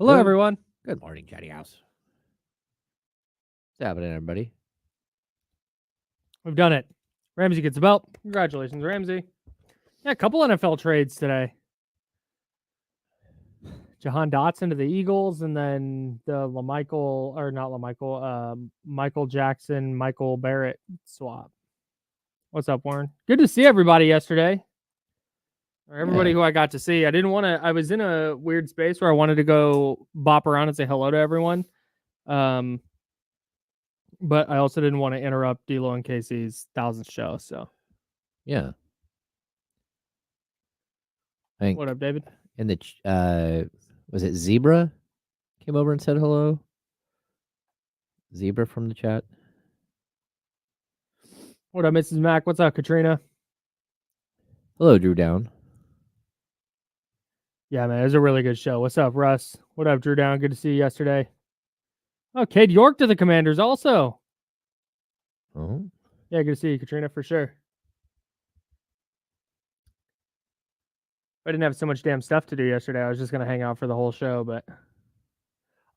Hello, everyone. Good morning, Chatty House. What's happening, everybody? We've done it. Ramsey gets the belt. Congratulations, Ramsey. Yeah, a couple NFL trades today. Jahan Dotson to the Eagles, and then the Michael Jackson, Michael Barrett swap. What's up, Warren? Good to see everybody yesterday. Or everybody who I got to see. I was in a weird space where I wanted to go bop around and say hello to everyone. But I also didn't want to interrupt D'Lo and Casey's 1000th show. So, yeah. What up, David? In the was it Zebra came over and said hello? Zebra from the chat. What up, Mrs. Mac? What's up, Katrina? Hello, Drew Down. Yeah, man, it was a really good show. What's up, Russ? What up, Drew Down? Good to see you yesterday. Oh, Cade York to the Commanders also. Oh. Yeah, good to see you, Katrina, for sure. I didn't have so much damn stuff to do yesterday. I was just going to hang out for the whole show, but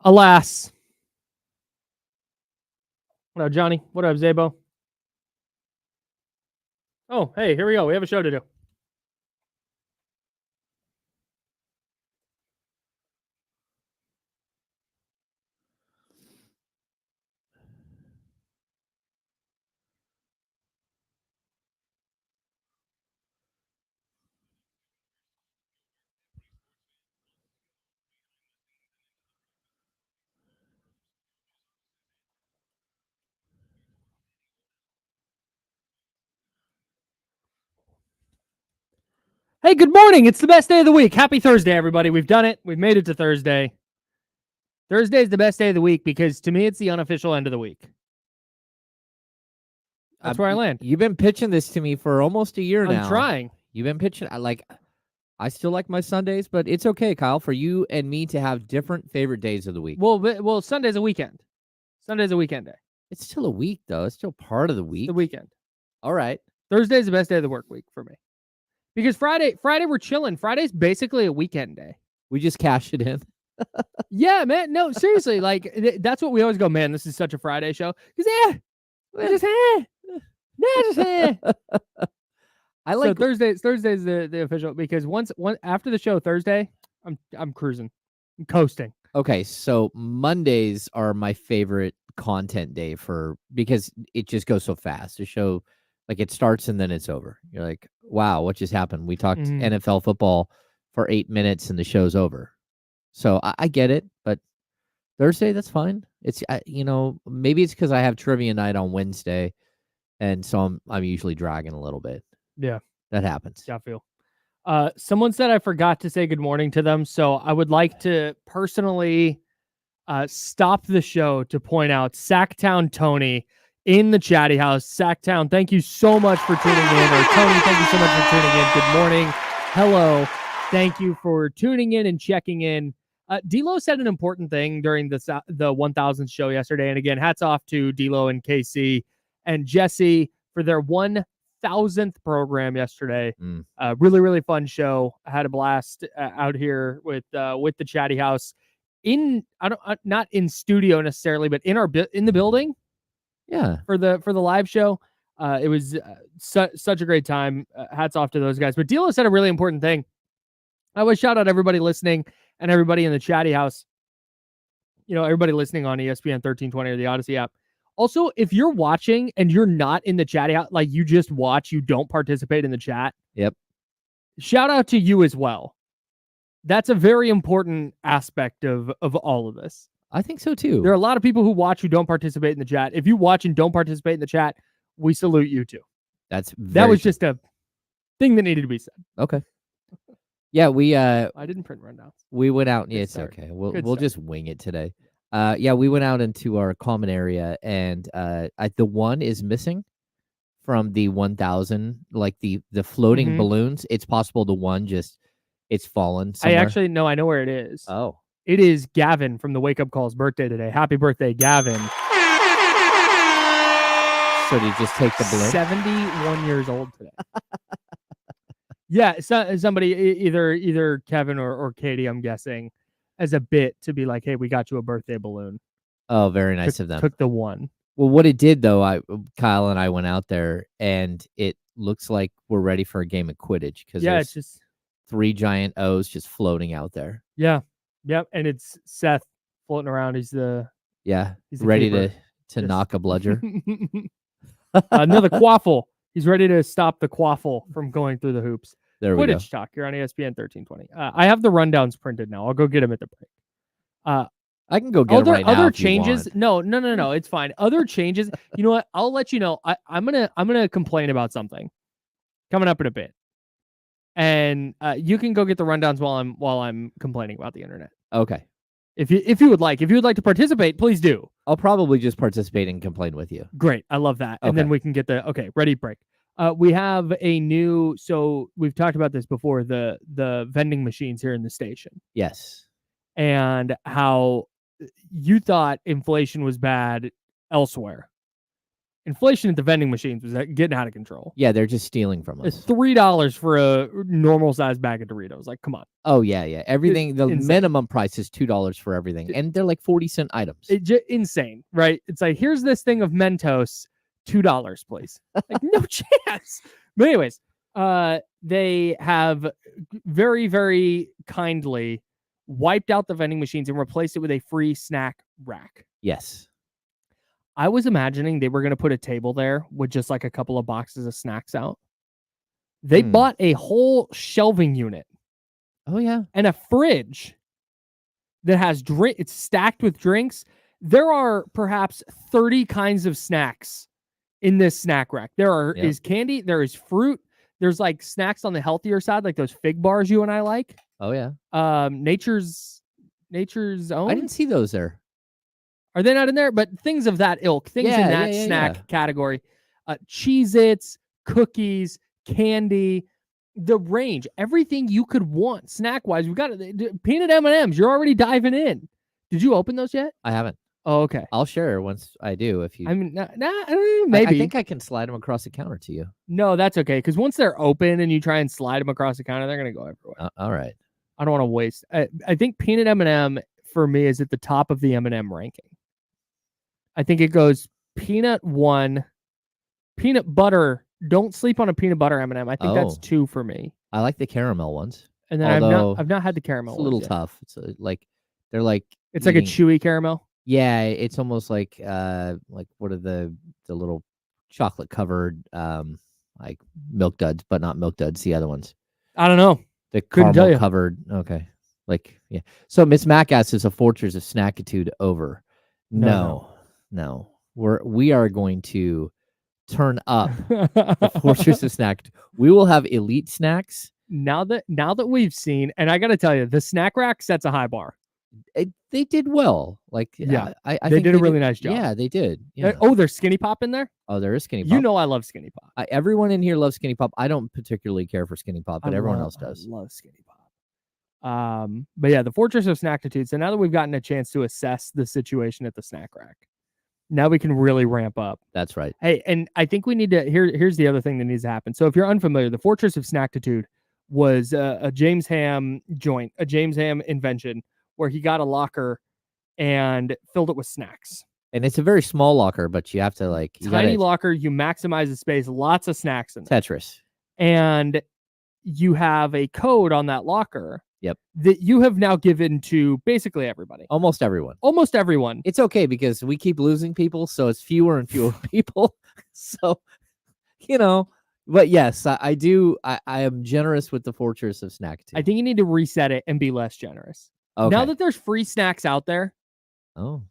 alas. What up, Johnny? What up, Zabo? Oh, hey, here we go. We have a show to do. Hey, good morning. It's the best day of the week. Happy Thursday, everybody. We've done it. We've made it to Thursday. Thursday is the best day of the week because to me, it's the unofficial end of the week. That's where I land. You've been pitching this to me for almost a year now. I'm trying. You've been pitching. I still like my Sundays, but it's okay, Kyle, for you and me to have different favorite days of the week. Well, Sunday's a weekend. Sunday's a weekend day. It's still a week, though. It's still part of the week. It's the weekend. All right. Thursday's the best day of the work week for me. Because Friday we're chilling. Friday's basically a weekend day. We just cashed it in. Yeah, man. No, seriously. Like, that's what we always go, man, this is such a Friday show. Because, I like so Thursday's the official because once after the show Thursday, I'm cruising. I'm coasting. Okay, so Mondays are my favorite content day because it just goes so fast. The show, like, it starts and then it's over. You're like, wow, what just happened? We talked NFL football for 8 minutes and the show's over. So I get it, but Thursday, that's fine. It's maybe it's because I have trivia night on Wednesday, and so I'm usually dragging a little bit. Yeah, that happens. Yeah, I feel. Someone said I forgot to say good morning to them, so I would like to personally stop the show to point out Sacktown Tony in the chatty house. Sacktown, thank you so much for tuning in. Or Tony, thank you so much for tuning in. Good morning. Hello. Thank you for tuning in and checking in. D'Lo said an important thing during the 1000th show yesterday. And again, hats off to D'Lo and KC and Jesse for their 1000th program yesterday. Really, really fun show. I had a blast out here with the chatty house not in studio necessarily, but in the building. Yeah. For the live show. It was such a great time. Hats off to those guys. But D'Lo said a really important thing. I would shout out everybody listening and everybody in the chatty house. Everybody listening on ESPN 1320 or the Odyssey app. Also, if you're watching and you're not in the chatty house, like you just watch, you don't participate in the chat. Yep. Shout out to you as well. That's a very important aspect of all of this. I think so too. There are a lot of people who watch who don't participate in the chat. If you watch and don't participate in the chat, we salute you too. That was just a thing that needed to be said. Okay. Yeah, I didn't print rundowns. We went out. Yeah, it's okay. We'll just wing it today. We went out into our common area, and the one is missing from the 1000, like the floating balloons. It's possible the one it's fallen somewhere. I actually know. I know where it is. Oh. It is Gavin from the Wake Up Call's birthday today. Happy birthday, Gavin. So did you just take the balloon? 71 years old today. Yeah, somebody, either Kevin or Katie, I'm guessing. as a bit to be like, hey, we got you a birthday balloon. Oh, very nice of them. Took the one. Well, what it did though, Kyle and I went out there, and it looks like we're ready for a game of Quidditch because Yeah, there's it's just 3 giant O's just floating out there. yeah, yep. And it's Seth floating around. He's the Ready keeper. to knock a bludger. No, the quaffle. He's ready to stop the quaffle from going through the hoops. There we go. Quidditch talk. You're on ESPN 1320. I have the rundowns printed now. I'll go get them at the break. I can go get them right now. Other if you changes? want. No. It's fine. Other changes. You know what? I'll let you know. I'm gonna complain about something coming up in a bit, and you can go get the rundowns while I'm complaining about the internet. Okay. If you would like to participate, please do. I'll probably just participate and complain with you. Great. I love that. Okay. And then we can get ready, break. We have a new, so we've talked about this before, the vending machines here in the station. Yes. And how you thought inflation was bad elsewhere. Inflation at the vending machines was getting out of control. Yeah, they're just stealing from us. It's $3 for a normal size bag of Doritos. Like, come on. Oh, yeah. Everything, the insane. minimum price is $2 for everything. And they're like 40-cent items. Insane, right? It's like, here's this thing of Mentos, $2, please. Like, no chance. But anyways, they have very, very kindly wiped out the vending machines and replaced it with a free snack rack. Yes. I was imagining they were going to put a table there with just like a couple of boxes of snacks out. They bought a whole shelving unit. Oh, yeah. And a fridge that has it's stacked with drinks. There are perhaps 30 kinds of snacks in this snack rack. There is candy, there is fruit, there's like snacks on the healthier side, like those fig bars you and I like. Oh, yeah. Nature's Own. I didn't see those there. Are they not in there? But things of that ilk, things in that snack category. Cheez-Its, cookies, candy, the range, everything you could want snack-wise. We got peanut M&Ms. You're already diving in. Did you open those yet? I haven't. Oh, okay. I'll share once I do. If you, I mean, maybe. I think I can slide them across the counter to you. No, that's okay. Because once they're open and you try and slide them across the counter, they're gonna go everywhere. All right. I don't want to waste. I think peanut M&M for me is at the top of the M&M ranking. I think it goes peanut 1, peanut butter. Don't sleep on a peanut butter M&M. I think that's 2 for me. I like the caramel ones. And then I've not had the caramel. It's a little tough. It's like they're like it's like a chewy caramel. Yeah, it's almost like what are the little chocolate covered like Milk Duds, but not Milk Duds. The other ones. I don't know. The caramel covered. Okay. Like, yeah. So Miss Mac asks, is a Fortress of Snackitude over? No. We are going to turn up the Fortress of Snack. We will have elite snacks. Now that we've seen, and I got to tell you, the snack rack sets a high bar. They did well. Like, yeah, I they think did a really nice job. Yeah, they did. Yeah. Oh, there's Skinny Pop in there? Oh, there is Skinny Pop. You know I love Skinny Pop. Everyone in here loves Skinny Pop. I don't particularly care for Skinny Pop, but everyone else does. I love Skinny Pop. But yeah, the Fortress of Snackitude. So now that we've gotten a chance to assess the situation at the snack rack, now we can really ramp up. That's right. Hey, and I think we need to, here's the other thing that needs to happen. So if you're unfamiliar, the Fortress of Snackitude was a James Ham joint, a James Ham invention where he got a locker and filled it with snacks. And it's a very small locker, but you have to like... Tiny locker, you maximize the space, lots of snacks in there. Tetris. And you have a code on that locker. Yep. That you have now given to basically everybody. Almost everyone. Almost everyone. It's okay because we keep losing people, so it's fewer and fewer people. So, but yes, I do. I am generous with the Fortress of Snackitude. I think you need to reset it and be less generous. Okay. Now that there's free snacks out there. Oh,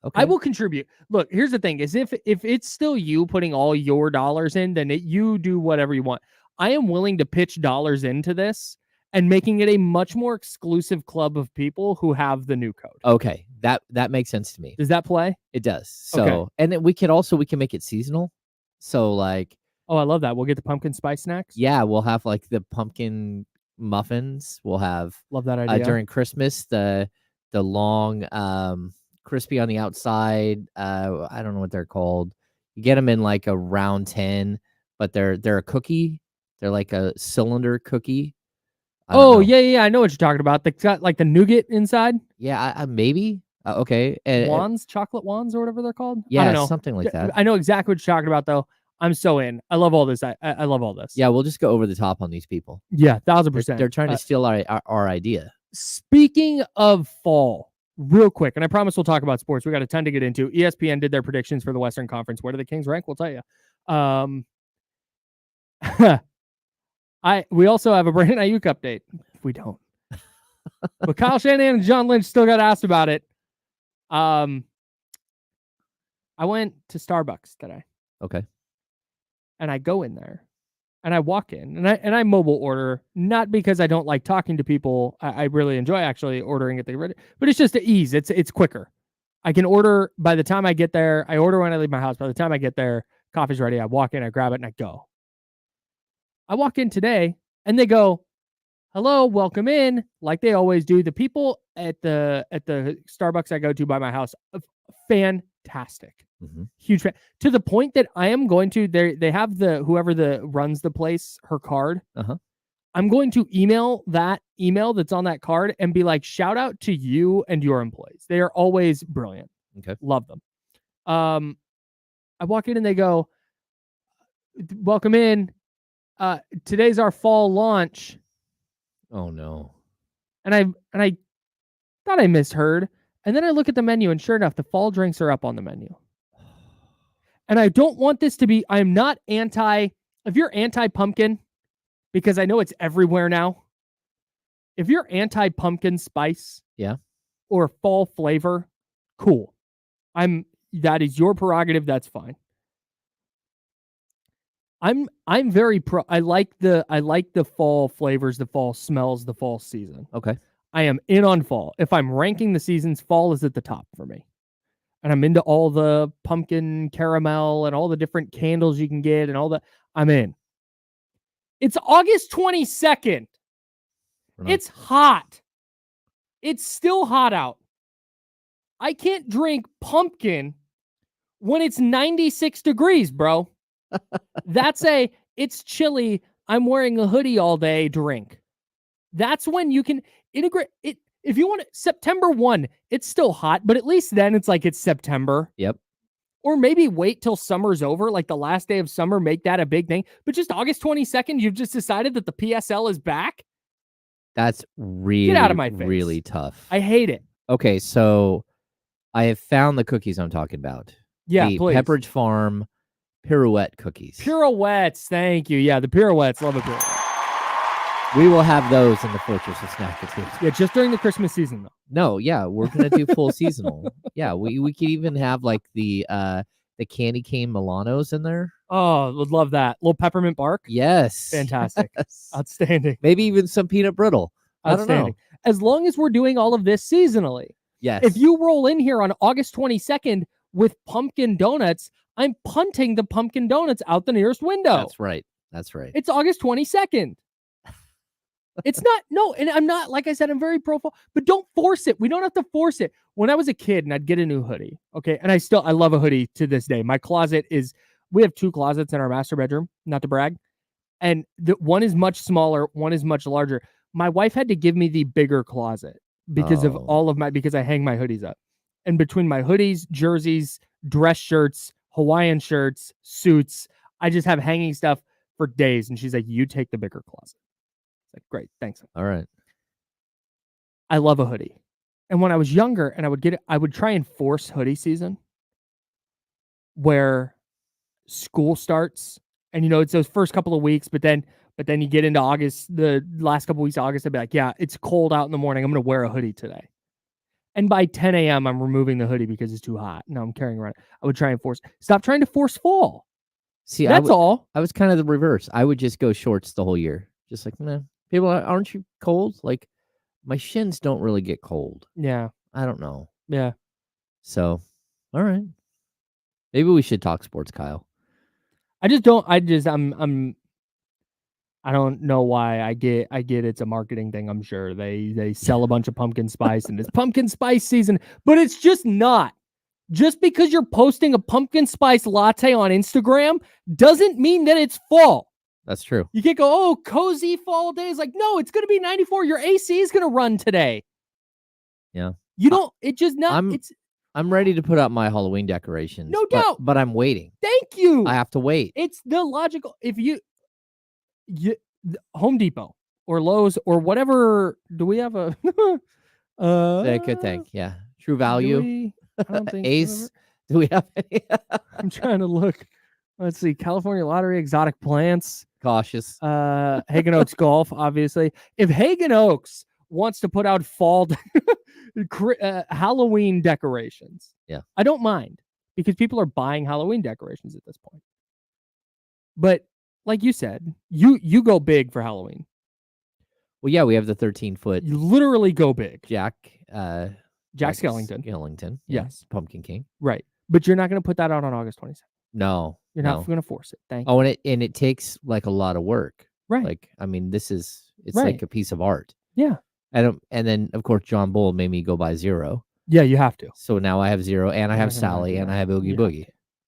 okay. I will contribute. Look, here's the thing: is if it's still you putting all your dollars in, then you do whatever you want. I am willing to pitch dollars into this and making it a much more exclusive club of people who have the new code. Okay, that makes sense to me. Does that play? It does. So, and then we can make it seasonal. So like, oh, I love that. We'll get the pumpkin spice snacks. Yeah, we'll have like the pumpkin muffins. We'll have love that idea during Christmas. The long crispy on the outside. I don't know what they're called. You get them in like a round 10, but they're a cookie. They're like a cylinder cookie. I don't know. Yeah. I know what you're talking about. It's got like the nougat inside. Yeah, maybe. Okay. Wands, chocolate wands, or whatever they're called. Yeah, I don't know. something like that. I know exactly what you're talking about, though. I'm so in. I love all this. I love all this. Yeah, we'll just go over the top on these people. Yeah, 1000%. They're trying to steal our idea. Speaking of fall, real quick, and I promise we'll talk about sports. We got a ton to get into. ESPN did their predictions for the Western Conference. Where do the Kings rank? We'll tell you. We also have a Brandon Aiyuk update. We don't. But Kyle Shanahan and John Lynch still got asked about it. I went to Starbucks today. Okay. And I go in there and I walk in and I mobile order, not because I don't like talking to people. I really enjoy actually ordering at the ready, but it's just the ease. It's quicker. I can order by the time I get there. I order when I leave my house. By the time I get there, coffee's ready. I walk in, I grab it, and I go. I walk in today and they go, "Hello, welcome in," like they always do. The people at the Starbucks I go to by my house, fantastic. Mm-hmm. Huge fan. To the point that I am going to, they have whoever runs the place, her card. Uh-huh. I'm going to email that email that's on that card and be like, shout out to you and your employees. They are always brilliant. Okay. Love them. I walk in and they go, "Welcome in. Today's our fall launch." Oh no. And I thought I misheard. And then I look at the menu and sure enough, the fall drinks are up on the menu. And I don't want this to be, I'm not if you're anti-pumpkin, because I know it's everywhere now. If you're anti-pumpkin spice, yeah, or fall flavor, cool. That is your prerogative. That's fine. I'm very pro. I like the fall flavors, the fall smells, the fall season. Okay. I am in on fall. If I'm ranking the seasons, fall is at the top for me. And I'm into all the pumpkin caramel and all the different candles you can get and all that. I'm in. It's August 22nd. It's hot. It's still hot out. I can't drink pumpkin when it's 96 degrees, bro. That's it's chilly, I'm wearing a hoodie all day drink. That's when you can integrate it. If you want September 1, it's still hot, but at least then it's like it's September. Yep. Or maybe wait till summer's over, like the last day of summer, make that a big thing. But just August 22nd, you've just decided that the PSL is back? That's really, get out of my face. Really tough. I hate it. Okay, so I have found the cookies I'm talking about. Yeah, the please. Pepperidge Farm Pirouette cookies. Pirouettes, thank you. Yeah, the pirouettes. Love a pirouette. We will have those in the Fortress of Snackitude. Yeah, just during the Christmas season, though. No, yeah, we're gonna do full seasonal. Yeah, we could even have like the candy cane Milanos in there. Oh, would love that. Little peppermint bark. Yes. Fantastic. Yes. Outstanding. Maybe even some peanut brittle. Outstanding. I don't know. As long as we're doing all of this seasonally. Yes. If you roll in here on August 22nd with pumpkin donuts, I'm punting the pumpkin donuts out the nearest window. That's right. That's right. It's August 22nd. It's not, no, and I'm not, like I said, I'm very pro, but don't force it. We don't have to force it. When I was a kid and I'd get a new hoodie, okay, and I love a hoodie to this day. My closet we have 2 closets in our master bedroom, not to brag, and one is much smaller, one is much larger. My wife had to give me the bigger closet because of because I hang my hoodies up. And between my hoodies, jerseys, dress shirts, Hawaiian shirts, suits, I just have hanging stuff for days. And she's like, you take the bigger closet. Like, great, thanks. All right. I love a hoodie. And when I was younger and I would try and force hoodie season where school starts and, it's those first couple of weeks, but then you get into August, the last couple of weeks of August, I'd be like, yeah, it's cold out in the morning. I'm going to wear a hoodie today. And by 10 a.m., I'm removing the hoodie because it's too hot. No, I'm carrying around. I would try and stop trying to force fall. See, that's all. I was kind of the reverse. I would just go shorts the whole year. Just like, nah. People, aren't you cold? Like, my shins don't really get cold. Yeah. I don't know. Yeah. So, all right. Maybe we should talk sports, Kyle. I don't know why. I get it's a marketing thing. I'm sure they sell a bunch of pumpkin spice and it's pumpkin spice season, but it's just not. Just because you're posting a pumpkin spice latte on Instagram doesn't mean that it's fall. That's true. You can't go, oh, cozy fall days. Like, no, it's going to be 94. Your AC is going to run today. Yeah. You don't, it just not, I'm ready to put up my Halloween decorations. No doubt. But I'm waiting. Thank you. I have to wait. It's the logical, if you Home Depot or Lowe's or whatever, do we have a, Good thing. Yeah. True Value. I don't think Ace. Do we have any? I'm trying to look. Let's see. California Lottery, Exotic Plants. Cautious. Hagen Oaks Golf, obviously. If Hagen Oaks wants to put out fall Halloween decorations, yeah, I don't mind because people are buying Halloween decorations at this point. But like you said, you go big for Halloween. Well, yeah, we have the 13-foot. You literally go big. Jack Skellington. Skellington. Yes. Pumpkin King. Right. But you're not going to put that out on August 27th. No. You're not going to force it. Thank you. Oh, and it takes like a lot of work. Right. Like, I mean, it's like a piece of art. Yeah. And then, of course, John Bull made me go buy Zero. Yeah, you have to. So now I have Zero, and I have Sally, and I have Oogie Boogie.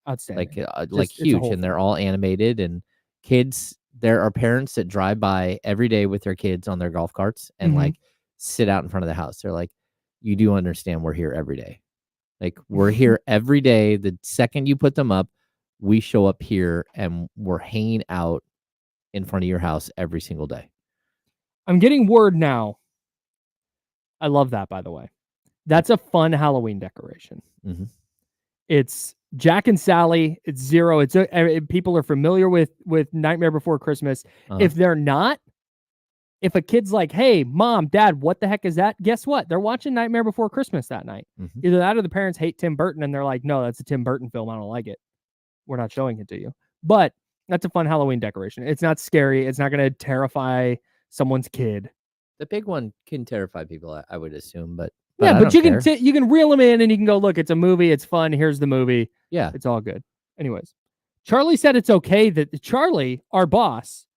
Outstanding. Like huge, and they're all animated, and kids. There are parents that drive by every day with their kids on their golf carts and like sit out in front of the house. They're like, you do understand we're here every day. Like, we're here every day. The second you put them up, we show up here and we're hanging out in front of your house every single day. I'm getting word now. I love that, by the way. That's a fun Halloween decoration. Mm-hmm. It's Jack and Sally. It's Zero. It's people are familiar with Nightmare Before Christmas. If they're not, if a kid's like, hey, Mom, Dad, what the heck is that? Guess what? They're watching Nightmare Before Christmas that night. Mm-hmm. Either that or the parents hate Tim Burton and they're like, no, that's a Tim Burton film. I don't like it. We're not showing it to you. But that's a fun Halloween decoration. It's not scary. It's not going to terrify someone's kid. The big one can terrify people, I would assume, but yeah, but you can reel them in and you can go, look, it's a movie. It's fun. Here's the movie. Yeah. It's all good. Anyways, Charlie said it's okay that Charlie, our boss,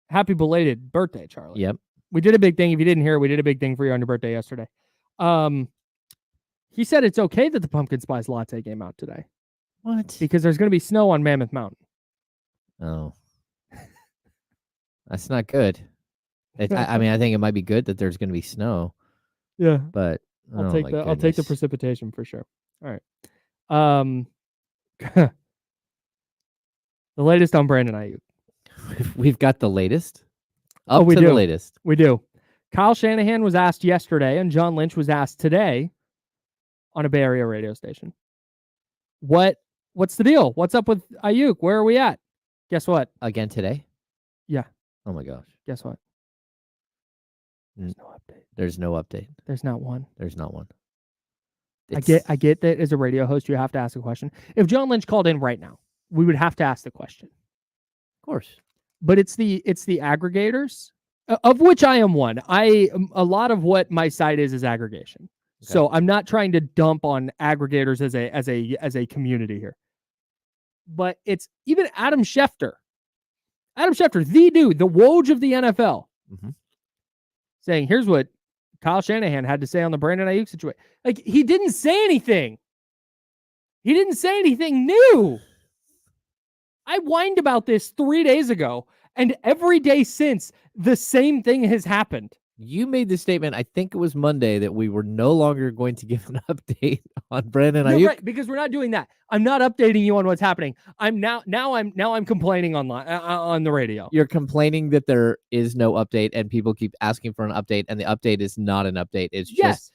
happy belated birthday, Charlie. Yep. We did a big thing. If you didn't hear, we did a big thing for you on your birthday yesterday. He said it's okay that the pumpkin spice latte came out today. What? Because there's going to be snow on Mammoth Mountain. Oh. That's not good. I mean, I think it might be good that there's going to be snow. Yeah. But I'll take the precipitation for sure. All right. The latest on Brandon Aiyuk. We've got the latest. We do. The latest. We do. Kyle Shanahan was asked yesterday, and John Lynch was asked today on a Bay Area radio station. What's the deal? What's up with Aiyuk? Where are we at? Guess what? Again today? Yeah. Oh my gosh. Guess what? There's no update. There's no update. There's not one. There's not one. I get that as a radio host, you have to ask a question. If John Lynch called in right now, we would have to ask the question. Of course. But it's the aggregators, of which I am one. A lot of what my site is aggregation. Okay. So I'm not trying to dump on aggregators as a community here. But it's even Adam Schefter. Adam Schefter, the dude, the Woj of the NFL, saying, here's what Kyle Shanahan had to say on the Brandon Aiyuk situation. Like, he didn't say anything. He didn't say anything new. I whined about this 3 days ago, and every day since, the same thing has happened. You made the statement, I think it was Monday, that we were no longer going to give an update on Brandon Aiyuk. Right, because we're not doing that. I'm not updating you on what's happening. I'm complaining on the radio. You're complaining that there is no update, and people keep asking for an update, and the update is not an update. It's just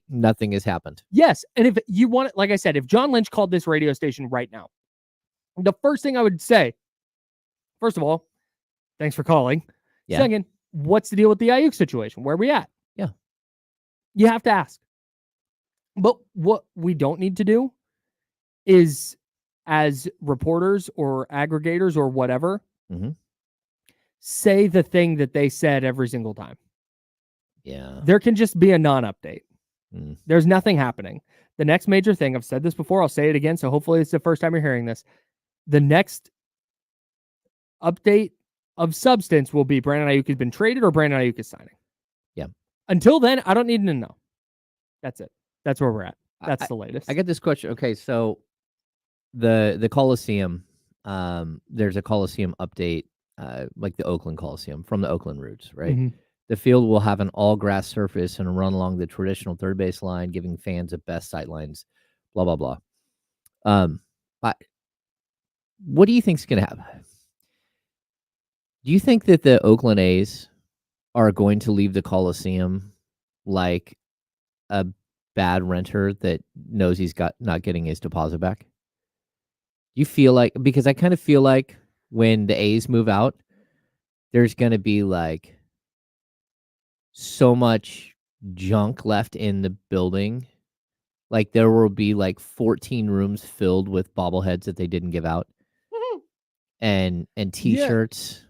nothing has happened. Yes, and if you want it, like I said, if John Lynch called this radio station right now, the first thing I would say, first of all, thanks for calling. Yeah. Second, what's the deal with the Aiyuk situation? Where are we at? Yeah. You have to ask. But what we don't need to do is, as reporters or aggregators or whatever, say the thing that they said every single time. Yeah. There can just be a non-update. There's nothing happening. The next major thing, I've said this before, I'll say it again, so hopefully it's the first time you're hearing this. The next update of substance will be Brandon Aiyuk has been traded or Brandon Aiyuk is signing. Yeah. Until then, I don't need to know. That's it. That's where we're at. That's the latest. I get this question. Okay, so the Coliseum, there's a Coliseum update like the Oakland Coliseum from the Oakland roots, right? Mm-hmm. The field will have an all-grass surface and run along the traditional third base line, giving fans the best sight lines, blah, blah, blah. What do you think's going to happen? Do you think that the Oakland A's are going to leave the Coliseum like a bad renter that knows he's not getting his deposit back? You feel like, because I kind of feel like when the A's move out, there's going to be like so much junk left in the building. Like there will be like 14 rooms filled with bobbleheads that they didn't give out, and t-shirts.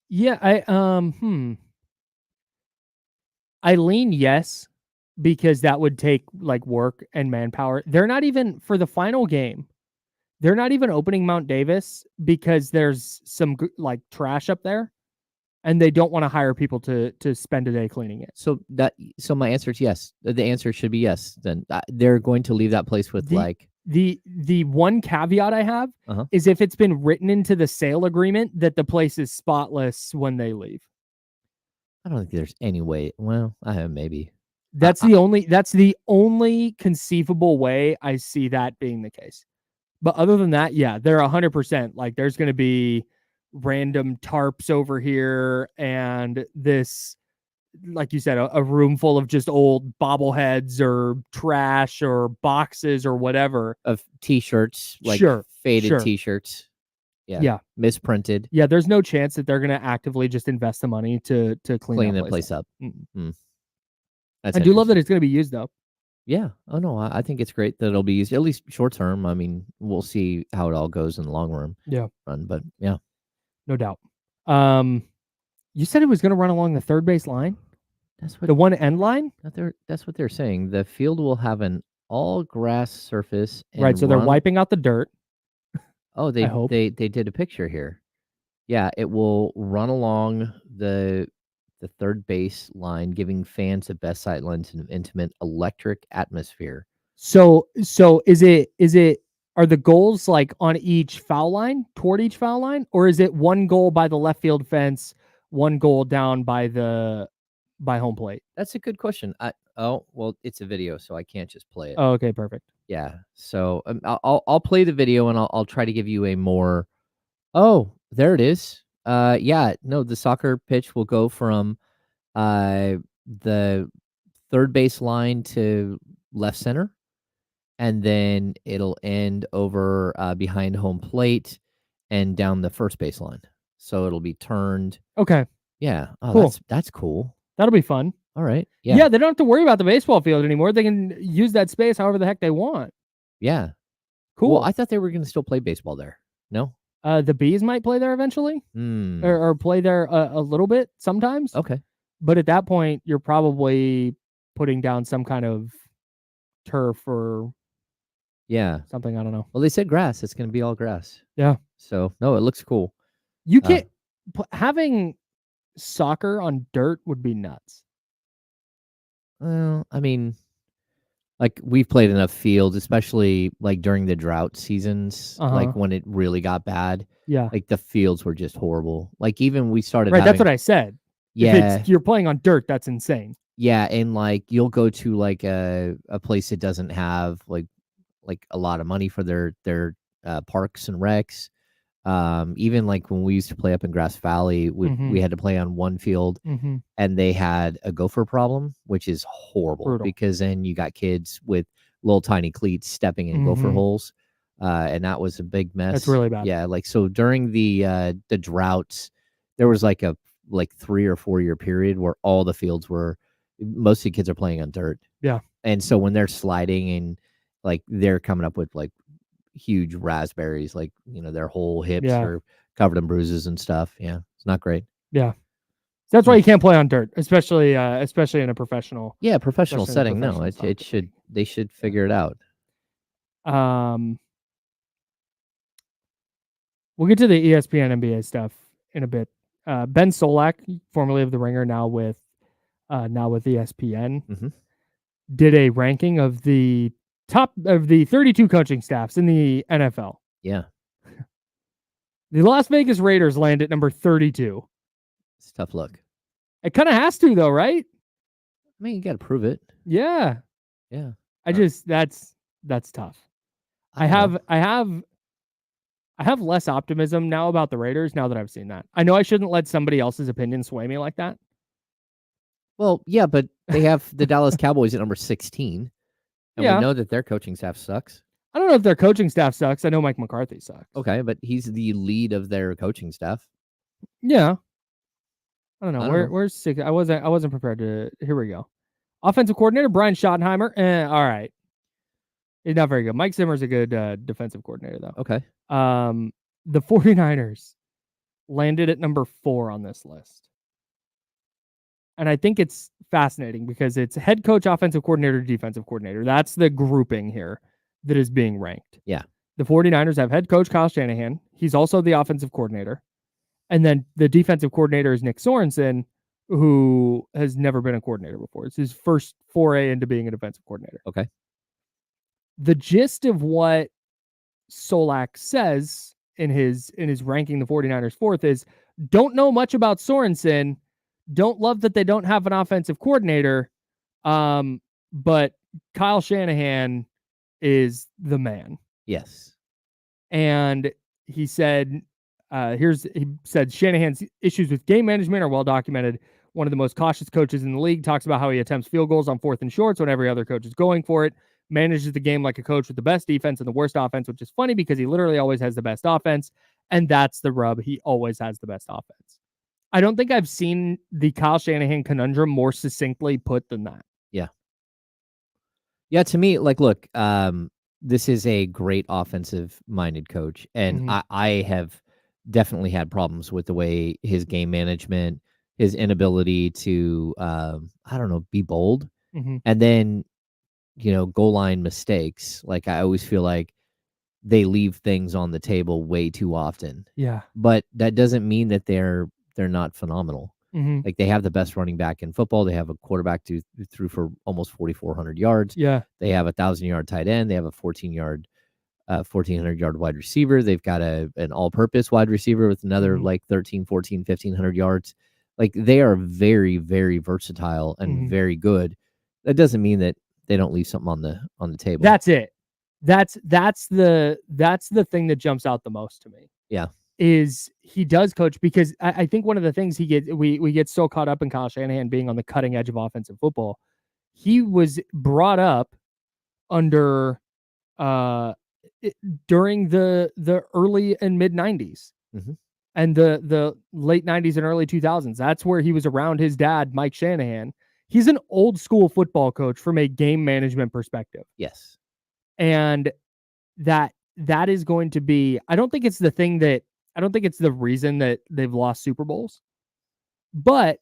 Yeah, I lean yes, because that would take like work and manpower. They're not even for the final game. They're not even opening Mount Davis because there's some like trash up there, and they don't want to hire people to spend a day cleaning it. So my answer is yes. The answer should be yes. Then they're going to leave that place with the one caveat I have is if it's been written into the sale agreement that the place is spotless when they leave. I don't think there's any way. Well, maybe. That's the only conceivable way I see that being the case. But other than that, yeah, they're 100%. Like there's going to be random tarps over here and this, like you said, a room full of just old bobbleheads or trash or boxes or whatever. Of t-shirts, like faded t-shirts. Yeah. Misprinted. Yeah, there's no chance that they're going to actively just invest the money to clean the place up. I do love that it's going to be used, though. Yeah. Oh, no, I think it's great that it'll be used, at least short term. I mean, we'll see how it all goes in the long run. Yeah. But yeah. No doubt. You said it was going to run along the third base line? That's what the one end line? That's what they're saying. The field will have an all grass surface. And right. So they're wiping out the dirt. Oh, they did a picture here. Yeah, it will run along the third base line, giving fans the best sight lines in an intimate electric atmosphere. So is it are the goals like on each foul line, toward each foul line, or is it one goal by the left field fence, one goal down by home plate? That's a good question. Well, it's a video, so I can't just play it. Oh, okay, perfect. Yeah. So I'll play the video and I'll try to give you a more. Oh, there it is. Yeah. No, the soccer pitch will go from the third base line to left center, and then it'll end over behind home plate and down the first base line. So it'll be turned. Okay. Yeah. Oh, cool. That's cool. That'll be fun. All right. Yeah. They don't have to worry about the baseball field anymore. They can use that space however the heck they want. Yeah. Cool. Well, I thought they were going to still play baseball there. No? The Bees might play there eventually, or play there a little bit sometimes. Okay. But at that point, you're probably putting down some kind of turf or something. I don't know. Well, they said grass. It's going to be all grass. Yeah. So, no, it looks cool. You can't having soccer on dirt would be nuts. Well, I mean, like we've played enough fields, especially like during the drought seasons, like when it really got bad. Yeah. Like the fields were just horrible. Like even we started. Right. That's what I said. Yeah. If you're playing on dirt, that's insane. Yeah. And like you'll go to like a place that doesn't have like a lot of money for their parks and recs. Even like when we used to play up in Grass Valley, we had to play on one field and they had a gopher problem, which is horrible. Brutal. Because then you got kids with little tiny cleats stepping in gopher holes. And that was a big mess. That's really bad. Yeah. Like, so during the droughts, there was like a 3 or 4 year period where all the fields most of the kids are playing on dirt. Yeah. And so when they're sliding and like they're coming up with like huge raspberries, like, their whole hips are covered in bruises and stuff. Yeah. It's not great. Yeah. That's why you can't play on dirt, especially in a professional. Yeah. Professional setting. No, they should figure it out. We'll get to the ESPN NBA stuff in a bit. Ben Solak, formerly of The Ringer, now with ESPN, did a ranking of the top of the 32 coaching staffs in the NFL. Yeah. The Las Vegas Raiders land at number 32. It's a tough look. It kind of has to, though, right? I mean, you got to prove it. Yeah. Yeah. That's tough. I have less optimism now about the Raiders now that I've seen that. I know I shouldn't let somebody else's opinion sway me like that. Well, yeah, but they have the Dallas Cowboys at number 16. And we know that their coaching staff sucks. I don't know if their coaching staff sucks. I know Mike McCarthy sucks. Okay, but he's the lead of their coaching staff. Yeah. I don't know. Where's six? I wasn't prepared to. Here we go. Offensive coordinator Brian Schottenheimer. All right. He's not very good. Mike Zimmer's a good defensive coordinator, though. Okay. The 49ers landed at number 4 on this list. And I think it's fascinating because it's head coach, offensive coordinator, defensive coordinator. That's the grouping here that is being ranked. Yeah. The 49ers have head coach Kyle Shanahan. He's also the offensive coordinator. And then the defensive coordinator is Nick Sorensen, who has never been a coordinator before. It's his first foray into being a defensive coordinator. Okay. The gist of what Solak says in his ranking the 49ers 4th is don't know much about Sorensen. Don't love that they don't have an offensive coordinator. But Kyle Shanahan is the man. Yes. And he said, he said Shanahan's issues with game management are well documented. One of the most cautious coaches in the league, talks about how he attempts field goals on 4th and shorts when every other coach is going for it. Manages the game like a coach with the best defense and the worst offense, which is funny because he literally always has the best offense. And that's the rub. He always has the best offense. I don't think I've seen the Kyle Shanahan conundrum more succinctly put than that. Yeah. Yeah, to me, like, look, this is a great offensive-minded coach, and I have definitely had problems with the way his game management, his inability to, be bold, and then, goal line mistakes. Like, I always feel like they leave things on the table way too often. Yeah. But that doesn't mean that they're not phenomenal. Like, they have the best running back in football. They have a quarterback who threw for almost 4,400 yards. Yeah. They have a 1,000-yard tight end. They have a 1,400-yard wide receiver. They've got an all-purpose wide receiver with another 13, 14, 1,500 yards. Like, they are very, very versatile and very good. That doesn't mean that they don't leave something on the table. That's it. That's the thing that jumps out the most to me. Yeah. Is he does coach because I think one of the things we get so caught up in Kyle Shanahan being on the cutting edge of offensive football. He was brought up under during the early and mid 90s and the late 90s and early 2000s. That's where he was around his dad, Mike Shanahan. He's an old school football coach from a game management perspective. Yes. And that is going to be, I don't think it's the reason that they've lost Super Bowls, but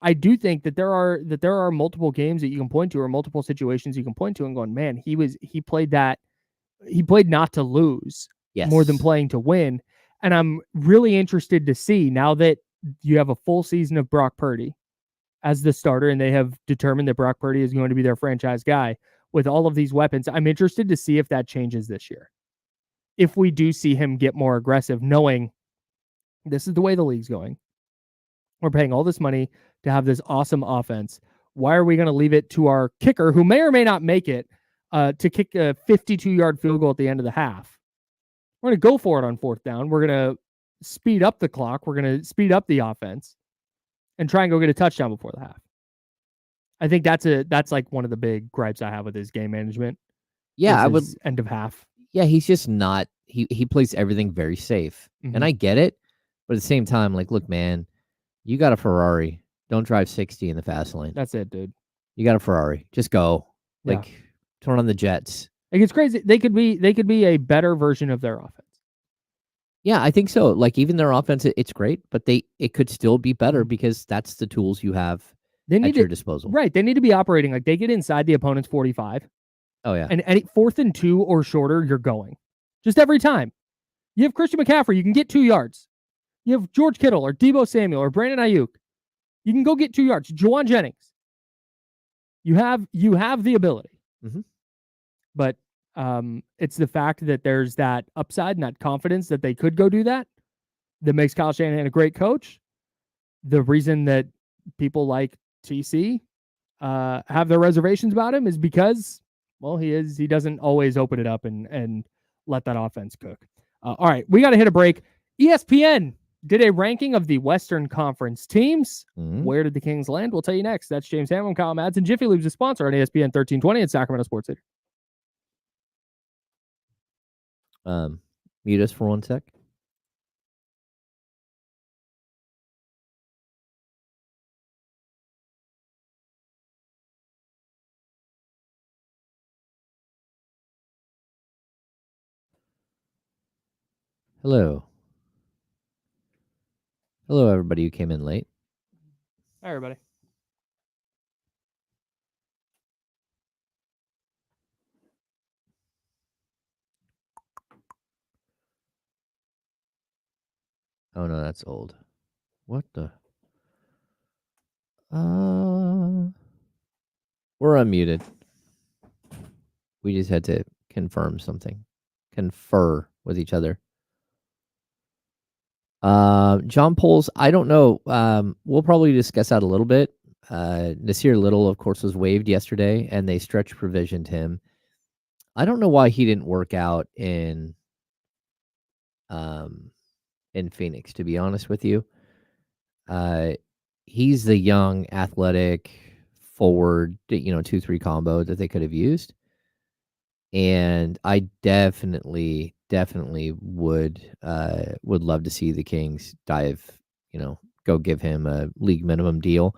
I do think that there are multiple games that you can point to or multiple situations you can point to and going, man, he played not to lose more than playing to win. And I'm really interested to see now that you have a full season of Brock Purdy as the starter and they have determined that Brock Purdy is going to be their franchise guy with all of these weapons. I'm interested to see if that changes this year. If we do see him get more aggressive, knowing this is the way the league's going. We're paying all this money to have this awesome offense. Why are we going to leave it to our kicker, who may or may not make it, to kick a 52-yard field goal at the end of the half? We're going to go for it on 4th down. We're going to speed up the clock. We're going to speed up the offense and try and go get a touchdown before the half. I think that's like one of the big gripes I have with his game management. Yeah, I would end of half. Yeah, he's just not. He plays everything very safe, and I get it. But at the same time, like, look, man, you got a Ferrari. Don't drive 60 in the fast lane. That's it, dude. You got a Ferrari. Just go. Like, turn on the jets. Like, it's crazy. They could be a better version of their offense. Yeah, I think so. Like, even their offense, it's great, but it could still be better because that's the tools you have at your disposal. Right. They need to be operating like they get inside the opponent's 45. Oh, yeah. And any 4th and 2 or shorter, you're going. Just every time. You have Christian McCaffrey, you can get 2 yards. You have George Kittle or Deebo Samuel or Brandon Aiyuk. You can go get 2 yards. Juwan Jennings. You have the ability. But it's the fact that there's that upside and that confidence that they could go do that. that makes Kyle Shanahan a great coach. The reason that people like TC have their reservations about him is because, well, he doesn't always open it up and let that offense cook. All right, we got to hit a break. ESPN did a ranking of the Western Conference teams. Where did the Kings land? We'll tell you next. That's James Hamlin, Kyle Madsen. Jiffy Lube's a sponsor on ESPN 1320 and Sacramento Sports City. Mute us for 1 sec. Hello. Hello, everybody who came in late. Hi, everybody. Oh, no, that's old. What the? We're unmuted. We just had to confirm something. Confer with each other. John Poles, I don't know. We'll probably discuss that a little bit. Nasir Little, of course, was waived yesterday, and they stretch provisioned him. I don't know why he didn't work out in Phoenix, to be honest with you. He's the young, athletic, forward, 2-3 combo that they could have used. And I definitely would love to see the Kings go give him a league minimum deal.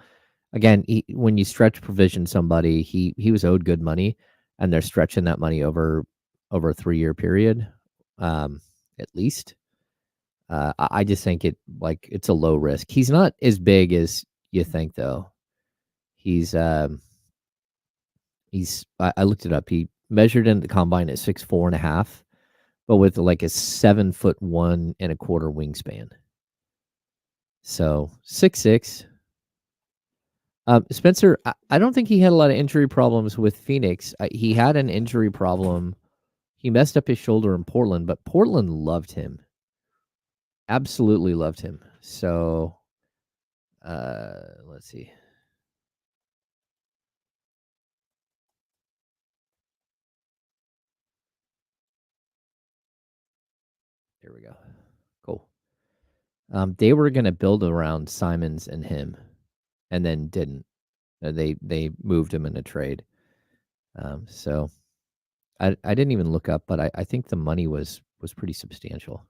Again, when you stretch provision somebody, he was owed good money, and they're stretching that money over a 3-year period, at least. I just think it's a low risk. He's not as big as you think, though. I looked it up. He measured in the combine at 6'4.5", but with like a 7'1 1/4" wingspan. So 6'6". Spencer, I don't think he had a lot of injury problems with Phoenix. He had an injury problem. He messed up his shoulder in Portland, but Portland loved him. Absolutely loved him. So, let's see. Here we go. Cool. They were going to build around Simons and him, and then didn't. They moved him in a trade. So I didn't even look up, but I think the money was pretty substantial.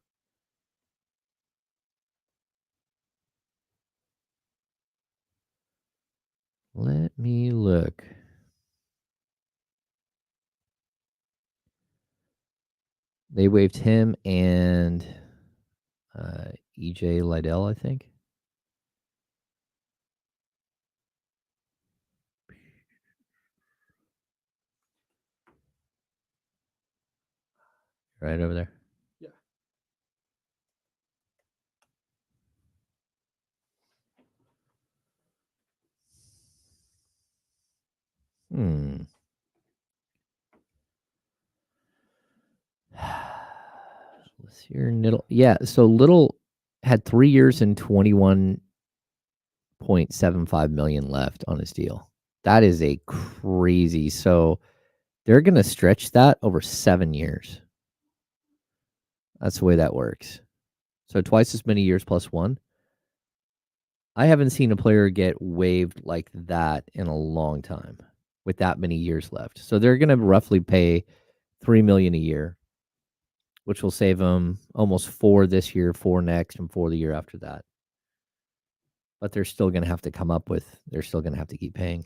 Let me look. They waived him and EJ Liddell, I think. Right over there. Yeah. Let's hear Little. Yeah, so Little had 3 years and $21.75 million left on his deal. That is a crazy. So they're going to stretch that over 7 years. That's the way that works. So twice as many years plus 1. I haven't seen a player get waived like that in a long time with that many years left. So they're going to roughly pay $3 million a year, which will save them almost 4 this year, 4 next, and 4 the year after that. But they're still going to have to they're still going to have to keep paying.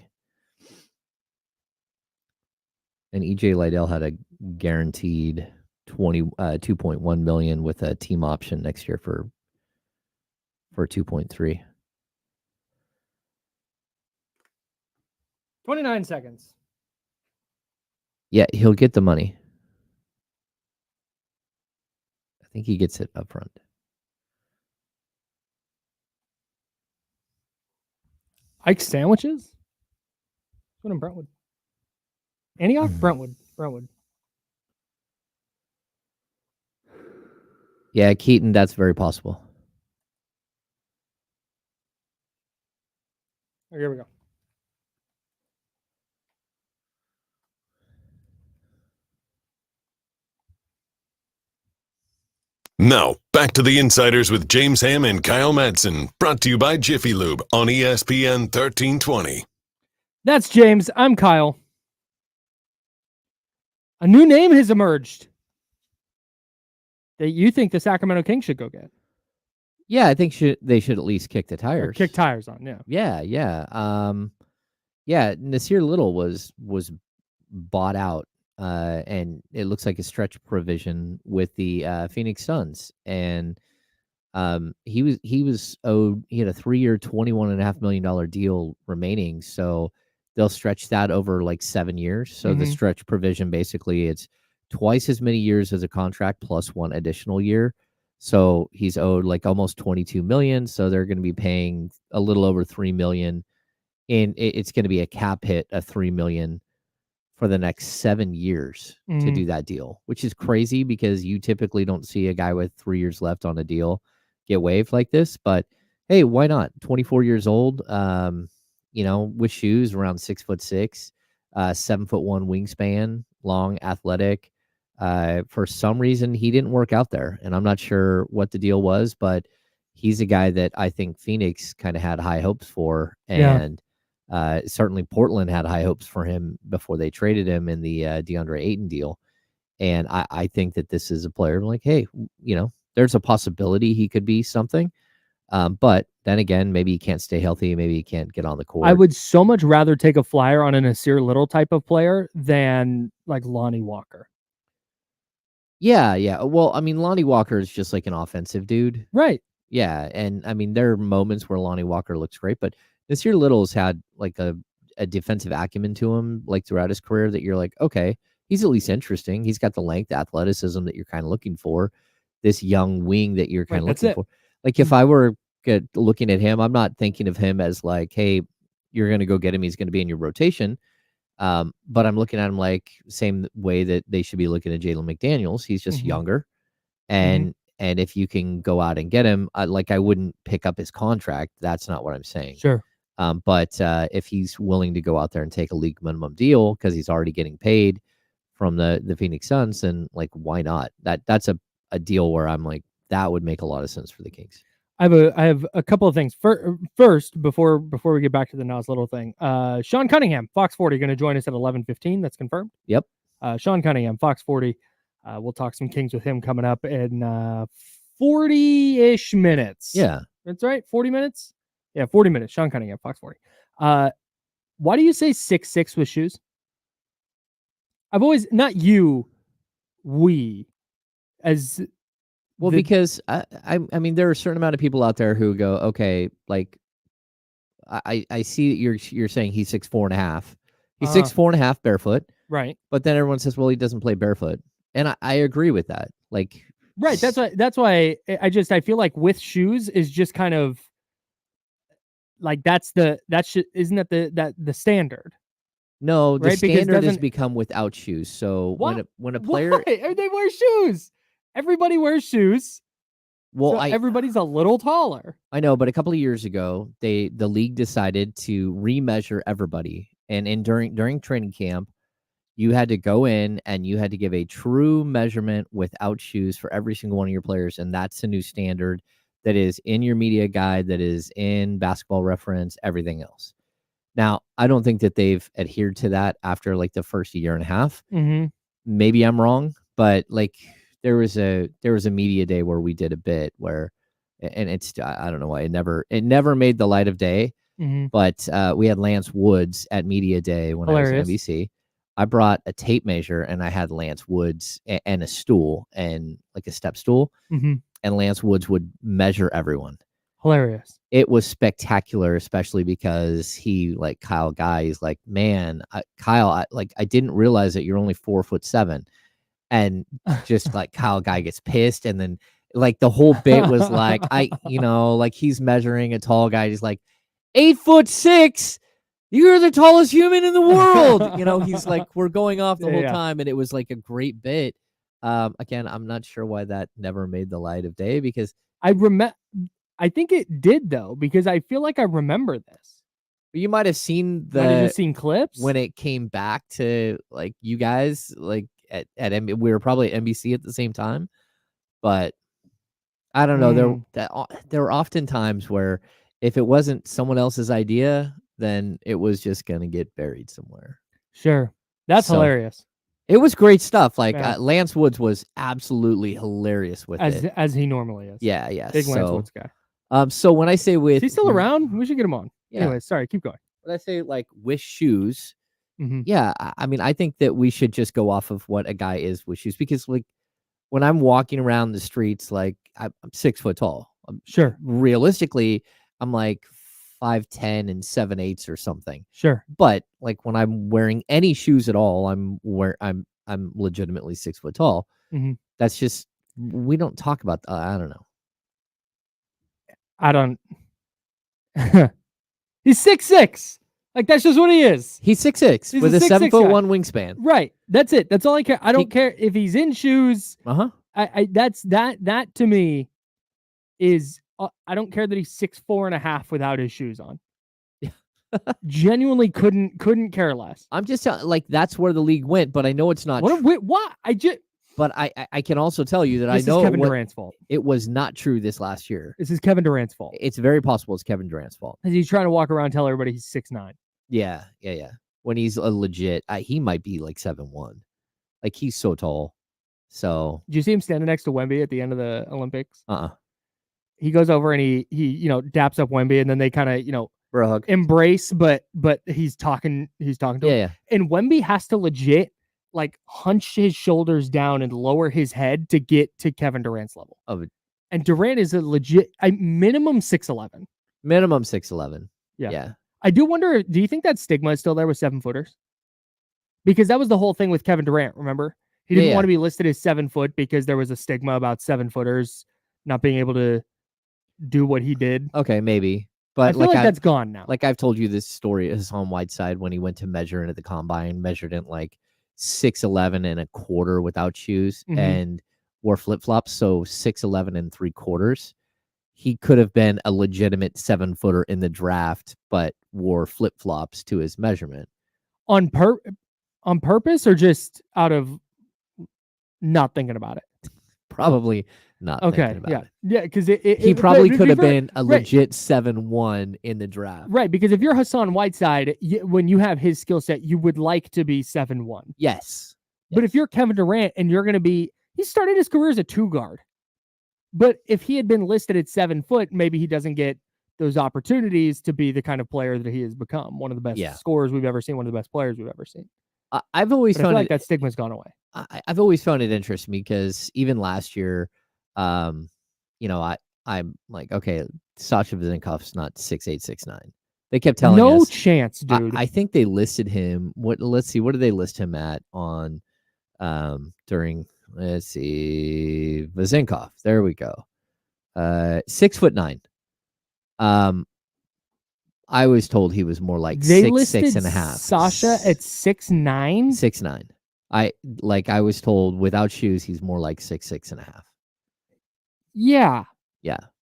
And EJ Liddell had a guaranteed $2.1 million with a team option next year for 2.3. 29 seconds. Yeah, he'll get the money. I think he gets it up front. Ike sandwiches? What in Brentwood? Antioch? Brentwood. Yeah, Keaton, that's very possible. Here we go. Now, back to the Insiders with James Ham and Kyle Madsen, brought to you by Jiffy Lube on ESPN 1320. That's James. I'm Kyle. A new name has emerged that you think the Sacramento Kings should go get. Yeah, I think they should at least kick the tires. Or kick tires on, yeah. Yeah. Nasir Little was bought out, and it looks like a stretch provision with the Phoenix Suns, and he was owed. He had a 3-year, $21.5 million deal remaining, so they'll stretch that over like 7 years. So the stretch provision, basically, it's twice as many years as a contract plus 1 additional year. So he's owed like almost $22 million. So they're going to be paying a little over $3 million, and it's going to be a cap hit of $3 million for the next 7 years to do that deal, which is crazy because you typically don't see a guy with 3 years left on a deal get waived like this. But hey, why not? 24 years old, with shoes around 6'6", 7'1" wingspan, long, athletic. For some reason, he didn't work out there, and I'm not sure what the deal was, but he's a guy that I think Phoenix kind of had high hopes for, and certainly Portland had high hopes for him before they traded him in the DeAndre Ayton deal. And I think that this is a player like, hey, there's a possibility he could be something. But then again, maybe he can't stay healthy. Maybe he can't get on the court. I would so much rather take a flyer on a Nasir Little type of player than like Lonnie Walker. Yeah. Well, I mean, Lonnie Walker is just like an offensive dude. Right. Yeah. And I mean, there are moments where Lonnie Walker looks great, but Nasir Little's had like a defensive acumen to him, like throughout his career, that you're like, okay, he's at least interesting. He's got the length, athleticism that you're kind of looking for. This young wing that you're kind of looking for. Like if I were looking at him, I'm not thinking of him as like, hey, you're going to go get him. He's going to be in your rotation. But I'm looking at him like same way that they should be looking at Jalen McDaniels. He's just younger. And if you can go out and get him, I wouldn't pick up his contract. That's not what I'm saying. Sure. But if he's willing to go out there and take a league minimum deal because he's already getting paid from the Phoenix Suns, then like, why not? That's a deal where I'm like, that would make a lot of sense for the Kings. I have a couple of things. First, before we get back to the Nas Little thing, Sean Cunningham, Fox 40, going to join us at 11:15. That's confirmed. Yep. Sean Cunningham, Fox 40. We'll talk some Kings with him coming up in 40-ish minutes. Yeah. That's right. 40 minutes. Yeah, 40 minutes. Sean Cunningham, Fox 40. Why do you say 6'6" with shoes? I've always, not you, we, as well, because I mean, there are a certain amount of people out there who go, okay, like I see that you're saying he's 6'4.5". He's 6'4.5" barefoot, right? But then everyone says, well, he doesn't play barefoot, and I agree with that. Like, right? That's why I feel like with shoes is just kind of like isn't that the standard? No, the right? standard has become without shoes. So when a player they wear shoes. Everybody wears shoes. Well, so everybody's a little taller. I know, but a couple of years ago, the league decided to remeasure everybody, and during training camp, you had to go in and you had to give a true measurement without shoes for every single one of your players, and that's a new standard that is in your media guide, that is in Basketball Reference, everything else. Now, I don't think that they've adhered to that after like the first year and a half. Maybe I'm wrong, but like. There was a media day where we did a bit where, and it's, I don't know why it never made the light of day, but we had Lance Woods at media day when I was at NBC. I brought a tape measure and I had Lance Woods and a stool and like a step stool, and Lance Woods would measure everyone. Hilarious. It was spectacular, especially because he, like Kyle Guy, he's like, man, Kyle, I didn't realize that you're only 4'7". And just like Kyle Guy gets pissed, and then like the whole bit was like like he's measuring a tall guy. He's like 8'6". You're the tallest human in the world. He's like, we're going off the whole time, and it was like a great bit. Again, I'm not sure why that never made the light of day because I think it did though, because I feel like I remember this. you might have seen Might have just seen clips when it came back to like you guys like at we were probably at NBC at the same time, but I don't know. There were often times where if it wasn't someone else's idea, then it was just gonna get buried somewhere. Sure, that's hilarious. It was great stuff. Like Yeah. Lance Woods was absolutely hilarious with it, as he normally is. Yeah. Big Lance Woods guy. So when I say Is he still around? We should get him on. Yeah. Anyway, sorry, keep going. When I say like with shoes, Mm-hmm. yeah, I mean I think that we should just go off of what a guy is with shoes, because like when I'm walking around the streets, like I'm 6 foot tall. Sure. Realistically, I'm like 5'10" and 7/8 or something. Sure. But like when I'm wearing any shoes at all, I'm legitimately 6 foot tall. Mm-hmm. That's just, we don't talk about. I don't know. I don't. He's 6'6". Like that's just what he is. He's 6'6" with a 7'1" wingspan. Right. That's it. That's all I care. I don't care if he's in shoes. That's that to me is. I don't care that he's 6'4.5" without his shoes on. Genuinely couldn't care less. I'm just like that's where the league went, but I know it's not. What? But I can also tell you that this I know is Kevin Durant's fault. It was not true this last year. This is Kevin Durant's fault. It's very possible it's Kevin Durant's fault. Because he's trying to walk around and tell everybody he's 6'9". Yeah. When he's a legit, he might be like 7'1". Like he's so tall. So did you see him standing next to Wemby at the end of the Olympics? He goes over and he daps up Wemby, and then they kind of bro hug, embrace, but he's talking to him. Yeah. And Wemby has to legit like hunch his shoulders down and lower his head to get to Kevin Durant's level. And Durant is a legit minimum 6'11". Minimum 6'11". Yeah. I do wonder, do you think that stigma is still there with 7-footers? Because that was the whole thing with Kevin Durant, remember? He didn't want to be listed as 7 foot because there was a stigma about 7-footers not being able to do what he did. Okay, maybe. But I feel like that's gone now. Like I've told you this story, Hassan Whiteside, when he went to measure in at the combine, measured in like 6'11.25" without shoes, and wore flip-flops, so 6'11.75". He could have been a legitimate 7-footer in the draft, but wore flip-flops to his measurement. On purpose, or just out of not thinking about it? Probably not thinking about it. Yeah, because he probably could have been a legit 7'1" in the draft. Right, because if you're Hassan Whiteside, when you have his skill set, you would like to be 7'1". Yes. But if you're Kevin Durant and you're going to be, he started his career as a 2 guard. But if he had been listed at 7 foot, maybe he doesn't get those opportunities to be the kind of player that he has become. One of the best scorers we've ever seen, one of the best players we've ever seen. I've always found like that stigma's gone away. I've always found it interesting because even last year, I'm like, okay, Sasha Vezinkov's not 6'8", 6'9". They kept telling us no chance, dude. I think they listed him. Let's see, what did they list him at on during? Let's see, Vezinkov. There we go. 6'9". I was told he was more like they 6'6.5". Sasha at 6'9". 6'9". I was told without shoes he's more like 6'6.5". Yeah.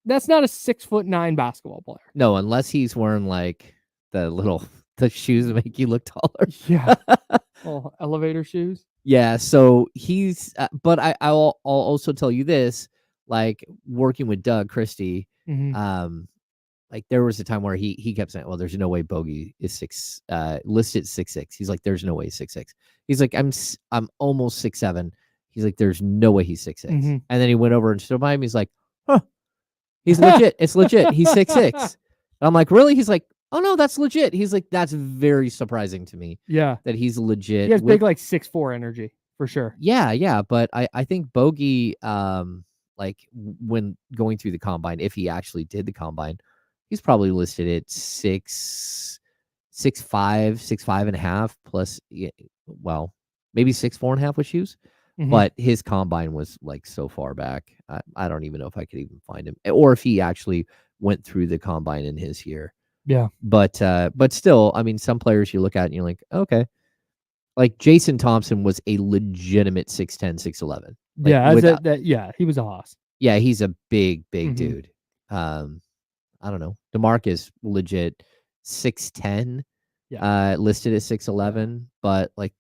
That's not a 6'9" basketball player. No, unless he's wearing like the shoes that make you look taller. Yeah. Well, elevator shoes. Yeah. So he's, but I'll also tell you this, like working with Doug Christie, like there was a time where he kept saying, well, there's no way Bogey is listed 6'6". He's like, there's no way he's 6'6". He's like, I'm almost 6'7". He's like, there's no way he's 6'6". And then he went over and stood by him. He's like, huh, he's legit. It's legit. He's 6'6". And I'm like, really? He's like, oh no, that's legit. He's like, that's very surprising to me. Yeah. That he's legit. He has big like 6'4" energy for sure. Yeah. But I think Bogey, like when going through the combine, if he actually did the combine, he's probably listed at 6'5", 6'5.5" plus, well, maybe 6'4.5" with shoes. But his combine was like so far back. I don't even know if I could even find him, or if he actually went through the combine in his year. Yeah. But still, I mean, some players you look at and you're like, okay. Like Jason Thompson was a legitimate 6'10", 6'11". Like, he was a hoss. Yeah, he's a big dude. I don't know. DeMarcus legit 6'10", Yeah. listed at 6'11", but like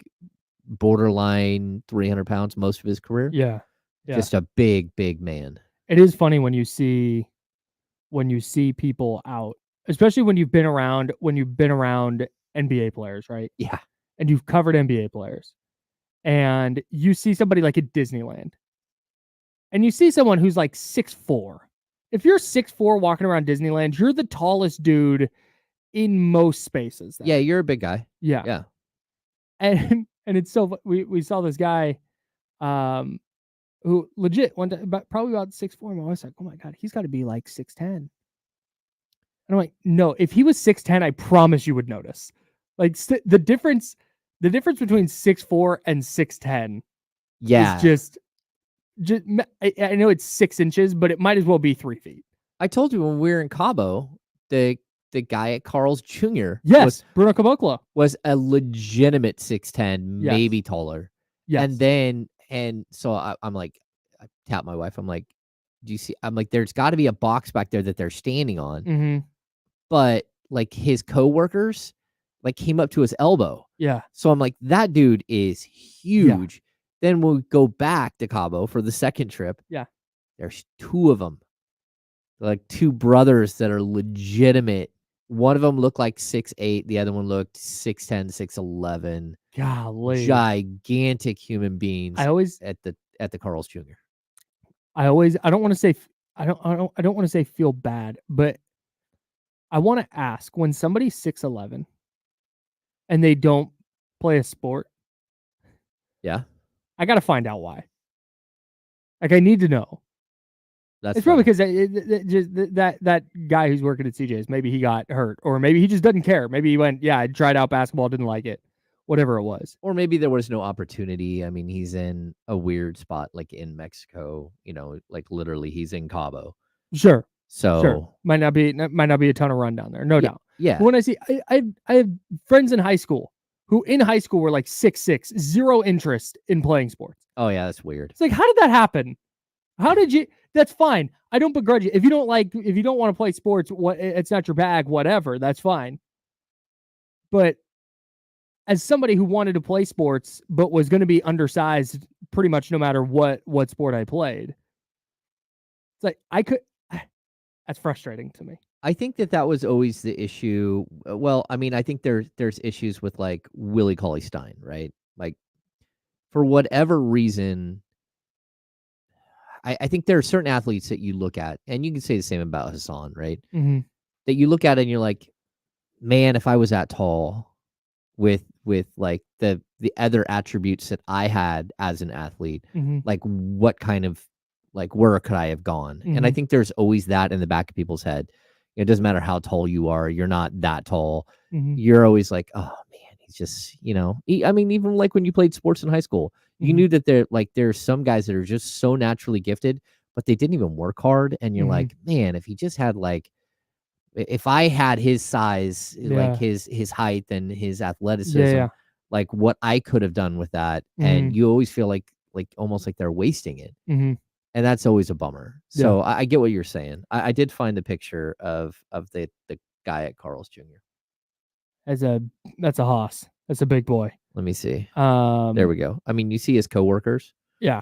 borderline 300 pounds most of his career. Yeah. Just a big man. It is funny when you see people out, especially when you've been around NBA players, right? Yeah. And you've covered NBA players. And you see somebody like at Disneyland. And you see someone who's like 6'4". If you're 6'4" walking around Disneyland, you're the tallest dude in most spaces. Yeah, you're a big guy. Yeah. Yeah. And it's so we saw this guy who legit one time, probably about 6'4". And I was like, oh my God, he's got to be like 6'10". And I'm like, no, if he was 6'10", I promise you would notice. Like the difference between 6'4" and 6'10" is just I know it's 6 inches, but it might as well be 3 feet. I told you when we were in Cabo, the guy at Carl's Jr. Bruno Caboclo was a legitimate 6'10", maybe taller. Yes. And so I'm like, I tap my wife. I'm like, do you see? I'm like, there's got to be a box back there that they're standing on. Mm-hmm. But like his coworkers, like came up to his elbow. Yeah. So I'm like, that dude is huge. Yeah. Then we'll go back to Cabo for the second trip. Yeah. There's 2 of them. They're like 2 brothers that are legitimate. One of them looked like 6'8". The other one looked 6'10", 6'11". Golly. Gigantic human beings. I always at the Carl's Jr. I don't want to say I don't want to say feel bad, but I want to ask, when somebody's 6'11" and they don't play a sport. Yeah. I got to find out why. Like, I need to know. It's probably because that guy who's working at CJ's, maybe he got hurt, or maybe he just doesn't care. Maybe he went, I tried out basketball, didn't like it, whatever it was. Or maybe there was no opportunity. I mean, he's in a weird spot, like in Mexico, like literally he's in Cabo. Sure. So sure. Might not be a ton of run down there. No doubt. Yeah. But when I see, I have friends in high school who in high school were like 6'6", zero interest in playing sports. Oh yeah. That's weird. It's like, how did that happen? How did you? That's fine. I don't begrudge you. If you don't want to play sports, it's not your bag, whatever. That's fine. But as somebody who wanted to play sports, but was going to be undersized pretty much no matter what sport I played, it's like that's frustrating to me. I think that was always the issue. Well, I mean, I think there's issues with like Willie Cauley-Stein, right? Like for whatever reason, I think there are certain athletes that you look at, and you can say the same about Hassan, right? Mm-hmm. That you look at and you're like, man, if I was that tall with like the other attributes that I had as an athlete, mm-hmm. like what kind of, like where could I have gone? Mm-hmm. And I think there's always that in the back of people's head. It doesn't matter how tall you are. You're not that tall. Mm-hmm. You're always like, oh man, he's just, I mean, even like when you played sports in high school, you mm-hmm. knew that there's some guys that are just so naturally gifted, but they didn't even work hard. And you're mm-hmm. like, man, if he just had like, if I had his size, like his height and his athleticism, like what I could have done with that. Mm-hmm. And you always feel like almost like they're wasting it. Mm-hmm. And that's always a bummer. So I get what you're saying. I did find the picture of the guy at Carl's Jr. That's a hoss. That's a big boy. Let me see. There we go. I mean, you see his coworkers. Yeah.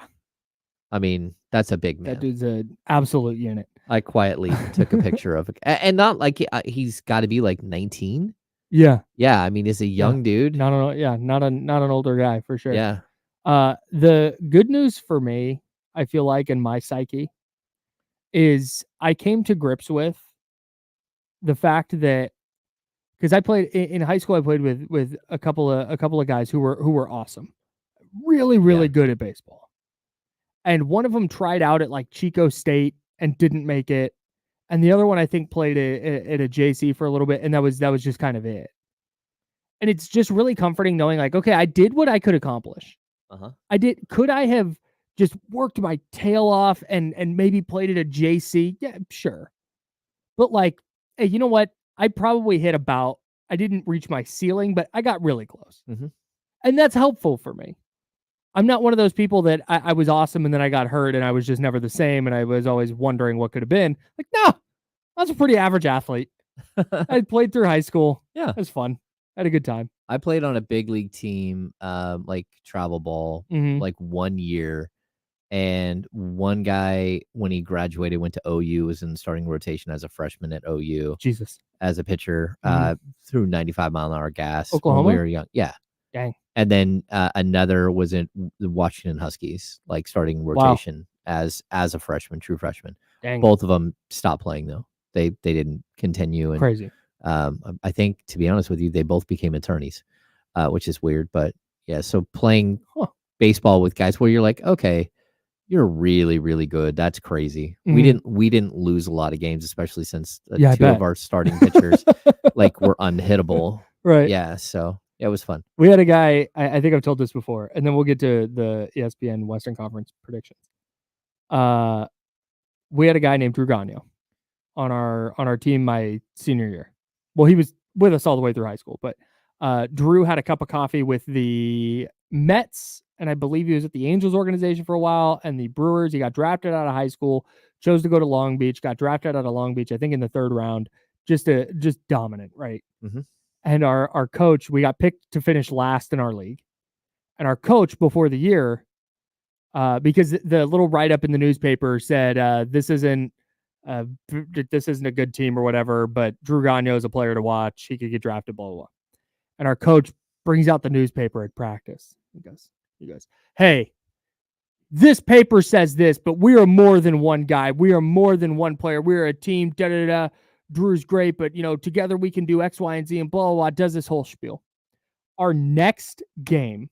I mean, that's a big man. That dude's an absolute unit. I quietly took a picture of it, and not like he's got to be like 19. Yeah. Yeah. I mean, he's a young dude. Not an older guy for sure. Yeah. The good news for me, I feel like in my psyche, is I came to grips with the fact that, because I played in high school, I played with a couple of guys who were awesome, really good at baseball, and one of them tried out at like Chico State and didn't make it, and the other one I think played at a JC for a little bit, and that was just kind of it. And it's just really comforting knowing like, okay, I did what I could accomplish. I did. Could I have just worked my tail off and maybe played at a JC? Yeah, sure. But like, hey, you know what? I probably hit I didn't reach my ceiling, but I got really close. Mm-hmm. And that's helpful for me. I'm not one of those people that I was awesome and then I got hurt and I was just never the same and I was always wondering what could have been. Like, no, I was a pretty average athlete. I played through high school. Yeah. It was fun. I had a good time. I played on a big league team, like travel ball, like 1 year. And one guy, when he graduated, went to OU, was in the starting rotation as a freshman at OU. Jesus. As a pitcher, threw 95-mile-an-hour gas Oklahoma? when we were young. Yeah. Dang. And then another was in the Washington Huskies, like starting rotation as a freshman, true freshman. Dang. Both of them stopped playing though. They didn't continue. And crazy. I think, to be honest with you, they both became attorneys, which is weird. But yeah, so playing baseball with guys where you're like, okay, you're really, really good. That's crazy. We didn't lose a lot of games, especially since two of our starting pitchers like were unhittable. Right. Yeah. So yeah, it was fun. We had a guy, I think I've told this before, and then we'll get to the ESPN Western Conference predictions. We had a guy named Drew Gagno on our team my senior year. Well, he was with us all the way through high school, but Drew had a cup of coffee with the Mets, and I believe he was at the Angels organization for a while, and the Brewers. He got drafted out of high school, chose to go to Long Beach, got drafted out of Long Beach, I think in the 3rd round, just dominant, right? Mm-hmm. And our coach, we got picked to finish last in our league. And our coach before the year, because the little write-up in the newspaper said, this isn't a good team or whatever, but Drew Gagno is a player to watch. He could get drafted, blah, blah, blah. And our coach brings out the newspaper at practice. He goes, hey, this paper says this, but we are more than one guy. We are more than one player. We are a team, da-da-da. Drew's great, but, together we can do X, Y, and Z, and blah, blah, blah. Does this whole spiel. Our next game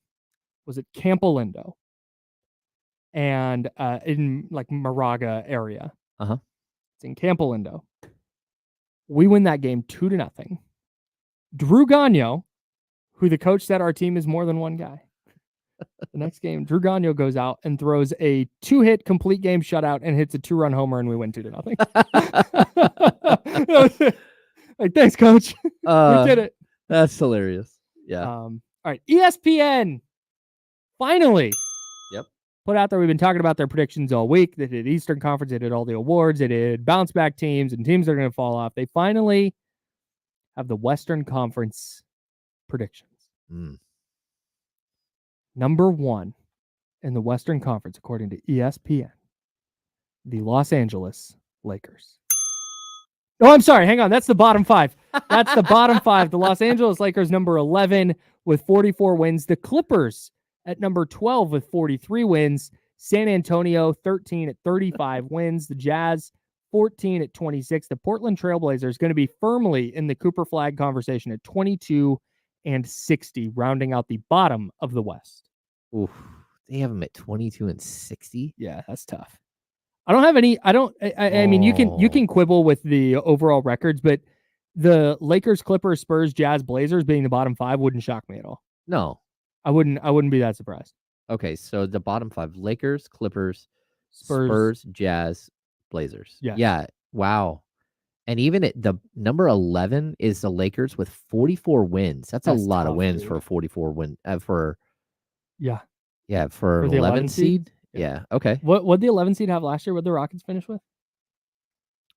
was at Camp Olindo and in like Moraga area. It's in Camp Olindo. We win that game 2-0. Drew Gagno, who the coach said our team is more than one guy. The next game, Drew Gagno goes out and throws a 2-hit complete game shutout and hits a 2-run homer, and we win 2-0. Like, thanks, coach. We did it. That's hilarious. Yeah. All right, ESPN finally. Yep. Put out there. We've been talking about their predictions all week. They did Eastern Conference. They did all the awards. They did bounce back teams and teams that are going to fall off. They finally have the Western Conference predictions. Number 1 in the Western Conference, according to ESPN, the Los Angeles Lakers. Oh, I'm sorry. Hang on. That's the bottom 5. That's the bottom 5. The Los Angeles Lakers, number 11 with 44 wins. The Clippers at number 12 with 43 wins. San Antonio, 13 at 35 wins. The Jazz, 14 at 26. The Portland Trailblazers going to be firmly in the Cooper Flag conversation at 22 and 60, rounding out the bottom of the West. Oof, they have them at 22 and 60. Yeah, that's tough. I don't have any. I mean, you can quibble with the overall records, but the Lakers, Clippers, Spurs, Jazz, Blazers being the bottom 5 wouldn't shock me at all. No, I wouldn't be that surprised. Okay, so the bottom 5: Lakers, Clippers, Spurs, Jazz, Blazers. Yeah. Wow. And even at the number 11 is the Lakers with 44 wins. That's a lot of wins, dude, for a 44 win for for an 11 seed. Yeah. Okay. What the 11 seed have last year? What the Rockets finish with?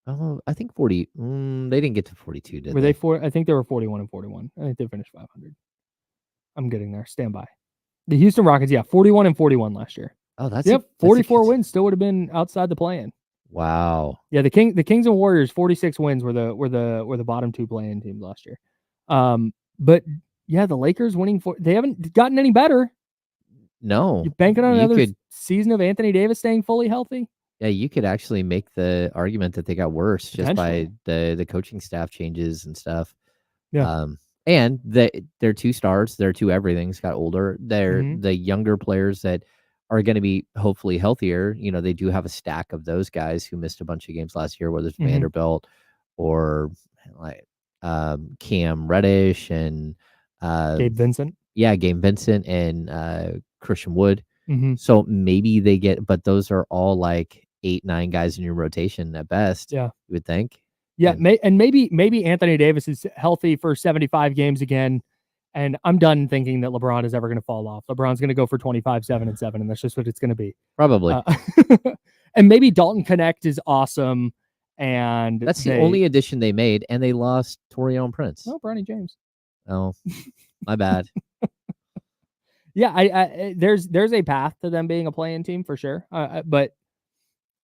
Oh, I think 40. They didn't get to 42, did they? Were they 4? I think they were 41 and 41. I think they finished 500. I'm getting there. Stand by. The Houston Rockets, 41 and 41 last year. Oh, that's 44 wins. Still would have been outside the play-in. Wow. Yeah, the Kings and Warriors, 46 wins were the bottom 2 play-in teams last year. But yeah, the Lakers winning they haven't gotten any better. No. You're banking on another season of Anthony Davis staying fully healthy. Yeah, you could actually make the argument that they got worse just by the coaching staff changes and stuff. Yeah. And they're 2 stars. They're 2 everything's got older. They're the younger players that are going to be hopefully healthier. They do have a stack of those guys who missed a bunch of games last year, whether it's Vanderbilt or like Cam Reddish and Gabe Vincent. Yeah, Gabe Vincent and Christian Wood. So maybe they get, but those are all like 8-9 guys in your rotation at best. Yeah, you would think. Yeah, and maybe Anthony Davis is healthy for 75 games again, and I'm done thinking that LeBron is ever going to fall off. LeBron's going to go for 25, 7 and 7, and that's just what it's going to be. Probably. And maybe Dalton Connect is awesome, And that's the only addition they made, and they lost Torian Prince. Oh, Bronny James. Oh, my bad. Yeah, I there's a path to them being a play-in team for sure. But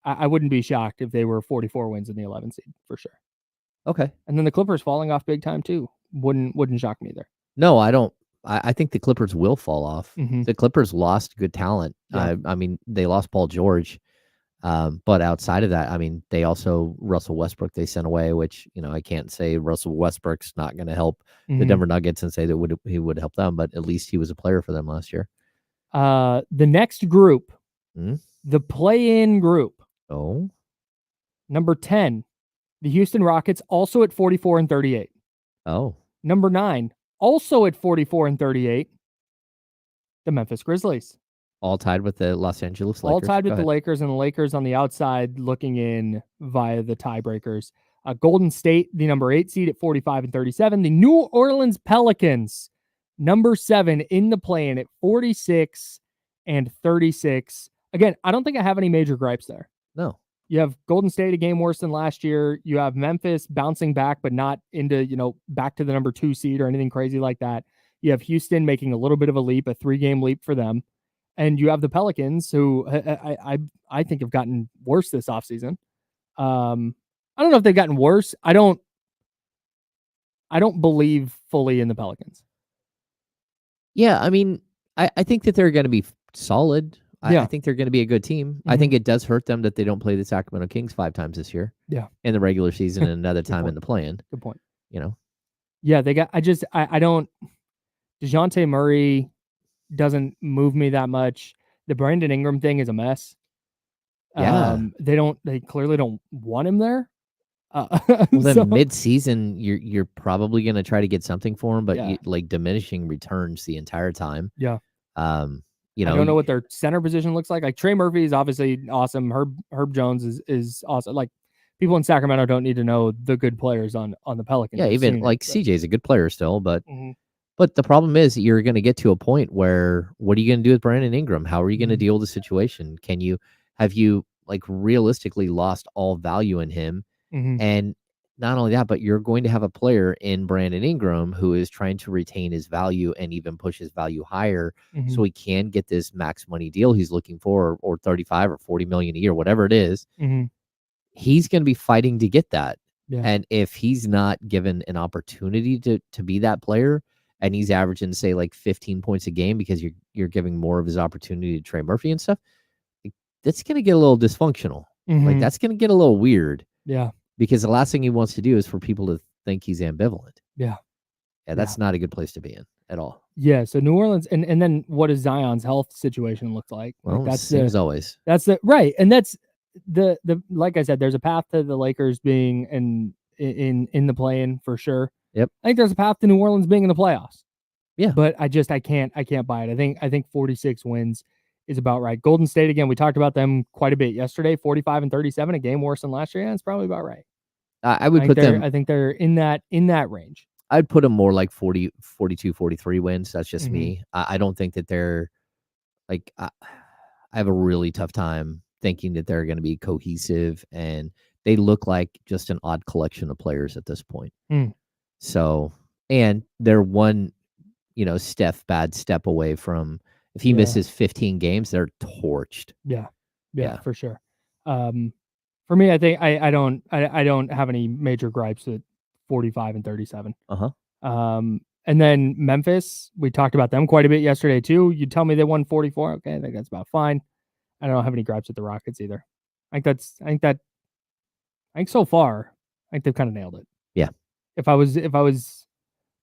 I wouldn't be shocked if they were 44 wins in the 11 seed for sure. Okay. And then the Clippers falling off big time too. Wouldn't shock me either. No, I don't. I think the Clippers will fall off. Mm-hmm. The Clippers lost good talent. Yeah. I mean, they lost Paul George. But outside of that, I mean, they also Russell Westbrook they sent away, which, I can't say Russell Westbrook's not going to help the Denver Nuggets and say that he would help them, but at least he was a player for them last year. The next group, the play-in group. Oh. Number 10, the Houston Rockets, also at 44 and 38. Oh. Number 9, also at 44 and 38, the Memphis Grizzlies. All tied with the Los Angeles Lakers. All tied with the Lakers, and the Lakers on the outside looking in via the tiebreakers. Golden State, the number 8 seed at 45 and 37. The New Orleans Pelicans, number 7 in the play-in at 46 and 36. Again, I don't think I have any major gripes there. No. You have Golden State a game worse than last year. You have Memphis bouncing back, but not into, back to the number 2 seed or anything crazy like that. You have Houston making a little bit of a leap, a 3-game leap for them. And you have the Pelicans, who I think have gotten worse this offseason. I don't know if they've gotten worse. I don't believe fully in the Pelicans. Yeah, I mean, I think that they're going to be solid. Yeah. I think they're going to be a good team. I think it does hurt them that they don't play the Sacramento Kings 5 times this year. Yeah. In the regular season and another time in the play-in. Good point. Yeah, they got. I don't. DeJounte Murray doesn't move me that much. The Brandon Ingram thing is a mess. Yeah. They clearly don't want him there. Well, then mid-season, you're probably going to try to get something for him, but diminishing returns the entire time. Yeah. I don't know what their center position looks like. Like Trey Murphy is obviously awesome. Herb Jones is awesome. Like people in Sacramento don't need to know the good players on the Pelicans. Yeah, even like CJ's a good player still, but but the problem is you're going to get to a point where what are you going to do with Brandon Ingram? How are you going to deal with the situation? Have you like realistically lost all value in him? And not only that, but you're going to have a player in Brandon Ingram who is trying to retain his value and even push his value higher so he can get this max money deal he's looking for, or 35 or 40 million a year, whatever it is. He's going to be fighting to get that. Yeah. And if he's not given an opportunity to be that player, and he's averaging, say, like 15 points a game because you're giving more of his opportunity to Trey Murphy and stuff, that's going to get a little dysfunctional. Like, that's going to get a little weird. Yeah. Because the last thing he wants to do is for people to think he's ambivalent. Yeah. Yeah, that's not a good place to be in at all. Yeah, so New Orleans, and then what does Zion's health situation look like? Well, that's as always. That's right. And that's the like I said, there's a path to the Lakers being in the play-in for sure. Yep. I think there's a path to New Orleans being in the playoffs. Yeah. But I can't buy it. I think 46 wins is about right. Golden State, again, we talked about them quite a bit yesterday, 45 and 37, a game worse than last year. Yeah, it's probably about right. I would put them. I think they're in that range. I'd put them more like 40, 42, 43 wins. That's just me. I don't think that they're like, I have a really tough time thinking that they're going to be cohesive, and they look like just an odd collection of players at this point. So, and they're one, bad step away from, if he misses 15 games, they're torched. Yeah, for sure. For me, I think I don't have any major gripes with 45 and 37. And then Memphis, we talked about them quite a bit yesterday too. You tell me they won 44. Okay, I think that's about fine. I don't have any gripes with the Rockets either. I think so far, I think they've kind of nailed it. Yeah. If I was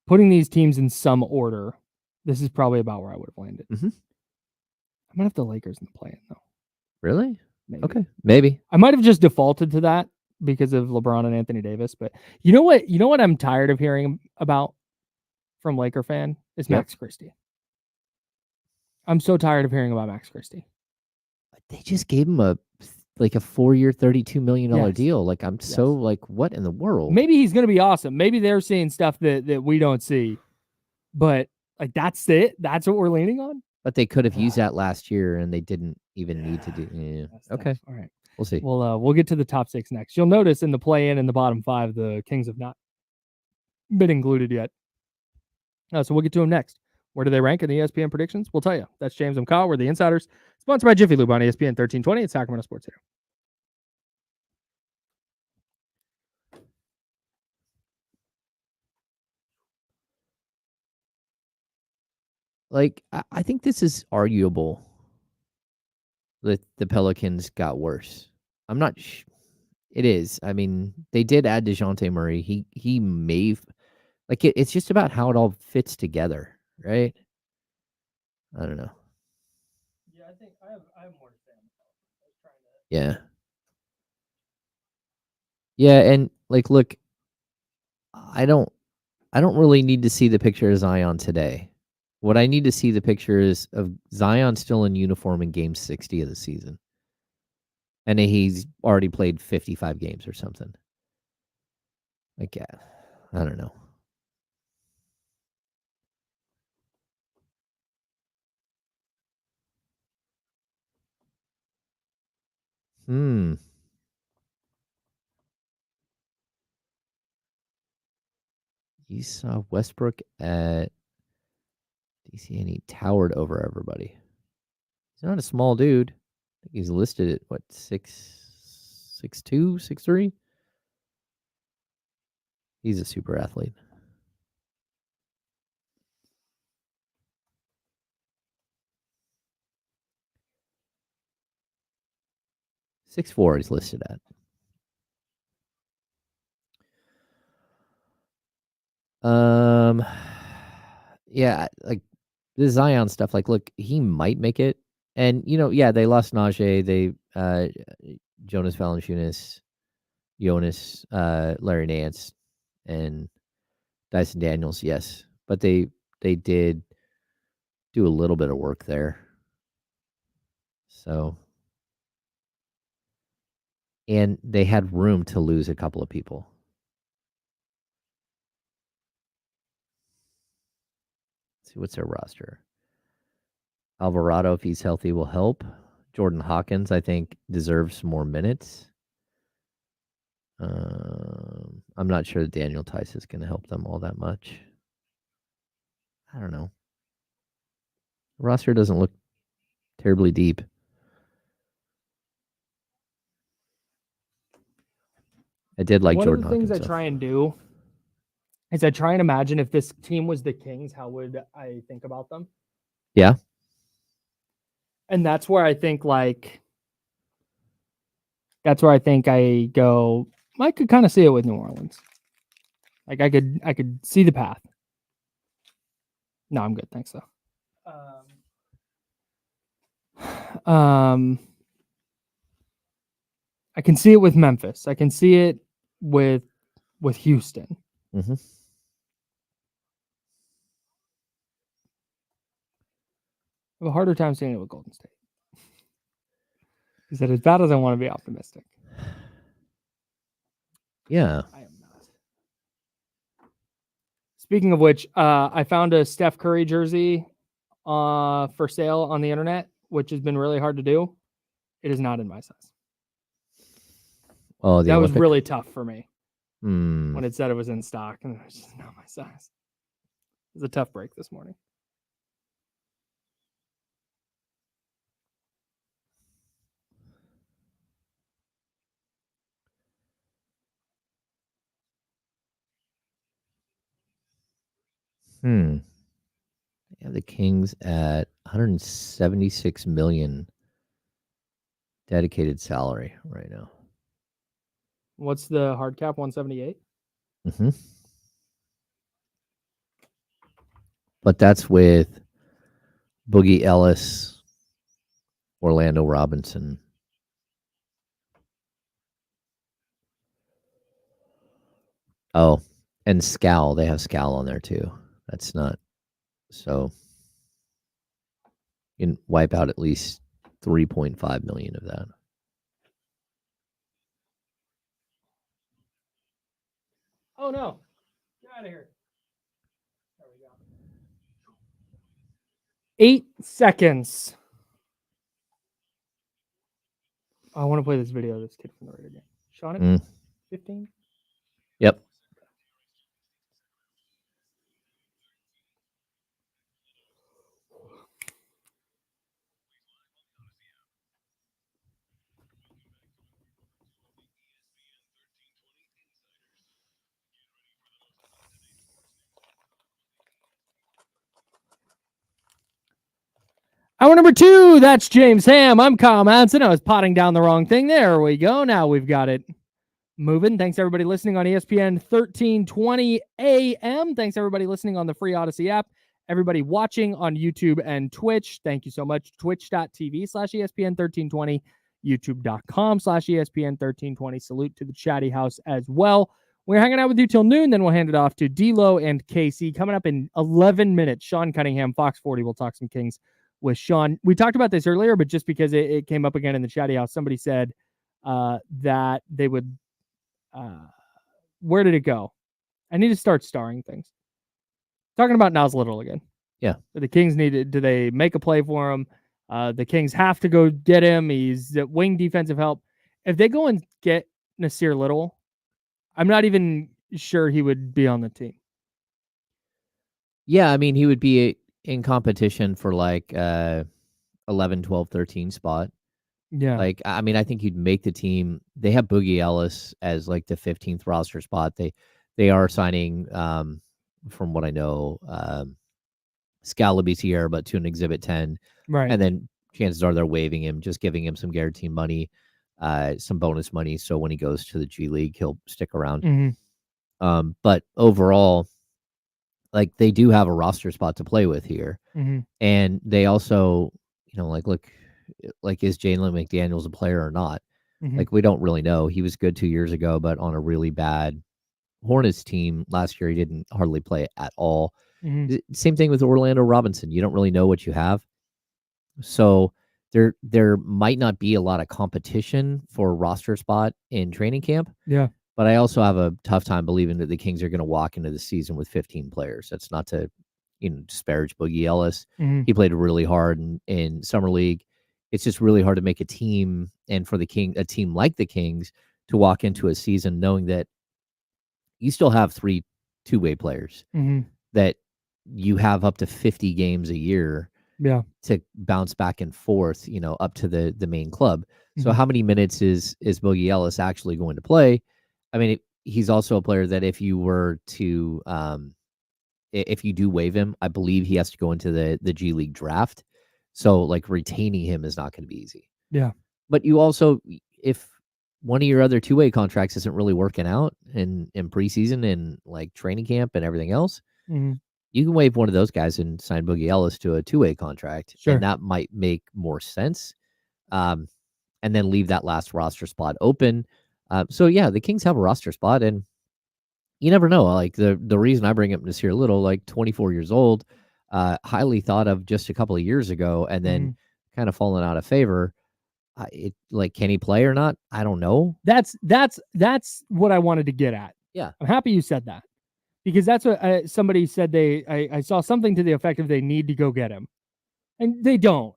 putting these teams in some order, this is probably about where I would have landed. I'm gonna have the Lakers in the play-in though. Really? Maybe. Okay, maybe. I might have just defaulted to that because of LeBron and Anthony Davis, but you know what I'm tired of hearing about from Laker fan is Max Christie. I'm so tired of hearing about Max Christie. They just gave him a 4-year, $32 million deal. Like, I'm so like, what in the world? Maybe he's going to be awesome. Maybe they're seeing stuff that we don't see, but like, that's it. That's what we're leaning on. But they could have used that last year, and they didn't even need to do. Yeah. Okay. All right. We'll see. We'll get to the top 6 next. You'll notice in the play-in and the bottom 5, the Kings have not been included yet. So we'll get to them next. Where do they rank in the ESPN predictions? We'll tell you. That's James and Kyle. We're the Insiders. Sponsored by Jiffy Lube on ESPN 1320 at Sacramento Sports Hero. Like, I think this is arguable that the Pelicans got worse. I'm not it is. I mean, they did add DeJounte Murray. He may like it's just about how it all fits together, right? I don't know. Yeah, I think I have more to say. Yeah. Yeah, and like look, I don't really need to see the picture of Zion today. What I need to see the picture is of Zion still in uniform in game 60 of the season. And he's already played 55 games or something. Like, yeah, I don't know. You saw Westbrook at DC and he towered over everybody. He's not a small dude. I think he's listed at what, 6'2", 6'3"? He's a super athlete. .6'4" he's listed at. Yeah, like the Zion stuff, like look, he might make it. And yeah, they lost Najee, they Jonas Valanciunas, Jonas, Larry Nance, and Dyson Daniels, yes. But they did do a little bit of work there. So, and they had room to lose a couple of people. Let's see, what's their roster? Alvarado, if he's healthy, will help. Jordan Hawkins, I think, deserves more minutes. I'm not sure that Daniel Tice is going to help them all that much. I don't know. The roster doesn't look terribly deep. I did like Jordan Hawkins. One of the things I try and do is I try and imagine if this team was the Kings, how would I think about them? Yeah. And that's where I think I go, I could kind of see it with New Orleans. Like I could see the path. No, I'm good. Thanks though. I can see it with Memphis. I can see it with Houston. Mm-hmm. I have a harder time seeing it with Golden State. He said, as bad as I want to be optimistic. Yeah. I am not. Speaking of which, I found a Steph Curry jersey for sale on the internet, which has been really hard to do. It is not in my size. Oh, that was really tough for me when it it said it was in stock, and it was just not my size. It was a tough break this morning. They have the Kings at 176 million dedicated salary right now. What's the hard cap? 178. Mm-hmm. But that's with Boogie Ellis, Orlando Robinson. Oh, and Scal. They have Scal on there too. That's not so. You can wipe out at least 3.5 million of that. Oh no! Get out of here. There we go. 8 seconds. I want to play this video of this kid from the Raider game. Sean, 15? Yep. Hour number 2, that's James Ham. I'm Kyle Madsen. I was potting down the wrong thing. There we go. Now we've got it moving. Thanks, everybody listening on ESPN 1320 AM. Thanks, everybody listening on the free Odyssey app. Everybody watching on YouTube and Twitch, thank you so much. Twitch.tv/ESPN 1320, YouTube.com/ESPN 1320. Salute to the chatty house as well. We're hanging out with you till noon, then we'll hand it off to D-Lo and Casey. Coming up in 11 minutes, Sean Cunningham, Fox 40. We'll talk some Kings with Sean. We talked about this earlier, but just because it came up again in the chatty house, somebody said that they would, where did it go? I need to start starring things. Talking about Nas Little again. Yeah. The Kings do they make a play for him? The Kings have to go get him. He's wing defensive help. If they go and get Nasir Little, I'm not even sure he would be on the team. Yeah, I mean, he would be in competition for like 11, 12, 13 spot. Yeah. Like, I mean, I think he'd make the team. They have Boogie Ellis as like the 15th roster spot. They are signing, from what I know, Scalaby Sierra, but to an Exhibit 10. Right. And then chances are they're waiving him, just giving him some guaranteed money, some bonus money. So when he goes to the G League, he'll stick around. Mm-hmm. But overall, like, they do have a roster spot to play with here. Mm-hmm. And they also, look, like, is Jalen McDaniels a player or not? Mm-hmm. Like, we don't really know. He was good 2 years ago, but on a really bad Hornets team last year, he didn't hardly play at all. Mm-hmm. Same thing with Orlando Robinson. You don't really know what you have. So there might not be a lot of competition for a roster spot in training camp. Yeah. But I also have a tough time believing that the Kings are going to walk into the season with 15 players. That's not to, disparage Boogie Ellis. Mm-hmm. He played really hard in Summer League. It's just really hard to make a team, and for a team like the Kings to walk into a season knowing that you still have 3 two-way players, mm-hmm. that you have up to 50 games a year, yeah, to bounce back and forth, up to the main club. Mm-hmm. So how many minutes is Boogie Ellis actually going to play? I mean, he's also a player that if you were to, if you do waive him, I believe he has to go into the G League draft. So, like, retaining him is not going to be easy. Yeah. But you also, if one of your other two-way contracts isn't really working out in preseason and like training camp and everything else, mm-hmm. you can waive one of those guys and sign Boogie Ellis to a two-way contract. Sure. And that might make more sense. And then leave that last roster spot open. So yeah, the Kings have a roster spot, and you never know. Like, the reason I bring up Nasir Little, like 24 years old, highly thought of just a couple of years ago, and then mm-hmm. kind of fallen out of favor. Can he play or not? I don't know. That's what I wanted to get at. Yeah. I'm happy you said that, because that's what somebody said. I saw something to the effect of they need to go get him, and they don't.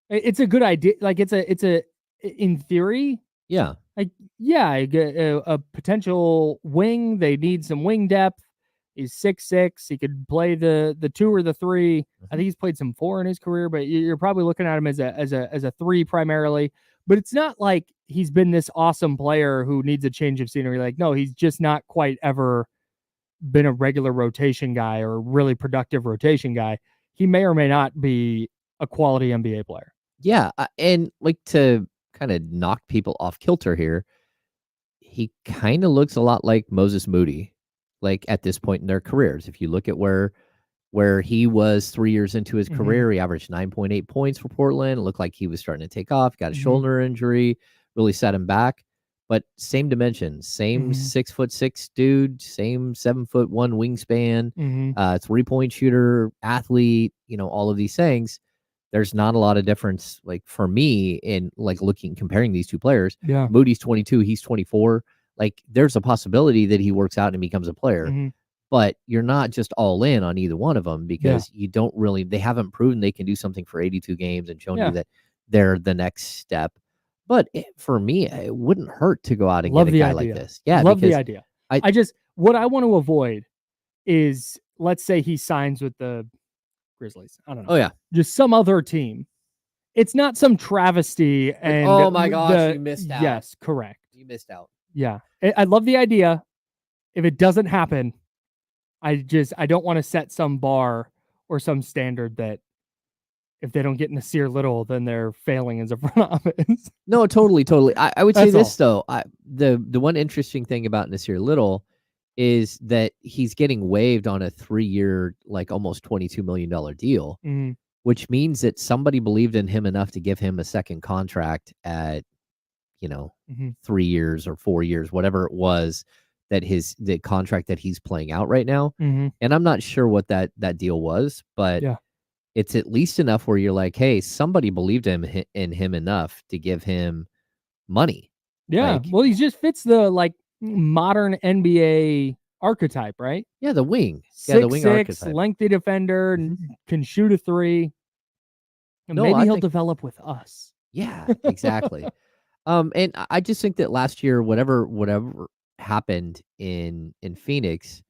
It's a good idea. Like, it's a in theory. Yeah. Like, yeah, a potential wing. They need some wing depth. He's 6'6". He could play the 2 or the 3. Mm-hmm. I think he's played some 4 in his career, but you're probably looking at him as a 3 primarily. But it's not like he's been this awesome player who needs a change of scenery. Like, no, he's just not quite ever been a regular rotation guy or a really productive rotation guy. He may or may not be a quality NBA player. Yeah, and like, to kind of knock people off kilter here, he kind of looks a lot like Moses Moody, like, at this point in their careers. If you look at where he was 3 years into his career, he averaged 9.8 points for Portland. It looked like he was starting to take off, got a shoulder injury, really set him back. But same dimension, same 6'6" dude, same 7'1" wingspan, 3-point shooter, athlete, all of these things. There's not a lot of difference, like, for me, in like comparing these two players. Yeah. Moody's 22, he's 24. Like, there's a possibility that he works out and becomes a player, but you're not just all in on either one of them, because you don't really, they haven't proven they can do something for 82 games and shown you that they're the next step. But for me, it wouldn't hurt to go out and Love get a the guy idea. like this. Yeah, Love the because idea. I What I want to avoid is, let's say he signs with the Grizzlies. I don't know. oh yeah, Just some other team. It's not some travesty. And oh my gosh, you missed out. Yes, correct. You missed out. Yeah, I love the idea. If it doesn't happen, I don't want to set some bar or some standard that if they don't get Nasir Little, then they're failing as a front office. No, totally. I would say That's this though. The one interesting thing about Nasir Little is that he's getting waived on a 3-year, like almost $22 million deal, Mhm. which means that somebody believed in him enough to give him a second contract at, Mhm. 3 years or 4 years, whatever it was, that the contract that he's playing out right now. Mhm. And I'm not sure what that deal was, but Yeah. it's at least enough where you're like, hey, somebody believed in him enough to give him money. Yeah. Like, Well, he just fits the modern NBA archetype, right? yeah, the wing. Yeah, the wing 6'6", archetype. lengthy defender, can shoot a three. And No, maybe I he'll think- develop with us. Yeah, exactly. And I just think that last year, whatever happened in Phoenix,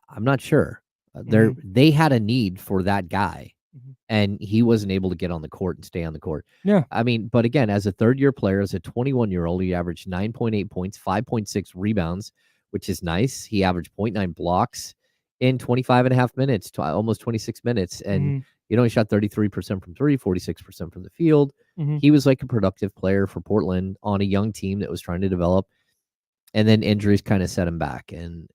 I'm not sure. They had a need for that guy, and he wasn't able to get on the court and stay on the court. Yeah. I mean, but again, as a third-year player, as a 21-year-old, he averaged 9.8 points, 5.6 rebounds, which is nice. He averaged 0.9 blocks in 25 and a half minutes, almost 26 minutes, and he only shot 33% from three, 46% from the field. He was like a productive player for Portland on a young team that was trying to develop, and then injuries kind of set him back. And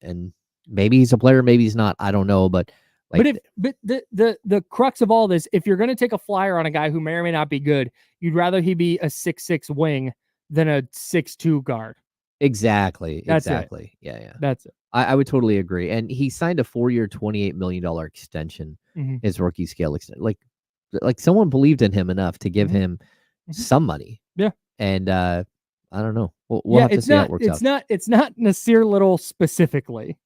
maybe he's a player, maybe he's not. I don't know, but the crux of all this, if you're going to take a flyer on a guy who may or may not be good, you'd rather he be a 6'6" wing than a 6'2" guard. Exactly. That's exactly. It. Yeah. That's it. I would totally agree. And he signed a 4-year, $28 million extension, his rookie scale extension. Like someone believed in him enough to give him some money. Yeah. And I don't know. We'll have to see how it works out. It's not Nasir Little specifically.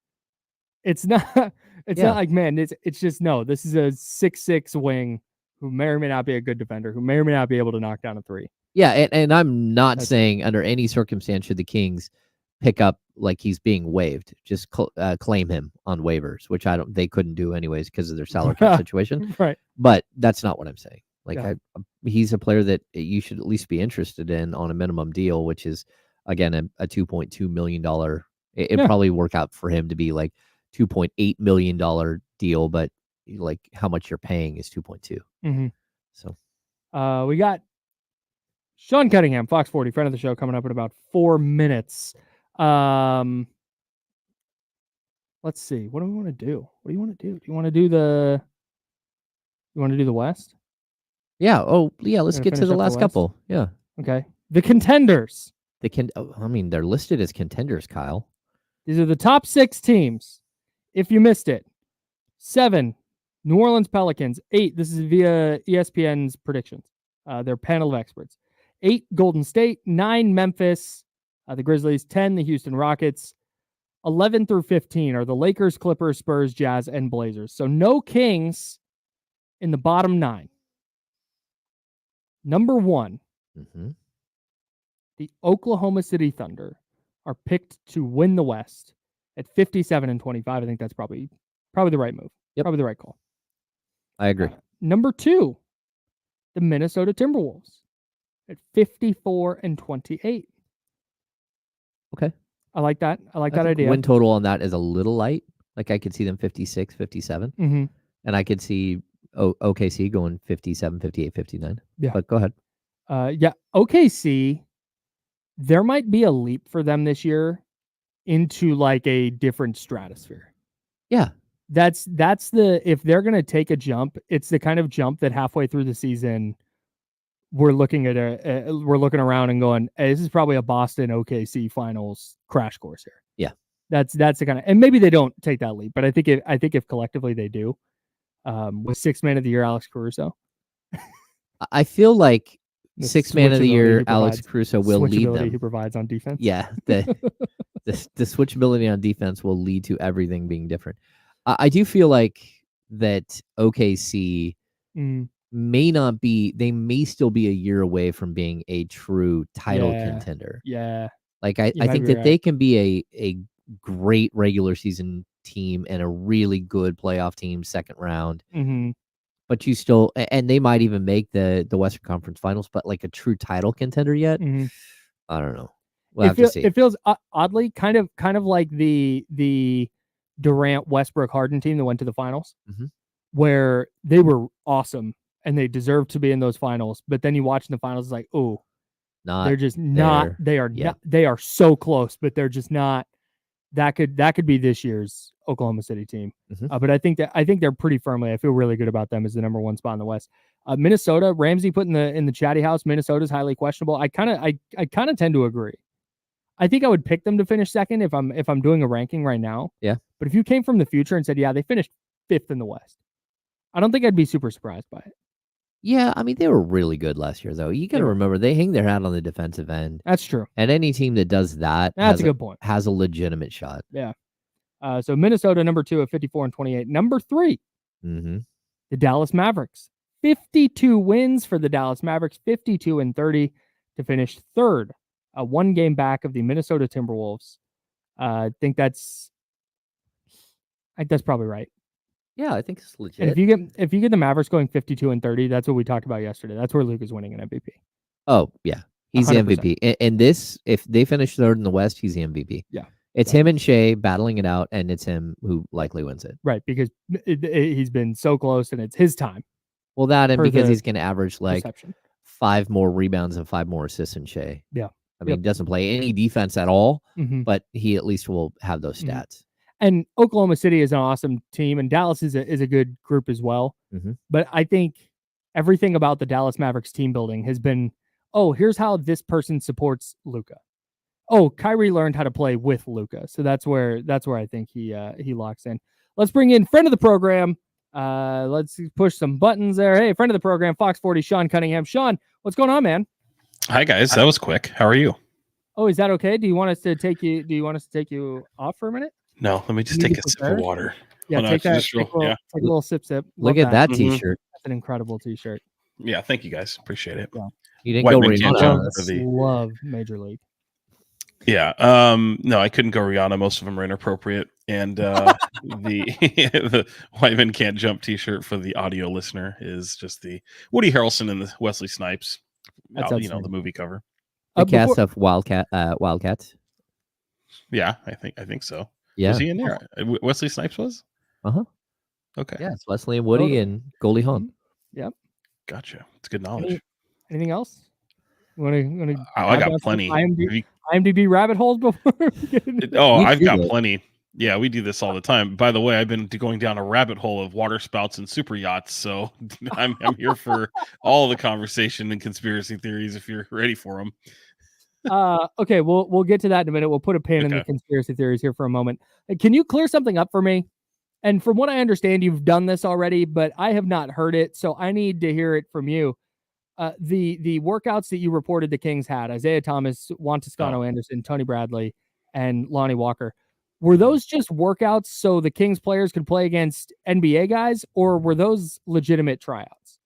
It's not. It's not like, man. It's just no. This is a 6'6" wing who may or may not be a good defender, who may or may not be able to knock down a three. Yeah, and I'm not saying under any circumstance should the Kings pick up like he's being waived. Just claim him on waivers, which they couldn't do anyways because of their salary cap situation. Right. But that's not what I'm saying. Like Yeah. he's a player that you should at least be interested in on a minimum deal, which is again a $2.2 million. It'd probably work out for him to be like $2.8 million deal, but like how much you're paying is 2.2. So we got Sean Cunningham, Fox 40, friend of the show, coming up in about 4 minutes. Let's see. What do we want to do? What do you want to do? Do you want to do the West? Yeah. Oh, yeah. Let's get to the last couple. Yeah. Okay. The contenders. They're listed as contenders, Kyle. These are the top 6 teams. If you missed it, 7, New Orleans Pelicans. 8, this is via ESPN's predictions. Their panel of experts. 8, Golden State. 9, Memphis. The Grizzlies. 10, the Houston Rockets. 11 through 15 are the Lakers, Clippers, Spurs, Jazz, and Blazers. So no Kings in the bottom 9. Number 1, the Oklahoma City Thunder are picked to win the West at 57-25. I think that's probably the right move. Yep. Probably the right call. I agree. Number 2, the Minnesota Timberwolves at 54-28. Okay. I like that. I like that think idea. win total on that is a little light. Like I could see them 56, 57. And I could see OKC going 57, 58, 59. Yeah. But go ahead. OKC, there might be a leap for them this year into like a different stratosphere. Yeah. That's if they're going to take a jump, it's the kind of jump that halfway through the season we're looking at we're looking around and going, hey, this is probably a Boston OKC finals crash course here. Yeah. That's the kind of, and maybe they don't take that leap, but I think if collectively they do, with 6th man of the year Alex Caruso. I feel like The 6th man of the year Alex provides- Caruso will lead switchability them. he provides on defense. Yeah, the switchability on defense will lead to everything being different. I do feel like that OKC may not be. They may still be a year away from being a true title contender. Yeah. Like I think that they can be a great regular season team and a really good playoff team second round. Mm-hmm. But you still, and they might even make the Western Conference Finals, but like a true title contender yet? Mm-hmm. I don't know. We'll have to see. It feels oddly kind of like the Durant Westbrook Harden team that went to the finals, where they were awesome and they deserved to be in those finals. But then you watch in the finals, it's like, oh, they're just not. They are not. They are so close, but they're just not. That could be this year's Oklahoma City team. But I think they're pretty firmly. I feel really good about them as the number one spot in the West. Minnesota, Ramsey put in the chatty house. Minnesota's highly questionable. I kind of tend to agree. I think I would pick them to finish second if I'm doing a ranking right now. Yeah. But if you came from the future and said, yeah, they finished 5th in the West, I don't think I'd be super surprised by it. Yeah, I mean, they were really good last year, though. You got to remember, they hang their hat on the defensive end. That's true. And any team that does that that's a good point. Has a legitimate shot. Yeah. So Minnesota, number 2 at 54-28. Number 3, the Dallas Mavericks. 52 wins for the Dallas Mavericks, 52-30 to finish 3rd. 1 game back of the Minnesota Timberwolves. I think that's probably right. Yeah, I think it's legit. And if you get the Mavericks going 52-30, that's what we talked about yesterday. That's where Luke is winning an MVP. Oh yeah, he's 100%. The MVP. And this, if they finish 3rd in the West, he's the MVP. Yeah, it's him and Shea battling it out, and it's him who likely wins it. Right, because he's been so close, and it's his time. Well, that and because he's going to average like perception. 5 more rebounds and 5 more assists than Shea. Yeah. I mean, he doesn't play any defense at all, but he at least will have those stats. And Oklahoma City is an awesome team, and Dallas is a good group as well. But I think everything about the Dallas Mavericks team building has been, oh, here's how this person supports Luka. Oh, Kyrie learned how to play with Luka, so that's where I think he locks in. Let's bring in friend of the program. Let's push some buttons there. Hey, friend of the program, Fox 40, Sean Cunningham. Sean, what's going on, man? Hi guys, that was quick. How are you? Oh, is that okay? Do you want us to take you off for a minute? No, let me just take a sip of water. Yeah, take a little sip. Look at that t-shirt. That's an incredible t-shirt. Yeah, thank you guys. Appreciate it. Yeah. You didn't go Rihanna. Love Major League. Yeah. No, I couldn't go Rihanna. Most of them are inappropriate. And the White Men Can't Jump t-shirt for the audio listener is just the Woody Harrelson and the Wesley Snipes. The movie cover. The cast of Wildcats. Yeah, I think so. Yeah. Was he in there? Wesley Snipes was? Okay. Yeah, it's Wesley and Woody and Goldie Hawn. Yep. Gotcha. It's good knowledge. Anything else? I got plenty. IMDb rabbit holes before? I've got plenty. Yeah, we do this all the time. By the way, I've been going down a rabbit hole of water spouts and super yachts, so I'm here for all the conversation and conspiracy theories if you're ready for them. Okay, we'll get to that in a minute. We'll put a pin in the conspiracy theories here for a moment. Can you clear something up for me? And from what I understand, you've done this already, but I have not heard it, so I need to hear it from you. The workouts that you reported the Kings had, Isaiah Thomas, Juan Toscano Anderson, Tony Bradley, and Lonnie Walker, were those just workouts so the Kings players could play against NBA guys, or were those legitimate tryouts?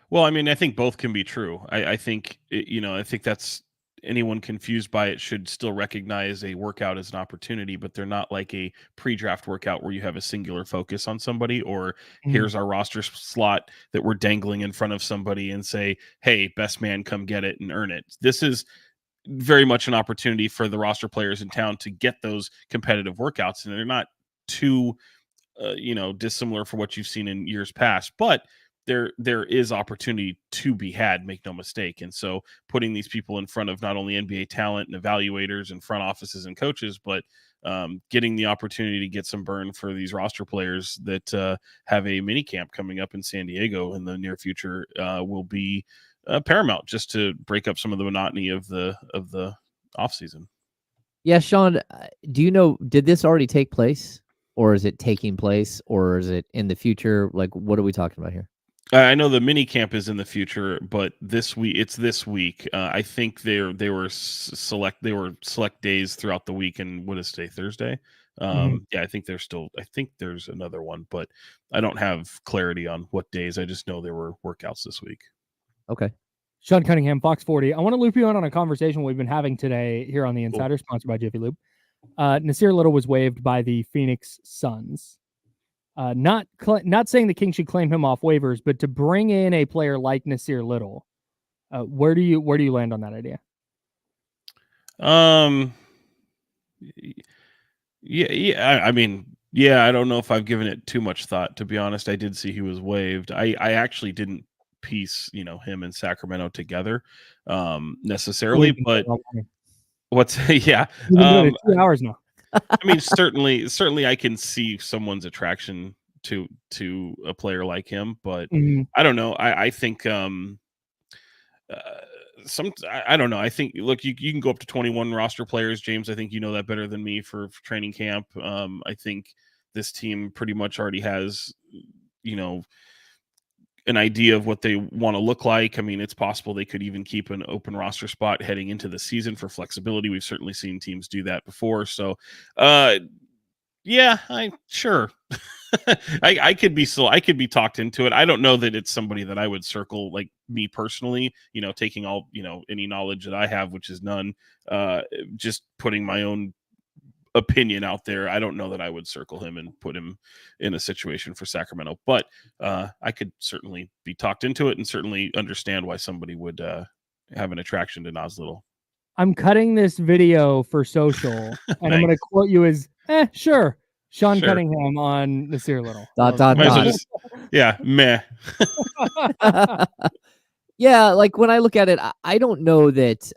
Well, I mean, I think both can be true. I think that's anyone confused by it should still recognize a workout as an opportunity, but they're not like a pre-draft workout where you have a singular focus on somebody, or here's our roster slot that we're dangling in front of somebody and say, hey, best man, come get it and earn it. This is very much an opportunity for the roster players in town to get those competitive workouts, and they're not too dissimilar for what you've seen in years past, but there is opportunity to be had, make no mistake. And so putting these people in front of not only NBA talent and evaluators and front offices and coaches, but getting the opportunity to get some burn for these roster players that have a mini camp coming up in San Diego in the near future will be paramount, just to break up some of the monotony of the off season. Yeah, Sean, do you know, did this already take place, or is it taking place, or is it in the future? Like, what are we talking about here? I know the mini camp is in the future, but it's this week. I think they were select days throughout the week, and what is today, Thursday? Yeah, I think there's another one, but I don't have clarity on what days. I just know there were workouts this week. Okay. Sean Cunningham, Fox 40. I want to loop you in on a conversation we've been having today here on The Insider, sponsored by Jiffy Lube. Nasir Little was waived by the Phoenix Suns. Not saying the Kings should claim him off waivers, but to bring in a player like Nasir Little, where do you land on that idea? Yeah. I mean, yeah, I don't know if I've given it too much thought, to be honest. I did see he was waived. I actually didn't piece, him and Sacramento together, necessarily, but yeah. We've been doing it 2 hours now. I mean, certainly I can see someone's attraction to a player like him, but I don't know. I think, I don't know. I think, look, you can go up to 21 roster players, James. I think you know that better than me for training camp. I think this team pretty much already has, an idea of what they want to look like. I mean, it's possible they could even keep an open roster spot heading into the season for flexibility. We've certainly seen teams do that before. So, yeah, sure. I could be talked into it. I don't know that it's somebody that I would circle, like me personally, taking all, any knowledge that I have, which is none, just putting my own opinion out there. I don't know that I would circle him and put him in a situation for Sacramento, but I could certainly be talked into it and certainly understand why somebody would have an attraction to Nas Little. I'm cutting this video for social, and I'm going to quote you as, sure, Sean Cunningham on Nasir Little. ... Yeah, meh. Yeah, like when I look at it, I don't know that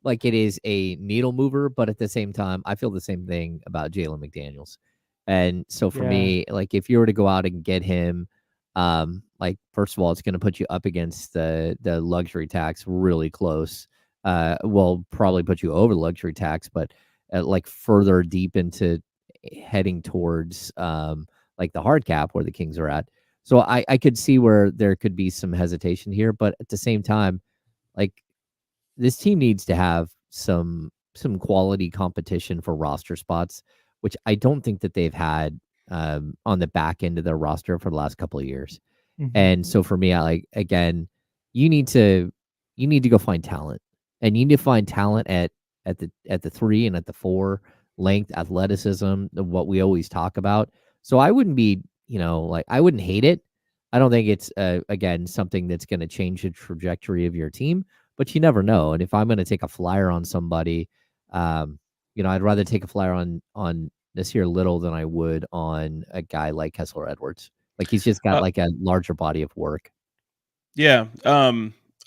like it is a needle mover, but at the same time, I feel the same thing about Jalen McDaniels. And so for me, like if you were to go out and get him, like first of all, it's going to put you up against the luxury tax really close. Will probably put you over the luxury tax, but like further deep into heading towards like the hard cap where the Kings are at. So I could see where there could be some hesitation here, but at the same time, like this team needs to have some quality competition for roster spots, which I don't think that they've had on the back end of their roster for the last couple of years. And so for me, again, you need to go find talent, and you need to find talent at the 3 and at the 4 length, athleticism, what we always talk about. So I wouldn't be, I wouldn't hate it. I don't think it's again something that's going to change the trajectory of your team, but you never know. And if I'm going to take a flyer on somebody, I'd rather take a flyer on Nasir Little than I would on a guy like Kessler Edwards. Like he's just got like a larger body of work. Yeah.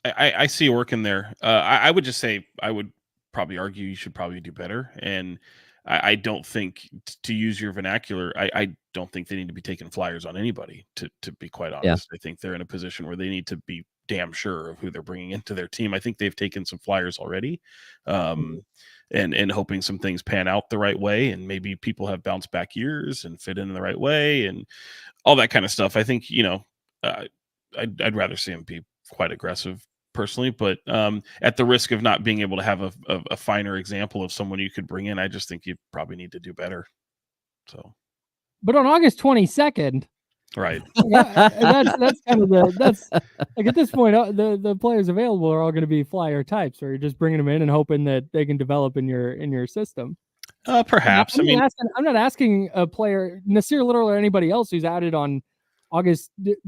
I see work in there. I would just say, I would probably argue you should probably do better. And I don't think, to use your vernacular, I don't think they need to be taking flyers on anybody, to be quite honest. I think they're in a position where they need to be damn sure of who they're bringing into their team. I think they've taken some flyers already, and hoping some things pan out the right way, and maybe people have bounce back years and fit in the right way and all that kind of stuff. I think, I'd rather see him be quite aggressive personally, but at the risk of not being able to have a finer example of someone you could bring in, I just think you probably need to do better. So, but on August 22nd, right? that's kind of that's like at this point, the players available are all going to be flyer types, or you're just bringing them in and hoping that they can develop in your system. Perhaps. I'm not asking a player, Nasir Little or anybody else who's added on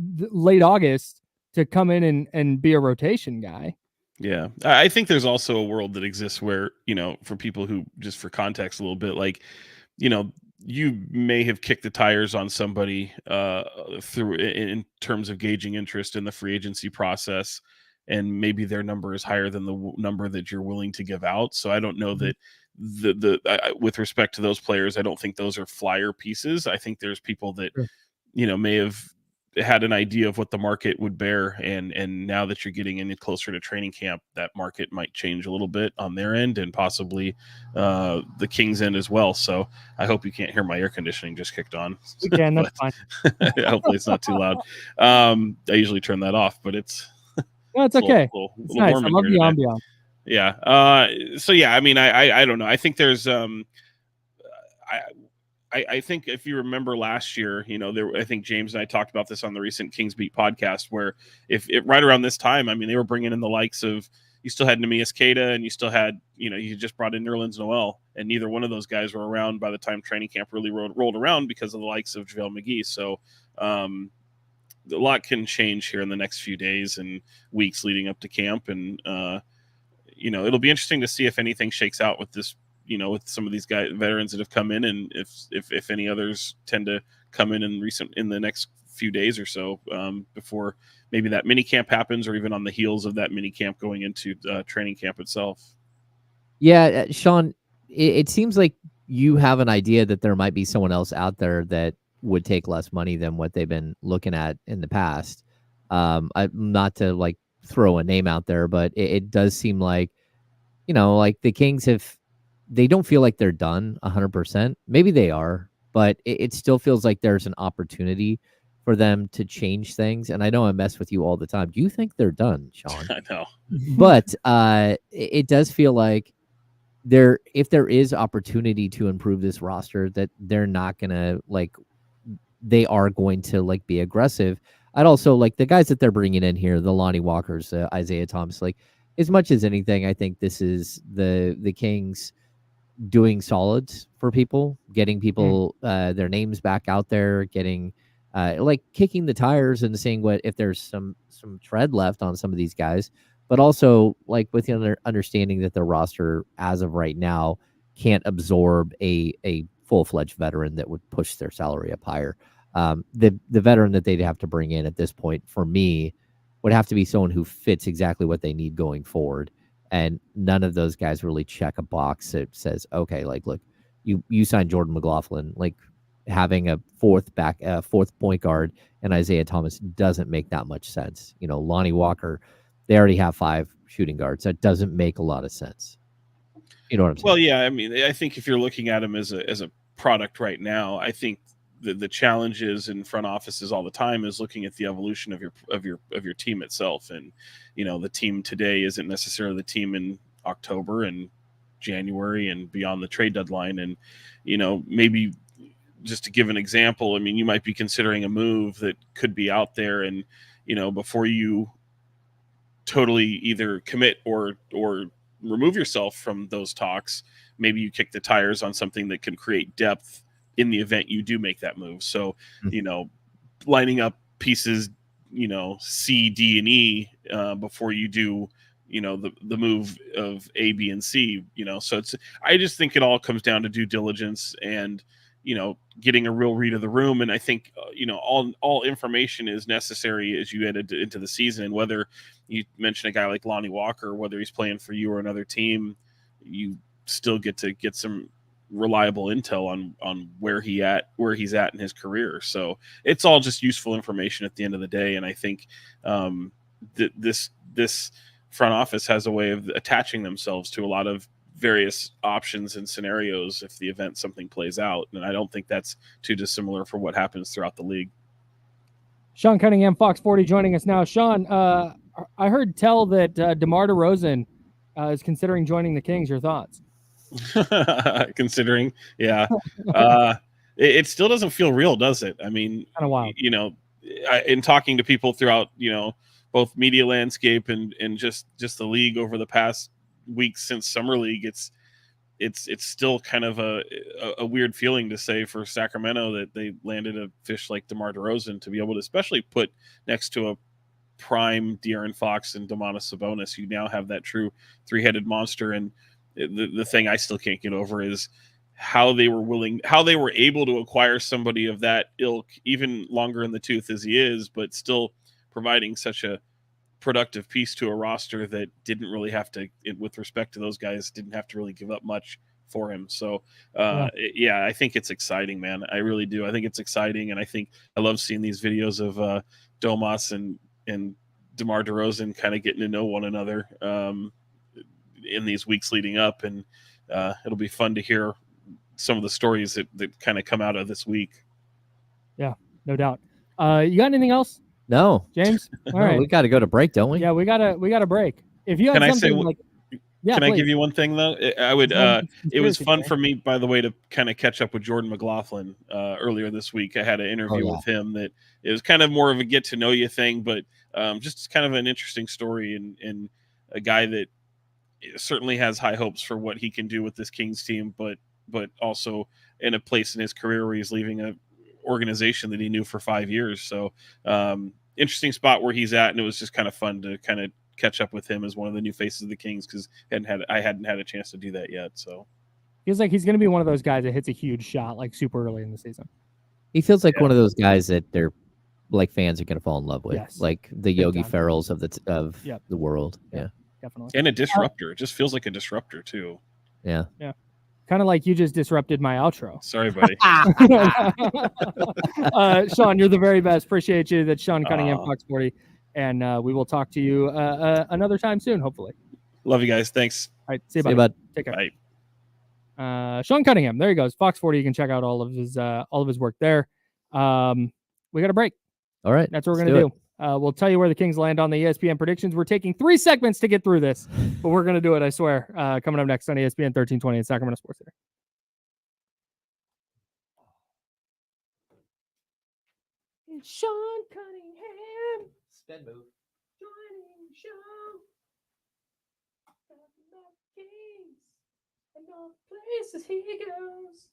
late August, to come in and be a rotation guy. Yeah. I think there's also a world that exists where, for people who, just for context a little bit, like, you may have kicked the tires on somebody through in terms of gauging interest in the free agency process, and maybe their number is higher than the number that you're willing to give out. So I don't know that with respect to those players, I don't think those are flyer pieces. I think there's people that, may have had an idea of what the market would bear, and now that you're getting in closer to training camp, that market might change a little bit on their end, and possibly the Kings end as well. So I hope you can't hear my air conditioning just kicked on. You can, that's fine. Hopefully it's not too loud. I usually turn that off, but it's okay. It's nice. I love the ambiance. Yeah. So yeah, I mean, I don't know. I think there's I think if you remember last year, I think James and I talked about this on the recent Kings Beat podcast, where right around this time, I mean, they were bringing in the likes of, you still had Neemias Queta, and you still had, you just brought in Nerlens Noel, and neither one of those guys were around by the time training camp really rolled around because of the likes of JaVale McGee. So a lot can change here in the next few days and weeks leading up to camp. And, it'll be interesting to see if anything shakes out with this, with some of these veterans that have come in, and if any others tend to come in the next few days or so, before maybe that mini camp happens, or even on the heels of that mini camp going into training camp itself. Yeah, Sean, it seems like you have an idea that there might be someone else out there that would take less money than what they've been looking at in the past. Not to like throw a name out there, but it does seem like, like the Kings they don't feel like they're done 100%. Maybe they are, but it still feels like there's an opportunity for them to change things. And I know I mess with you all the time. Do you think they're done, Sean? I know. But it does feel like if there is opportunity to improve this roster, that they're not going to they are going to be aggressive. I'd also like the guys that they're bringing in here, the Lonnie Walkers, Isaiah Thomas, as much as anything, I think this is the Kings doing solids for people, getting people their names back out there, getting kicking the tires and seeing if there's some tread left on some of these guys, but also with the understanding that the roster as of right now can't absorb a full-fledged veteran that would push their salary up higher. The veteran that they'd have to bring in at this point for me would have to be someone who fits exactly what they need going forward. And none of those guys really check a box that says, okay, look, you signed Jordan McLaughlin, having a fourth point guard and Isaiah Thomas doesn't make that much sense. Lonnie Walker, they already have 5 shooting guards. That doesn't make a lot of sense. You know what I'm saying? Well, yeah, I mean, I think if you're looking at him as a product right now, I think the challenges in front offices all the time is looking at the evolution of your team itself. And, the team today isn't necessarily the team in October and January and beyond the trade deadline. And, maybe just to give an example, I mean, you might be considering a move that could be out there, and, before you totally either commit or remove yourself from those talks, maybe you kick the tires on something that can create depth in the event you do make that move. So, lining up pieces, C, D, and E before you do, the move of A, B, and C, so I just think it all comes down to due diligence and, getting a real read of the room. And I think, all information is necessary as you head into the season. And whether you mention a guy like Lonnie Walker, whether he's playing for you or another team, you still get to get some reliable intel on where he's at in his career. So it's all just useful information at the end of the day. And I think this front office has a way of attaching themselves to a lot of various options and scenarios if the event something plays out. And I don't think that's too dissimilar for what happens throughout the league. Sean Cunningham, Fox 40, joining us now. Sean, I heard tell that DeMar DeRozan is considering joining the Kings. Your thoughts? Considering, yeah. It still doesn't feel real, does it? I mean, kind of wild. In talking to people throughout, both media landscape and just the league over the past weeks since summer league, it's still kind of a weird feeling to say for Sacramento that they landed a fish like DeMar DeRozan to be able to especially put next to a prime De'Aaron Fox and Domantas Sabonis. You now have that true 3-headed monster. And the thing I still can't get over is how they were able to acquire somebody of that ilk, even longer in the tooth as he is, but still providing such a productive piece to a roster that didn't really have to, with respect to those guys, didn't have to really give up much for him. So yeah, I think it's exciting, man. I really do. I think it's exciting. And I love seeing these videos of Domas and DeMar DeRozan kind of getting to know one another in these weeks leading up. And it'll be fun to hear some of the stories that kind of come out of this week. Yeah, no doubt. You got anything else? No, James. All right, we got to go to break, don't we? Yeah, we got to break. If you have something Yeah, Can I please. give you one thing though? I would. One It was conspiracy fun theory. for me, by the way, to kind of catch up with Jordan McLaughlin earlier this week. I had an interview yeah. with him that it was kind of more of a get to know you thing, but just kind of an interesting story and a guy that certainly has high hopes for what he can do with this Kings team, but also in a place in his career where he's leaving a organization that he knew for 5 years. So interesting spot where he's at, and it was just kind of fun to kind of catch up with him as one of the new faces of the Kings because I hadn't had a chance to do that yet. So Feels like he's going to be one of those guys that hits a huge shot like super early in the season. He feels like one of those guys that they're like fans are going to fall in love with, Yes. like the Big Yogi time. Ferrells of Yep. the world. Yep. Definitely. and a disruptor. It just feels like a disruptor too. Yeah. Kind of like you just disrupted my outro. Sorry, buddy. Sean, you're the very best. Appreciate you. That's Sean Cunningham, Aw. Fox 40. And we will talk to you another time soon, hopefully. Love you guys. Thanks. All right. See you, See you, buddy. bud. Take care. Bye. Sean Cunningham. There he goes. Fox 40. You can check out all of his work there. We got a break. All right. That's what we're going to do. We'll tell you where the Kings land on the ESPN predictions. We're taking 3 segments to get through this, but we're going to do it, I swear. Coming up next on ESPN 1320 in Sacramento Sports Center. It's Sean Cunningham. Spin move. Joining the show. Talking about Kings and all the places he goes.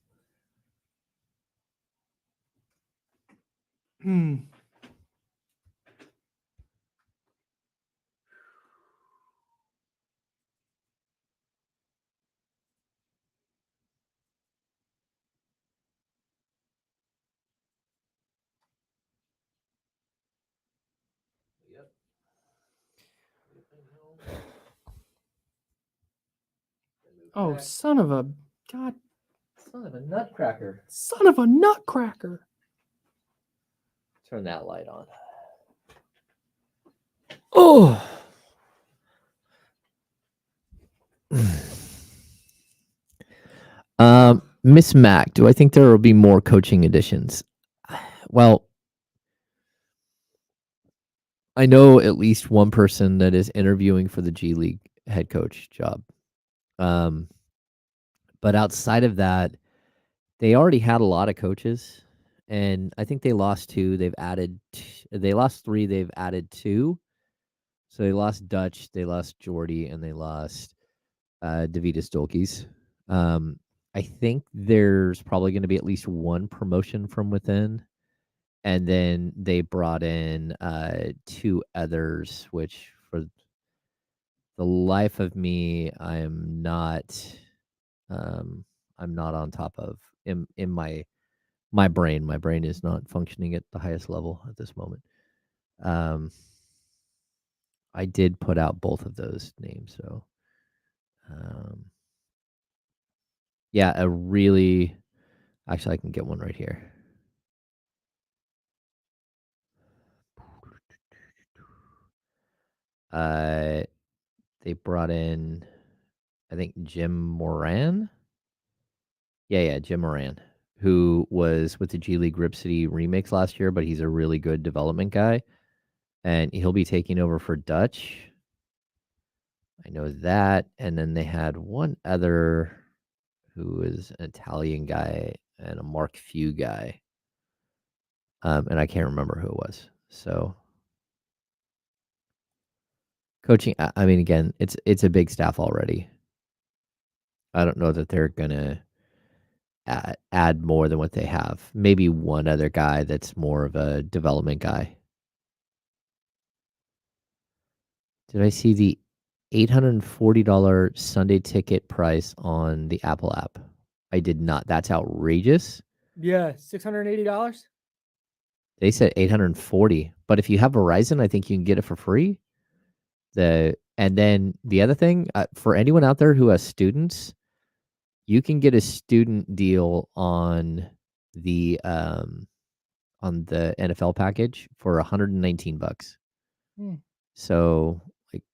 Oh, son of a nutcracker. son of a nutcracker. Turn that light on. Oh. Miss Mac, do I think there will be more coaching additions? Well, I know at least one person that is interviewing for the G League head coach job. But outside of that, they already had a lot of coaches, and I think they lost 2. They lost 3. They've added 2. So they lost Dutch, they lost Jordy, and they lost Davidas Dolkes. I think there's probably going to be at least one promotion from within. And then they brought in 2 others, which for the life of me, I'm not on top of in my brain. My brain is not functioning at the highest level at this moment. I did put out both of those names, so yeah, actually I can get one right here. They brought in, I think, Jim Moran. Yeah, Jim Moran, who was with the G League Rip City Remix last year, but he's a really good development guy, and he'll be taking over for Dutch. I know that. And then they had one other who is an Italian guy and a Mark Few guy. And I can't remember who it was. So coaching, I mean, again, it's a big staff already. I don't know that they're gonna add more than what they have. Maybe one other guy that's more of a development guy. Did I see the $840 Sunday ticket price on the Apple app? I did not. That's outrageous. Yeah, $680. They said $840, but if you have Verizon, I think you can get it for free. And then the other thing, for anyone out there who has students, you can get a student deal on the NFL package for $119. So, like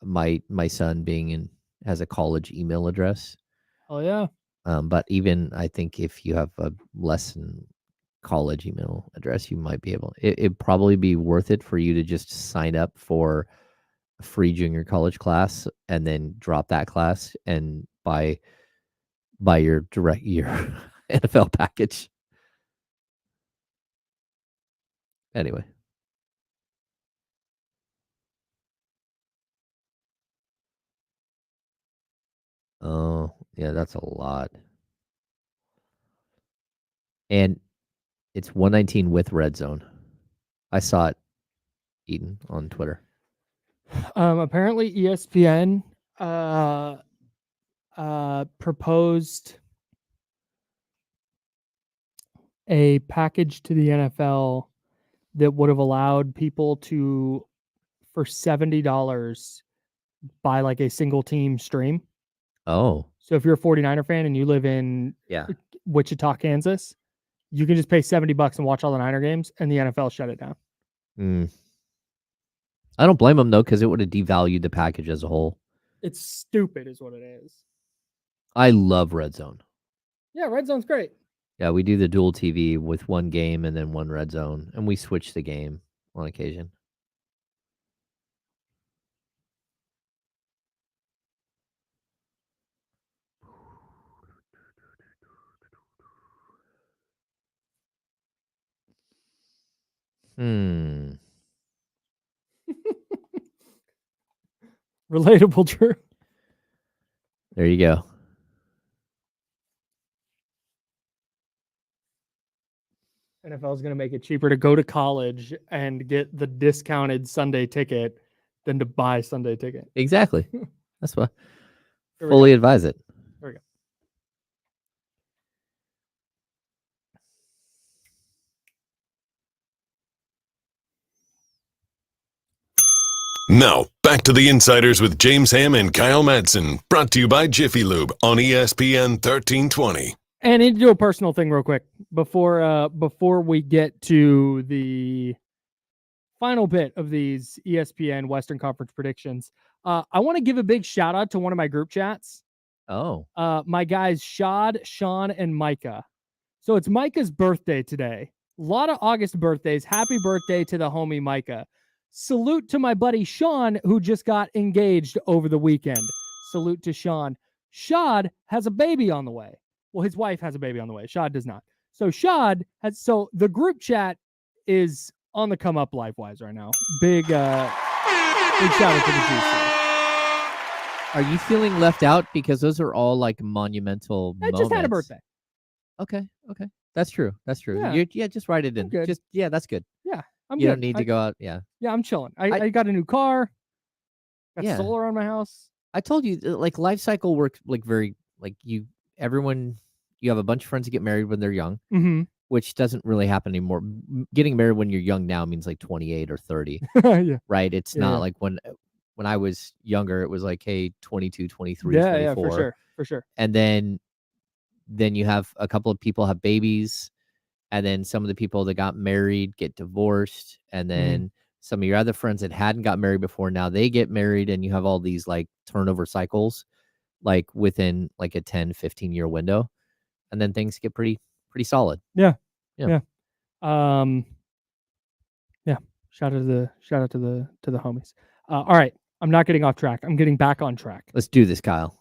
my son has a college email address. Oh yeah. But even I think if you have a less than college email address, you might be able. It'd probably be worth it for you to just sign up for free junior college class and then drop that class and buy your NFL package. Anyway. Oh, yeah, that's a lot. And it's 119 with red zone. I saw it, Eden, on Twitter. Apparently ESPN proposed a package to the NFL that would have allowed people to, for $70, buy like a single team stream. Oh. So if you're a 49er fan and you live in Wichita, Kansas, you can just pay $70 and watch all the Niner games, and the NFL shut it down. I don't blame them, though, because it would have devalued the package as a whole. It's stupid is what it is. I love Red Zone. Yeah, Red Zone's great. Yeah, we do the dual TV with one game and then one Red Zone, and we switch the game on occasion. Relatable, Drew. There you go. NFL is going to make it cheaper to go to college and get the discounted Sunday ticket than to buy Sunday ticket. Exactly. That's what. Fully advise it. There we go. Now, back to the Insiders with James Ham and Kyle Madsen, brought to you by Jiffy Lube on ESPN 1320. And I need to do a personal thing real quick before we get to the final bit of these ESPN Western Conference predictions. I want to give a big shout out to one of my group chats. Oh. My guys, Shad, Sean, and Micah. So it's Micah's birthday today. A lot of August birthdays. Happy birthday to the homie Micah. Salute to my buddy Sean, who just got engaged over the weekend. Salute to Sean. Shad has a baby on the way. Well, his wife has a baby on the way. Shad does not. So the group chat is on the come up life-wise right now. Big shout out to the GC. Are you feeling left out? Because those are all like monumental moments. I just had a birthday. Okay. That's true. Yeah, just write it in. That's good. Yeah. You don't need to go out. Yeah. Yeah, I'm chilling. I got a new car. Got solar on my house. I told you, like, life cycle works like very, like, you have a bunch of friends that get married when they're young, which doesn't really happen anymore. Getting married when you're young now means like 28 or 30. Yeah. Right? It's not like when I was younger, it was like, hey, 22, 23, 24. Yeah, for sure. And then you have a couple of people have babies. And then some of the people that got married get divorced. And then some of your other friends that hadn't got married before, now they get married. And you have all these like turnover cycles, like within like a 10, 15-year window. And then things get pretty solid. Yeah. Yeah. Shout out to the homies. All right. I'm not getting off track. I'm getting back on track. Let's do this, Kyle.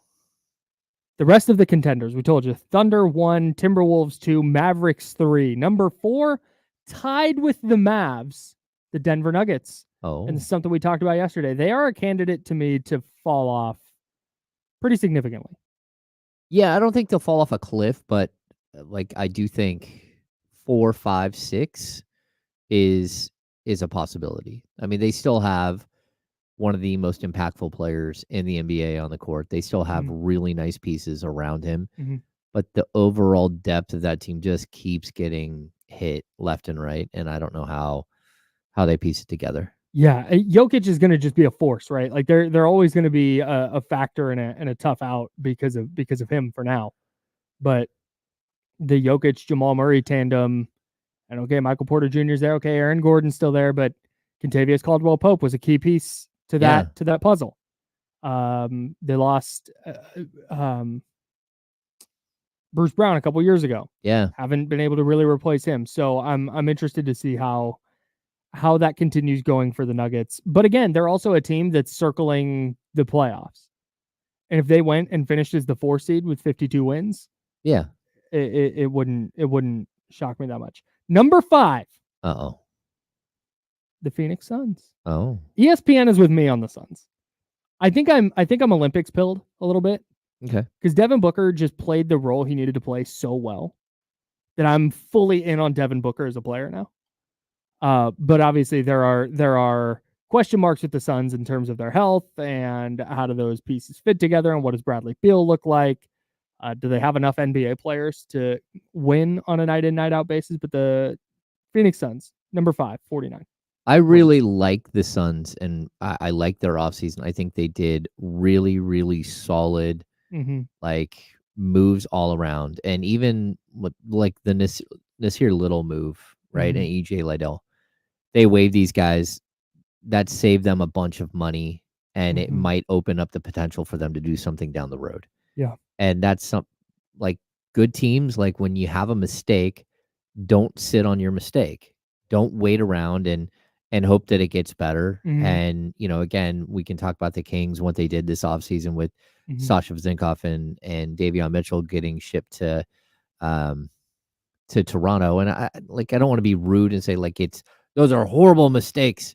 The rest of the contenders, we told you, Thunder 1, Timberwolves 2, Mavericks 3. Number 4, tied with the Mavs, the Denver Nuggets. Oh. And this is something we talked about yesterday. They are a candidate to me to fall off pretty significantly. Yeah, I don't think they'll fall off a cliff, but like I do think 4, 5, 6 is a possibility. I mean, they still have one of the most impactful players in the NBA on the court. They still have really nice pieces around him, but the overall depth of that team just keeps getting hit left and right, and I don't know how they piece it together. Yeah, Jokic is going to just be a force, right? Like they're always going to be a factor and a tough out because of him for now. But the Jokic Jamal Murray tandem, and okay, Michael Porter Jr. is there. Okay, Aaron Gordon's still there, but Kentavious Caldwell-Pope was a key piece to that puzzle. They lost Bruce Brown a couple years ago. Yeah, haven't been able to really replace him. So I'm interested to see how how that continues going for the Nuggets. But again, they're also a team that's circling the playoffs. And if they went and finished as the 4 seed with 52 wins, Yeah. it wouldn't shock me that much. Number 5. Uh-oh. The Phoenix Suns. Oh. ESPN is with me on the Suns. I think I'm Olympics pilled a little bit. Okay. Because Devin Booker just played the role he needed to play so well that I'm fully in on Devin Booker as a player now. But obviously there are question marks with the Suns in terms of their health and how do those pieces fit together and what does Bradley Beal look like? Do they have enough NBA players to win on a night in, night out basis? But the Phoenix Suns, number 5, 49. I really like the Suns, and I like their offseason. I think they did really, really solid like moves all around. And even like the Nasir Little move, right? And EJ Liddell. They waived these guys. That saved them a bunch of money, and it might open up the potential for them to do something down the road. Yeah. And that's some like good teams, like when you have a mistake, don't sit on your mistake. Don't wait around and hope that it gets better. And, you know, again, we can talk about the Kings, what they did this offseason with Sasha Vezenkov and Davion Mitchell getting shipped to Toronto. And I don't want to be rude and say like those are horrible mistakes.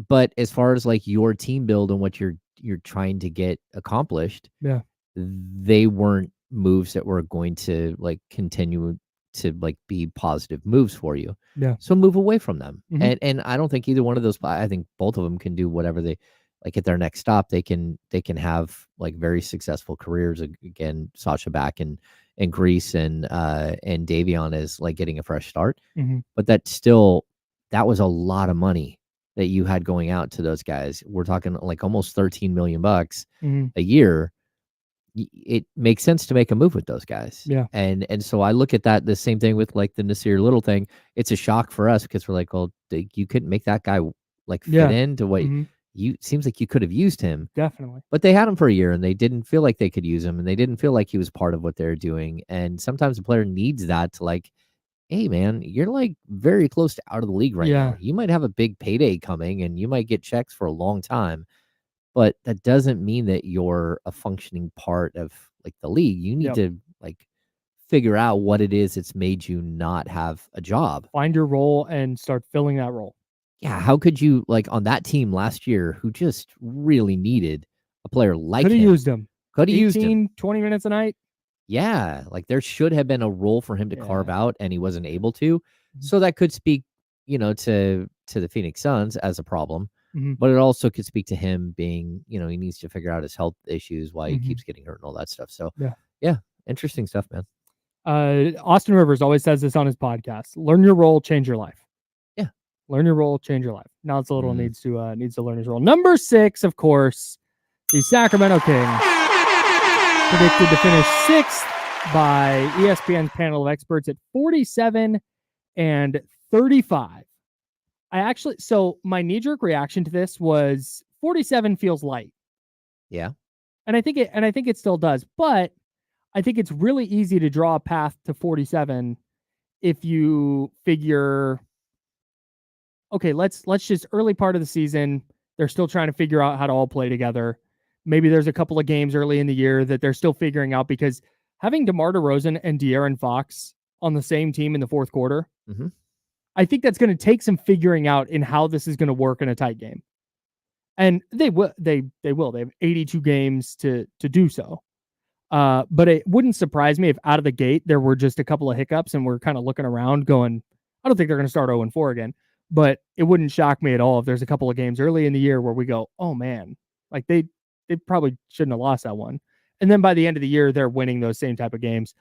But as far as like your team build and what you're trying to get accomplished, they weren't moves that were going to like continue to like be positive moves for you. So move away from them. And I don't think either one of those, I think both of them can do whatever they like at their next stop. They can have like very successful careers. Again, Sasha back in Greece and Davion is like getting a fresh start. But that was a lot of money that you had going out to those guys. We're talking like almost $13 million a year. It makes sense to make a move with those guys. And so I look at that, the same thing with like the Nasir Little thing. It's a shock for us because we're like, well, you couldn't make that guy like fit into what seems like you could have used him. Definitely. But they had him for a year and they didn't feel like they could use him and they didn't feel like he was part of what they're doing. And sometimes a player needs that to like, hey man, you're like very close to out of the league right now. You might have a big payday coming and you might get checks for a long time. But that doesn't mean that you're a functioning part of like the league. You need to like figure out what it is that's made you not have a job. Find your role and start filling that role. Yeah. How could you like on that team last year who just really needed a player like him? Could have used him. Could have used him. 20 minutes a night. Yeah. Like there should have been a role for him to carve out and he wasn't able to. So that could speak, you know, to the Phoenix Suns as a problem. But it also could speak to him being, you know, he needs to figure out his health issues, why he keeps getting hurt and all that stuff. So, yeah, interesting stuff, man. Austin Rivers always says this on his podcast: learn your role, change your life. Yeah, learn your role, change your life. Now it's a little needs to learn his role. Number 6, of course, the Sacramento Kings, predicted to finish 6th by ESPN's panel of experts at 47 and 35. So my knee-jerk reaction to this was 47 feels light. Yeah. And I think it still does, but I think it's really easy to draw a path to 47 if you figure, okay, let's just early part of the season, they're still trying to figure out how to all play together. Maybe there's a couple of games early in the year that they're still figuring out, because having DeMar DeRozan and De'Aaron Fox on the same team in the fourth quarter, I think that's going to take some figuring out in how this is going to work in a tight game. And they will. They have 82 games to do so. But it wouldn't surprise me if out of the gate there were just a couple of hiccups and we're kind of looking around going, I don't think they're going to start 0-4 again. But it wouldn't shock me at all if there's a couple of games early in the year where we go, oh man, like they probably shouldn't have lost that one. And then by the end of the year, they're winning those same type of games.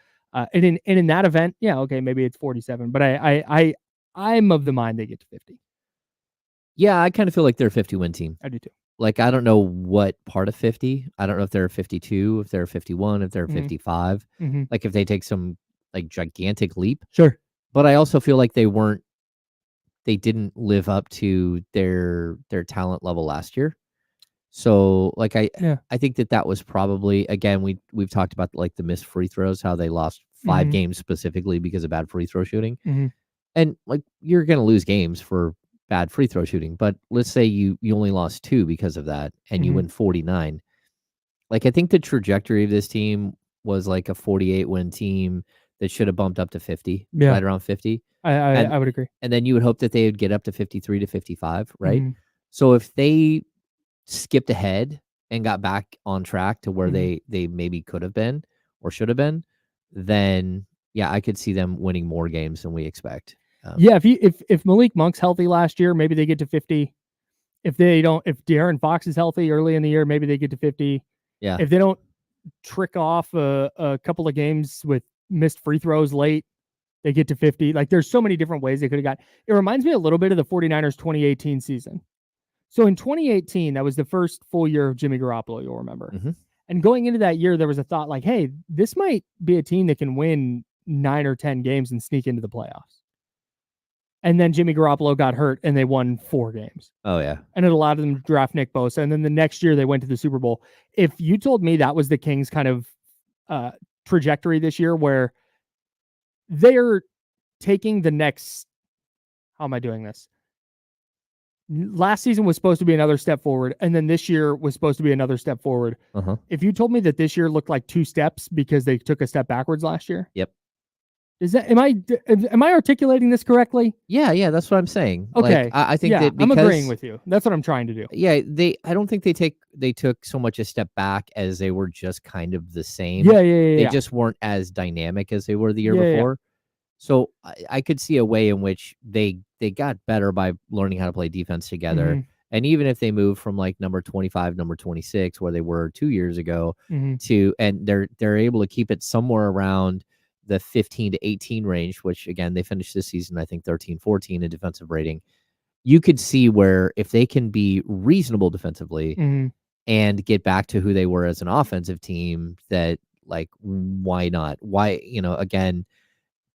And in that event, yeah, okay, maybe it's 47. But I'm of the mind they get to 50. Yeah, I kind of feel like they're a 50-win team. I do too. Like, I don't know what part of 50. I don't know if they're 52, if they're 51, if they're 55. Like, if they take some, like, gigantic leap. Sure. But I also feel like they didn't live up to their talent level last year. So, like, I think that was probably, again, we've talked about, like, the missed free throws, how they lost 5 games specifically because of bad free throw shooting. And, like, you're going to lose games for bad free throw shooting. But let's say you only lost 2 because of that, and you win 49. Like, I think the trajectory of this team was like a 48 win team that should have bumped up to 50, right around 50. I would agree. And then you would hope that they would get up to 53 to 55, right? Mhm. So if they skipped ahead and got back on track to where Mhm. they maybe could have been or should have been, then yeah, I could see them winning more games than we expect. Yeah, if Malik Monk's healthy last year, maybe they get to 50. If De'Aaron Fox is healthy early in the year, maybe they get to 50. Yeah. If they don't trick off a couple of games with missed free throws late, they get to 50. Like, there's so many different ways they could have got. It reminds me a little bit of the 49ers 2018 season. So in 2018, that was the first full year of Jimmy Garoppolo, you'll remember. Mhm. And going into that year, there was a thought like, hey, this might be a team that can win 9 or 10 games and sneak into the playoffs. And then Jimmy Garoppolo got hurt and they won 4 games. Oh, yeah. And it allowed them to draft Nick Bosa. And then the next year they went to the Super Bowl. If you told me that was the Kings' kind of trajectory this year, where they're taking the next, how am I doing this? Last season was supposed to be another step forward, and then this year was supposed to be another step forward. If you told me that this year looked like 2 steps because they took a step backwards last year, yep. Am I articulating this correctly? Yeah, that's what I'm saying. Okay, like, I think that I'm agreeing with you. That's what I'm trying to do. Yeah, I don't think they took so much a step back as they were just kind of the same. Yeah. They just weren't as dynamic as they were the year before. So I could see a way in which they got better by learning how to play defense together. And even if they move from like number 25, number 26, where they were 2 years ago, to, and they're able to keep it somewhere around the 15 to 18 range, which again, they finished this season, I think 13, 14 in defensive rating. You could see where if they can be reasonable defensively and get back to who they were as an offensive team, that like, why not? Why, again,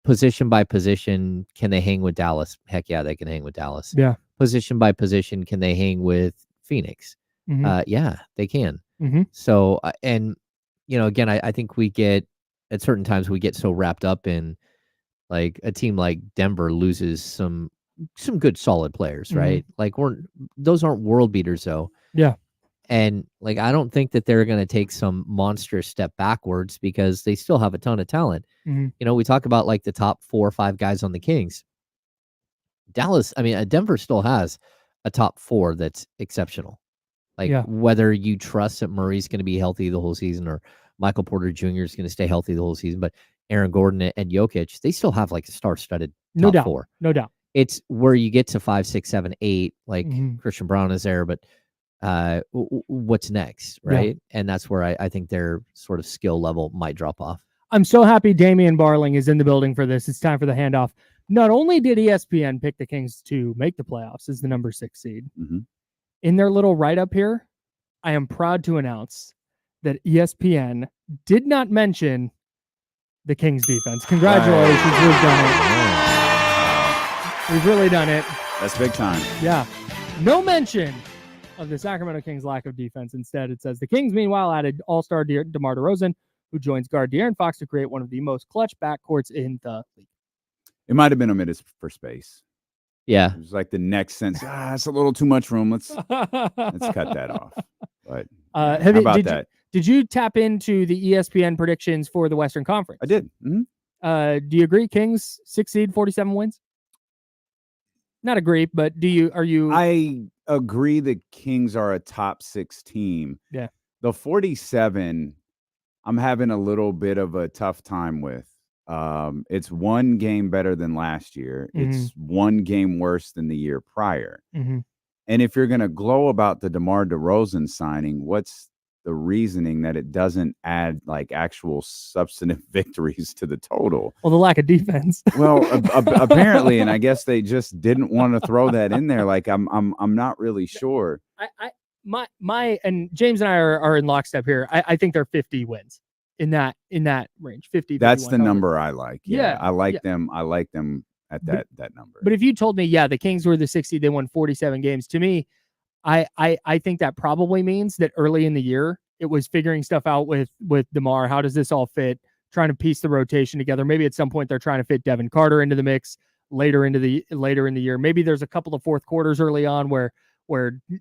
position by position, can they hang with Dallas? Heck yeah, they can hang with Dallas. Yeah. Position by position, can they hang with Phoenix? Yeah, they can. So, and, again, I think we get, at certain times, we get so wrapped up in like a team like Denver loses some good solid players, right? Like those aren't world beaters though. Yeah. And like, I don't think that they're going to take some monstrous step backwards because they still have a ton of talent. We talk about like the top 4 or 5 guys on the Kings. Denver still has a top 4 that's exceptional. Like whether you trust that Murray's going to be healthy the whole season or Michael Porter Jr. is going to stay healthy the whole season, but Aaron Gordon and Jokic, they still have like a star-studded top 4. No doubt. It's where you get to 5, 6, 7, 8, like Christian Brown is there, but what's next, right? And that's where I think their sort of skill level might drop off. I'm so happy Damian Barling is in the building for this. It's time for the handoff. Not only did ESPN pick the Kings to make the playoffs as the number 6 seed, in their little write-up here, I am proud to announce that ESPN did not mention the Kings defense. Congratulations. We've done it. We've really done it. That's big time. Yeah. No mention of the Sacramento Kings' lack of defense. Instead, it says the Kings, meanwhile, added all-star DeMar DeRozan, who joins guard De'Aaron Fox to create one of the most clutch backcourts in the league. It might have been omitted for space. Yeah. It was like the next sentence. It's a little too much room. Let's cut that off. But how about that? Did you tap into the ESPN predictions for the Western Conference? I did. Do you agree? Kings 6 seed, 47 wins? Not agree, but are you? I agree the Kings are a top 6 team. Yeah. The 47, I'm having a little bit of a tough time with. It's 1 game better than last year. It's 1 game worse than the year prior. And if you're going to glow about the DeMar DeRozan signing, what's the reasoning that it doesn't add like actual substantive victories to the total? Well, the lack of defense. Well, apparently, and I guess they just didn't want to throw that in there. Like I'm not really sure. My and James and I are in lockstep here. I think they're 50 wins in that range. 50. That's the number I like. Yeah, I like them. I like them at that number. But if you told me, the Kings were the 60, they won 47 games. To me, I think that probably means that early in the year it was figuring stuff out with DeMar. How does this all fit? Trying to piece the rotation together. Maybe at some point they're trying to fit Devin Carter into the mix. later in the year. Maybe there's a couple of fourth quarters early on where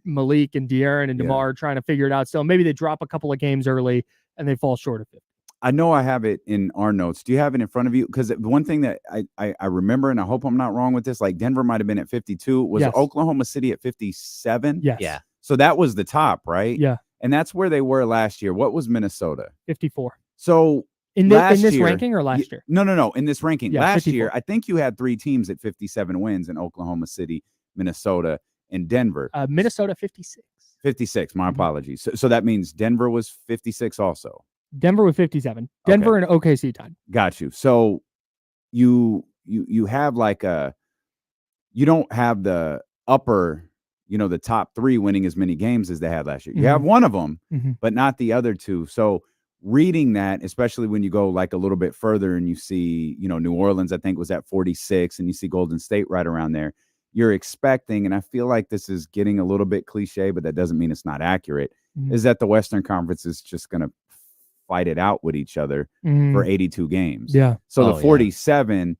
Malik and De'Aaron and DeMar are trying to figure it out. So maybe they drop a couple of games early and they fall short of it. I know I have it in our notes. Do you have it in front of you? Because one thing that I remember, and I hope I'm not wrong with this, like Denver might have been at 52. Was Oklahoma City at 57? Yes. Yeah. So that was the top, right? Yeah. And that's where they were last year. What was Minnesota? 54. So in this ranking or last year? No. In this ranking. Yeah, last 54. year, I think you had 3 teams at 57 wins in Oklahoma City, Minnesota, and Denver. Minnesota 56. 56. My apologies. So that means Denver was 56 also. Denver with 57. Denver and OKC tied. Got you. So you have like you don't have the upper, the top 3 winning as many games as they had last year. You have one of them, but not the other 2. So reading that, especially when you go like a little bit further and you see, New Orleans, I think was at 46, and you see Golden State right around there, you're expecting, and I feel like this is getting a little bit cliche, but that doesn't mean it's not accurate, is that the Western Conference is just going to fight it out with each other for 82 games. Yeah. So the 47,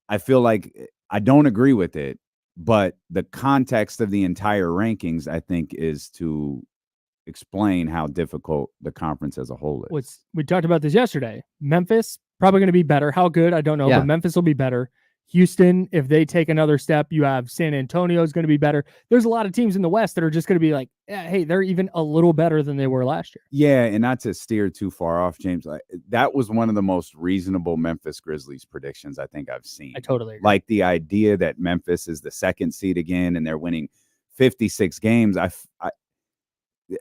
I feel like I don't agree with it, but the context of the entire rankings, I think, is to explain how difficult the conference as a whole is. We talked about this yesterday. Memphis probably going to be better. How good? I don't know, but Memphis will be better. Houston, if they take another step, you have San Antonio is going to be better. There's a lot of teams in the West that are just going to be like, hey, they're even a little better than they were last year. Yeah, and not to steer too far off, James, that was one of the most reasonable Memphis Grizzlies predictions I think I've seen. I totally agree. Like the idea that Memphis is the 2nd seed again and they're winning 56 games.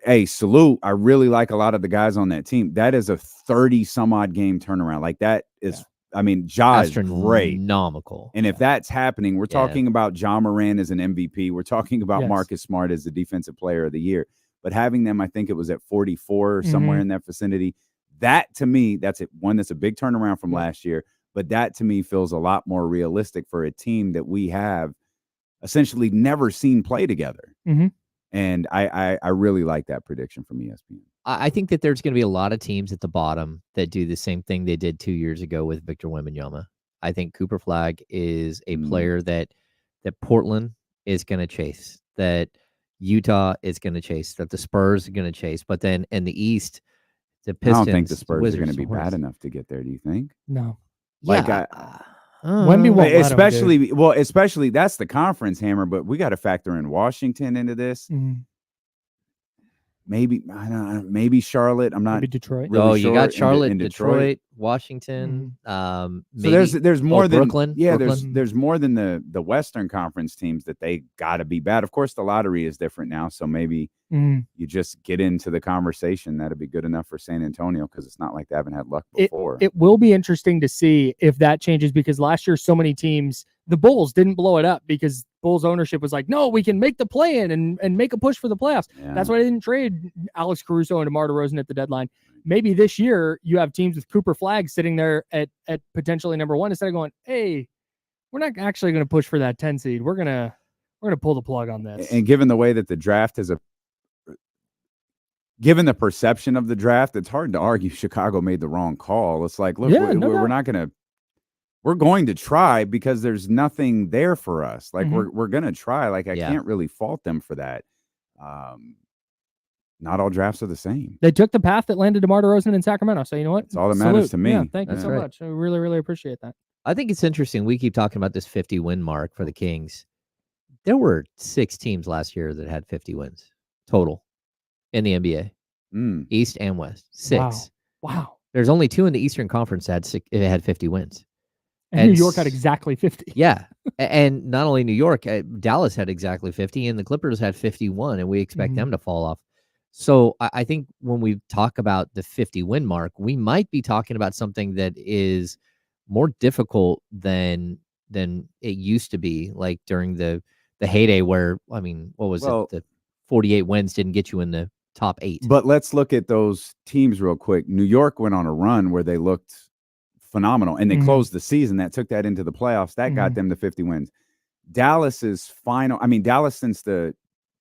Hey, salute. I really like a lot of the guys on that team. That is a 30-some-odd game turnaround. Like that is I mean, Ja is great. Astronomical. And if that's happening, we're talking about Ja Morant as an MVP. We're talking about Marcus Smart as the defensive player of the year. But having them, I think it was at 44 or somewhere in that vicinity. That, to me, that's one that's a big turnaround from last year. But that, to me, feels a lot more realistic for a team that we have essentially never seen play together. And I really like that prediction from ESPN. I think that there's going to be a lot of teams at the bottom that do the same thing they did 2 years ago with Victor Wembanyama. I think Cooper Flagg is a player that Portland is going to chase, that Utah is going to chase, that the Spurs are going to chase. But then in the East, the Pistons, I don't think the Spurs are going to be bad enough to get there. Do you think? No. Like Wemby won't especially that's the conference hammer, but we got to factor in Washington into this. Maybe maybe Charlotte. I'm not. Maybe Detroit. Really you got Charlotte, in Detroit, Washington. So there's more than Brooklyn. Yeah, Brooklyn. there's more than the Western Conference teams that they got to be bad. Of course, the lottery is different now, so maybe you just get into the conversation. That'd be good enough for San Antonio because it's not like they haven't had luck before. It will be interesting to see if that changes because last year so many teams, the Bulls didn't blow it up because Bulls ownership was like, no, we can make the play-in and make a push for the playoffs. Yeah. That's why they didn't trade Alex Caruso and DeMar DeRozan at the deadline. Maybe this year you have teams with Cooper Flagg sitting there at potentially number 1 instead of going, hey, we're not actually going to push for that 10 seed. We're gonna pull the plug on this. And given the way that the draft is given the perception of the draft, it's hard to argue Chicago made the wrong call. It's like, look, we're not going to. We're going to try because there's nothing there for us. Like we're going to try. Like I can't really fault them for that. Not all drafts are the same. They took the path that landed DeMar DeRozan in Sacramento. So you know what? It's all that matters to me. Yeah, thank you so much. I really, really appreciate that. I think it's interesting. We keep talking about this 50 win mark for the Kings. There were 6 teams last year that had 50 wins total in the NBA, East and West. 6. Wow. There's only 2 in the Eastern Conference that had 50 wins. And New York had exactly 50. Yeah. And not only New York, Dallas had exactly 50, and the Clippers had 51, and we expect them to fall off. So I think when we talk about the 50 win mark, we might be talking about something that is more difficult than it used to be, like during the heyday where, I mean, what was it? The 48 wins didn't get you in the top 8. But let's look at those teams real quick. New York went on a run where they looked phenomenal, and they closed the season. That took that into the playoffs. That got them to 50 wins. Dallas's final, Dallas since the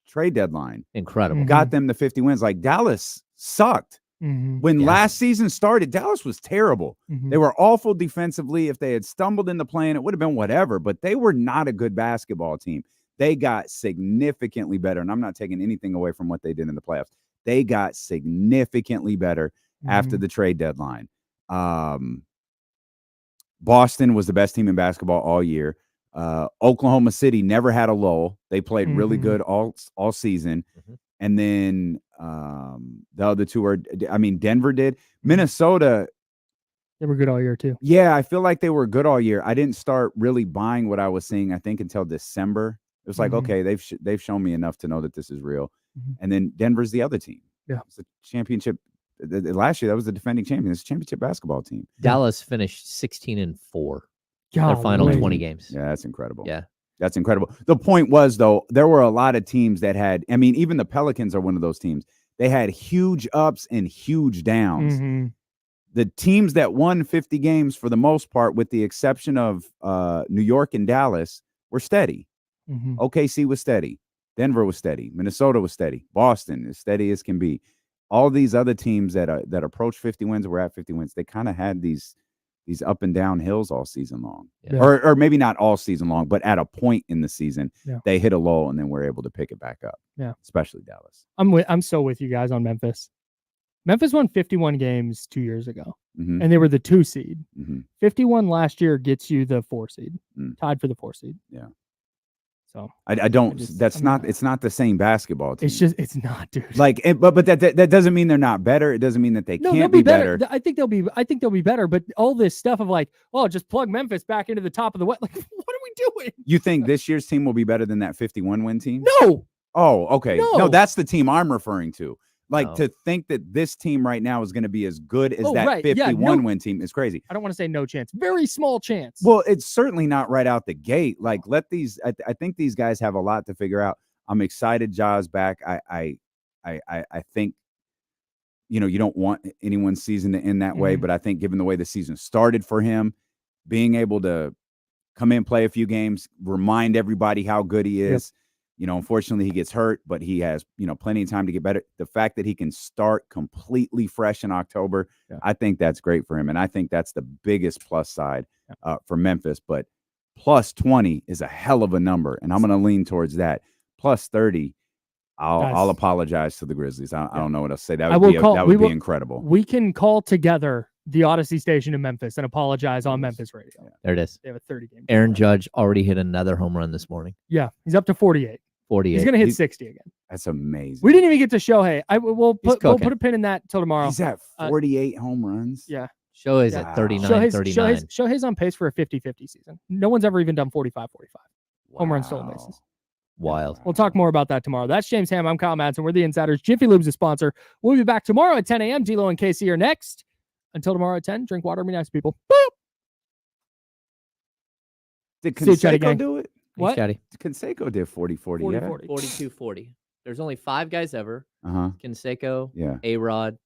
trade deadline, incredible, got them to 50 wins. Like Dallas sucked. When last season started, Dallas was terrible. They were awful defensively. If they had stumbled in the play, it would have been whatever, but they were not a good basketball team. They got significantly better, and I'm not taking anything away from what they did in the playoffs. They got significantly better after the trade deadline. Boston was the best team in basketball all year. Oklahoma City never had a lull. They played really good all season. And then the other two are, Denver did. Minnesota. They were good all year too. Yeah, I feel like they were good all year. I didn't start really buying what I was seeing, I think, until December. It was like, okay, they've shown me enough to know that this is real. And then Denver's the other team. Yeah. It's a championship. Last year, that was the defending champion. It's a championship basketball team. Dallas finished 16-4. Their final 20 games. Yeah, that's incredible. Yeah. That's incredible. The point was, though, there were a lot of teams that had, even the Pelicans are one of those teams. They had huge ups and huge downs. The teams that won 50 games, for the most part, with the exception of New York and Dallas, were steady. OKC was steady. Denver was steady. Minnesota was steady. Boston, as steady as can be. All these other teams that approached 50 wins were at 50 wins. They kind of had these up and down hills all season long, or maybe not all season long, but at a point in the season, they hit a lull and then were able to pick it back up. Yeah, especially Dallas. I'm so with you guys on Memphis. Memphis won 51 games 2 years ago, and they were the 2 seed. 51 last year gets you the 4 seed, tied for the 4 seed. Yeah. So it's not the same basketball team. It's not, dude. Like, but that doesn't mean they're not better. It doesn't mean that they can't be better. I think they'll be better. But all this stuff of like, just plug Memphis back into the top of the West. Like, what are we doing? You think this year's team will be better than that 51 win team? No. Oh, okay. No, that's the team I'm referring to. Like, No. to think that this team right now is going to be as good as that 51 win team is crazy. I don't want to say no chance. Very small chance. Well, it's certainly not right out the gate. Like, I think these guys have a lot to figure out. I'm excited Ja's back. I think, you don't want anyone's season to end that way, but I think given the way the season started for him, being able to come in, play a few games, remind everybody how good he is. Unfortunately, he gets hurt, but he has, plenty of time to get better. The fact that he can start completely fresh in October, I think that's great for him. And I think that's the biggest plus side for Memphis. But plus 20 is a hell of a number. And I'm going to lean towards that. Plus 30, I'll apologize to the Grizzlies. I don't know what else to say. That would be incredible. We can call together the Odyssey station in Memphis and apologize on Memphis radio. Yeah. There it is. They have a 30 game. Aaron Judge already hit another home run this morning. Yeah, he's up to 48. 48. He's going to hit 60 again. That's amazing. We didn't even get to Shohei. We'll put a pin in that till tomorrow. He's at 48 home runs. Yeah. Shohei's at 39, 39. Shohei's on pace for a 50-50 season. No one's ever even done 45-45. Home runs, stolen bases. Wild. We'll talk more about that tomorrow. That's James Ham. I'm Kyle Madsen. We're the Insiders. Jiffy Lube's a sponsor. We'll be back tomorrow at 10 a.m. D-Lo and Casey are next. Until tomorrow at 10, drink water, be nice to people. Boop! Did Canseco do it? What? Canseco did 40-40, yeah. 42-40. There's only 5 guys ever. Canseco, Yeah. A-Rod,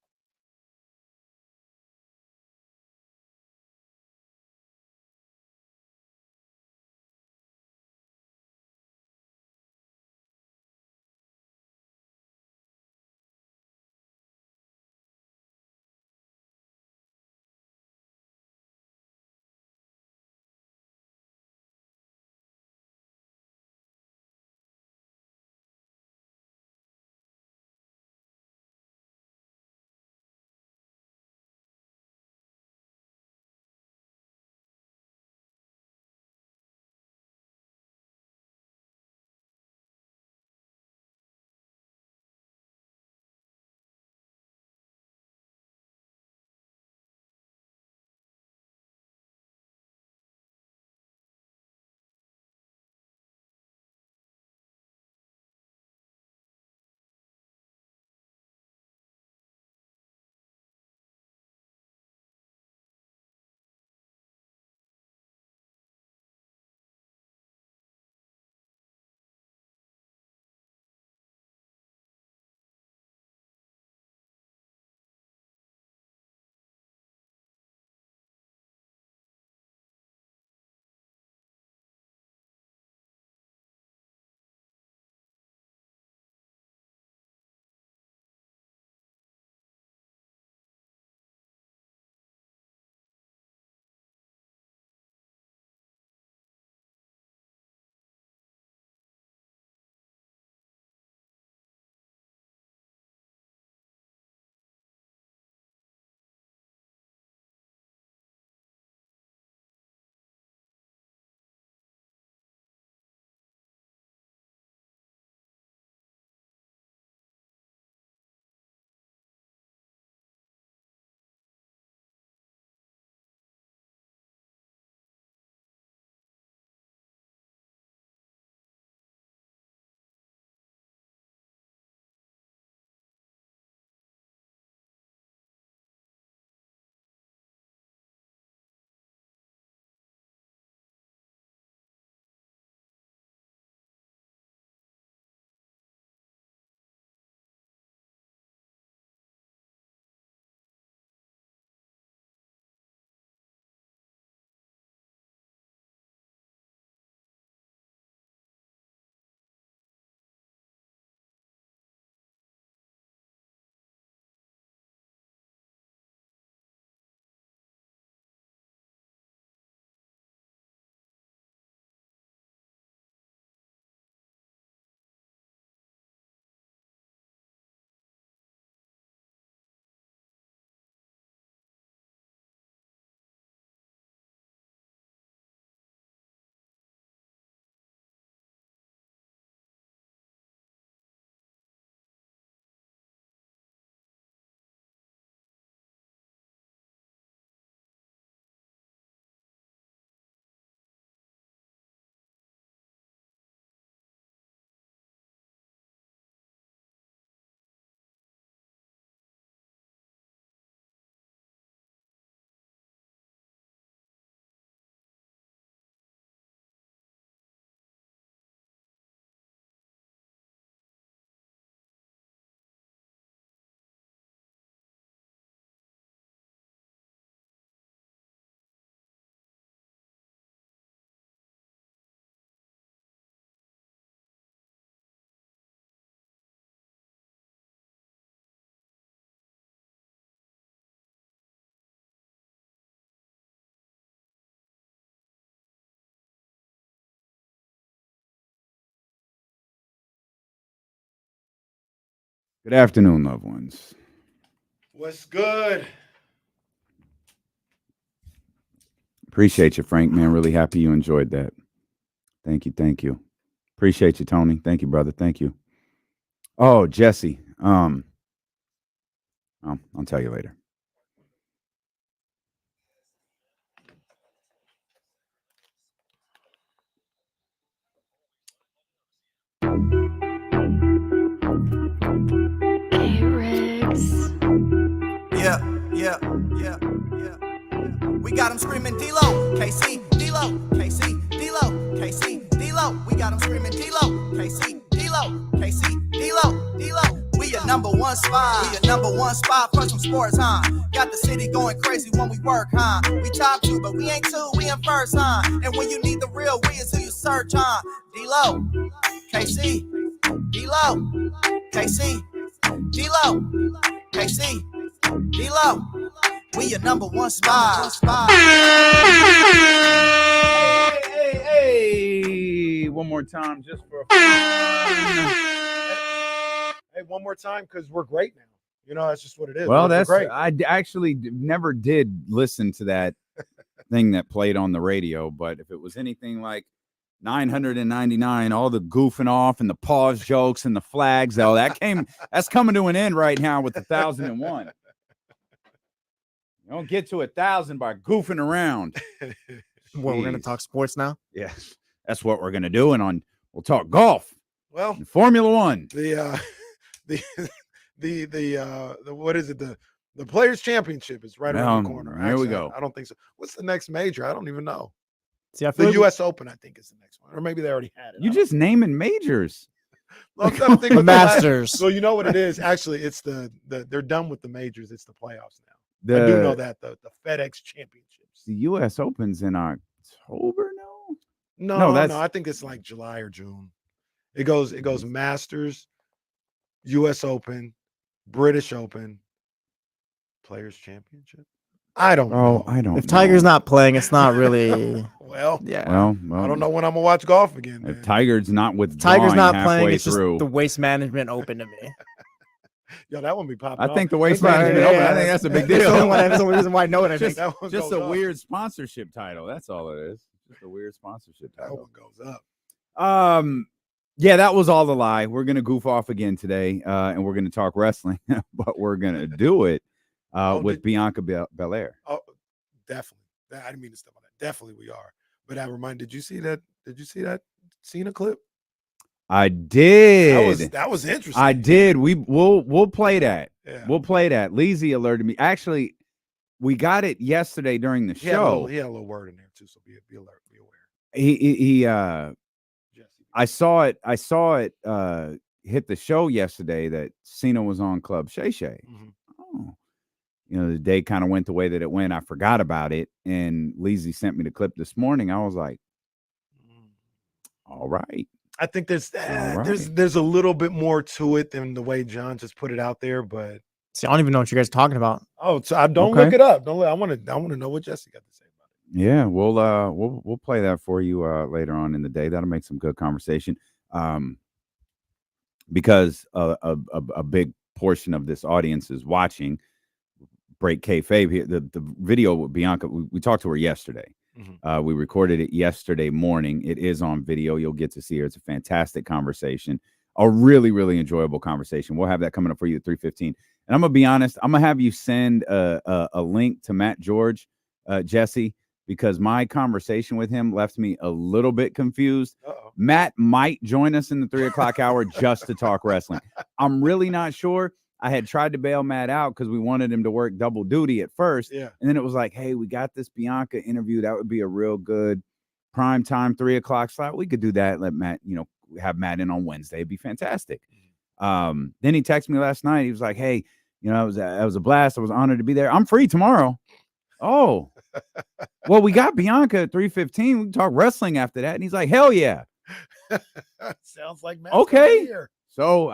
Good afternoon, loved ones. What's good? Appreciate you, Frank, man. Really happy you enjoyed that. Thank you. Appreciate you, Tony. Thank you, brother. Thank you. Oh, Jesse. I'll tell you later. Yeah. We got them screaming D-Lo, KC, D-Lo, KC, D-Lo, KC, D-Lo. We got them screaming D-Lo, KC, D-Lo, KC, D-Lo, D-Lo. We your number one spot. We your number one spot for some sports, huh? Got the city going crazy when we work, huh? We top 2, but we ain't 2, we in first, huh? And when you need the real, we is who you search, huh? D-Lo, KC, D-Lo, KC, D-Lo, KC, D-Lo. We your number one spot. Hey, one more time, just for Hey, one more time, because we're great now. You know, that's just what it is. Well, we're great. I actually never did listen to that thing that played on the radio, but if it was anything like 999, all the goofing off and the pause jokes and the flags, that's coming to an end right now with 1001. You don't get to 1,000 by goofing around. Well, we're gonna talk sports now. Yeah, that's what we're gonna do, and we'll talk golf. Well, and Formula One. The what is it? The Players Championship is right around the corner. Here we go. I don't think so. What's the next major? I don't even know. See, I feel The like U.S. Open, I think, is the next one, or maybe they already had it. You just naming majors. I'm thinking the Masters. So you know what it is? Actually, it's the they're done with the majors. It's the playoffs now. I do know that the FedEx Championships. The U.S. Open's in October now. No, I think it's like July or June. It goes Masters, U.S. Open, British Open, Players Championship. I don't know. I don't. If Tiger's not playing, it's not really. Well, yeah. Well, I don't know when I'm gonna watch golf again. If Man. Tiger's not playing, it's through. just the Waste Management Open to me. Yo, that one be popping. I think the Waste Management Open. I think that's a big deal. That's the only reason why I know it. I think just a weird sponsorship title. That's all it is. Just a weird sponsorship title. That one goes up. Yeah, that was all a lie. We're gonna goof off again today, and we're gonna talk wrestling, but we're gonna do it with Bianca Belair. Oh, definitely. I didn't mean to step on that. Definitely, we are. But I remind. Did you see that Cena clip? I did. That was interesting. I did. We'll play that. Yeah. We'll play that. Leezy alerted me. Actually, we got it yesterday during the show. He had a little word in there too, so be alert, be aware. He I saw it hit the show yesterday that Cena was on Club Shay Shay. Mm-hmm. Oh. You know, the day kind of went the way that it went. I forgot about it. And Leezy sent me the clip this morning. I was like, all right. I think there's a little bit more to it than the way John just put it out there, but see, I don't even know what you guys are talking about. Oh, so I don't look it up. I want to know what Jesse got to say about it. Yeah, we'll play that for you later on in the day. That'll make some good conversation. Because a big portion of this audience is watching Break Kayfabe here. The video with Bianca, we talked to her yesterday. Mm-hmm. We recorded it yesterday morning. It is on video. You'll get to see her. It's a fantastic conversation, a really, really enjoyable conversation. We'll have that coming up for you at 3:15. And I'm gonna be honest. I'm gonna have you send a link to Matt George, Jesse, because my conversation with him left me a little bit confused. Uh-oh. Matt might join us in the 3 o'clock hour just to talk wrestling. I'm really not sure. I had tried to bail Matt out because we wanted him to work double duty at first. Yeah. And then it was like, hey, we got this Bianca interview. That would be a real good prime time 3 o'clock slot. We could do that. Let Matt, have Matt in on Wednesday. It'd be fantastic. Then he texted me last night. He was like, hey, it was a blast. I was honored to be there. I'm free tomorrow. Oh, well, we got Bianca at 3:15. We can talk wrestling after that. And he's like, hell yeah. Sounds like Matt. Okay. So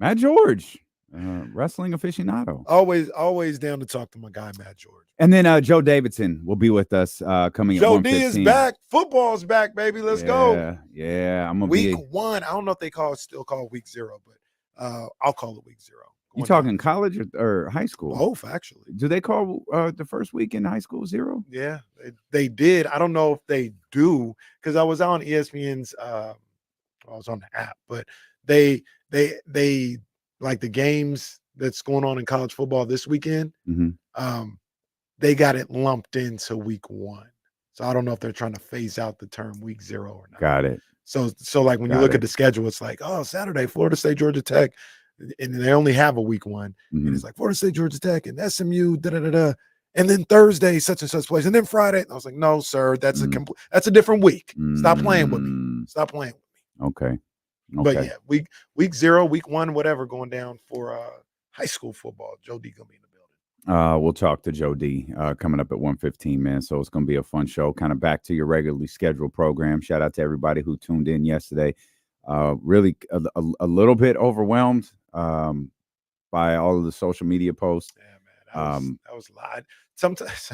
Matt George, wrestling aficionado. Always down to talk to my guy, Matt George. And then Joe Davidson will be with us coming Joe at 1:15. D is back. Football's back, baby. Let's go. Yeah. I'm gonna week 1. I don't know if they still call week 0, but I'll call it week 0. You Going down. talking college or high school? Both, actually. Do they call the first week in high school 0? Yeah, they did. I don't know if they do because I was on ESPN's. I was on the app, but they like the games that's going on in college football this weekend. They got it lumped into week 1. So I don't know if they're trying to phase out the term week 0 or not. Got it. So like when you look at the schedule, it's like, oh, Saturday, Florida State, Georgia Tech, and they only have a week 1, and it's like Florida State, Georgia Tech, and SMU, and then Thursday, such and such place, and then Friday. And I was like, no, sir, that's a different week. Stop playing with me. Stop playing with me. Okay. But yeah, week 0, week 1, whatever, going down for high school football. Joe D gonna be in the building. We'll talk to Joe D coming up at 1:15, man. So it's going to be a fun show. Kind of back to your regularly scheduled program. Shout out to everybody who tuned in yesterday. Really a little bit overwhelmed by all of the social media posts. Yeah, man, that was a lot. Sometimes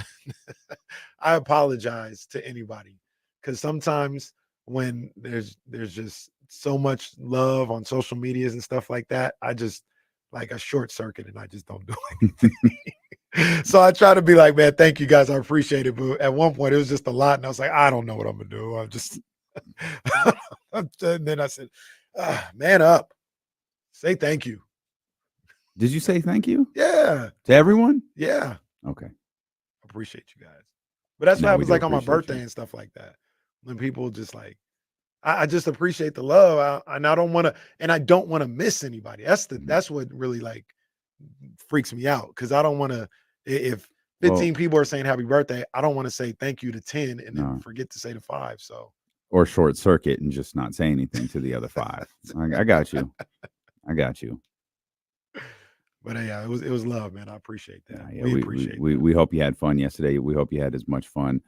I apologize to anybody because sometimes when there's just so much love on social medias and stuff like that, I just like a short circuit and I just don't do anything. So I try to be like, man, thank you guys. I appreciate it. But at one point it was just a lot. And I was like, I don't know what I'm going to do. I'm just, and then I said, man up, say thank you. Did you say thank you? Yeah. To everyone? Yeah. Okay. Appreciate you guys. But that's what No, we happens do like on my appreciate birthday you. and stuff like that. When people just like, I just appreciate the love. I don't want to miss anybody. That's what really like freaks me out. Cause I don't want to, if 15 people are saying happy birthday, I don't want to say thank you to 10 and then forget to say to 5. So, or short circuit and just not say anything to the other 5. I got you. I got you. But yeah, it was love, man. I appreciate that. Yeah, We appreciate we hope you had fun yesterday. We hope you had as much fun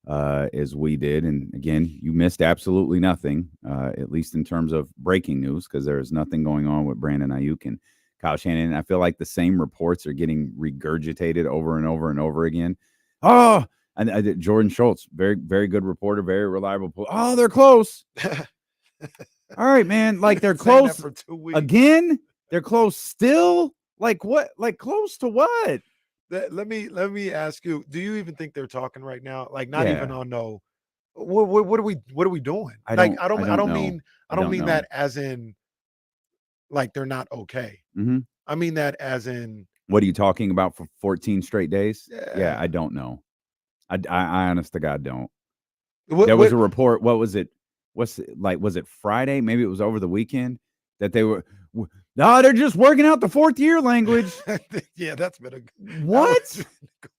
as we did. And again, you missed absolutely nothing, at least in terms of breaking news, because there is nothing going on with Brandon Aiyuk and Kyle Shanahan. And I feel like the same reports are getting regurgitated over and over and over again. Oh, and Jordan Schultz, very, very good reporter, very reliable. Oh, they're close. All right, man. Like they're close for 2 weeks. again. They're close still. Like what? Like close to what? Let me ask you. Do you even think they're talking right now? Like not even on no. What are we doing? I don't mean that as in like they're not okay. Mm-hmm. I mean that as in. What are you talking about for 14 straight days? Yeah, I don't know. I honest to God don't. There was a report. What was it? Was it Friday? Maybe it was over the weekend that they were. No, they're just working out the 4th year language. Yeah, that's been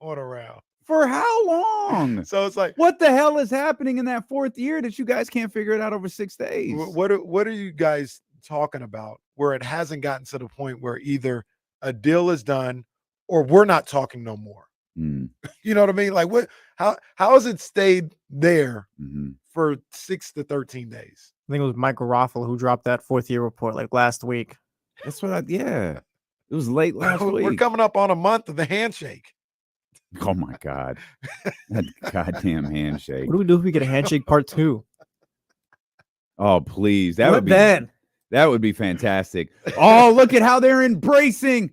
going around for how long? So it's like, what the hell is happening in that 4th year that you guys can't figure it out over 6 days? What are you guys talking about? Where it hasn't gotten to the point where either a deal is done or we're not talking no more. You know what I mean? Like what? How has it stayed there for 6 to 13 days? I think it was Michael Rothel who dropped that 4th year report like last week. That's what it was late last week. We're coming up on a month of the handshake. Oh my God. That goddamn handshake. What do we do if we get a handshake part 2? Oh, please. That would be fantastic. Oh, look at how they're embracing.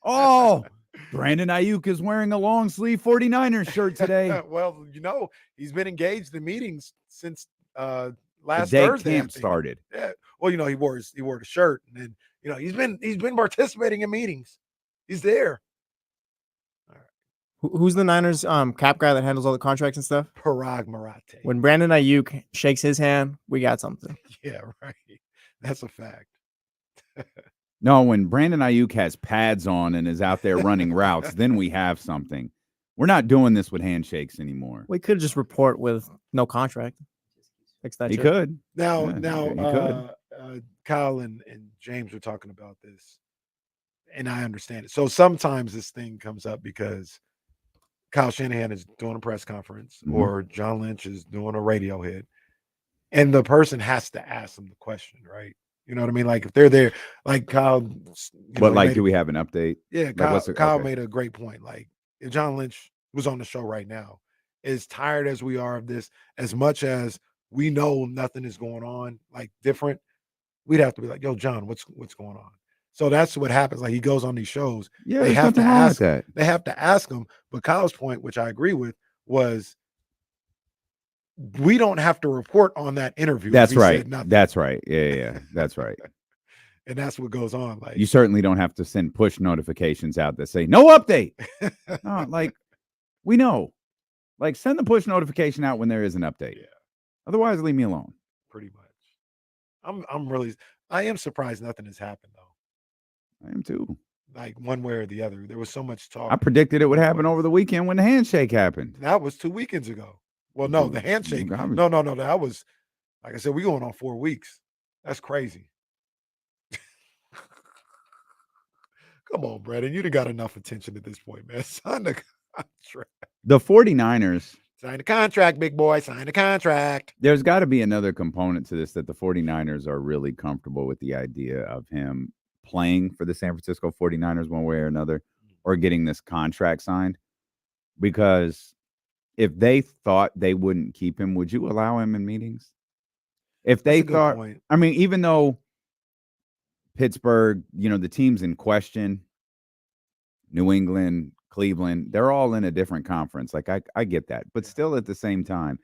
Oh, Brandon Aiyuk is wearing a long sleeve 49ers shirt today. Well, he's been engaged in meetings since last the day Thursday. Camp started. Yeah. Well, he wore the shirt, and then he's been participating in meetings. He's there. All right. Who's the Niners cap guy that handles all the contracts and stuff? Parag Marate. When Brandon Aiyuk shakes his hand, we got something. Yeah, right. That's a fact. No, when Brandon Aiyuk has pads on and is out there running routes, then we have something. We're not doing this with handshakes anymore. We could just report with no contract. Fix that. He could. Now, could. Kyle and James were talking about this, and I understand it. So sometimes this thing comes up because Kyle Shanahan is doing a press conference or John Lynch is doing a radio hit, and the person has to ask them the question, right? You know what I mean? Like if they're there, like Kyle. Do we have an update? Yeah, Kyle made a great point. Like if John Lynch was on the show right now, as tired as we are of this, as much as we know nothing is going on, like different, we'd have to be like, yo, John, what's going on? So that's what happens. Like he goes on these shows. Yeah, They there's have to nothing wrong with ask. that. They have to ask him. But Kyle's point, which I agree with, was we don't have to report on that interview. That's if he right. said nothing. That's right. Yeah. That's right. And that's what goes on. Like You certainly don't have to send push notifications out that say no update. No, like we know. Like send the push notification out when there is an update. Yeah. Otherwise, leave me alone. Pretty much. I am surprised nothing has happened though. I am too. Like one way or the other. There was so much talk. I predicted it would happen over the weekend when the handshake happened. That was 2 weekends ago. Well, no, the handshake. No. That was, like I said, we going on 4 weeks. That's crazy. Come on, Brandon. You done got enough attention at this point, man. Sign the contract. The 49ers. Sign the contract, big boy. Sign the contract. There's got to be another component to this that the 49ers are really comfortable with the idea of him playing for the San Francisco 49ers one way or another, or getting this contract signed. Because if they thought they wouldn't keep him, would you allow him in meetings? If they thought, I mean, even though Pittsburgh, the teams in question, New England, Cleveland, they're all in a different conference. Like I get that, but still at the same time,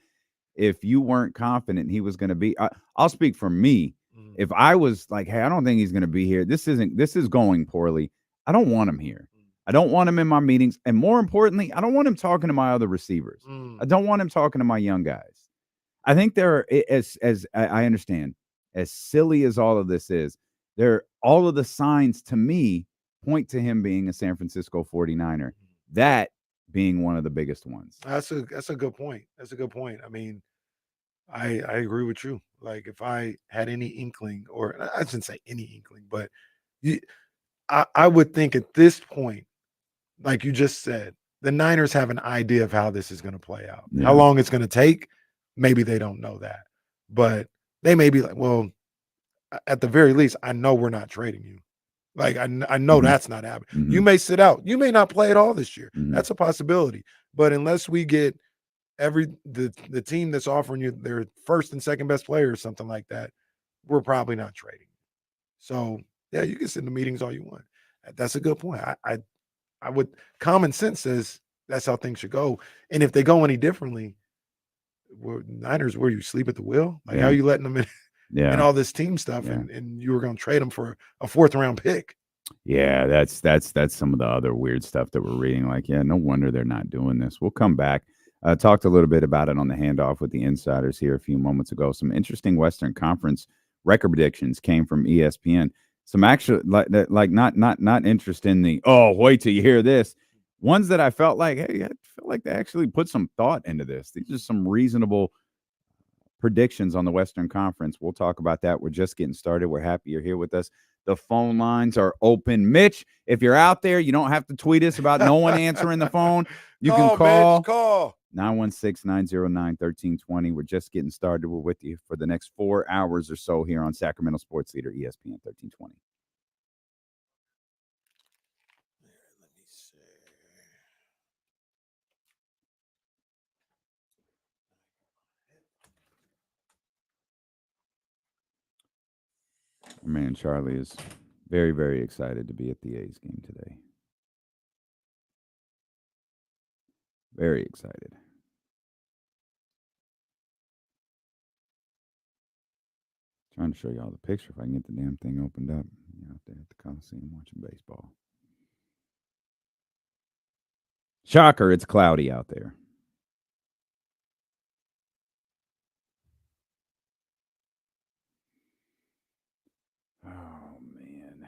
if you weren't confident he was going to be, I'll speak for me. If I was like, hey, I don't think he's going to be here. This is going poorly. I don't want him here. I don't want him in my meetings. And more importantly, I don't want him talking to my other receivers. I don't want him talking to my young guys. I think as I understand, as silly as all of this is, all of the signs to me point to him being a San Francisco 49er. That being one of the biggest ones. That's a good point. That's a good point. I mean, I agree with you. Like if I had any inkling, or I shouldn't say any inkling, but I would think at this point, like you just said, the Niners have an idea of how this is going to play out. Yeah. How long it's going to take, maybe they don't know that. But they may be like, well, at the very least, I know we're not trading you. Like I know that's not happening. You may sit out. You may not play at all this year. That's a possibility. But unless we get the team that's offering you their first and second best player or something like that, we're probably not trading. So yeah, you can sit in the meetings all you want. That's a good point. I would, common sense says that's how things should go. And if they go any differently, Niners, where you sleep at the wheel? Like how are you letting them in? Yeah. And all this team stuff, and you were going to trade them for a 4th round pick. Yeah, that's some of the other weird stuff that we're reading. Like, yeah, no wonder they're not doing this. We'll come back. Talked a little bit about it on the handoff with the insiders here a few moments ago. Some interesting Western Conference record predictions came from ESPN. Some actual like not interest in the wait till you hear this. Ones that I felt like, hey, I feel like they actually put some thought into this. These are some reasonable predictions on the Western Conference. We'll talk about that. We're just getting started. We're happy you're here with us. The phone lines are open. Mitch, if you're out there, you don't have to tweet us about no one answering the phone. You can call. Mitch, call 916-909-1320. We're just getting started. We're with you for the next 4 hours or so here on Sacramento Sports Leader, ESPN 1320. Let me see. Our man Charlie is very, very excited to be at the A's game today. Very excited. Trying to show y'all the picture if I can get the damn thing opened up. Out there at the Coliseum watching baseball. Shocker, it's cloudy out there. Oh, man.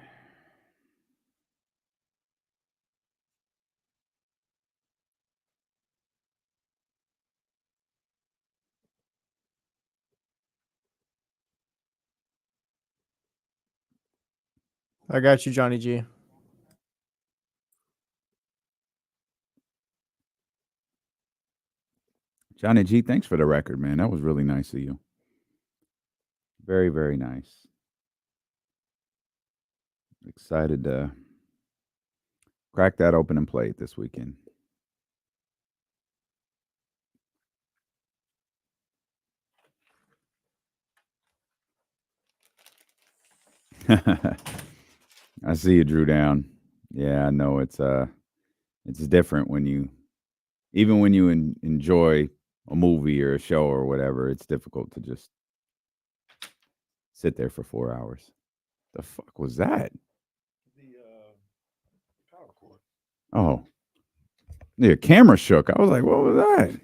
I got you, Johnny G. Johnny G, thanks for the record, man. That was really nice of you. Very, very nice. Excited to crack that open and play it this weekend. I see you drew down. Yeah, I know it's different when you enjoy a movie or a show or whatever. It's difficult to just sit there for 4 hours. The fuck was that? The power cord. Oh, the camera shook. I was like, what was that?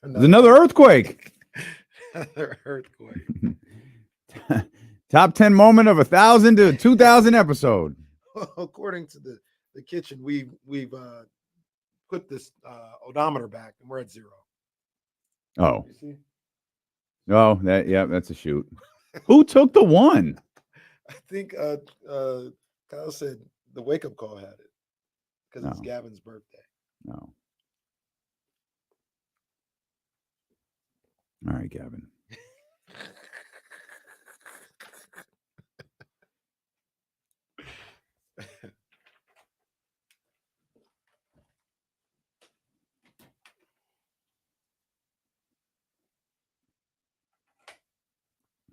There's another earthquake. Another earthquake. Top 10 moment of 1,000 to 2,000 episode. According to the kitchen, we've put this odometer back, and we're at 0. Oh, You see? oh, that's a shoot. Who took the one? I think Kyle said the wake up call had it because it's No. Gavin's birthday. No. All right, Gavin.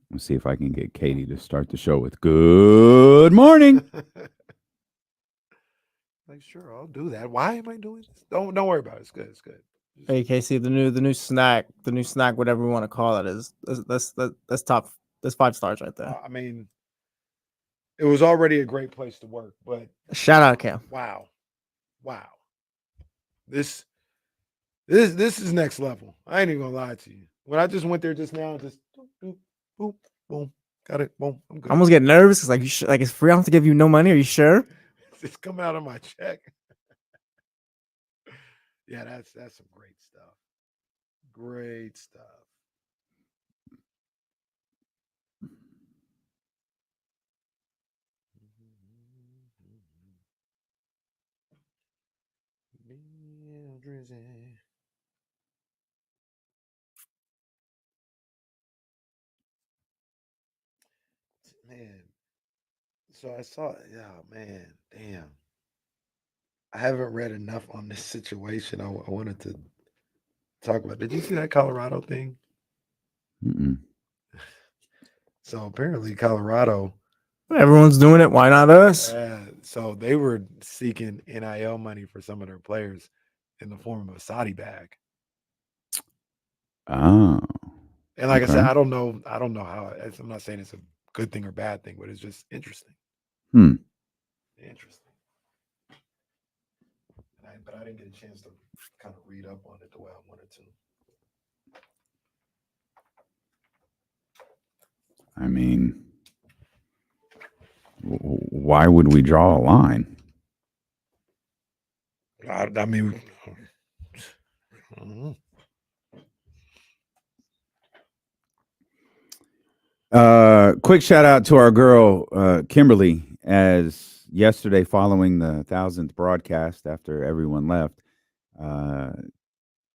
Let's see if I can get Katie to start the show with good morning. Like, sure, I'll do that. Why am I doing this? Don't worry about it. It's good. It's good. Hey KC, the new snack, whatever we want to call it, that's top. That's 5 stars right there. I mean, it was already a great place to work, but Shout out Cam. wow. This is next level. I ain't even gonna lie to you. When I just went there just now, just boop, boop, boom, got it, boom. I'm good. I almost get nervous because like it's free. I don't have to give you no money. Are you sure? It's coming out of my check. Yeah, that's some great stuff. Great stuff. Man, so I saw, man, damn. I haven't read enough on this situation. I wanted to talk about. Did you see that Colorado thing? Mm-mm. So apparently Colorado, Everyone's doing it. Why not us? so they were seeking NIL money for some of their players in the form of a Saudi bag. Oh. And like I Okay. said, I don't know how. I'm not saying it's a good thing or bad thing, but it's just interesting. Interesting. But I didn't get a chance to kind of read up on it the way I wanted to. I mean, why would we draw a line? I mean, I don't know. Quick shout out to our girl Kimberly, as yesterday following the 1,000th broadcast after everyone left,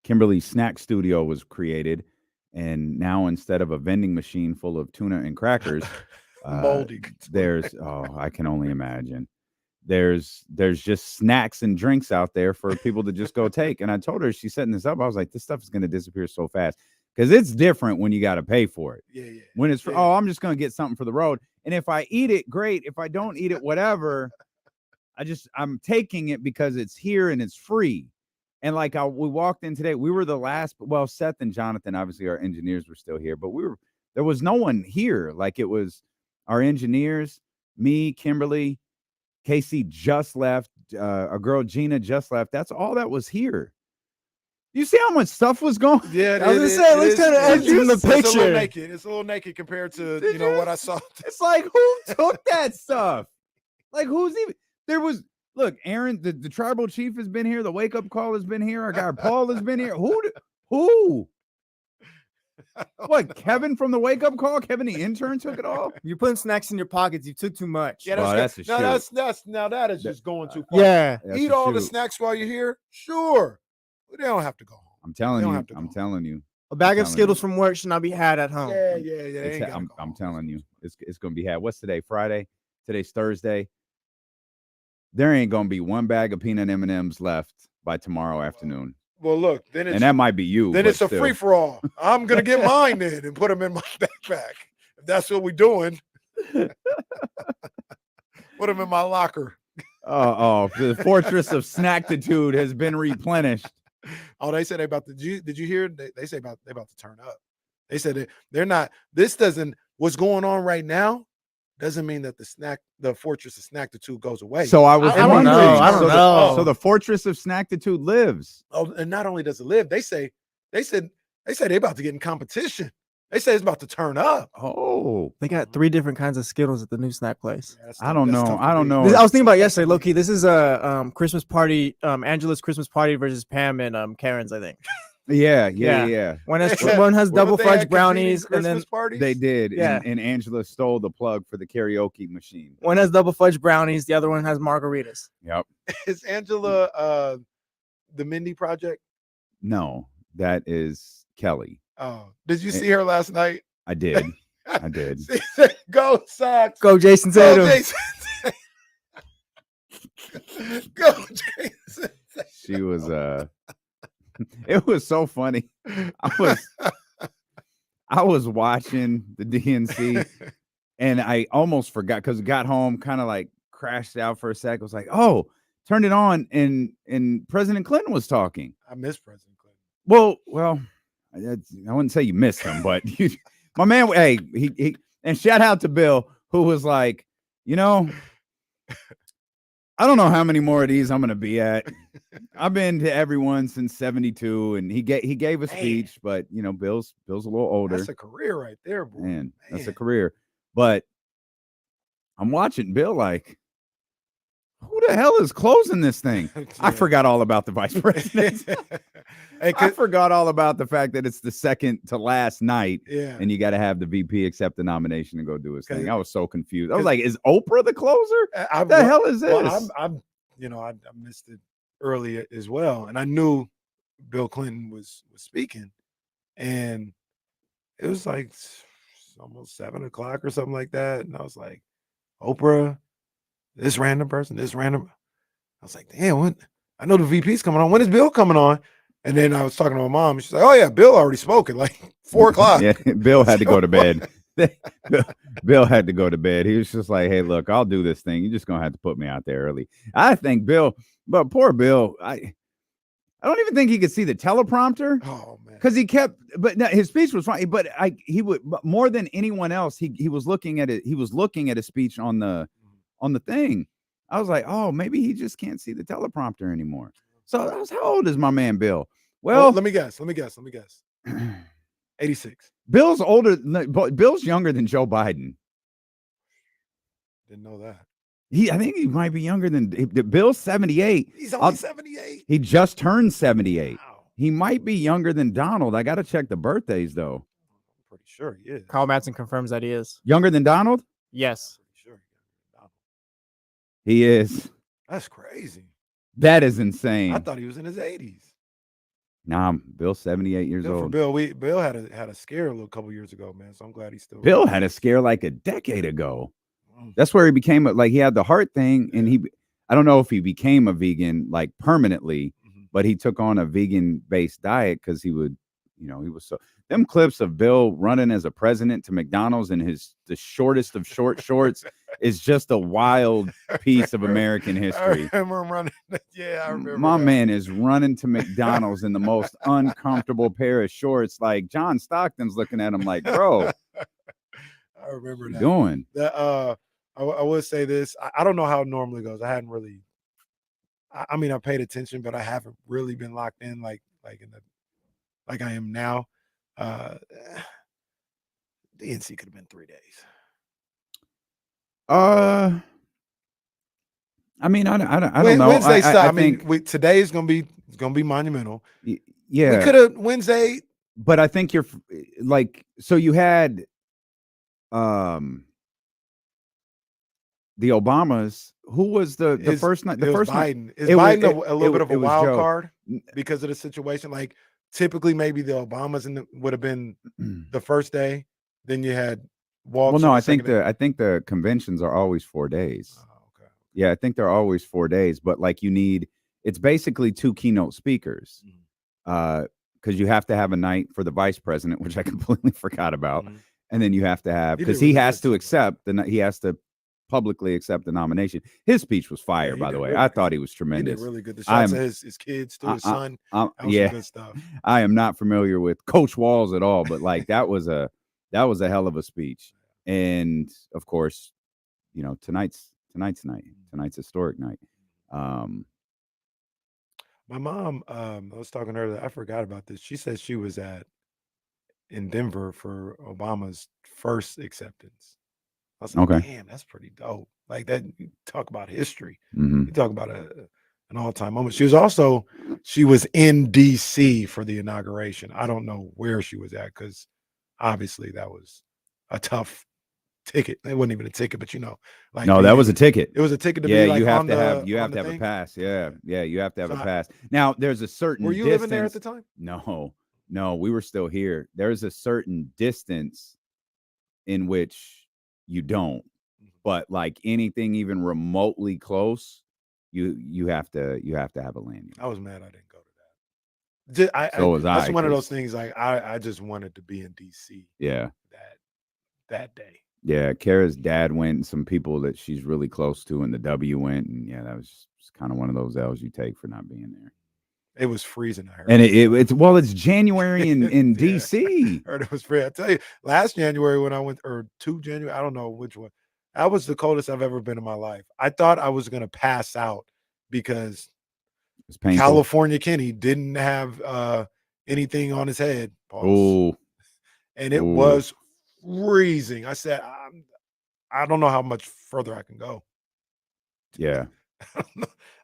Kimberly's snack studio was created, and now instead of a vending machine full of tuna and crackers, Moldy. there's I can only imagine. There's just snacks and drinks out there for people to just go take. And I told her, she's setting this up, I was like, this stuff is going to disappear so fast. Because it's different when you got to pay for it. Yeah. When it's for, I'm just going to get something for the road. And if I eat it, great. If I don't eat it, whatever. I'm taking it because it's here and it's free. And like we walked in today, we were the last, well, Seth and Jonathan, obviously our engineers were still here, but there was no one here. Like it was our engineers, me, Kimberly, Casey just left, our girl Gina just left. That's all that was here. You see how much stuff was going? Yeah, I was gonna say, it looks kind of empty in the It's a little picture. naked. It's a little naked compared to what I saw. It's like, who took that stuff? Like, who's even there was? Look, Aaron, the tribal chief has been here. The wake up call has been here. Our guy Paul has been here. Who? What? Kevin from the wake up call? Kevin, the intern, took it all. You're putting snacks in your pockets. You took too much. Yeah, Well, that's that's good. a No, shoot. now that is just going too far. Yeah. That's Eat a all the shoot. snacks while you're here. Sure, but they don't have to go home. I'm telling You don't you. have to I'm go. telling you. A bag of telling Skittles you. from work should not be had at home. Yeah. They It's- ain't gotta I'm go home. telling you, it's going to be had. What's today? Friday. Today's Thursday. There ain't going to be one bag of peanut M&Ms left by tomorrow afternoon, Well, look, then it's and that might be you. then but it's a still. free for all. I'm gonna get mine then and put them in my backpack. If that's what we're doing. What Put them in my locker. The fortress of snackitude has been replenished. Oh, they said they about to. Did you hear? They say they about to turn up. They said they're not. This doesn't. What's going on right now doesn't mean that the fortress of snackitude goes away. So I was wondering. I don't know. So the fortress of snackitude lives. Oh, and not only does it live, they say they about to get in competition. They say it's about to turn up. Oh, They got 3 different kinds of Skittles at the new snack place. Yeah, I don't know. I don't know. I was thinking about yesterday, low-key. This is a Christmas party, Angela's Christmas party versus Pam and Karen's, I think. Yeah. One has double They fudge had brownies, competing and then Christmas parties? They did. Yeah. And Angela stole the plug for the karaoke machine. one has double fudge brownies, the other one has margaritas. Yep. Is Angela the Mindy Project? No, that is Kelly. Oh, did you see her last night? I did. I did. She said, "Go Sox, Go, Jason go Tatum. Jason, go Jason." She was it was so funny. I was watching the DNC and I almost forgot because I got home, kind of like crashed out for a sec. I was like, oh, turned it on and President Clinton was talking. I miss President Well, I wouldn't say you missed him, but my man, hey, he and shout out to Bill, who was like, I don't know how many more of these I'm gonna be at. I've been to everyone since '72, and he gave a speech, but Bill's a little older. That's a career right there, boy. Man, that's a career. But I'm watching Bill like, who the hell is closing this thing? Yeah. I forgot all about the vice president. I forgot all about the fact that it's the second to last night, Yeah. and you got to have the VP accept the nomination and go do his thing. I was so confused. I was like, "Is Oprah the closer? What the hell is this?" Well, I missed it early as well, and I knew Bill Clinton was speaking, and it was like almost 7:00 or something like that, and I was like, Oprah, this random person, this random. I was like, damn, what? I know the VP's coming on. When is Bill coming on? And then I was talking to my mom, and she's like, oh yeah, Bill already spoke at like 4:00. Yeah, Bill had to go to bed. Bill had to go to bed. He was just like, hey, look, I'll do this thing. You're just gonna have to put me out there early. I think Bill, but poor Bill, I don't even think he could see the teleprompter. Oh man, because he kept, but no, his speech was fine. But he would more than anyone else. He was looking at it. He was looking at his speech on the thing. I was like, oh, maybe he just can't see the teleprompter anymore. So I was, how old is my man Bill? Well, let me guess. 86. Bill's older. Bill's younger than Joe Biden. Didn't know that. I think he might be younger than Bill's 78. He's only 78. He just turned 78. Wow. He might be younger than Donald. I got to check the birthdays though. I'm pretty sure he is. Carl Madsen confirms that he is. Younger than Donald? Yes. Pretty sure He is. That's crazy. That is insane. I thought he was in his 80s. Nah, Bill's 78 years For old. Bill, Bill had a scare a couple years ago, man. So I'm glad he's still. Bill had a scare like a decade ago. Mm. That's where he became he had the heart thing, and I don't know if he became a vegan like permanently, but he took on a vegan-based diet because he would, he was so. Them clips of Bill running as a president to McDonald's in the shortest of short shorts is just a wild piece of American history. I remember him running. Yeah, I remember. My that. man is running to McDonald's in the most uncomfortable pair of shorts. Like John Stockton's looking at him like, bro, I remember what that. you doing? I would say this. I don't know how it normally goes. I hadn't really. I mean, I paid attention, but I haven't really been locked in like I am now. DNC could have been 3 days. I mean, I don't know. Wednesday stop. I think, mean, today is gonna be monumental. Yeah, we could have Wednesday. But I think you're like, so you had the Obamas. Who was the first night? The first Biden. night. Is Biden a little bit of a was wild Joe. card because of the situation? Like typically, maybe the Obamas would have been the first day. Then you had Walsh. Well, no, I think the conventions are always 4 days. Oh, okay. Yeah, I think they're always 4 days. But like it's basically 2 keynote speakers. Because you have to have a night for the vice president, which I completely forgot about, and then you have to have because he has to accept he has to publicly accept the nomination. His speech was fire, by the way. I thought he was He tremendous. did really good. The shots of his kids, too, his son. That was some good stuff. I am not familiar with Coach Walls at all, but like that was a hell of a speech. And of course, you know, tonight's historic night. My mom, I was talking to her. I forgot about this. She said she was in Denver for Obama's first acceptance. I was like, damn, that's pretty dope. Like that, you talk about history. Mm-hmm. You talk about an all-time moment. She was in DC for the inauguration. I don't know where she was at because obviously that was a tough ticket. It wasn't even a ticket, but you know, like no, that was a ticket. It was a ticket to be like you have on to the, have you on have the to have thing. a pass. Yeah, you have to have a pass. Now there's a certain Were you distance. living there at the time? No, we were still here. There's a certain distance in which you don't, but like anything even remotely close, you have to have a lanyard. I was mad I didn't go to that. So was I. That's one of those things. Like I just wanted to be in DC. Yeah. That day. Yeah, Kara's dad went, and some people that she's really close to, and the W went, and yeah, that was just kind of one of those L's you take for not being there. It was freezing. I heard. And it's January in DC. I heard it was free. I tell you, last January when I went, or 2 January, I don't know which one. That was the coldest I've ever been in my life. I thought I was gonna pass out because California Kenny didn't have anything on his head. Oh, and it was freezing. I said, I don't know how much further I can go. Yeah.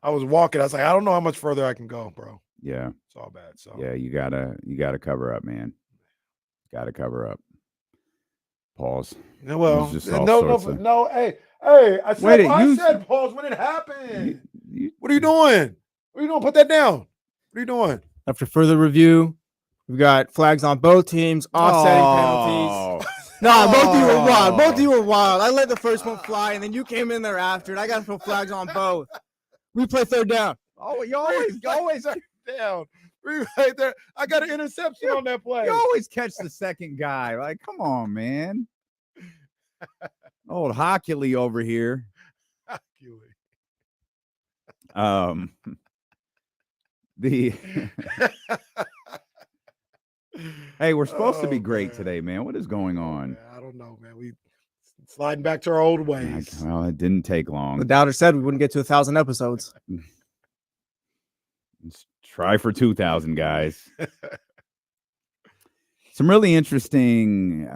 I was walking. I was like, I don't know how much further I can go, bro. Yeah. It's all bad. So yeah, you gotta cover up, man. Gotta cover up. Pause. Well, no. Hey, I said pause when it happened. What are you doing? What are you doing? Put that down. What are you doing? After further review, we've got flags on both teams, offsetting penalties. Nah, both of you were wild. Both of you were wild. I let the first one fly, and then you came in there after, and I got to put flags on both. We play third down. Oh, you always down. Right there. I got an interception on that play. You always catch the second guy. Like, come on, man. Old Hockley over here. Hey, we're supposed to be great today, man. What is going on? I don't know, man. We sliding back to our old ways. Well, it didn't take long. The doubter said we wouldn't get to 1,000 episodes. Let's try for 2,000, guys. Some really interesting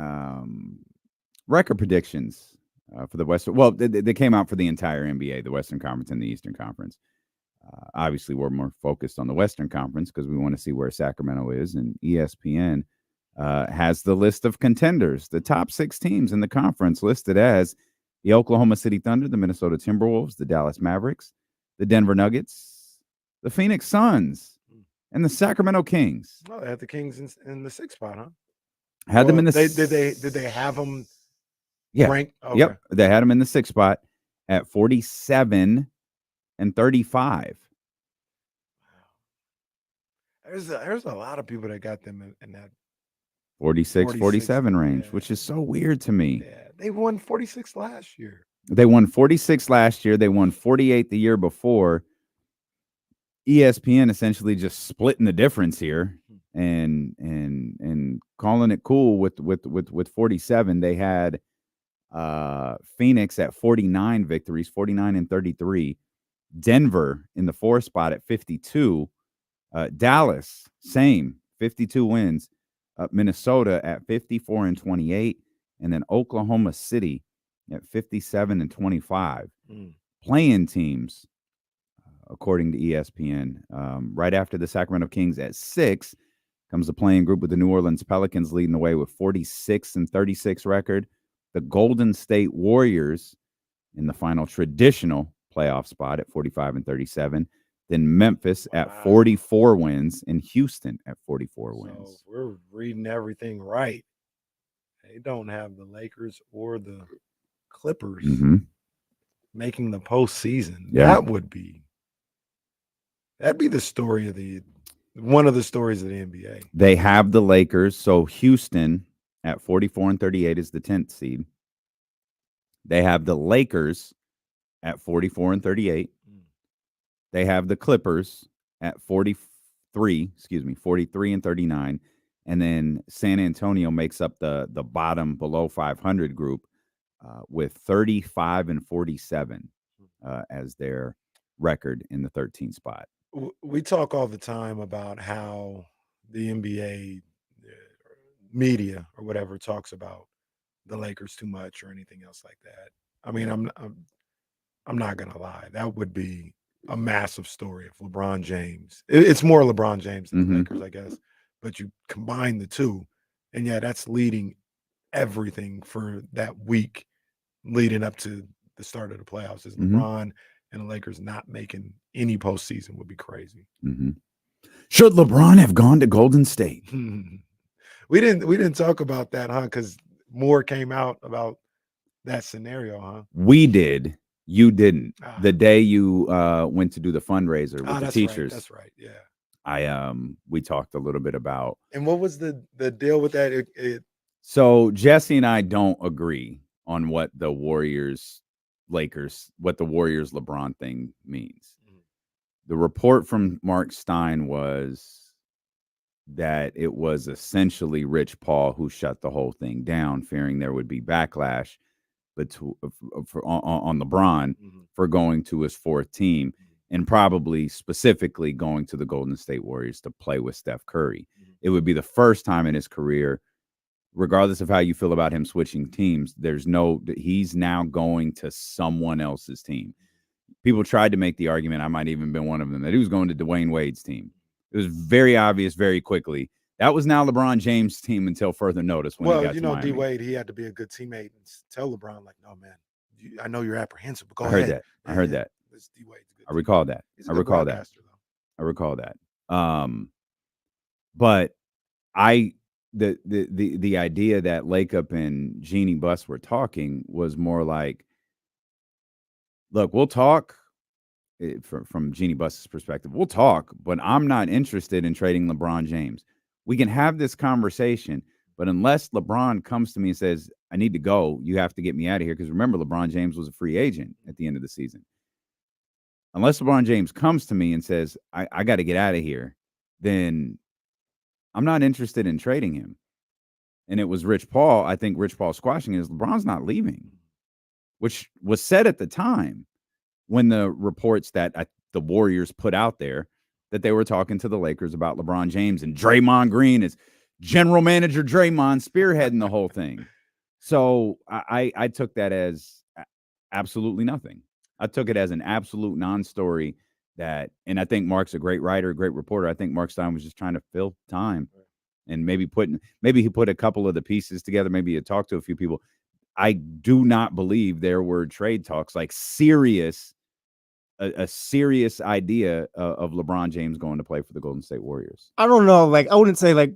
record predictions for the Western. Well, they came out for the entire NBA, the Western Conference and the Eastern Conference. Obviously, we're more focused on the Western Conference because we want to see where Sacramento is, and ESPN has the list of contenders, the top 6 teams in the conference listed as the Oklahoma City Thunder, the Minnesota Timberwolves, the Dallas Mavericks, the Denver Nuggets, the Phoenix Suns, and the Sacramento Kings. Oh, they had the Kings in the 6th spot, huh? Had them in the. Did they have them? Yeah. Ranked? Okay. Yep. They had them in the 6th spot at 47 and 35. There's a lot of people that got them in that 46, 47 range, which is so weird to me. Yeah, they won 46 last year. They won 46 last year. They won 48 the year before. ESPN essentially just splitting the difference here and calling it cool with 47. They had Phoenix at 49 victories, 49 and 33. Denver in the 4th spot at 52. Dallas, same, 52 wins. Minnesota at 54 and 28. And then Oklahoma City at 57 and 25. Playing teams, according to ESPN, right after the Sacramento Kings at 6 comes the playing group with the New Orleans Pelicans leading the way with 46 and 36 record. The Golden State Warriors in the final traditional playoff spot at 45 and 37. Then Memphis at 44 wins and Houston at 44 wins. So we're reading everything right. They don't have the Lakers or the Clippers making the postseason. Yeah. That'd be the story of one of the stories of the NBA. They have the Lakers. So Houston at 44 and 38 is the 10th seed. They have the Lakers at 44 and 38. They have the Clippers at 43 and 39. And then San Antonio makes up the bottom below 500 group with 35 and 47 as their record in the 13th spot. We talk all the time about how the NBA media or whatever talks about the Lakers too much or anything else like that. I mean, I'm not gonna lie. That would be a massive story if LeBron James. It's more LeBron James than the Lakers, I guess. But you combine the two, and yeah, that's leading everything for that week leading up to the start of the playoffs. Is LeBron and the Lakers not making any postseason would be crazy. Should LeBron have gone to Golden State? We didn't talk about that, huh? Because more came out about that scenario, huh? We did. You didn't. The day you went to do the fundraiser with the teachers. Right. That's right. Yeah. We talked a little bit about. And what was the deal with that? So Jesse and I don't agree on what the Warriors LeBron thing means. The report from Mark Stein was that it was essentially Rich Paul who shut the whole thing down, fearing there would be backlash on LeBron for going to his fourth team and probably specifically going to the Golden State Warriors to play with Steph Curry. It would be the first time in his career, regardless of how you feel about him switching teams, he's now going to someone else's team. People tried to make the argument, I might even been one of them, that he was going to Dwayne Wade's team. It was very obvious very quickly. That was now LeBron James' team until further notice. When he got to Miami. D Wade, he had to be a good teammate and tell LeBron, like, no, man, I know you're apprehensive, but go ahead. I heard that. I recall that. I recall that. But the idea that Lakeup and Jeannie Buss were talking was more like, look, we'll talk. From Jeannie Buss's perspective, we'll talk, but I'm not interested in trading LeBron James. We can have this conversation, but unless LeBron comes to me and says, I need to go, you have to get me out of here. Because remember, LeBron James was a free agent at the end of the season. Unless LeBron James comes to me and says, I got to get out of here, then I'm not interested in trading him. And it was Rich Paul. I think Rich Paul squashing is LeBron's not leaving, which was said at the time when the reports that the Warriors put out there that they were talking to the Lakers about LeBron James and Draymond Green as general manager Draymond spearheading the whole thing. So I took that as absolutely nothing. I took it as an absolute non-story and I think Mark's a great writer, a great reporter. I think Mark Stein was just trying to fill time and maybe he put a couple of the pieces together. Maybe he talked to a few people. I do not believe there were trade talks, like a serious idea of LeBron James going to play for the Golden State Warriors. I don't know. Like, I wouldn't say like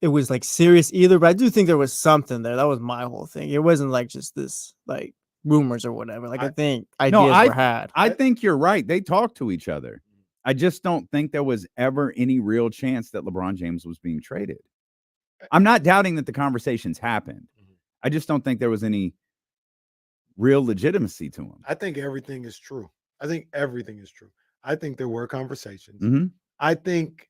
it was like serious either, but I do think there was something there. That was my whole thing. It wasn't like just this like rumors or whatever. Like I think ideas were had. I think you're right. They talked to each other. I just don't think there was ever any real chance that LeBron James was being traded. I'm not doubting that the conversations happened. I just don't think there was any real legitimacy to them. I think everything is true. I think there were conversations. I think,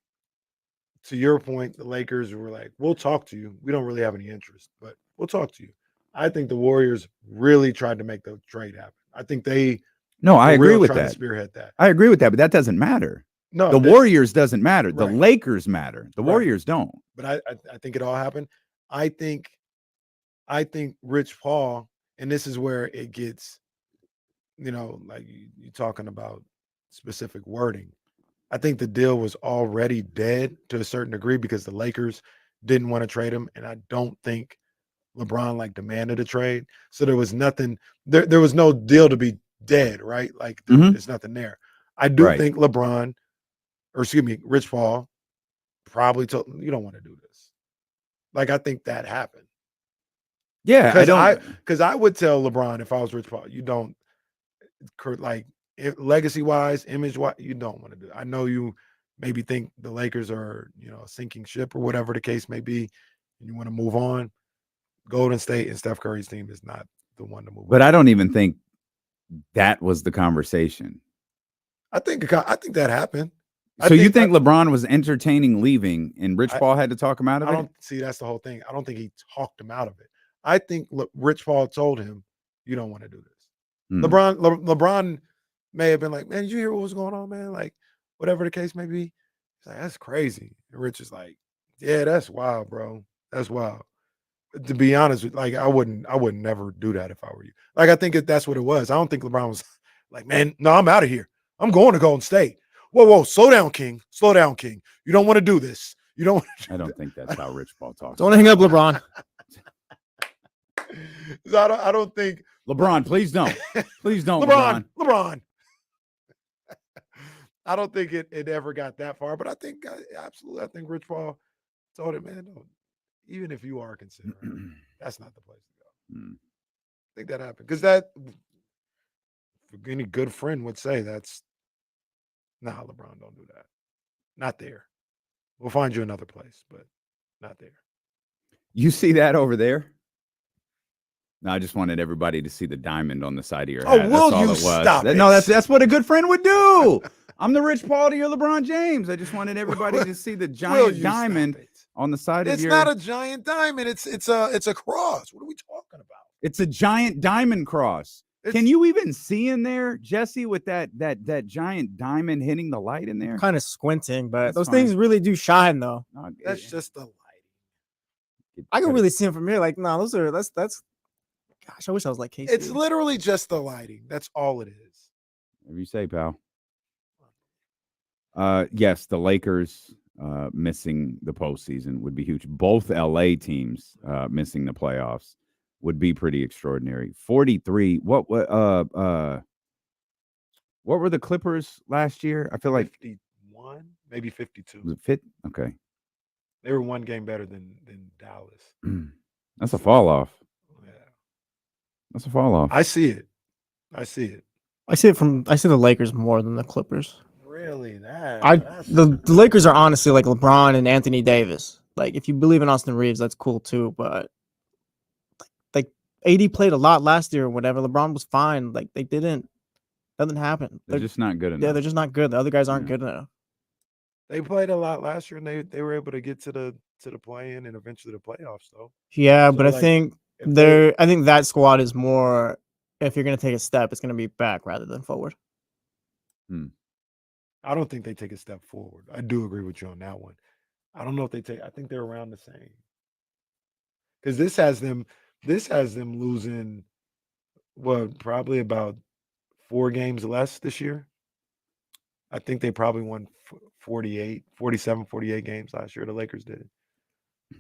to your point, the Lakers were like, we'll talk to you. We don't really have any interest, but we'll talk to you. I think the Warriors really tried to make the trade happen. I think I agree with that. Spearhead that. I agree with that, but that doesn't matter. No, the Warriors doesn't matter. The Lakers matter. The Warriors don't. But I think it all happened. I think Rich Paul, and this is where it gets, like you're talking about specific wording. I think the deal was already dead to a certain degree because the Lakers didn't want to trade him, and I don't think LeBron demanded a trade. So there was nothing. There was no deal to be dead, right? Like there's nothing there. I do think Rich Paul probably told him, you don't want to do this. Like I think that happened. Yeah, because I would tell LeBron if I was Rich Paul, you don't legacy wise, image wise, you don't want to do it. I know you maybe think the Lakers are a sinking ship or whatever the case may be, and you want to move on. Golden State and Steph Curry's team is not one to move. But on. I don't even think that was the conversation. I think that happened. So you think LeBron was entertaining leaving, and Rich Paul had to talk him out of I it? don't see. That's the whole thing. I don't think he talked him out of it. I think Rich Paul told him, "You don't want to do this." LeBron may have been like, "Man, did you hear what was going on, man? Like, whatever the case may be." He's like, "That's crazy." And Rich is like, "Yeah, that's wild, bro. That's wild." To be honest, like I wouldn't never do that if I were you. Like I think that's what it was. I don't think LeBron was like, "Man, no, I'm out of here. I'm going to Golden State." Whoa, slow down, King. Slow down, King. You don't want to do this. You don't. I don't think that's how Rich Paul talks. Don't hang up, LeBron. I don't think LeBron, please don't. Please don't, LeBron. LeBron. I don't think it ever got that far, but I think absolutely. I think Rich Paul told him, man, no, even if you are considering, that's not the place to go. I think that happened because that any good friend would say that's nah, LeBron, don't do that. Not there. We'll find you another place, but not there. You see that over there? No, I just wanted everybody to see the diamond on the side of your Oh, hat. will That's all you it was. stop it? No, that's what a good friend would do. I'm the Rich Paul to your LeBron James. I just wanted everybody to see the Will giant you diamond stop it? on the side of It's your. not a giant diamond. It's a cross. What are we talking about? It's a giant diamond cross. Can you even see in there, Jesse, with that giant diamond hitting the light in there? Kind of squinting, but That's those fine. things really do shine, though. No, That's just the lighting. I can really see them from here. Like, no, that's. Gosh, I wish I was like Casey. It's literally just the lighting. That's all it is. Whatever you say, pal. Yes, the Lakers missing the postseason would be huge. Both LA teams missing the playoffs would be pretty extraordinary. 43. What were the Clippers last year? I feel like 51, maybe 52. Was it fit? Okay. They were one game better than Dallas. That's a fall off. Yeah. That's a fall off. I see it. I see the Lakers more than the Clippers. Really? The Lakers are honestly like LeBron and Anthony Davis. Like, if you believe in Austin Reeves, that's cool too. But like AD played a lot last year or whatever. LeBron was fine. Like nothing happened. They're just not good enough. Yeah, they're just not good. The other guys aren't good enough. They played a lot last year, and they were able to get to the play-in and eventually the playoffs, though. Yeah, So, but I like, think I think that squad is more. If you're gonna take a step, it's gonna be back rather than forward. I don't think they take a step forward. I do agree with you on that one. I don't know if they take. I think they're around the same. Because this has them losing probably about 4 games less this year. I think they probably won 47, 48 games last year. The Lakers did.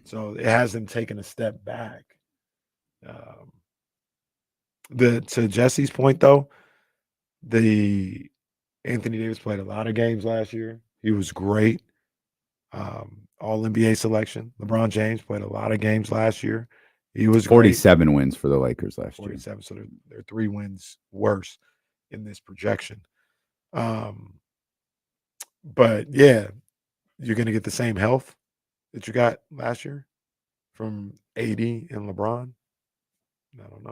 So it has them taking a step back. To Jesse's point, though, the Anthony Davis played a lot of games last year. He was great. All NBA selection. LeBron James played a lot of games last year. He was 47 wins for the Lakers last 47. So they're 3 wins worse in this projection. But yeah, you're going to get the same health that you got last year from AD and LeBron. I don't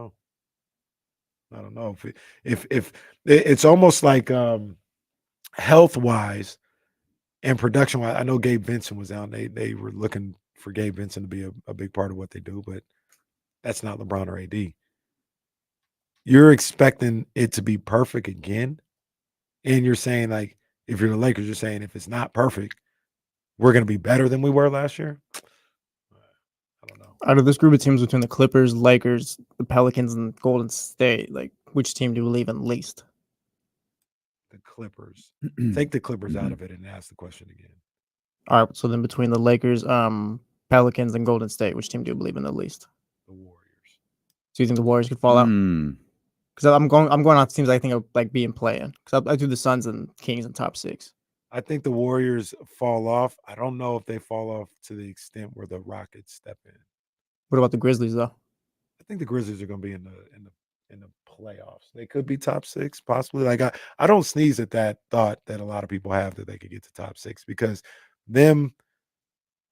know. If it's almost like health wise and production wise. I know Gabe Vincent was out. They were looking for Gabe Vincent to be a big part of what they do, but that's not LeBron or AD. You're expecting it to be perfect again, and you're saying, like, if you're the Lakers, you're saying if it's not perfect, we're going to be better than we were last year. I don't know. Out of this group of teams between the Clippers, Lakers, the Pelicans, and Golden State, like, which team do you believe in least? The Clippers. Take the Clippers out of it and ask the question again. All right. So then between the Lakers, Pelicans, and Golden State, which team do you believe in the least? The Warriors. So you think the Warriors could fall out? Because I'm going on teams I think of like being playing. Because I do the Suns and Kings in top 6. I think the Warriors fall off. I don't know if they fall off to the extent where the Rockets step in. What about the Grizzlies though? I think the Grizzlies are going to be in the playoffs. They could be top 6, possibly. Like I don't sneeze at that thought that a lot of people have that they could get to top 6 because them,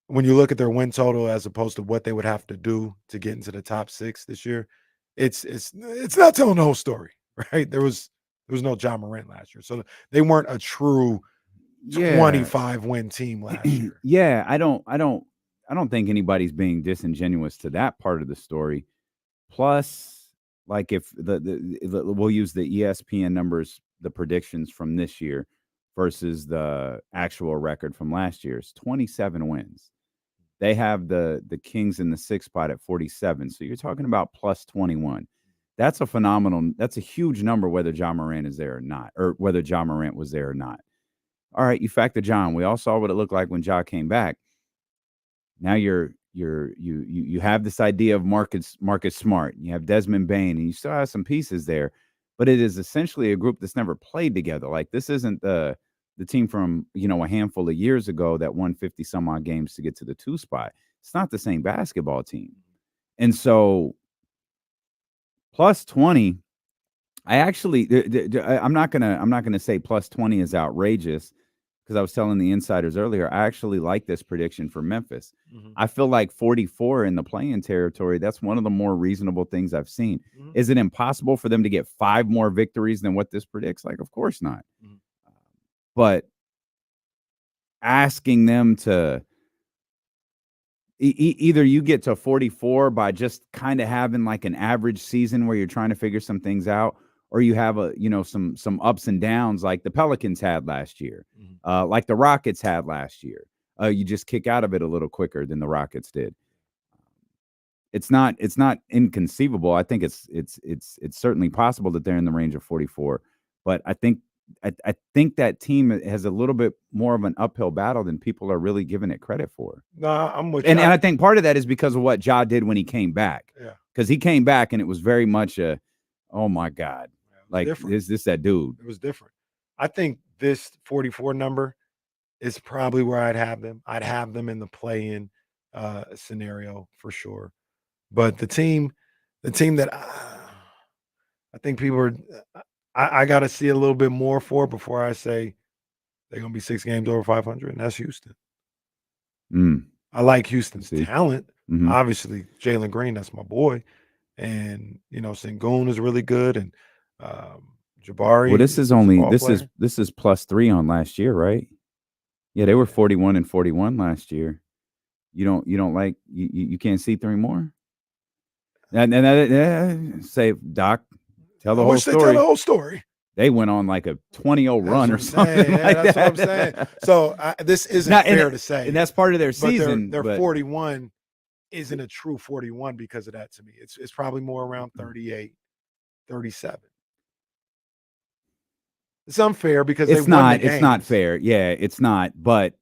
when you look at their win total as opposed to what they would have to do to get into the top 6 this year, it's not telling the whole story, right? There was no John Morant last year, so they weren't a true 25-win team last year. Yeah, I don't think anybody's being disingenuous to that part of the story. Plus, like if we'll use the ESPN numbers, the predictions from this year versus the actual record from last year's 27 wins. They have the Kings in the 6th spot at 47. So you're talking about plus 21. That's a huge number, whether John Morant is there or not, or whether John Morant was there or not. All right, you factor John. We all saw what it looked like when Ja came back. Now you have this idea of Marcus Smart. You have Desmond Bain, and you still have some pieces there, but it is essentially a group that's never played together. Like this isn't the team from a handful of years ago that won 50 some odd games to get to the 2 spot. It's not the same basketball team, and so plus 20. I actually, I'm not gonna say plus 20 is outrageous, because I was telling the insiders earlier, I actually like this prediction for Memphis. Mhm. I feel like 44 in the play-in territory, that's one of the more reasonable things I've seen. Mhm. Is it impossible for them to get 5 more victories than what this predicts? Like, of course not. Mhm. But asking them to either you get to 44 by just kind of having like an average season where you're trying to figure some things out, or you have some ups and downs like the Pelicans had last year, like the Rockets had last year. You just kick out of it a little quicker than the Rockets did. It's not inconceivable. I think it's certainly possible that they're in the range of 44, but I think that team has a little bit more of an uphill battle than people are really giving it credit for. No, I'm with And you. I think part of that is because of what Ja did when he came back. Yeah. Because he came back and it was very much a, oh my God, like different. is this that dude? It was different. I think this 44 number is probably where I'd have them. I'd have them in the play-in scenario for sure. But the team that I think people are, I got to see a little bit more for before I say they're going to be 6 games over 500, and that's Houston. I like Houston's talent. Mhm. Obviously, Jalen Green, that's my boy. And, Sengun is really good. And Jabari. Well, this is plus 3 on last year, right? Yeah, they were 41 and 41 last year. You don't like you can't see 3 more? And say, Doc, tell the whole story. Tell the whole story. They went on like a 20-0 run or something like that's that. what I'm saying. So this isn't fair to say. And that's part of their But season. their 41 isn't a true 41 because of that to me. It's probably more around 38, 37. It's unfair because it's not fair. Yeah, it's not. But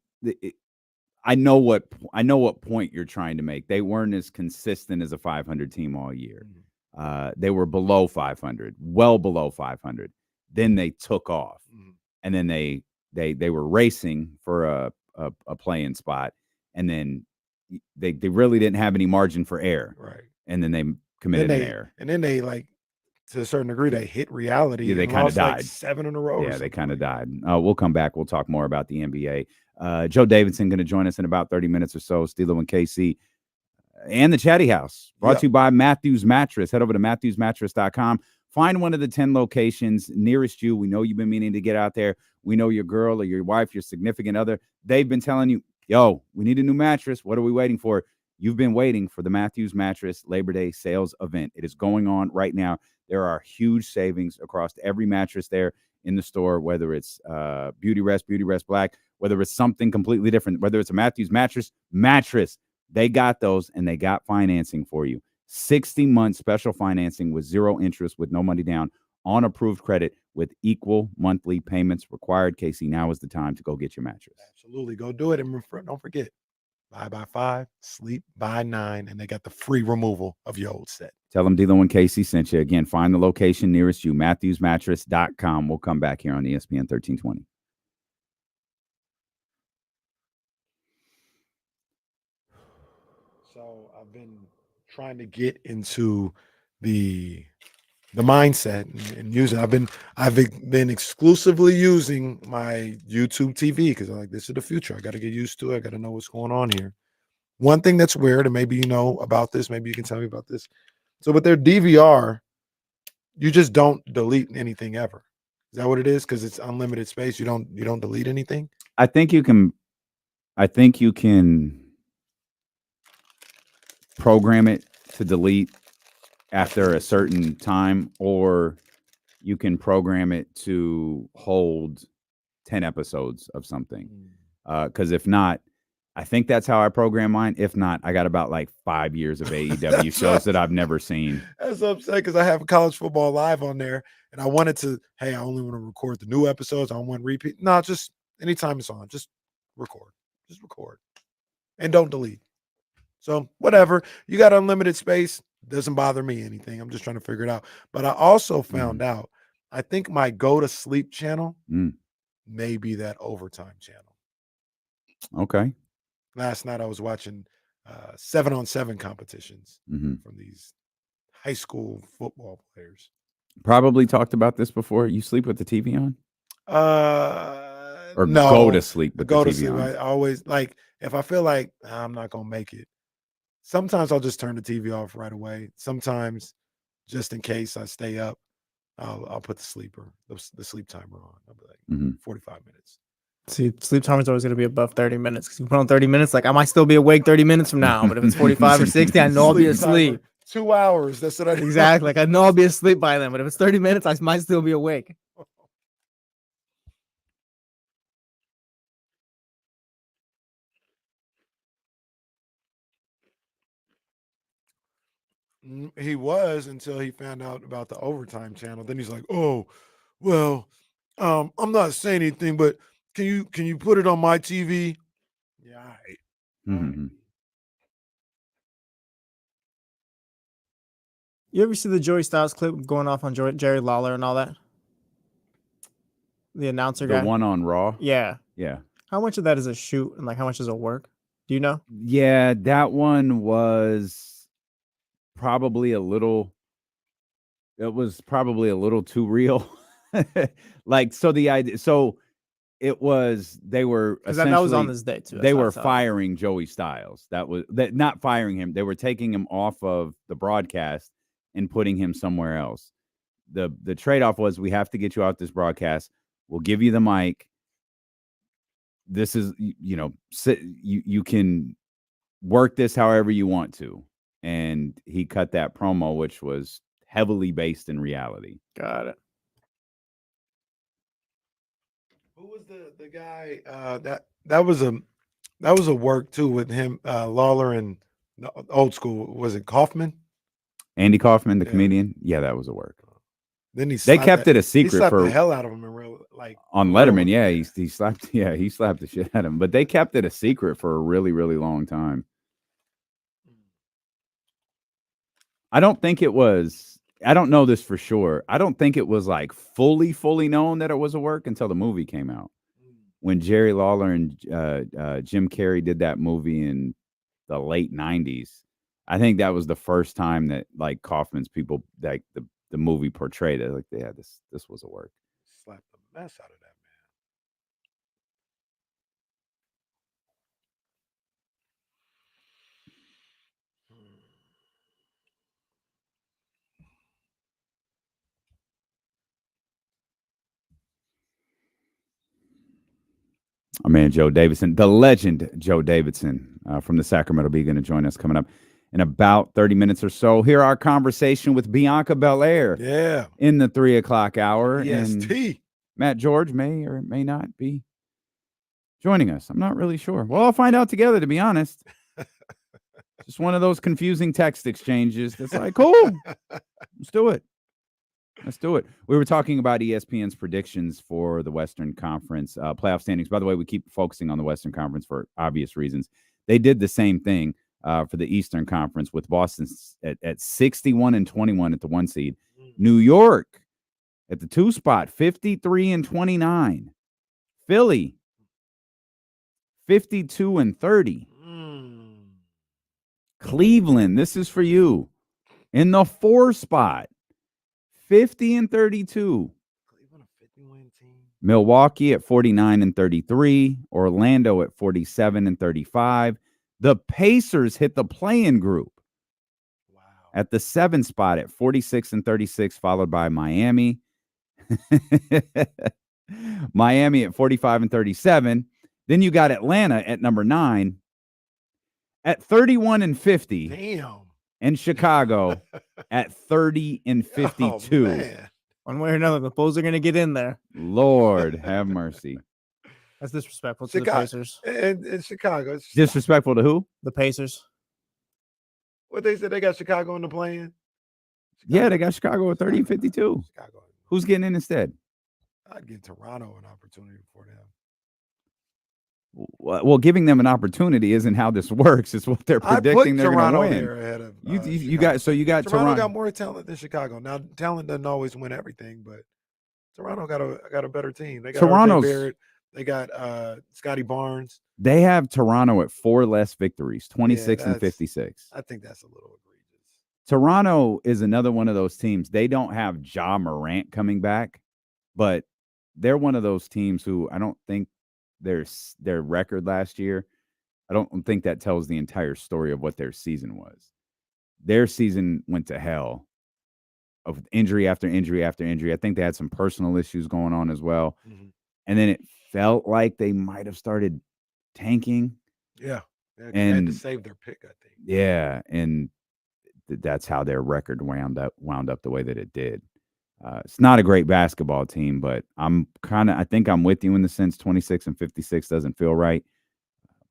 I know what point you're trying to make. They weren't as consistent as a 500 team all year. They were below 500, well below 500. Then they took off, and then they were racing for a play-in spot, and then they really didn't have any margin for error. Right. And then they committed an error. And then they, like, to a certain degree, they hit reality. Yeah, they kind of died. Like 7 in a row. Yeah, they kind of died. We'll come back. We'll talk more about the NBA. Joe Davidson going to join us in about 30 minutes or so. Steelo and KC and the Chatty House, brought to you by Matthews Mattress. Head over to MatthewsMattress.com. Find one of the 10 locations nearest you. We know you've been meaning to get out there. We know your girl or your wife, your significant other, they've been telling you, yo, we need a new mattress. What are we waiting for? You've been waiting for the Matthews Mattress Labor Day sales event. It is going on right now. There are huge savings across every mattress there in the store, whether it's Beauty Rest Black, whether it's something completely different, whether it's a Matthews mattress. They got those, and they got financing for you. 60-month special financing with 0 interest, with no money down, on approved credit, with equal monthly payments required. Casey, now is the time to go get your mattress. Absolutely. Go do it. And don't forget, buy by 5, sleep by 9, and they got the free removal of your old set. Tell them D'Lo and Casey sent you. Again, find the location nearest you, MatthewsMattress.com. We'll come back here on ESPN 1320. So I've been trying to get into the mindset and using. I've been exclusively using my YouTube TV because I'm like, this is the future. I got to get used to it. I got to know what's going on here. One thing that's weird, and maybe you know about this, maybe you can tell me about this. So with their DVR, you just don't delete anything ever. Is that what it is? Because it's unlimited space. You don't delete anything. I think you can program it to delete after a certain time, or you can program it to hold 10 episodes of something. Because if not, I think that's how I program mine. If not, I got about like 5 years of AEW shows that I've never seen. That's what I'm saying, because I have College Football Live on there, and I wanted to, hey, I only want to record the new episodes. I don't want to repeat. No, just anytime it's on, just record. Just record. And don't delete. So whatever. You got unlimited space. Doesn't bother me anything. I'm just trying to figure it out. But I also found out, I think my go to sleep channel may be that overtime channel. Okay. Last night I was watching 7-on-7 competitions from these high school football players. Probably talked about this before. You sleep with the TV on? Or no, go to sleep with go the to TV sleep. on? I always, like, if I feel like I'm not gonna make it, sometimes I'll just turn the TV off right away. Sometimes, just in case I stay up, I'll put the sleep timer on. I'll be like 45 minutes. See, sleep timer is always going to be above 30 minutes. Because you put on 30 minutes, like I might still be awake 30 minutes from now. But if it's 45 or 60, I know I'll be asleep. 2 hours. That's what I do. Exactly. Like I know I'll be asleep by then. But if it's 30 minutes, I might still be awake. He was, until he found out about the overtime channel. Then he's like, "Oh, well, I'm not saying anything, but can you put it on my TV?" Yeah, all right. You ever see the Joey Styles clip going off on Jerry Lawler and all that? The announcer guy. The one on Raw? Yeah. Yeah. How much of that is a shoot and like how much is a work? Do you know? Yeah, that one was probably a little too real. Like, so the idea, so it was, they were because that was on this day too. They were firing Joey Styles. Not firing him. They were taking him off of the broadcast and putting him somewhere else. The trade-off was, we have to get you off this broadcast. We'll give you the mic. This is, you can work this however you want to. And he cut that promo, which was heavily based in reality. Got it. Who was the guy that was a work too with him, Lawler, and the old school? Was it Kaufman? Andy Kaufman, the comedian. Yeah, that was a work. Then they kept it a secret he slapped for the hell out of him in real, like, on Letterman. Yeah, he slapped. Yeah, he slapped the shit out of him. But they kept it a secret for a really, really long time. I don't think it was. I don't know this for sure. I don't think it was like fully known that it was a work until the movie came out. When Jerry Lawler and Jim Carrey did that movie in the late 90s, I think that was the first time that, like, Kaufman's people, like the movie portrayed it. Like, yeah, this was a work. Slapped the mess out of that man. Our man Joe Davidson, the legend Joe Davidson from the Sacramento Bee, going to join us coming up in about 30 minutes or so. Hear our conversation with Bianca Belair. Yeah. In the 3 o'clock hour. EST. And Matt George may or may not be joining us. I'm not really sure. Well, I'll find out together, to be honest. Just one of those confusing text exchanges that's like, cool, let's do it. Let's do it. We were talking about ESPN's predictions for the Western Conference playoff standings. By the way, we keep focusing on the Western Conference for obvious reasons. They did the same thing for the Eastern Conference with Boston at 61-21 at the 1 seed. New York at the 2 spot, 53-29. Philly, 52-30. Cleveland, this is for you, in the 4 spot, 50-32. Milwaukee at 49-33. Orlando at 47-35. The Pacers hit the play-in group. At the 7 spot at 46-36, followed by Miami. Miami at 45-37. Then you got Atlanta at number 9 at 31-50. Damn. And Chicago at 30-52. Oh, man. One way or another, the Bulls are going to get in there. Lord have mercy. That's disrespectful to the Chicago. Pacers. In Chicago. It's Disrespectful to who? The Pacers. what they said, they got Chicago in the play-in? Yeah, they got Chicago at 30-52. Chicago. Who's getting in instead? I'd give Toronto an opportunity for them. Well, giving them an opportunity isn't how this works. It's what they're predicting they're going to win. there ahead of You got Toronto Toronto. got more talent than Chicago. Now, talent doesn't always win everything, but Toronto got a better team. They got Toronto's- RJ Barrett. They got Scotty Barnes. They have Toronto at 4 less victories, 26-56. I think that's a little egregious. Toronto is another one of those teams. They don't have Ja Morant coming back, but they're one of those teams who I don't think their record last year, I don't think that tells the entire story of what their season was. Their season went to hell of injury after injury after injury. I think they had some personal issues going on as well. Mm-hmm. And then it felt like they might have started tanking. Yeah. They had And to save their pick, I think. yeah, and that's how their record wound up the way that it did. It's not a great basketball team, but I think I'm with you in the sense 26-56 doesn't feel right,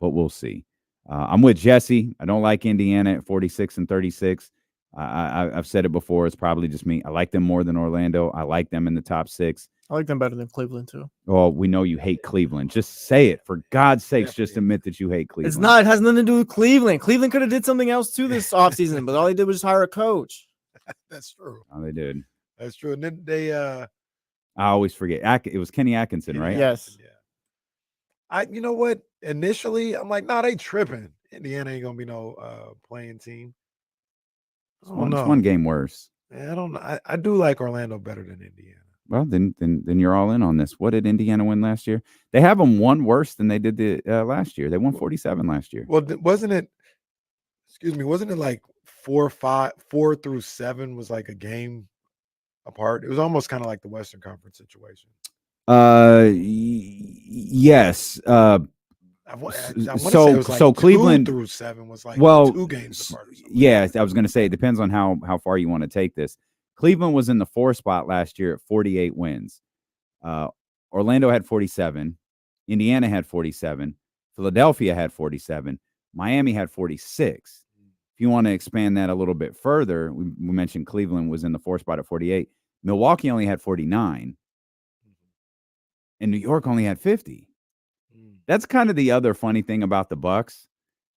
but we'll see. I'm with Jesse. I don't like Indiana at 46-36. I've said it before. It's probably just me. I like them more than Orlando. I like them in the top 6. I like them better than Cleveland, too. Well, we know you hate Cleveland. Just say it. For God's sakes, just admit that you hate Cleveland. It's not. It has nothing to do with Cleveland. Cleveland could have did something else, too, this offseason, but all they did was just hire a coach. That's true. Oh, they did. That's true. And then they I always forget. It was Kenny Atkinson, right? Yes. Yeah. You know what? Initially, I'm like, they tripping. Indiana ain't gonna be no playing team. It's one game worse. Yeah, I don't know. I do like Orlando better than Indiana. Well, then you're all in on this. What did Indiana win last year? They have them one worse than they did last year. They won 47 last year. Well, wasn't it? Excuse me. Wasn't it like 4 through 7 was like a game apart? It was almost kind of like the Western Conference situation. Yes. I want to say it was like so Cleveland 2 through 7 was like 2 games apart. Or something. Yeah, I was going to say it depends on how far you want to take this. Cleveland was in the 4 spot last year at 48 wins. Orlando had 47. Indiana had 47. Philadelphia had 47. Miami had 46. If you want to expand that a little bit further, we mentioned Cleveland was in the 4 spot at 48. Milwaukee only had 49. And New York only had 50. That's kind of the other funny thing about the Bucks.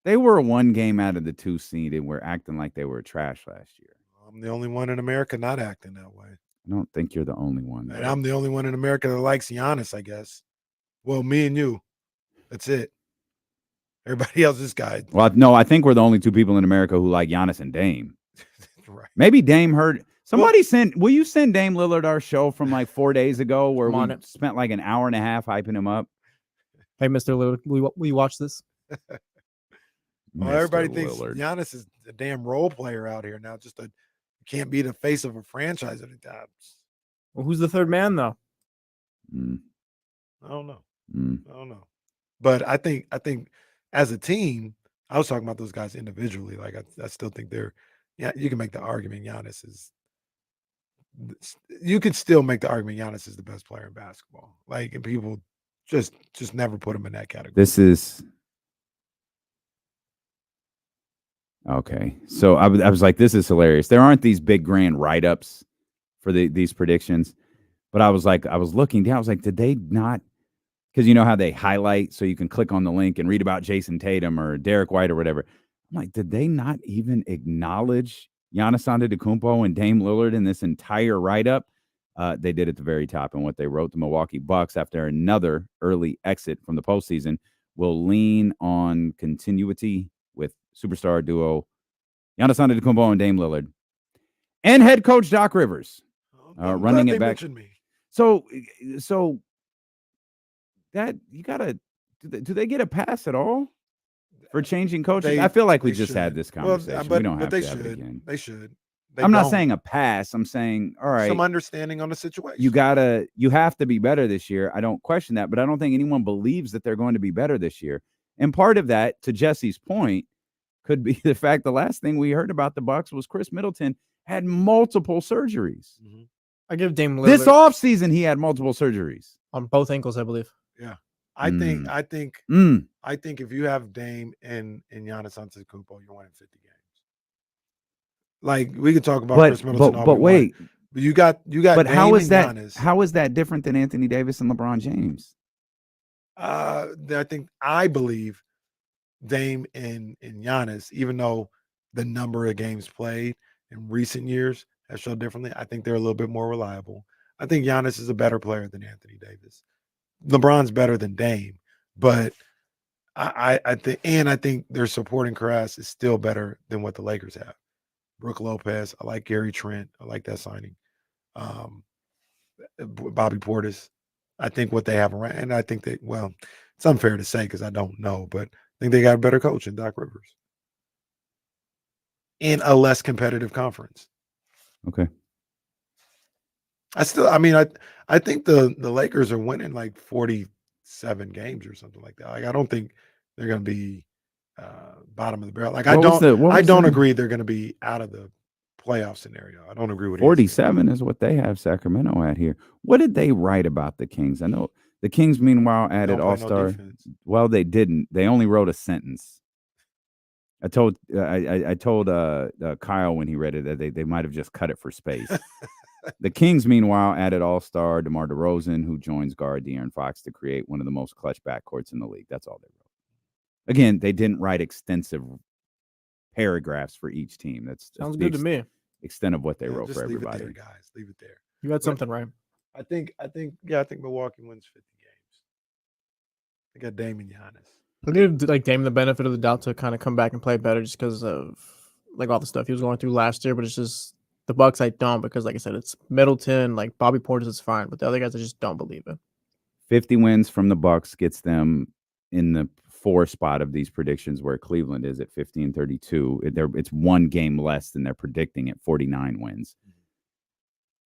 They were 1 game out of the 2 seed and were acting like they were trash last year. I'm the only one in America not acting that way. I don't think you're the only one. And I'm the only one in America that likes Giannis, I guess. Well, me and you. That's it. Everybody else is guy. Well, no, I think we're the only 2 people in America who like Giannis and Dame. Right. Maybe Dame heard. Somebody will you send Dame Lillard our show from like 4 days ago where we spent like an hour and a half hyping him up? Hey, Mr. Lillard, will you watch this? Well, everybody thinks Giannis is a damn role player out here now. Can't be the face of a franchise at times. Well, who's the third man though? I don't know. I don't know. But I think as a team, I was talking about those guys individually. Like I still think you can make the argument you could still make the argument Giannis is the best player in basketball. Like, and people just never put him in that category. This is okay. So I was like, this is hilarious. There aren't these big grand write-ups for these predictions, but I was looking down. I was like, did they not? Because you know how they highlight so you can click on the link and read about Jason Tatum or Derek White or whatever. I'm like, did they not even acknowledge Giannis Antetokounmpo and Dame Lillard in this entire write-up? They did at the very top, and what they wrote, the Milwaukee Bucks, after another early exit from the postseason, will lean on continuity with superstar duo Giannis Antetokounmpo and Dame Lillard, and head coach Doc Rivers running it back. So that you gotta. Do they get a pass at all? for changing coaches? They- I feel like we they just had should. this Well, conversation. but we don't have they to have it should. again. They should. They I'm not don't. saying a pass. I'm saying, all right, some understanding on the situation. you have to be better this year. I don't question that, but I don't think anyone believes that they're going to be better this year. And part of that, to Jesse's point, could be the fact the last thing we heard about the Bucks was Chris Middleton had multiple surgeries. Mm-hmm. I give Dame Lillard This offseason, he had multiple surgeries. on both ankles, I believe. Yeah. I think if you have Dame and Giannis Antetokounmpo, you're winning 50 games. Like we could talk about Chris Middleton. But wait, but you got. But Dame how is and that? Giannis. How is that different than Anthony Davis and LeBron James? I believe Dame and Giannis, even though the number of games played in recent years has shown differently, I think they're a little bit more reliable. I think Giannis is a better player than Anthony Davis. LeBron's better than Dame, but I think their supporting cast is still better than what the Lakers have. Brook Lopez, I like Gary Trent, I like that signing. Bobby Portis, I think what they have around, and I think it's unfair to say because I don't know, but I think they got a better coach in Doc Rivers in a less competitive conference. Okay. I think the Lakers are winning like 47 games or something like that. Like I don't think they're going to be bottom of the barrel. Like I don't agree they're going to be out of the playoff scenario. I don't agree with 47 is what they have Sacramento at here. What did they write about the Kings? I know the Kings, meanwhile, added All-Star. Well, they didn't. They only wrote a sentence. I told Kyle when he read it that they might have just cut it for space. The Kings, meanwhile, added All-Star DeMar DeRozan, who joins guard De'Aaron Fox to create one of the most clutch backcourts in the league. That's all they wrote. Again, they didn't write extensive paragraphs for each team. That's sounds good to me. Extent of what they wrote for leave everybody. It there, guys. Leave it there. You got something right. I think Milwaukee wins 50 games. They got Dame and Giannis. I give Dame the benefit of the doubt to kind of come back and play better just because of all the stuff he was going through last year. But it's just the Bucks I don't, because like I said, it's Middleton, like Bobby Portis is fine, but the other guys I just don't believe in. 50 wins from the Bucks gets them in the 4 spot of these predictions, where Cleveland is at 50-32. It's one game less than they're predicting at 49 wins.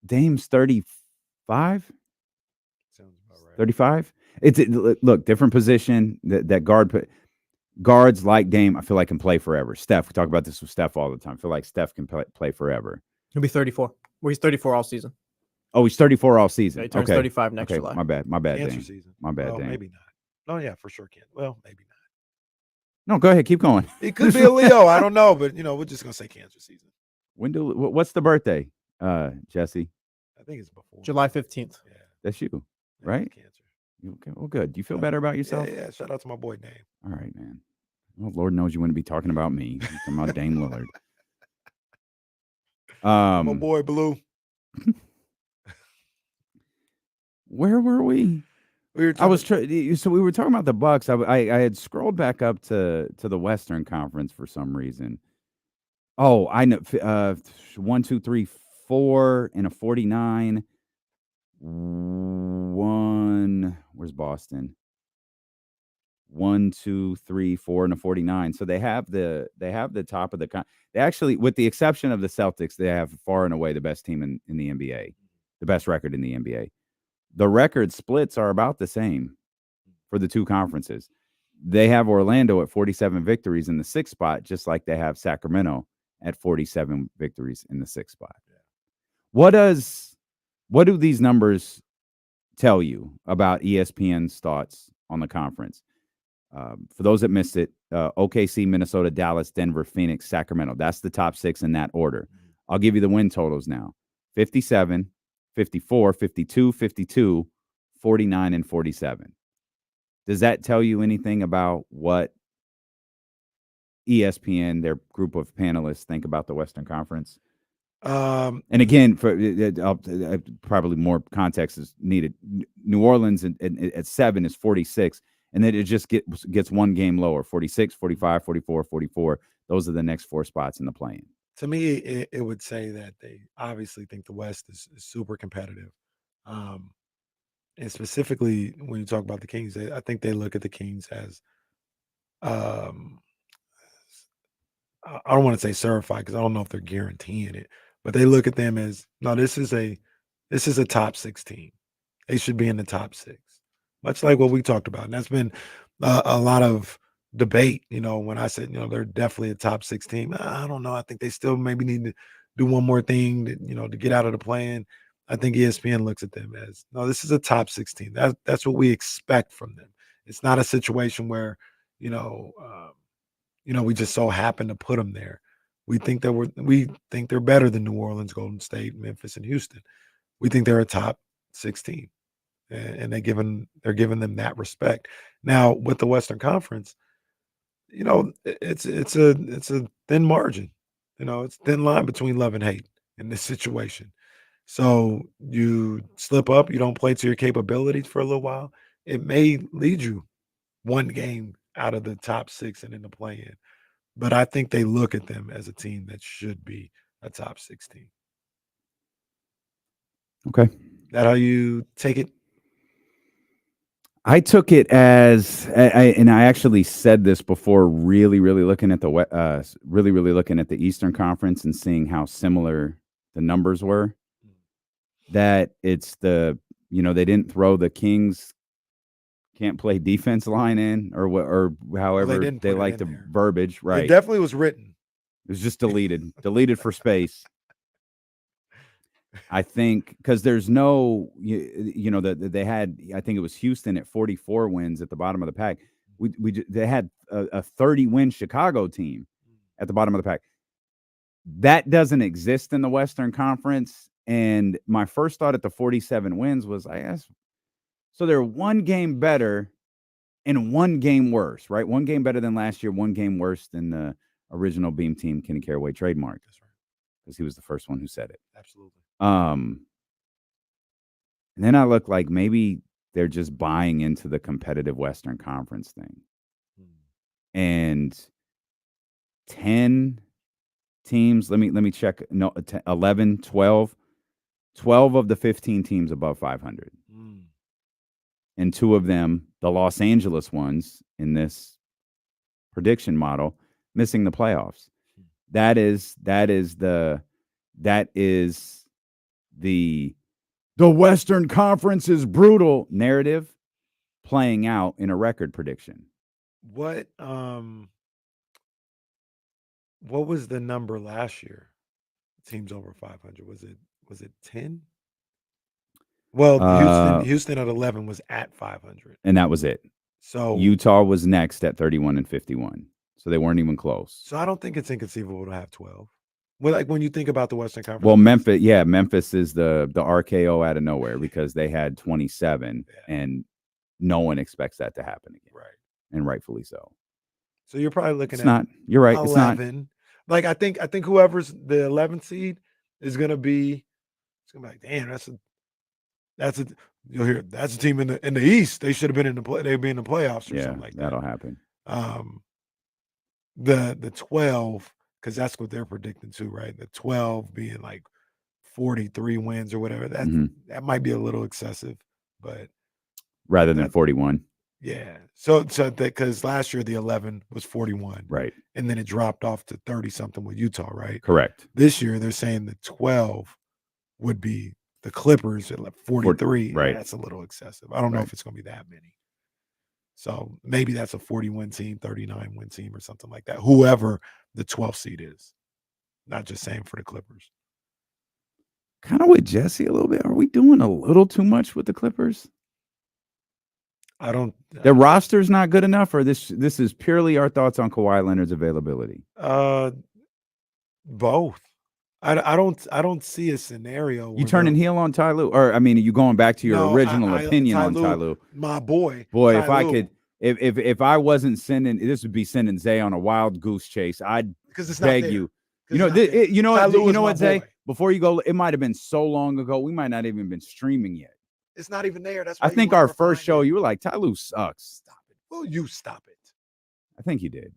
Dame's 35. Sounds about right. 35. Look, different position. That guards like Dame, I feel like can play forever. Steph, we talk about this with Steph all the time. I feel like Steph can play forever. He'll be 34. Well, he's 34 all season. Oh, he's 34 all season. Yeah, he turns 35 next July. My bad. Cancer Dame. season. My bad, Dame. Maybe not. Oh yeah, for sure can. Well, maybe not. No, go ahead. Keep going. It could be a Leo. I don't know, but we're just gonna say cancer season. What's the birthday, Jesse? I think it's before July 15th. Yeah, That's you, right? Cancer. Okay. Well, good. Do you feel better about yourself? Yeah. Shout out to my boy Dame. All right, man. Well, Lord knows you wouldn't be talking about me. You're talking about Dame Lillard. My boy Blue. Where were we? We were so we were talking about the Bucks. I had scrolled back up to the Western Conference for some reason. Oh, I know. 1, 2, 3, 4 and a 49. Where's Boston? 1, 2, 3, 4 and a 49. So they have the top of the they actually, with the exception of the Celtics, they have far and away the best team in the NBA, the best record in the NBA. The record splits are about the same for the two conferences. They have Orlando at 47 victories in the 6th spot, just like they have Sacramento at 47 victories in the 6th spot. Yeah. What do these numbers tell you about ESPN's thoughts on the conference? For those that missed it, OKC, Minnesota, Dallas, Denver, Phoenix, Sacramento. That's the top 6 in that order. I'll give you the win totals now. 57, 54, 52, 52, 49, and 47. Does that tell you anything about what ESPN, their group of panelists, think about the Western Conference? And again, for probably more context is needed. New Orleans at 7 is 46, and then it just gets one game lower, 46, 45, 44, 44. Those are the next 4 spots in the play-in. To me, it would say that they obviously think the West is super competitive. And specifically when you talk about the Kings, I think they look at the Kings as I don't want to say certified because I don't know if they're guaranteeing it, but they look at them as, no, this is a top 6 team. They should be in the top 6, much like what we talked about. And that's been a lot of debate. When I said, they're definitely a top 6 team. I don't know. I think they still maybe need to do one more thing to get out of the play-in. I think ESPN looks at them as, no, this is a top 6 team. That's what we expect from them. It's not a situation where, we just so happen to put them there. We think they're better than New Orleans, Golden State, Memphis, and Houston. We think they're a top 6 team, and they're giving them that respect. Now with the Western Conference, it's a thin margin. It's a thin line between love and hate in this situation. So you slip up, you don't play to your capabilities for a little while. It may lead you one game out of the top 6 and in the play-in. But I think they look at them as a team that should be a top 6 team. Okay. That how you take it? I took it as, and I actually said this before, really looking at really looking at the Eastern Conference and seeing how similar the numbers were. That it's they didn't throw the Kings can't play defense line in or however they like the verbiage, right? It definitely was written. It was just deleted for space. I think because there's no, that they had, I think it was Houston at 44 wins at the bottom of the pack. They had a 30-win Chicago team at the bottom of the pack. That doesn't exist in the Western Conference. And my first thought at the 47 wins was, I guess, so they're one game better and one game worse, right? One game better than last year, one game worse than the original Beam Team Kenny Caraway trademark. That's right. Because he was the first one who said it. Absolutely. And then I look like maybe they're just buying into the competitive Western Conference thing. And 10 teams, let me check. No, 11, 12 of the 15 teams above 500. And 2 of them, the Los Angeles ones in this prediction model, missing the playoffs. That is the Western Conference is brutal narrative playing out in a record prediction. What was the number last year? Teams over 500. Was it 10? Well, Houston at 11 was at 500. And that was it. So Utah was next at 31 and 51. So they weren't even close. So I don't think it's inconceivable to have 12. Well, like when you think about the Western Conference. Well, Memphis is the RKO out of nowhere because they had 27 and no one expects that to happen again. Right. And rightfully so. So you're probably looking it's not. You're right. 11. It's not. Like I think whoever's the 11th seed is gonna be like, damn, that's a team in the East. They should have been in they'd be in the playoffs or something like that. That'll happen. The 12, because that's what they're predicting too, right? The 12 being like 43 wins or whatever. That might be a little excessive, but rather than 41. Yeah. So because last year the 11 was 41. Right. And then it dropped off to 30 something with Utah, right? Correct. This year they're saying the 12 would be the Clippers at like 43. Right. That's a little excessive. I don't know if it's going to be that many. So maybe that's a 40-win team, 39-win team or something like that. Whoever the 12th seed is. Not just saying for the Clippers. Kind of with Jesse a little bit. Are we doing a little too much with the Clippers? I don't. Their roster's not good enough, or this is purely our thoughts on Kawhi Leonard's availability? Both. I don't see a scenario. You turning heel on Ty Lue, or I mean, are you going back to your original opinion on Ty Lue? My boy. Boy, Ty if I Lue. could, if I wasn't sending, this would be sending Zay on a wild goose chase. I'd beg you. You know what, Zay? Before you go, it might have been so long ago, we might not even been streaming yet. It's not even there. That's. I think our first show, you were like, Ty Lue sucks. Stop it. Will you stop it? I think you did.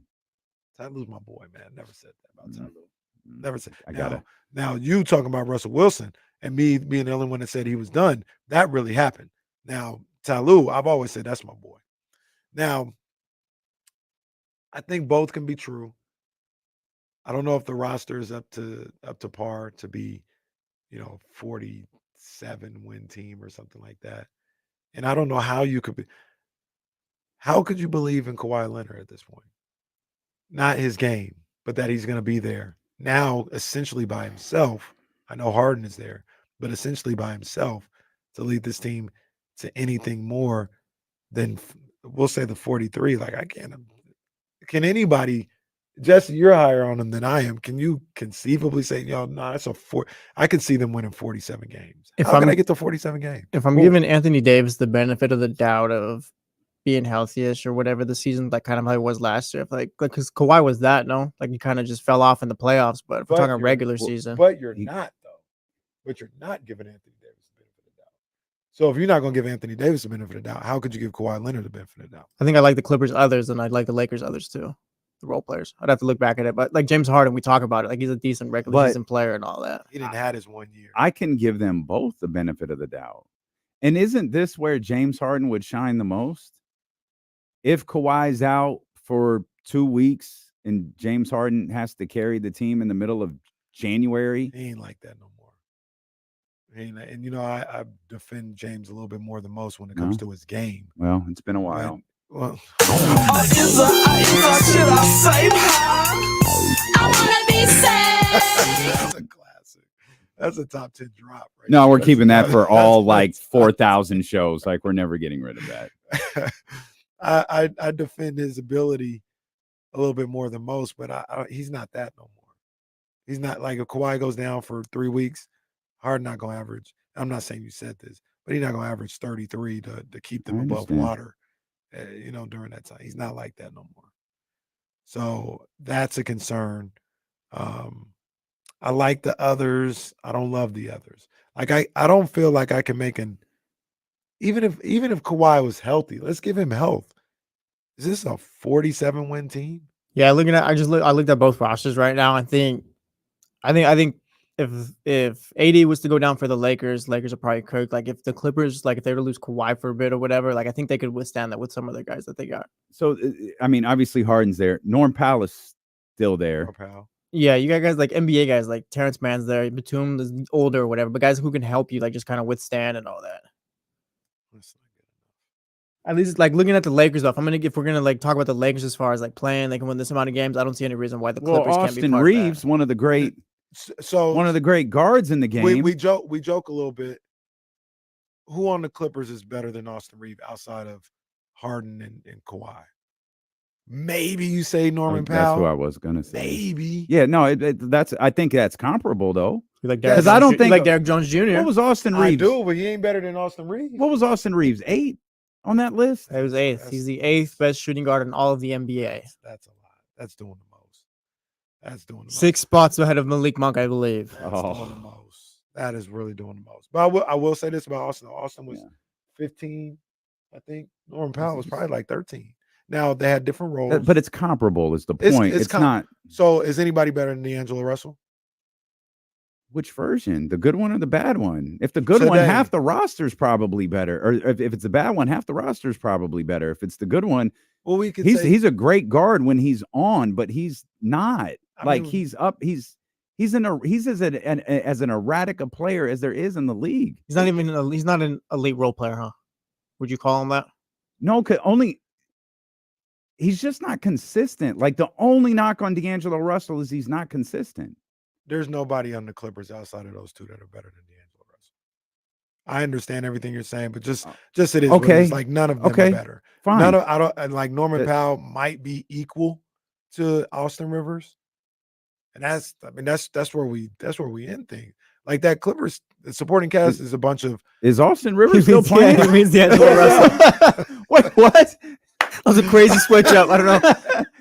Ty Lue's my boy, man. Never said that about Ty Lue. Never said. I got it. Now you talking about Russell Wilson and me being the only one that said he was done. That really happened. Now Ty Lue, I've always said that's my boy. Now, I think both can be true. I don't know if the roster is up to par to be, 47 win team or something like that. And I don't know how you could be. How could you believe in Kawhi Leonard at this point? Not his game, but that he's going to be there now, essentially by himself. I know Harden is there, but essentially by himself to lead this team to anything more than, we'll say, the 43. Like, I can't. Can anybody? Jesse, you're higher on them than I am. Can you conceivably say, no, that's a 4? I could see them winning 47 games. How can I get to 47 games? If I'm giving Anthony Davis the benefit of the doubt of being healthy-ish or whatever the season, like kind of how it was last year, because Kawhi was that, no? Like he kind of just fell off in the playoffs, but if we're talking regular season. But you're not, though. But you're not giving Anthony Davis the benefit of the doubt. So if you're not going to give Anthony Davis the benefit of the doubt, how could you give Kawhi Leonard the benefit of the doubt? I think I like the Clippers others, and I like the Lakers others too. The role players. I'd have to look back at it, but like James Harden, we talk about it. Like he's a decent regular season player and all that. He didn't have his 1 year. I can give them both the benefit of the doubt. And isn't this where James Harden would shine the most? If Kawhi's out for 2 weeks and James Harden has to carry the team in the middle of January. He ain't like that no more. And I defend James a little bit more than most when it comes to his game. Well, it's been a while. Well, that's a classic. That's a top 10 drop. Right No, there. we're keeping that for all like 4,000 shows. Like we're never getting rid of that. I defend his ability a little bit more than most, but he's not that no more. He's not like if Kawhi goes down for 3 weeks, Harden not going to average. I'm not saying you said this, but he's not going to average 33 to keep them above water, during that time. He's not like that no more. So that's a concern. I like the others. I don't love the others. Like I don't feel like I can make even if Kawhi was healthy, let's give him health. Is this a 47 win team? Yeah, I looked at both rosters right now. I think if AD was to go down for the Lakers are probably cooked. Like if the Clippers, like if they were to lose Kawhi for a bit or whatever, like I think they could withstand that with some of the guys that they got. So I mean, obviously Harden's there. Norm Powell is still there. Yeah, you got guys like NBA guys like Terrence Mann's there, Batum is older or whatever, but guys who can help you like just kind of withstand and all that. At least like looking at the Lakers though, if we're gonna like talk about the Lakers as far as like playing, they can win this amount of games. I don't see any reason why the Clippers can't be part Austin Reeves, of that. one of the great guards in the game. We joke a little bit. Who on the Clippers is better than Austin Reeves outside of Harden and Kawhi? Maybe you say Norman Powell. That's who I was gonna say. Maybe. Yeah, no, I think that's comparable though. Because I don't think like Derrick Jones Jr. What was Austin Reeves? I do, but he ain't better than Austin Reeves. What was Austin Reeves? 8 on that list? It was 8th. He's the 8th best shooting guard in all of the NBA. That's a lot. That's doing the most. 6 spots ahead of Malik Monk, I believe. That's doing the most. That is really doing the most. But I will say this about Austin. Austin was 15, I think. Norman Powell was probably like 13. Now they had different roles, but it's comparable. Is the point? It's not. So is anybody better than D'Angelo Russell? Which version? The good one or the bad one? If the good one, half the roster's probably better. Or if it's the bad one, half the roster's probably better. If it's the good one, well, we could he's a great guard when he's on, but he's not. He's up. He's as an erratic a player as there is in the league. He's not an elite role player, huh? Would you call him that? No, he's just not consistent. Like the only knock on D'Angelo Russell is he's not consistent. There's nobody on the Clippers outside of those two that are better than D'Angelo Russell. I understand everything you're saying, but just it is okay. It's like none of them are better. Fine. Norman Powell might be equal to Austin Rivers, and that's where we end things. Like that Clippers the supporting cast is a bunch of. Is Austin Rivers still playing? He means D'Angelo Russell. Wait, what? That was a crazy switch up. I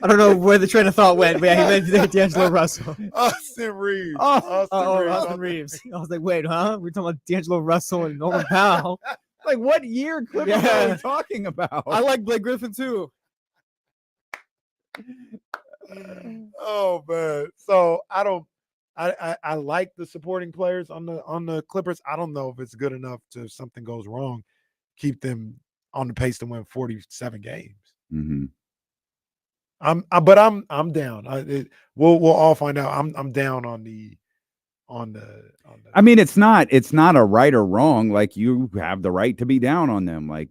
don't know where the train of thought went, but yeah, he meant D'Angelo Russell. Austin Reeves. Austin Reeves. I was like, wait, huh? We're talking about D'Angelo Russell and Norman Powell. Like, what year Clippers are we talking about? I like Blake Griffin too. Oh man. So I like the supporting players on the Clippers. I don't know if it's good enough to, if something goes wrong, keep them on the pace to win 47 games. Mm-hmm. But I'm down. We'll all find out. I'm down on the. I mean, it's not a right or wrong. Like, you have the right to be down on them. Like,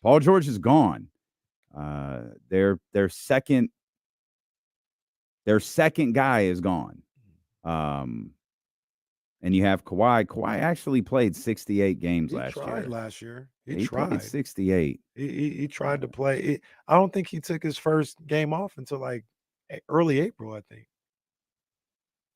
Paul George is gone. Their second guy is gone. And you have Kawhi. Kawhi actually played 68 games last year. He tried. Played 68. He tried to play. I don't think he took his first game off until like early April, I think.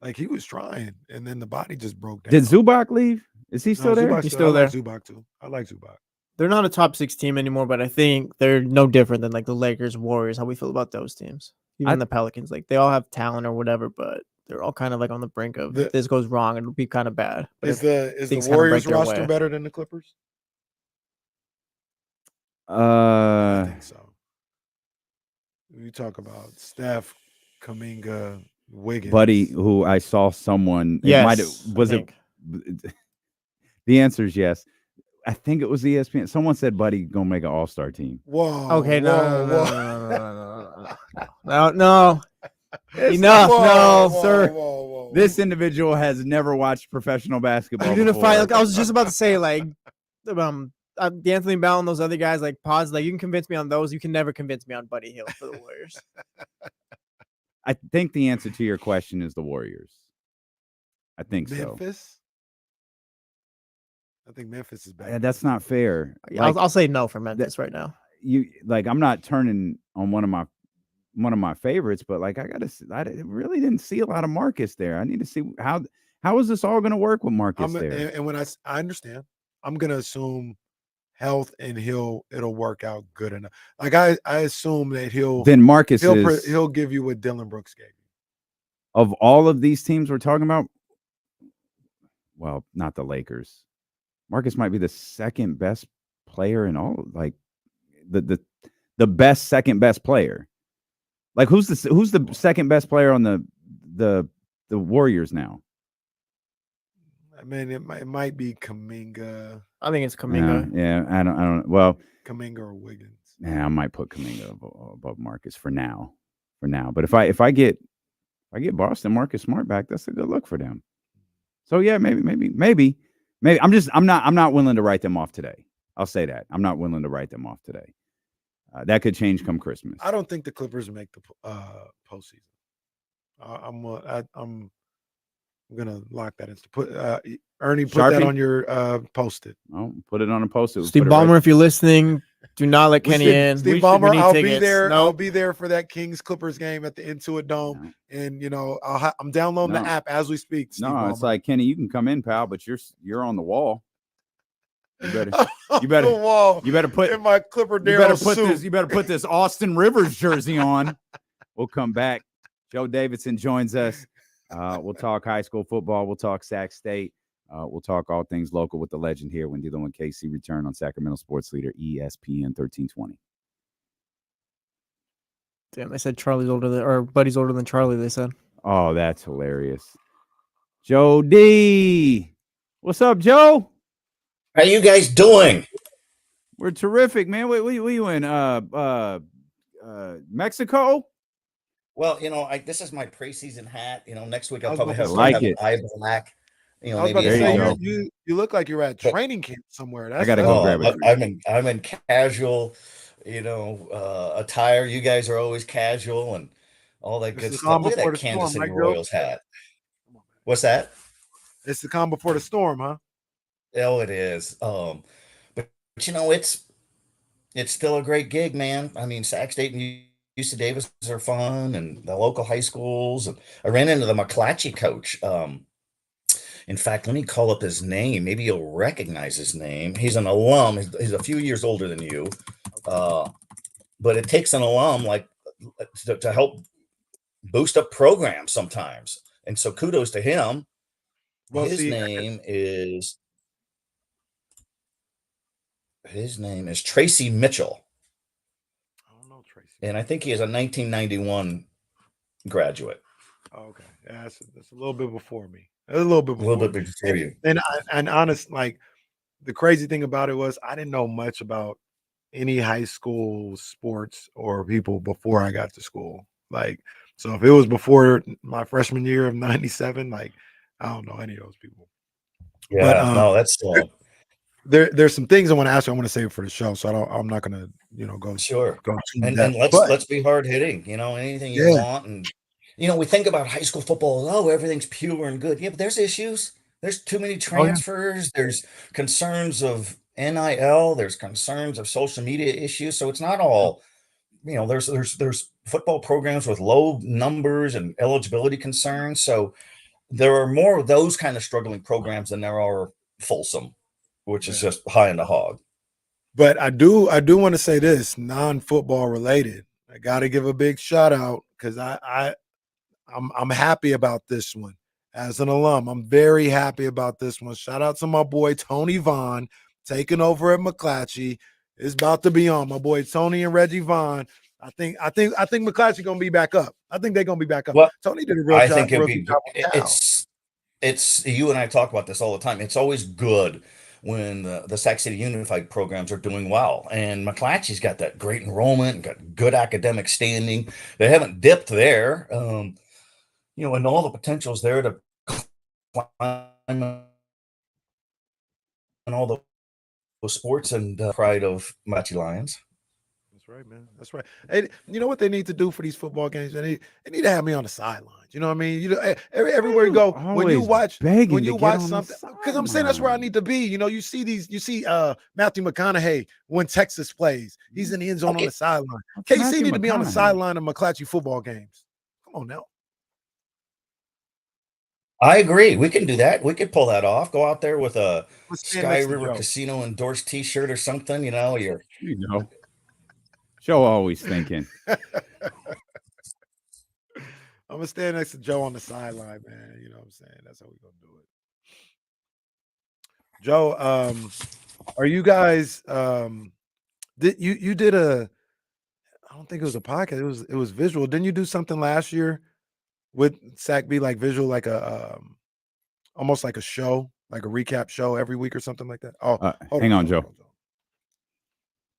Like, he was trying, and then the body just broke down. Did Zubac leave? Is he still there? He's still there. I like Zubac too. I like Zubac. They're not a top 6 team anymore, but I think they're no different than like the Lakers, Warriors. How we feel about those teams, even the Pelicans. Like, they all have talent or whatever, but they're all kind of like on the brink of if this goes wrong, it'll be kind of bad. But Is the Warriors roster better than the Clippers? I think so. You talk about Steph, Kuminga, Wiggins, Buddy, who I saw someone. Yes, The answer is yes. I think it was ESPN. Someone said Buddy gonna make an all-star team. Whoa. Okay, no. Enough, Sir. This individual has never watched professional basketball. I was just about to say, like, Anthony Bell and those other guys, like, pause. Like, you can convince me on those. You can never convince me on Buddy Hield for the Warriors. I think the answer to your question is the Warriors. I think Memphis? I think Memphis is better. Yeah, that's not fair. Like, I'll say no for Memphis right now. I'm not turning on one of my favorites, but like, I really didn't see a lot of Marcus there. I need to see how is this all going to work with Marcus there? And when I understand, I'm going to assume health and it'll work out good enough. Like, I assume that he'll give you what Dylan Brooks gave you. Of all of these teams we're talking about, well, not the Lakers. Marcus might be the second best player in all, like the best second best player. Like, who's the second best player on the Warriors now? I mean, it might be Kuminga. I think it's Kuminga. Yeah, I don't. Well, Kuminga or Wiggins. Yeah, I might put Kuminga above Marcus for now. But if I get Boston Marcus Smart back, that's a good look for them. So yeah, maybe. I'm not willing to write them off today. I'll say that. I'm not willing to write them off today. That could change come Christmas. I don't think the Clippers make the postseason. I'm gonna lock that in. Ernie, put Sharpie? that on your post-it. Oh, put it on a post-it. Steve Ballmer, if you're listening, do not let Kenny in. Steve Ballmer, I'll be there. I'll be there for that Kings Clippers game at the Intuit Dome, and I'm downloading the app as we speak. Steve Ballmer. It's like, Kenny, you can come in, pal, but you're on the wall. You better the wall. You better put in my Clipper Darryl suit. You better put this Austin Rivers jersey on. We'll come back. Joe Davidson joins us. We'll talk high school football. We'll talk Sac State. We'll talk all things local with the legend here when Dillon and KC return on Sacramento Sports Leader ESPN 1320. Damn, they said Buddy's older than Charlie, they said. Oh, that's hilarious. Joe D. What's up, Joe? How you guys doing? We're terrific, man. Where you in? Mexico? Well, this is my preseason hat. Next week I'll probably have eye black. I was about to say, you look like you're at training camp somewhere. I gotta go grab it. I'm in casual, attire. You guys are always casual and all that good stuff. Look at that Kansas City Royals hat. What's that? It's the calm before the storm, huh? Oh, it is. But it's still a great gig, man. I mean, Sac State and UC Davis are fun, and the local high schools. And I ran into the McClatchy coach. In fact, let me call up his name. Maybe you'll recognize his name. He's an alum. He's a few years older than you. But it takes an alum to help boost up programs sometimes. And so kudos to him. Well, his name is Tracy Mitchell. I don't know Tracy. And I think he is a 1991 graduate. Oh, okay. Yeah, that's a little bit before me. A little bit before you. And honest, like, the crazy thing about it was I didn't know much about any high school sports or people before I got to school. Like, so if it was before my freshman year of '97, like I don't know any of those people. But Yeah, no, that's there's some things I want to ask you. I want to save for the show, so I'm not gonna go sure. too in And depth. let's But let's be hard hitting. Anything you yeah, want, and we think about high school football. Oh, everything's pure and good. Yeah, but there's issues. There's too many oh yeah, transfers. There's concerns of NIL. There's concerns of social media issues. So it's not all. There's football programs with low numbers and eligibility concerns. So there are more of those kind of struggling programs than there are Folsom, which is yeah. just high in the hog. But I do want to say this, non-football related. I got to give a big shout out because I'm happy about this one. As an alum, I'm very happy about this one. Shout out to my boy Tony Vaughn taking over at McClatchy. It's about to be on. My boy Tony and Reggie Vaughn. I think McClatchy gonna be back up. I think they're gonna be back up. Well, Tony did a I real think good job with Cal. it's you and I talk about this all the time. It's always good when the Sac City Unified programs are doing well, and McClatchy's got that great enrollment and got good academic standing. They haven't dipped there, and all the potential's there to climb and all the sports and pride of Machi Lions. That's right, man. That's right. And you know what they need to do for these football games? They need to have me on the sidelines. You know what I mean? Everywhere you go, when you watch something, because I'm saying that's where I need to be. You see Matthew McConaughey when Texas plays. He's in the end zone on the sideline. KC need to be on the sideline of McClatchy football games. Come on now. I agree. We can do that. We could pull that off. Go out there with a Let's stand Sky next to River Joe. Casino endorsed T-shirt or something. Joe always thinking. I'm gonna stand next to Joe on the sideline, man. You know what I'm saying? That's how we're gonna do it. Joe, are you guys did you did I don't think it was a podcast, it was visual. Didn't you do something last year with SACB, like visual, like a almost like a show, like a recap show every week or something like that? Hang on, Joe.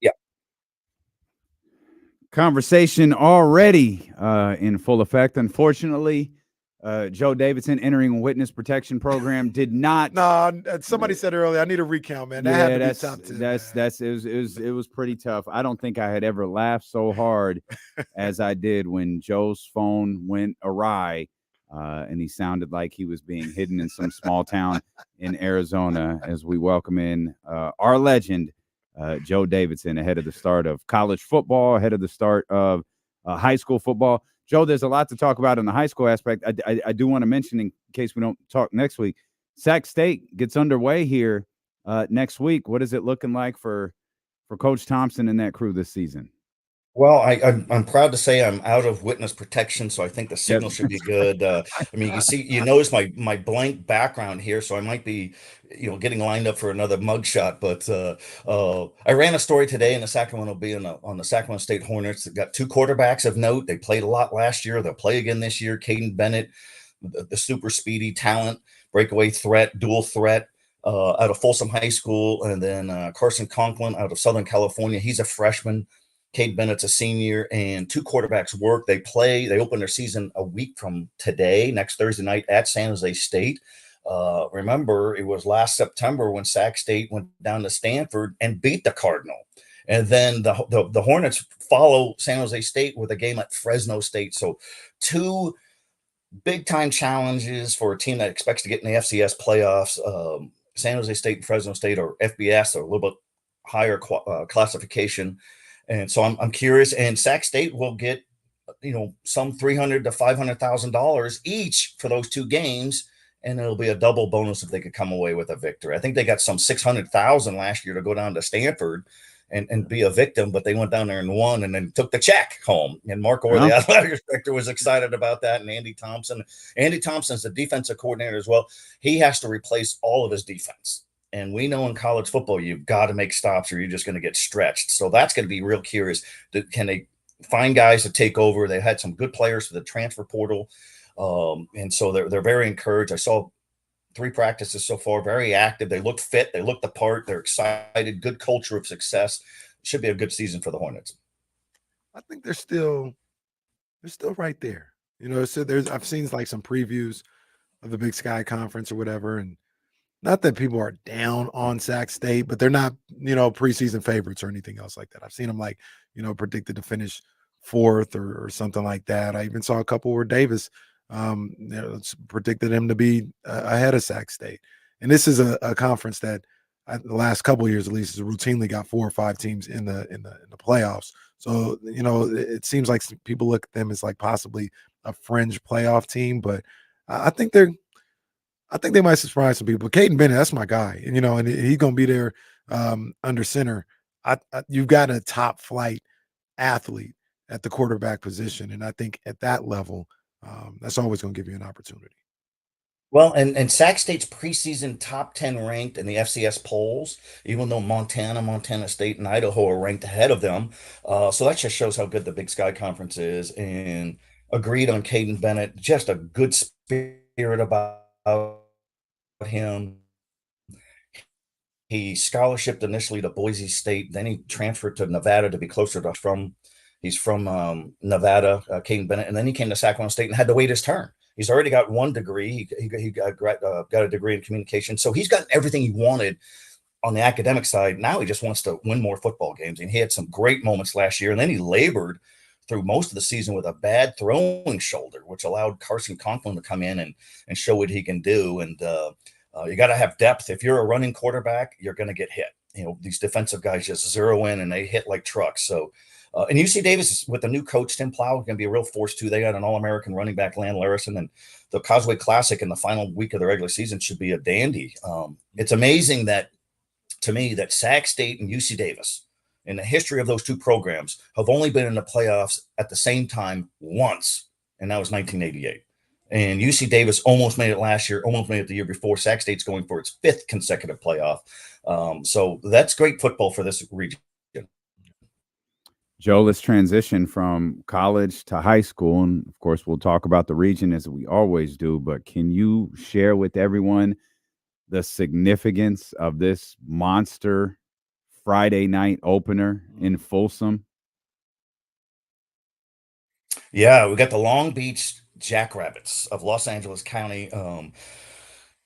Yeah. Conversation already in full effect. Unfortunately, Joe Davidson entering witness protection program did not. No, somebody said earlier, I need a recount, man. That had to be top 10. It was pretty tough. I don't think I had ever laughed so hard as I did when Joe's phone went awry, and he sounded like he was being hidden in some small town in Arizona as we welcome in our legend, Joe Davidson, ahead of the start of college football, ahead of the start of high school football. Joe, there's a lot to talk about in the high school aspect. I do want to mention, in case we don't talk next week, Sac State gets underway here next week. What is it looking like for Coach Thompson and that crew this season? Well, I'm proud to say I'm out of witness protection, so I think the signal should be good. You notice my blank background here, so I might be, getting lined up for another mugshot. But I ran a story today in the Sacramento Bee on the Sacramento State Hornets. They've got two quarterbacks of note. They played a lot last year. They'll play again this year. Caden Bennett, the super speedy talent, breakaway threat, dual threat. Out of Folsom High School, and then Carson Conklin out of Southern California. He's a freshman. Cade Bennett's a senior, and two quarterbacks work. They open their season a week from today, next Thursday night at San Jose State. Remember, it was last September when Sac State went down to Stanford and beat the Cardinal. And then the Hornets follow San Jose State with a game at Fresno State. So two big-time challenges for a team that expects to get in the FCS playoffs. San Jose State and Fresno State are FBS, or a little bit higher classification. And so I'm curious, and Sac State will get, some $300,000 to $500,000 each for those two games, and it'll be a double bonus if they could come away with a victory. I think they got some $600,000 last year to go down to Stanford and be a victim, but they went down there and won, and then took the check home. And Mark Orr, the athletic director, was excited about that. And Andy Thompson's the defensive coordinator as well. He has to replace all of his defense. And we know in college football, you've got to make stops or you're just going to get stretched. So that's going to be real curious. Can they find guys to take over? They had some good players for the transfer portal. And so they're very encouraged. I saw 3 practices so far, very active. They look fit. They look the part. They're excited. Good culture of success. should be a good season for the Hornets. I think they're still right there. So I've seen like some previews of the Big Sky Conference or whatever, and not that people are down on Sac State, but they're not, preseason favorites or anything else like that. I've seen them predicted to finish fourth or something like that. I even saw a couple where Davis, predicted him to be ahead of Sac State. And this is a conference that the last couple of years at least has routinely got 4 or 5 teams in the playoffs. So it seems like people look at them as like possibly a fringe playoff team, but I think they might surprise some people. Caden Bennett, that's my guy, and he's gonna be there under center. You've got a top flight athlete at the quarterback position, and I think at that level, that's always gonna give you an opportunity. Well, and Sac State's preseason top 10 ranked in the FCS polls, even though Montana State, and Idaho are ranked ahead of them. So that just shows how good the Big Sky Conference is. And agreed on Caden Bennett, just a good spirit about him. He scholarshiped initially to Boise State, then he transferred to Nevada to be closer to he's from Nevada, Caden Bennett, and then he came to Sacramento State and had to wait his turn. He's already got one degree. He got a degree in communication. So he's gotten everything he wanted on the academic side. Now he just wants to win more football games. And he had some great moments last year. And then he labored through most of the season with a bad throwing shoulder, which allowed Carson Conklin to come in and show what he can do. And you got to have depth. If you're a running quarterback, you're going to get hit. These defensive guys just zero in and they hit like trucks. So, and UC Davis with the new coach, Tim Plow, going to be a real force too. They got an All-American running back, Lan Larison, and the Causeway Classic in the final week of the regular season should be a dandy. It's amazing to me that Sac State and UC Davis, in the history of those two programs, have only been in the playoffs at the same time once, and that was 1988. And UC Davis almost made it last year, almost made it the year before. Sac State's going for its 5th consecutive playoff. So that's great football for this region. Joe, let's transition from college to high school. And of course, we'll talk about the region as we always do. But can you share with everyone the significance of this monster Friday night opener in Folsom? Yeah, we got the Long Beach Jackrabbits of Los Angeles County,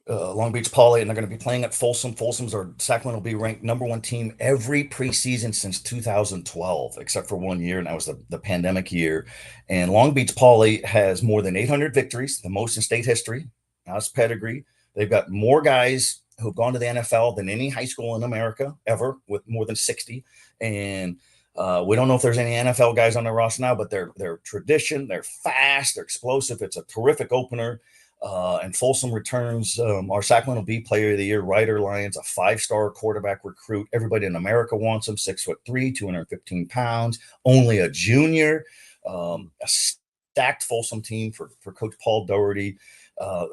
Long Beach Poly, and they're going to be playing at Folsom. Sacramento will be ranked #1 team every preseason since 2012, except for 1 year, and that was the pandemic year. And Long Beach Poly has more than 800 victories, the most in state history. That's pedigree. They've got more guys who've gone to the NFL than any high school in America ever, with more than 60. And we don't know if there's any NFL guys on their roster now, but they're tradition. They're fast. They're explosive. It's a terrific opener. And Folsom returns our Sacramento Bee Player of the Year, Ryder Lyons, a 5-star quarterback recruit. Everybody in America wants him. 6'3", 215 pounds. Only a junior. A stacked Folsom team for Coach Paul Doherty.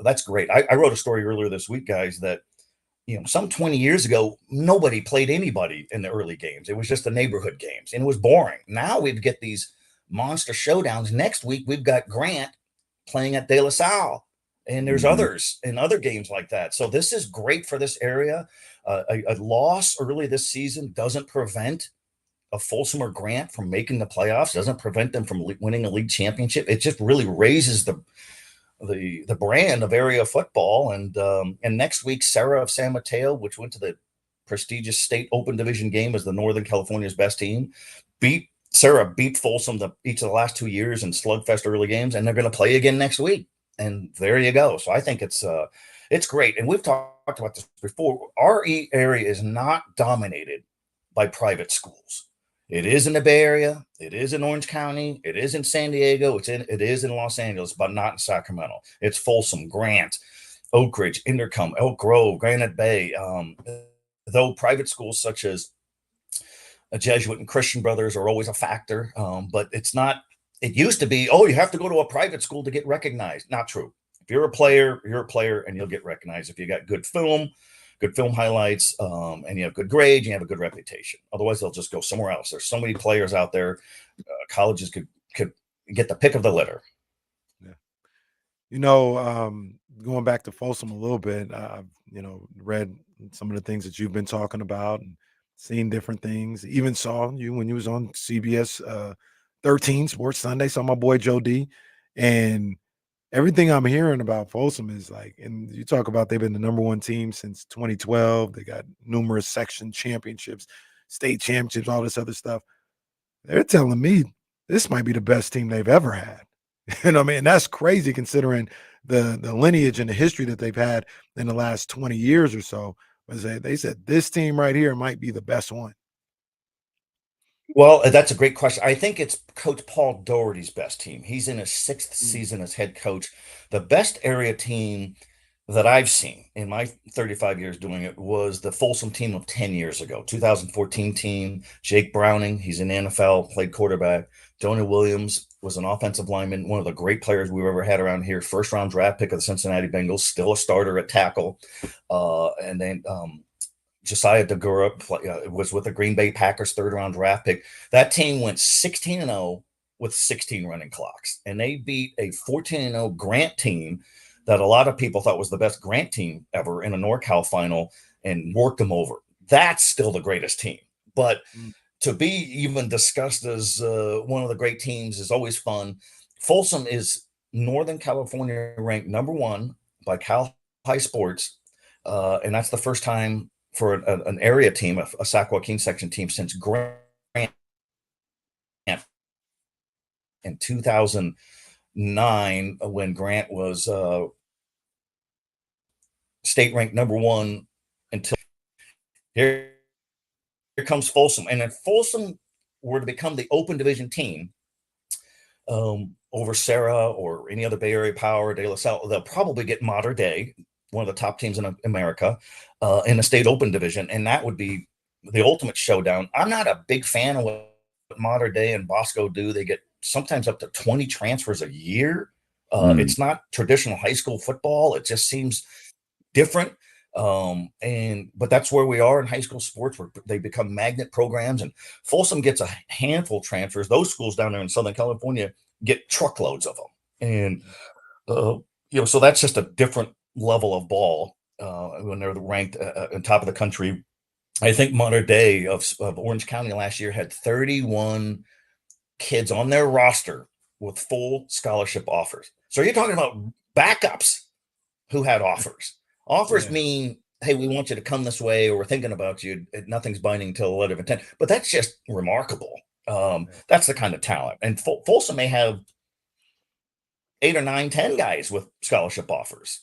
That's great. I wrote a story earlier this week, guys, that some 20 years ago, nobody played anybody in the early games. It was just the neighborhood games, and it was boring. Now we'd get these monster showdowns. Next week, we've got Grant playing at De La Salle, and there's others in other games like that. So this is great for this area. A loss early this season doesn't prevent a Folsom or Grant from making the playoffs, doesn't prevent them from winning a league championship. It just really raises the brand of area football. And next week, Sarah of San Mateo, which went to the prestigious state open division game as the Northern California's best team, beat Folsom each of the last 2 years in slugfest early games, and they're going to play again next week. And there you go. So I think it's great. And we've talked about this before. Our area is not dominated by private schools. It is in the Bay Area. It is in Orange County. It is in San Diego. It is in Los Angeles, but not in Sacramento. It's Folsom, Grant, Oak Ridge, Intercom, Elk Grove, Granite Bay. Though private schools such as a Jesuit and Christian Brothers are always a factor, but it's not. It used to be, you have to go to a private school to get recognized. Not true. If you're a player, and you'll get recognized if you got good film highlights, and you have good grades, you have a good reputation. Otherwise, they'll just go somewhere else. There's so many players out there. Colleges could get the pick of the litter. Yeah. Going back to Folsom a little bit, I've, read some of the things that you've been talking about and seen different things. Even saw you when you was on CBS 13 Sports Sunday. Saw my boy Joe D, and everything I'm hearing about Folsom is like, and you talk about they've been the number one team since 2012. They got numerous section championships, state championships, all this other stuff. They're telling me this might be the best team they've ever had. You know what I mean? That's crazy considering the lineage and the history that they've had in the last 20 years or so. But they said this team right here might be the best one. Well, that's a great question. I think it's Coach Paul Doherty's best team. He's in his sixth season as head coach. The best area team that I've seen in my 35 years doing it was the Folsom team of 10 years ago, 2014 team. Jake Browning, he's in the NFL, played quarterback. Jonah Williams was an offensive lineman, one of the great players we've ever had around here. First round draft pick of the Cincinnati Bengals, still a starter at tackle. And then Josiah DeGura was with the Green Bay Packers, third round draft pick. That team went 16-0 with 16 running clocks, and they beat a 14-0 Grant team that a lot of people thought was the best Grant team ever in a NorCal final and worked them over. That's still the greatest team. But to be even discussed as one of the great teams is always fun. Folsom is Northern California ranked number one by Cal High Sports, and that's the first time for an area team, a Sac Joaquin section team, since Grant in 2009, when Grant was state ranked number one. Until here comes Folsom. And if Folsom were to become the open division team over Sarah or any other Bay Area Power, De La Salle, they'll probably get Mater Dei, one of the top teams in America, in the state open division. And that would be the ultimate showdown. I'm not a big fan of what Mater Dei and Bosco do. They get sometimes up to 20 transfers a year. It's not traditional high school football. It just seems different. But that's where we are in high school sports, where they become magnet programs, and Folsom gets a handful of transfers. Those schools down there in Southern California get truckloads of them. And, so that's just a different level of ball when they're ranked on top of the country. I think Mater Dei of Orange County last year had 31 kids on their roster with full scholarship offers. So you're talking about backups who had offers. Offers mean, hey, we want you to come this way, or we're thinking about you. Nothing's binding until 11 and 10. But that's just remarkable. That's the kind of talent. And Folsom may have 8 or 9, 10 guys with scholarship offers.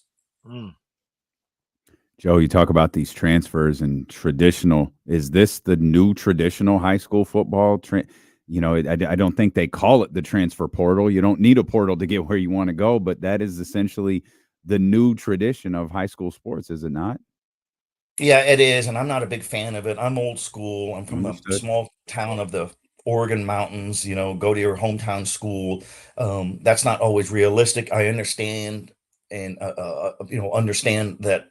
Joe, you talk about these transfers and traditional. Is this the new traditional high school football? I don't think they call it the transfer portal. You don't need a portal to get where you want to go, but that is essentially the new tradition of high school sports, is it not? Yeah, it is. And I'm not a big fan of it. I'm old school. I'm from a small town of the Oregon mountains, go to your hometown school. That's not always realistic. I understand and, understand that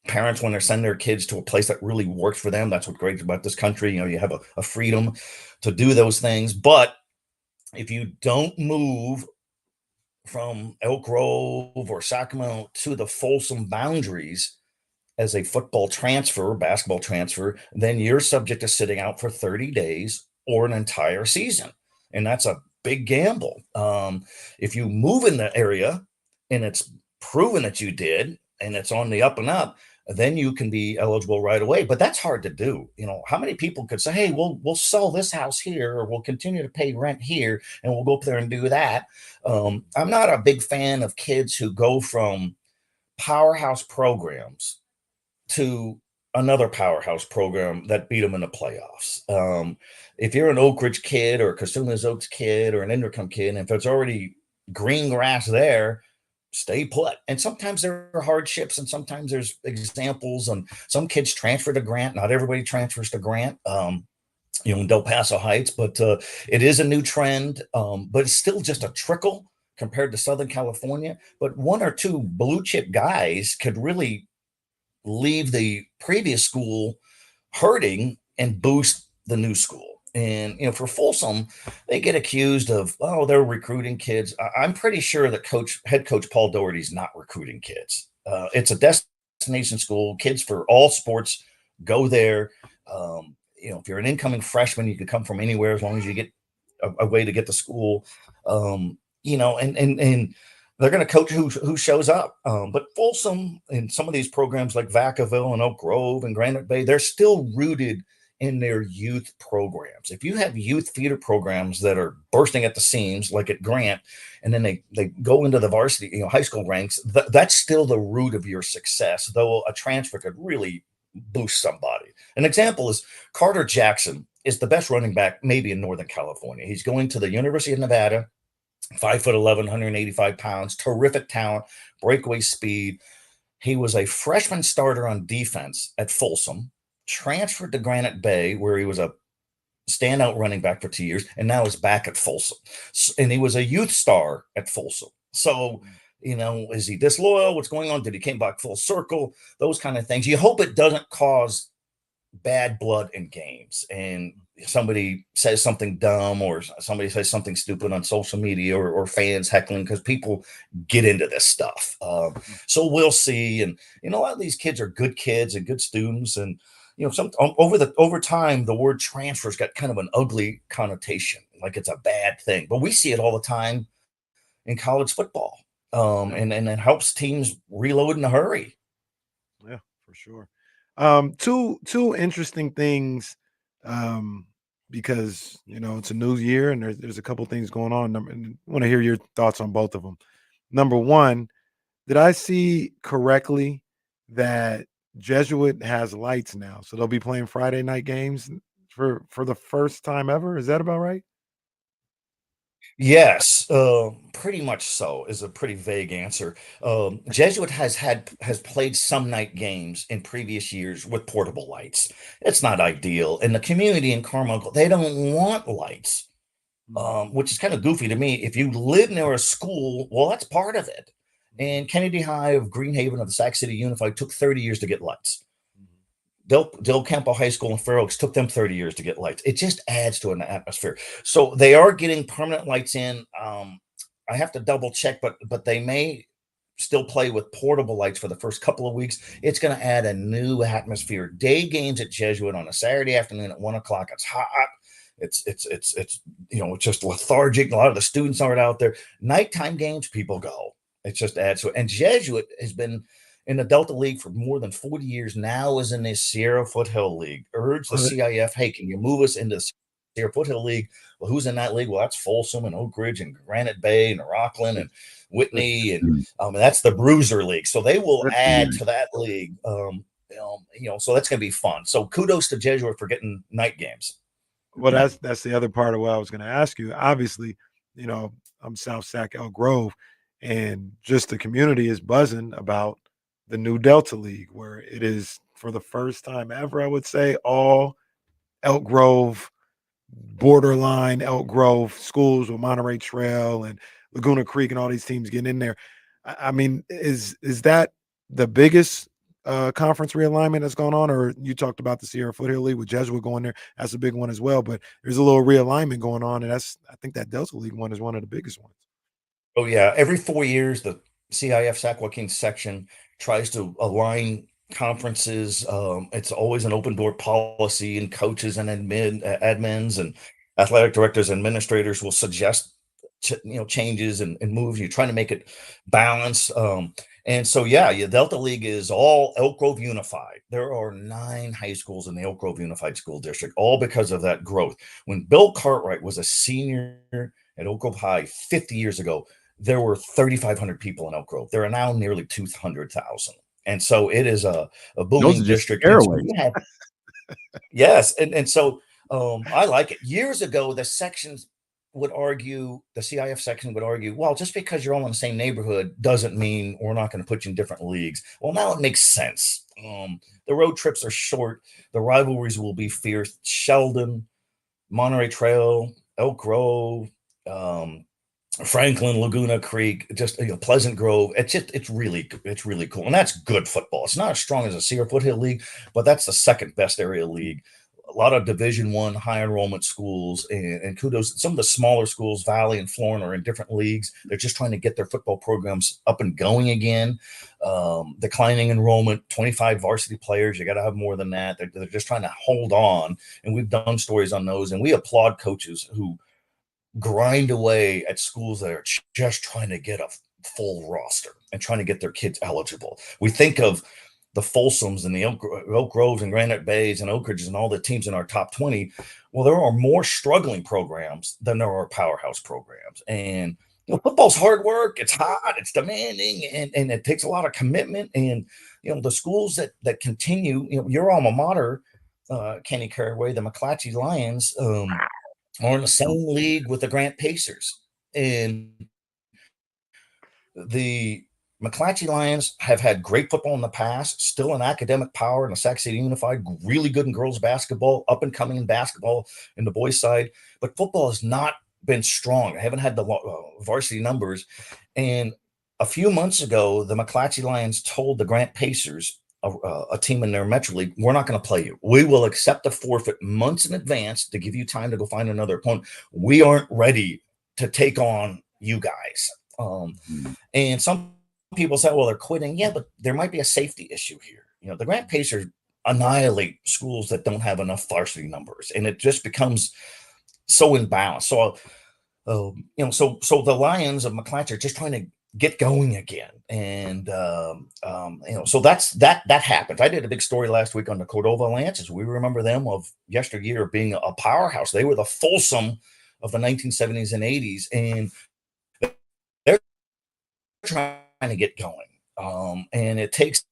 parents want to send their kids to a place that really works for them. That's what's great about this country. You have a freedom to do those things. But if you don't move from Elk Grove or Sacramento to the Folsom boundaries as a football transfer, basketball transfer, then you're subject to sitting out for 30 days or an entire season. And that's a big gamble. If you move in the area and it's proven that you did, and it's on the up and up, then you can be eligible right away. But that's hard to do. How many people could say, hey, we'll sell this house here, or we'll continue to pay rent here, and we'll go up there and do that. I'm not a big fan of kids who go from powerhouse programs to another powerhouse program that beat them in the playoffs. If you're an Oak Ridge kid or a Casuma's Oaks kid or an Inderkum kid, and if it's already green grass there, stay put. And sometimes there are hardships, and sometimes there's examples, and some kids transfer to Grant. Not everybody transfers to Grant, in Del Paso Heights, but it is a new trend. But it's still just a trickle compared to Southern California. But 1 or 2 blue chip guys could really leave the previous school hurting and boost the new school. And, for Folsom, they get accused of, they're recruiting kids. I'm pretty sure that head coach Paul Doherty's not recruiting kids. It's a destination school. Kids for all sports go there. if you're an incoming freshman, you could come from anywhere as long as you get a way to get to school. And they're going to coach who shows up. But Folsom and some of these programs like Vacaville and Oak Grove and Granite Bay, they're still rooted in their youth programs. If you have youth feeder programs that are bursting at the seams, like at Grant, and then they go into the varsity, high school ranks, that's still the root of your success, though a transfer could really boost somebody. An example is Carter Jackson is the best running back maybe in Northern California. He's going to the University of Nevada, 5'11", 185 pounds, terrific talent, breakaway speed. He was a freshman starter on defense at Folsom, transferred to Granite Bay, where he was a standout running back for 2 years, and now is back at Folsom. And he was a youth star at Folsom. So, is he disloyal? What's going on? Did he came back full circle? Those kind of things. You hope it doesn't cause bad blood in games, and somebody says something dumb or somebody says something stupid on social media, or fans heckling, because people get into this stuff. So we'll see. And, a lot of these kids are good kids and good students. And, over time, the word transfers got kind of an ugly connotation, like it's a bad thing. But we see it all the time in college football. And it helps teams reload in a hurry. Yeah, for sure. Two interesting things, because it's a new year and there's a couple things going on. I want to hear your thoughts on both of them. Number one, did I see correctly that Jesuit has lights now, so they'll be playing Friday night games for the first time ever? Is that about right? Yes, pretty much so is a pretty vague answer. Jesuit has played some night games in previous years with portable lights. It's not ideal. And the community in Carmichael, they don't want lights, which is kind of goofy to me. If you live near a school, well, that's part of it. And Kennedy High of Greenhaven of the Sac City Unified took 30 years to get lights. Del Campo High School in Fair Oaks took them 30 years to get lights. It just adds to an atmosphere. So they are getting permanent lights in. I have to double check, but they may still play with portable lights for the first couple of weeks. It's going to add a new atmosphere. Day games at Jesuit on a Saturday afternoon at 1:00. It's hot. It's just lethargic. A lot of the students aren't out there. Nighttime games, people go. It just adds to it. And Jesuit has been in the Delta League for more than 40 years, now is in the Sierra Foothill League. Urge the CIF, hey, can you move us into the Sierra Foothill League? Well, who's in that league? Well, that's Folsom and Oak Ridge and Granite Bay and Rockland and Whitney. And that's the Bruiser League. So they will add to that league. So that's going to be fun. So kudos to Jesuit for getting night games. Well, that's the other part of what I was going to ask you. Obviously, I'm South Sac, Elk Grove, and just the community is buzzing about the new Delta League, where it is for the first time ever, I would say, all Elk Grove, borderline Elk Grove schools with Monterey Trail and Laguna Creek and all these teams getting in there. I mean, is that the biggest conference realignment that's going on? Or you talked about the Sierra Foothill League with Jesuit going there. That's a big one as well, but there's a little realignment going on. And I think that Delta League one is one of the biggest ones. Oh yeah. Every 4 years, the CIF Sac Joaquin section tries to align conferences. It's always an open door policy, and coaches and admins and athletic directors and administrators will suggest changes and moves. You're trying to make it balanced. And so, the Delta League is all Elk Grove Unified. There are 9 high schools in the Elk Grove Unified School District, all because of that growth. When Bill Cartwright was a senior at Elk Grove High 50 years ago, there were 3,500 people in Elk Grove. There are now nearly 200,000. And so it is a booming district. Yes. And so I like it. Years ago, the sections would argue, the CIF section would argue, well, just because you're all in the same neighborhood doesn't mean we're not going to put you in different leagues. Well, now it makes sense. The road trips are short. The rivalries will be fierce. Sheldon, Monterey Trail, Elk Grove, Franklin, Laguna Creek, just Pleasant Grove. It's really cool, and that's good football. It's not as strong as the Sierra Foothill League, but that's the second best area league a lot of Division I high enrollment schools, and kudos. Some of the smaller schools, Valley and Florida, are in different leagues. They're just trying to get their football programs up and going again. Declining enrollment, 25 varsity players. You got to have more than that. They're just trying to hold on. And we've done stories on those. And we applaud coaches who grind away at schools that are just trying to get a full roster and trying to get their kids eligible. We think of the Folsoms and the Oak Groves and Granite Bays and Oak Ridges and all the teams in our top 20. Well, there are more struggling programs than there are powerhouse programs. And football's hard work. It's hot. It's demanding, and it takes a lot of commitment. And the schools that continue. Your alma mater, Kenny Caraway, the McClatchy Lions, are in the same league with the Grant Pacers, and the McClatchy Lions have had great football in the past, still an academic power in the Sac City Unified, really good in girls basketball, up and coming in basketball in the boys' side, but football has not been strong. I haven't had the varsity numbers. And a few months ago, the McClatchy Lions told the Grant Pacers, a team in their Metro League, we're not going to play you. We will accept a forfeit months in advance to give you time to go find another opponent. We aren't ready to take on you guys. And some people say, well, they're quitting. Yeah, but there might be a safety issue here. The Grant Pacers annihilate schools that don't have enough varsity numbers, and it just becomes so imbalanced. So, so the Lions of McClatchy are just trying to get going again. And, so that happens. I did a big story last week on the Cordova Lances. We remember them of yesteryear being a powerhouse. They were the Folsom of the 1970s and 80s, and they're trying to get going. And it takes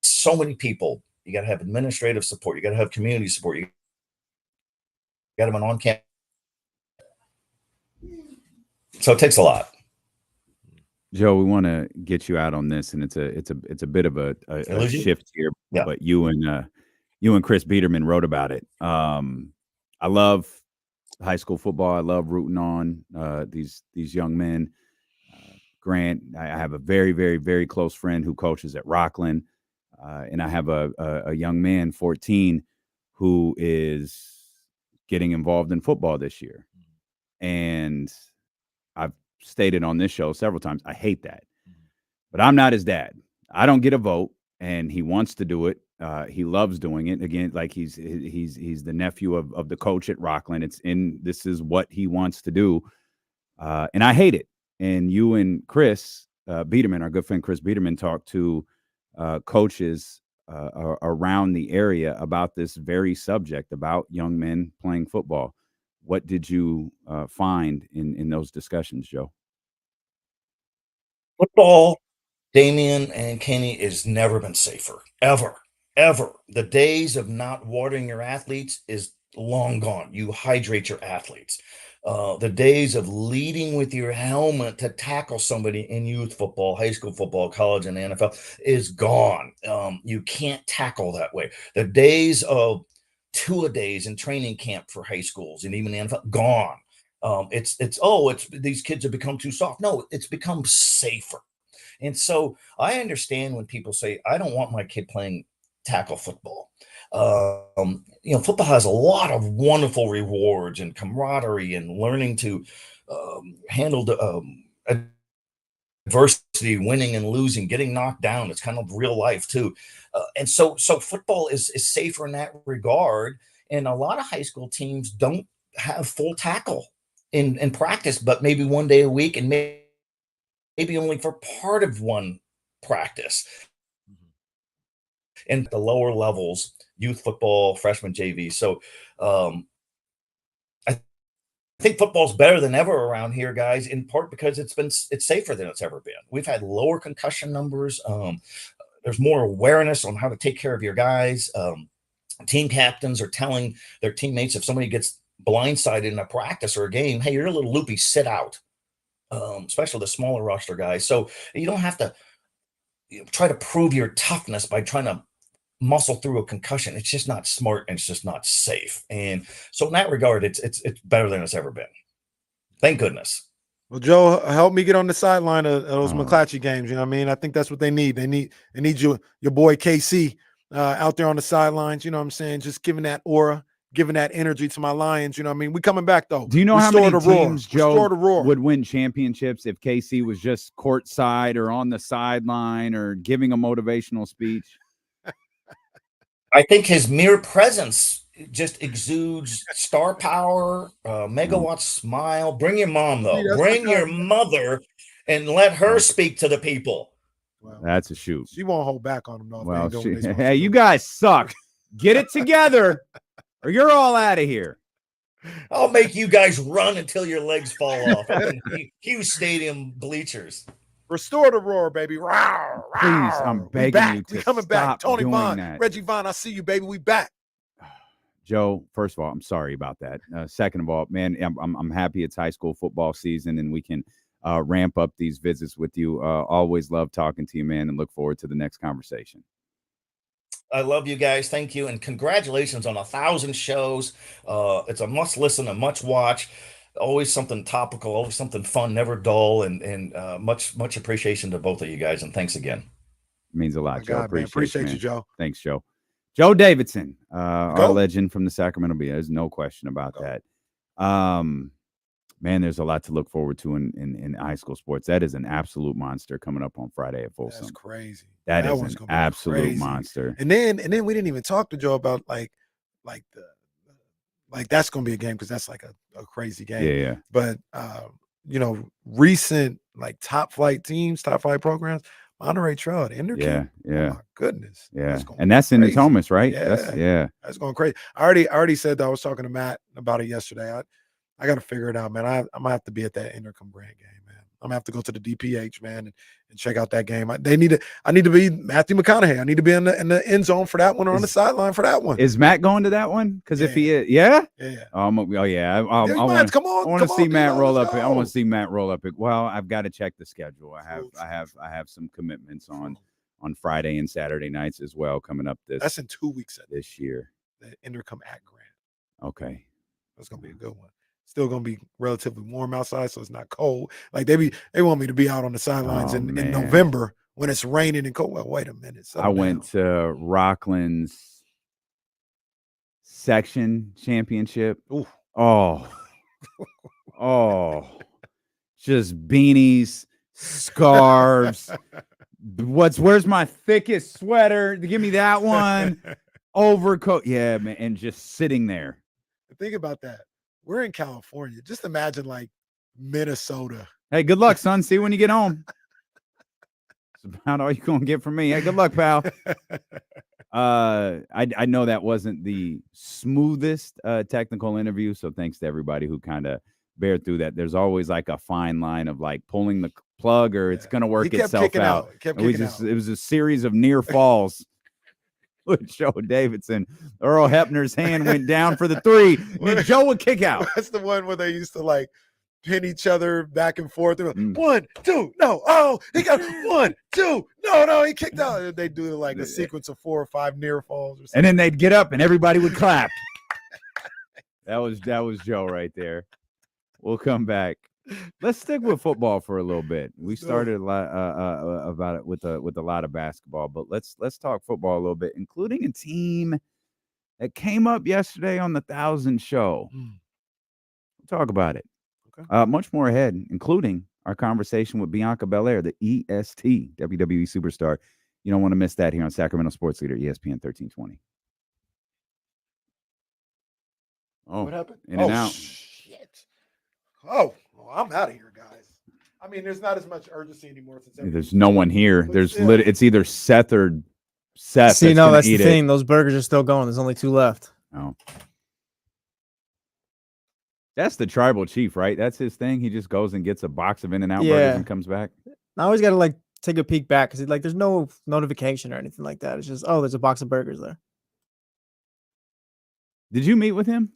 so many people. You got to have administrative support. You got to have community support. You got to have an on-campus. So it takes a lot. Joe, we want to get you out on this, and it's a bit of a shift here. Yeah. But you and Chris Biederman wrote about it. I love high school football. I love rooting on these young men. Grant, I have a very, very, very close friend who coaches at Rockland, and I have a young man, 14, who is getting involved in football this year. And I've stated on this show several times, I hate that. But I'm not his dad. I don't get a vote, and he wants to do it. He loves doing it. Again, like he's the nephew of the coach at Rockland. This is what he wants to do. And I hate it. And you and Chris Biederman, our good friend Chris Biederman, talked to coaches around the area about this very subject, about young men playing football. What did you find in those discussions, Joe? Football, Damian and Kenny, has never been safer, ever. The days of not watering your athletes is long gone. You hydrate your athletes. The days of leading with your helmet to tackle somebody in youth football, high school football, college, and NFL is gone. You can't tackle that way. The days of two-a-days in training camp for high schools and even the NFL, gone. It's these kids have become too soft. No, it's become safer. And so I understand when people say, I don't want my kid playing tackle football. Football has a lot of wonderful rewards and camaraderie and learning to handle the adversity, winning and losing, getting knocked down. It's kind of real life too. And so football is safer in that regard. And a lot of high school teams don't have full tackle in practice, but maybe one day a week, and maybe only for part of one practice. And the lower levels, youth football, freshman JV. So I think football's better than ever around here, guys, in part because it's safer than it's ever been. We've had lower concussion numbers. There's more awareness on how to take care of your guys. Team captains are telling their teammates, if somebody gets blindsided in a practice or a game, hey, you're a little loopy, sit out, especially the smaller roster guys. So you don't have to try to prove your toughness by trying to muscle through a concussion. It's just not smart, and it's just not safe. And so in that regard, it's better than it's ever been. Thank goodness. Well, Joe, help me get on the sideline of those McClatchy games. You know what I mean? I think that's what they need. They need your boy KC out there on the sidelines. You know what I'm saying? Just giving that aura, giving that energy to my Lions. You know what I mean? We coming back, though. Do you know how Restore many the roar. teams, Joe, Restore the roar. would win championships if KC was just courtside or on the sideline or giving a motivational speech? I think his mere presence just exudes star power, megawatt smile. Bring your mom, though. See, that's Bring the your guy. mother and let her speak to the people. Well, That's a shoot. she won't hold back on him, though. If they Well, ain't doing what they supposed hey, to you do. guys suck. Get it together or you're all out of here. I'll make you guys run until your legs fall off. Huge stadium bleachers. Restore the roar, baby. Rawr, Please, rawr. I'm We begging back. you to We coming back. stop Tony doing Vaughn, that. Reggie Vaughn, I see you, baby. We back. Joe, first of all, I'm sorry about that. Second of all, man, I'm happy it's high school football season and we can ramp up these visits with you. Always love talking to you, man, and look forward to the next conversation. I love you guys. Thank you. And congratulations on 1,000 shows. It's a must listen, a much watch. Always something topical, always something fun, never dull. And much appreciation to both of you guys. And thanks again. It means a lot, My Joe. God, man. Appreciate you, Joe. Thanks, Joe. Joe Davidson, our legend from the Sacramento Bee. There's no question about that. Man, there's a lot to look forward to in high school sports. That is an absolute monster coming up on Friday at Folsom. That's crazy. That is one's an gonna be absolute crazy. monster. And then we didn't even talk to Joe about like that's gonna be a game because that's like a crazy game. Yeah. But recent like top flight teams, top flight programs, Monterey Trail, Intercamp. Yeah. Oh my goodness. Yeah. And that's in Natomas, right? Yeah. That's going crazy. I already said that. I was talking to Matt about it yesterday. I got to figure it out, man. I'm gonna have to be at that Intercom Grant game, man. I'm gonna have to go to the DPH, man, and check out that game. I need to be Matthew McConaughey. I need to be in the end zone for that one or on the sideline for that one. Is Matt going to that one? Because if he is, yeah. I want to see Matt roll up. I want to see Matt roll up. Well, I've got to check the schedule. I have some commitments on Friday and Saturday nights as well coming up. That's in 2 weeks this year. The Intercom at Grant. Okay, that's gonna be a good one. Still gonna be relatively warm outside, so it's not cold. Like they want me to be out on the sidelines in November when it's raining and cold. Well, wait a minute. I went to Rockland's section championship. Ooh. Oh, just beanies, scarves. Where's my thickest sweater? Give me that one. Overcoat. Yeah, man, and just sitting there. Think about that. We're in California. Just imagine like Minnesota. Hey, good luck, son. See you when you get home. That's about all you're going to get from me. Hey, good luck, pal. I know that wasn't the smoothest technical interview, so thanks to everybody who kind of bear through that. There's always like a fine line of like pulling the plug or it's going to work itself out. It was a series of near falls. With Joe Davidson. Earl Hepner's hand went down for the three, and Joe would kick out. That's the one where they used to like pin each other back and forth. Like, 1, 2, no. Oh, he got 1, 2, no, he kicked out. They do like a sequence of 4 or 5 near falls or something. And then they'd get up and everybody would clap. That was Joe right there. We'll come back. Let's stick with football for a little bit. We started a lot about it with a lot of basketball, but let's talk football a little bit, including a team that came up yesterday on the 1,000 show. We'll talk about it. Okay. Much more ahead, including our conversation with Bianca Belair, the EST WWE superstar. You don't want to miss that here on Sacramento Sports Leader, ESPN 1320. Oh, what happened? In and out. Shit. Oh, well, I'm out of here, guys. I mean, there's not as much urgency anymore since there's no one here. It's either Seth or Seth. See, no, that's the thing. Those burgers are still going. There's only 2 left. Oh. That's the tribal chief, right? That's his thing. He just goes and gets a box of In-N-Out burgers and comes back. I always got to like take a peek back because there's no notification or anything like that. It's just, there's a box of burgers there. Did you meet with him?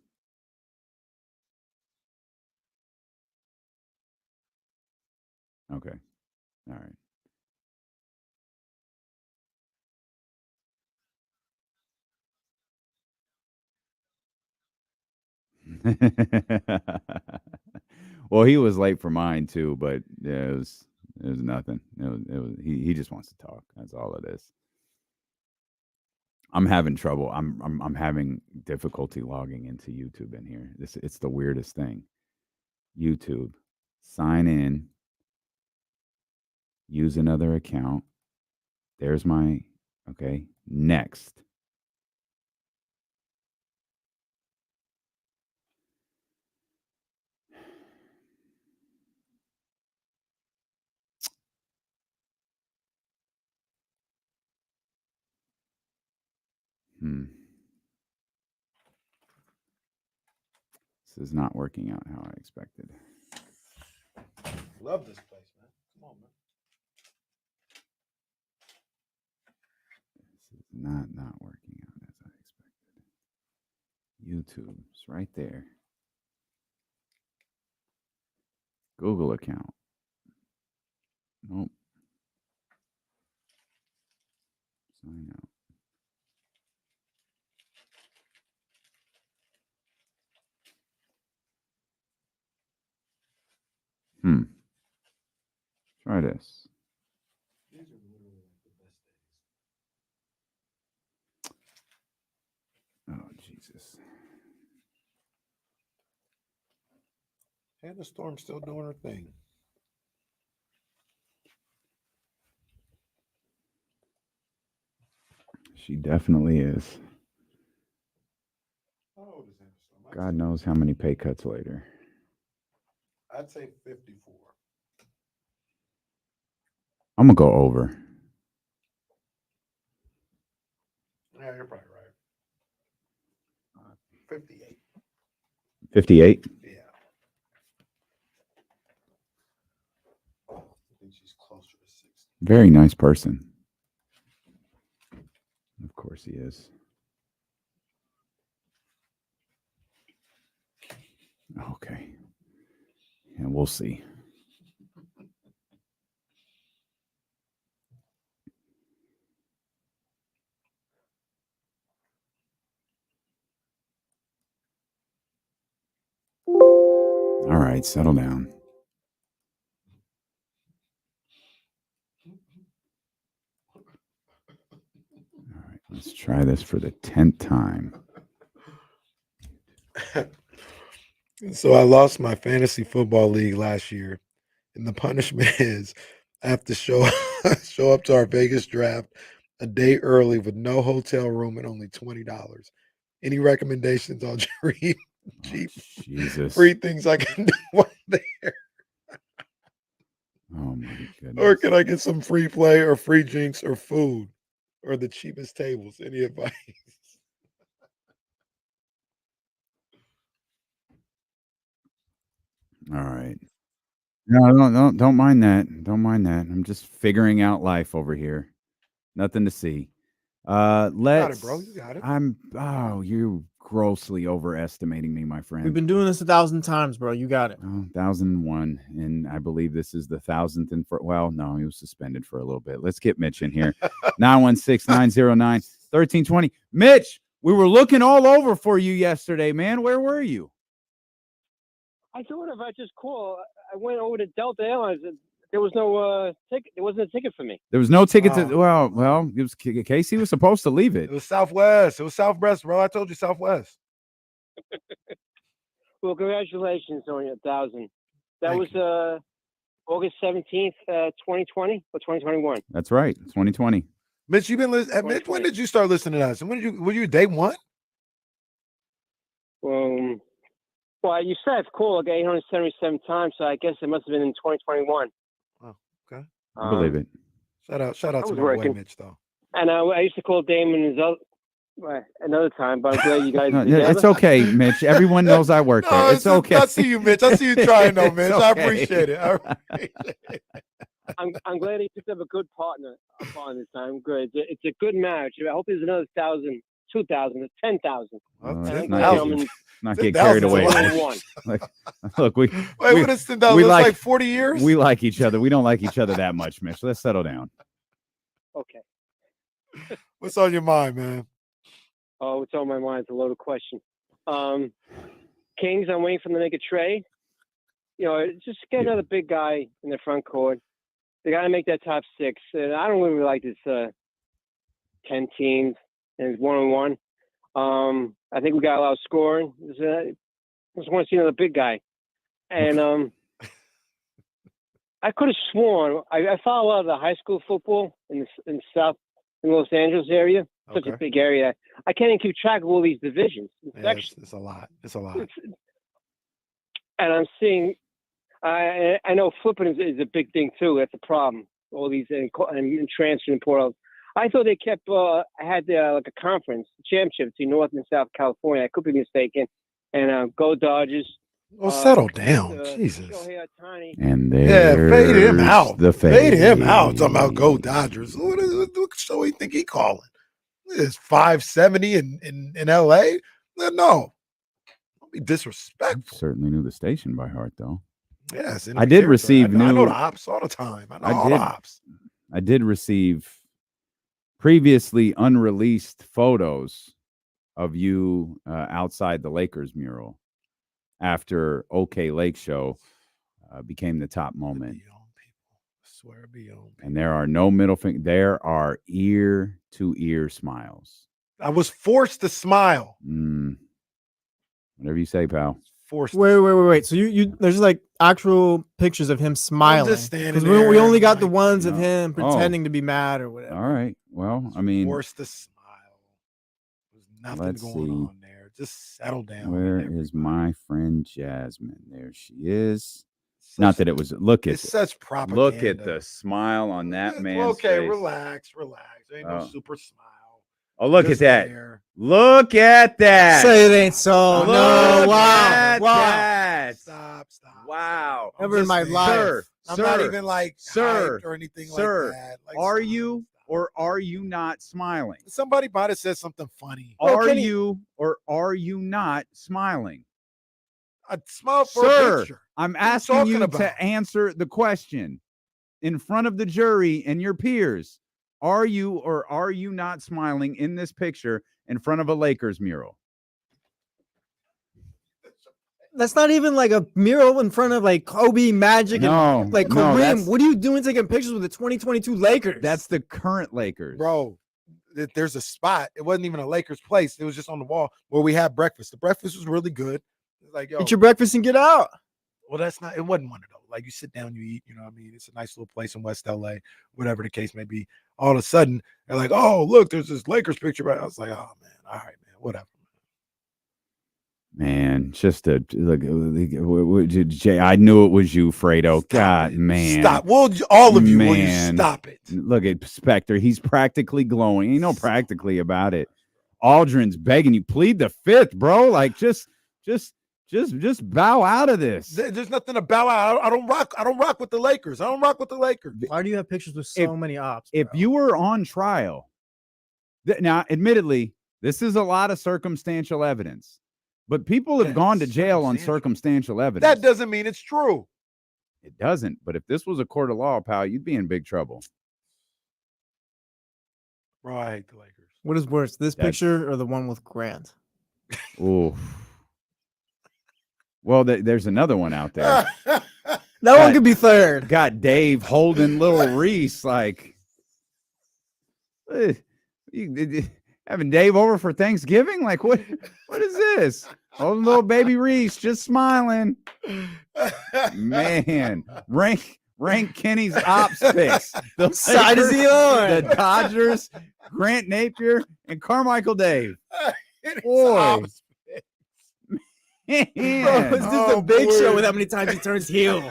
Okay. All right. Well, he was late for mine too, but yeah, it was nothing. It was he just wants to talk. That's all it is. I'm having trouble. I'm having difficulty logging into YouTube in here. It's the weirdest thing. YouTube, sign in, use another account. There's my okay. Next. This is not working out how I expected. Love this place, man. Come on, man. This is not working out as I expected. YouTube's right there. Google account. Nope. Sign out. Try this. These are literally like the best days. Oh, Jesus. Hannah Storm's still doing her thing. She definitely is. How old is Hannah Storm? God knows how many pay cuts later. I'd say 54. I'm going to go over. Yeah, you're probably right. 58. 58? Yeah. I think she's closer to 60. Very nice person. Of course he is. Okay. And we'll see. All right, settle down. All right, let's try this for the 10th time. So I lost my fantasy football league last year, and the punishment is I have to show up to our Vegas draft a day early with no hotel room and only $20. Any recommendations on cheap, Jesus. free things I can do while there? Oh my goodness. Or can I get some free play or free drinks or food or the cheapest tables? Any advice? All right. No, don't mind that. Don't mind that. I'm just figuring out life over here. Nothing to see. Let's. Got it, bro. You got it. You grossly overestimating me, my friend. We've been doing this 1,000 times, bro. You got it. Oh, 1,001, and I believe this is the 1,000th. And well, no, he was suspended for a little bit. Let's get Mitch in here. 916-909-1320. Mitch, we were looking all over for you yesterday, man. Where were you? I thought if I just call, I went over to Delta Airlines. There was no ticket. There wasn't a ticket for me. There was no ticket to. Well, it was Casey was supposed to leave it. It was Southwest. It was Southwest, bro. I told you Southwest. Well, congratulations on your 1,000. That Thank was you. August 17th, 2020 or 2021. That's right, 2020. Mitch, you've been listening. Mitch, when did you start listening to us? And were you day one? Well, you said I've called like 877 times, so I guess it must have been in 2021. Oh, okay. I believe it. Shout out to was my working. boy Mitch, though. And I used to call Damon another time, but I'm glad you guys. No, together. it's okay, Mitch. Everyone knows I work there. It's okay. I see you, Mitch. I see you trying, though, Mitch. Okay. I appreciate it. I'm glad he picked up a good partner this time. Good. It's a good marriage. I hope there's another 1,000, 2,000, 10,000. Not get carried away. Look, we what is 10,000? we like 40 years. We like each other. We don't like each other that much, Mitch. Let's settle down. Okay. What's on your mind, man? Oh, what's on my mind? It's a loaded question. Kings, I'm waiting for them to make a trade. Just get another big guy in the front court. They got to make that top six. And I don't really like this 10 teams. and it's 1-on-1. I think we got a lot of scoring. Just want to see another big guy. And I could have sworn I follow a lot of the high school football in South in Los Angeles area. Such a big area. I can't even keep track of all these divisions. It's a lot. It's a lot. And I'm seeing. I know flipping is a big thing too. That's a problem. All these and transferring portals. I thought they kept had like a conference championship between North and South California. I could be mistaken. And go Dodgers. Well, settle down, Jesus. And fade him out. Fade him out. Talking about go Dodgers. What show he think he calling? It's 570 in L.A. No, don't be disrespectful. Certainly knew the station by heart, though. Yes, I did receive I know the ops all the time. I know all the ops. I did receive previously unreleased photos of you outside the Lakers mural after OK Lake Show became the top moment. Swear be on. And there are no middle finger. There are ear to ear smiles. I was forced to smile. Whatever you say, pal. Forced. Wait. So you there's like actual pictures of him smiling. I'm just standing because there. we only got the Like, ones of him pretending to be mad or whatever. All right. Well, I mean, forced to smile. There's nothing going on there. Just settle down. Where is my friend Jasmine? There she is. Not that it was. Look at it's such propaganda. Look at the smile on that man's okay, face. relax. There ain't no super smile. Oh, look Just at that. there. Look at that. Say it ain't so. Look No, at wow. that. Stop. Wow. Never in my life. I'm not even like hyped or anything like that. Like, are you or are you not smiling? Somebody might have said something funny. Are you or are you not smiling? I smile for a picture. I'm asking you to answer the question in front of the jury and your peers. Are you or are you not smiling in this picture in front of a Lakers mural? That's not even like a mural in front of like Kobe, Magic, and like Kareem. What are you doing taking pictures with the 2022 Lakers? That's the current Lakers. Bro, there's a spot. It wasn't even a Lakers place. It was just on the wall where we had breakfast. The breakfast was really good. Like, yo, eat your breakfast and get out. Well, it wasn't one of those. Like, you sit down, you eat, you know what I mean? It's a nice little place in West LA, whatever the case may be. All of a sudden, they're like, oh, look, there's this Lakers picture. I was like, oh, man, all right, man, whatever. Man, just a look, Jay. I knew it was you, Fredo. God, man, stop. Well, all of you, will you stop it? Look at Spectre. He's practically glowing. Ain't no practically about it. Aldrin's begging you, plead the fifth, bro. Like, just bow out of this. There's nothing to bow out. I don't rock with the Lakers. Why do you have pictures with so many ops? If you were on trial, now, admittedly, this is a lot of circumstantial evidence. But people have gone to jail on circumstantial evidence. That doesn't mean it's true. It doesn't. But if this was a court of law, pal, you'd be in big trouble. Bro, I hate the Lakers. What is worse, this picture or the one with Grant? Ooh. Well, there's another one out there. That one could be third. Got Dave holding little Reese like... Having Dave over for Thanksgiving? Like, what is this? Oh, little baby Reese just smiling. Man, rank Kenny's ops picks. What side is he on? The Dodgers, Grant Napier, and Carmichael Dave. Boy. Man. Bro, it's just a big show with how many times he turns heel.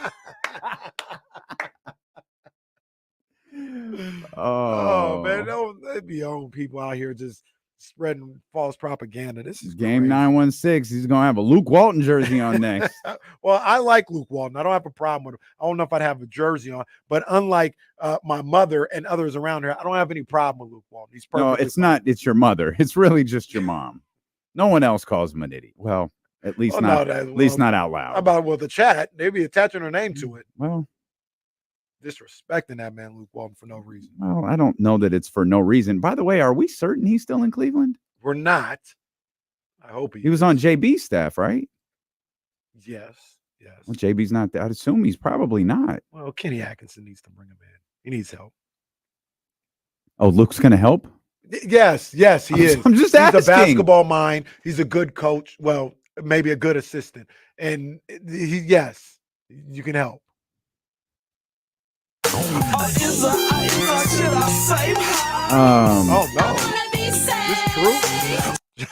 Oh man, they'd be own people out here just spreading false propaganda. This is game 916. He's gonna have a Luke Walton jersey on next. Well, I like Luke Walton. I don't have a problem with him. I don't know if I'd have a jersey on, but unlike my mother and others around here, I don't have any problem with Luke Walton. He's perfect. No, it's not. It's your mother. It's really just your mom. No one else calls him an idiot. Well, at least not out loud. How about the chat? They'd be attaching her name to it. Well. Disrespecting that man, Luke Walton, for no reason. Well, I don't know that it's for no reason. By the way, are we certain he's still in Cleveland? We're not. I hope he was on JB's staff, right? Yes. Well, JB's not there. I'd assume he's probably not. Well, Kenny Atkinson needs to bring him in. He needs help. Oh, Luke's going to help? Yes, he is. I'm just He's asking. a basketball mind. He's a good coach. Well, maybe a good assistant. And yes, you can help. Oh no, it's true.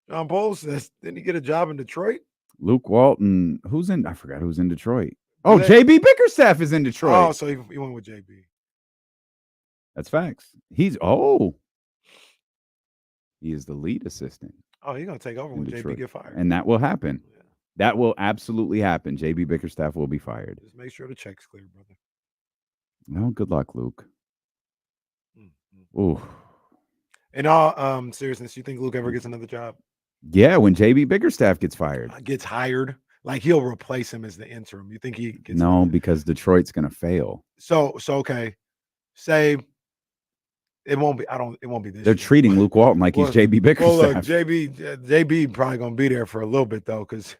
John Bowles says, didn't he get a job in Detroit? Luke Walton. I forgot who's in Detroit. Oh, JB Bickerstaff is in Detroit. Oh, so he went with JB. That's facts. He is the lead assistant. Oh, he's gonna take over when Detroit. JB get fired. And that will happen. Yeah. That will absolutely happen. JB Bickerstaff will be fired. Just make sure the check's clear, brother. Well, good luck, Luke. Ooh. In all seriousness, you think Luke ever gets another job? Yeah, when JB Bickerstaff gets fired. Gets hired. Like he'll replace him as the interim. You think he gets because Detroit's gonna fail. So okay. Say it won't be this. They're treating Luke Walton like he's JB Bickerstaff. Well, look, JB probably gonna be there for a little bit though, because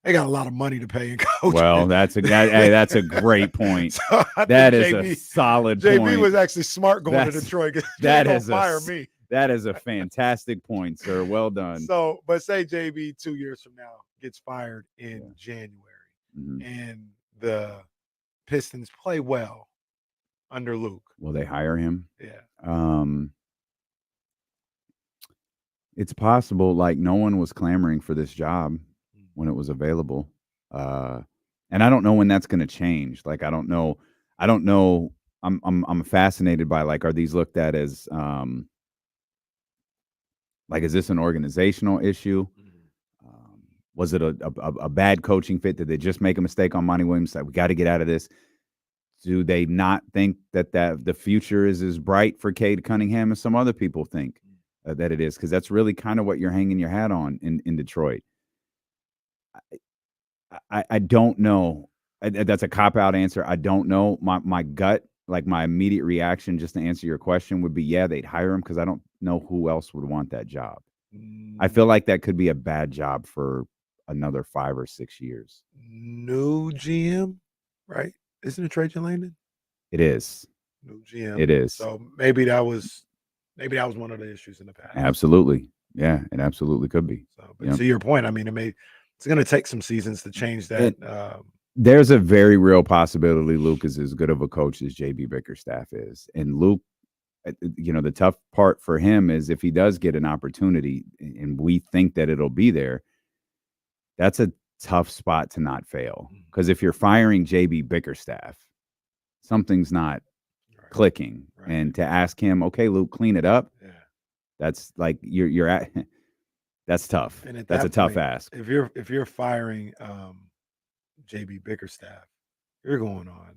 they got a lot of money to pay in coaching. Well, that's a great point. So that is a solid JB point. JB was actually smart going to Detroit. That is a fantastic point, sir. Well done. So, but say JB 2 years from now gets fired in January, and the Pistons play well under Luke. Will they hire him? Yeah. It's possible. Like no one was clamoring for this job when it was available, and I don't know when that's going to change. Like I don't know. I'm fascinated by like, are these looked at as like, is this an organizational issue? Was it a bad coaching fit? Did they just make a mistake on Monty Williams? Like, we got to get out of this. Do they not think that the future is as bright for Cade Cunningham as some other people think that it is? Because that's really kind of what you're hanging your hat on in Detroit. I don't know. That's a cop-out answer. I don't know. My gut, like my immediate reaction, just to answer your question, would be, yeah, they'd hire him because I don't know who else would want that job. I feel like that could be a bad job for another 5 or 6 years. New GM, right? Isn't it Trajan Langdon? It is. New GM. It is. So maybe that was one of the issues in the past. Absolutely. Yeah, it absolutely could be. So, but to your point, I mean, it's going to take some seasons to change that. There's a very real possibility Luke is as good of a coach as JB Bickerstaff is. And Luke, the tough part for him is if he does get an opportunity and we think that it'll be there, that's a tough spot to not fail. Because if you're firing JB Bickerstaff, something's not clicking. Right. And to ask him, okay, Luke, clean it up. Yeah. That's like you're at. That's tough. And that's a tough ask. If you're firing JB Bickerstaff, you're going on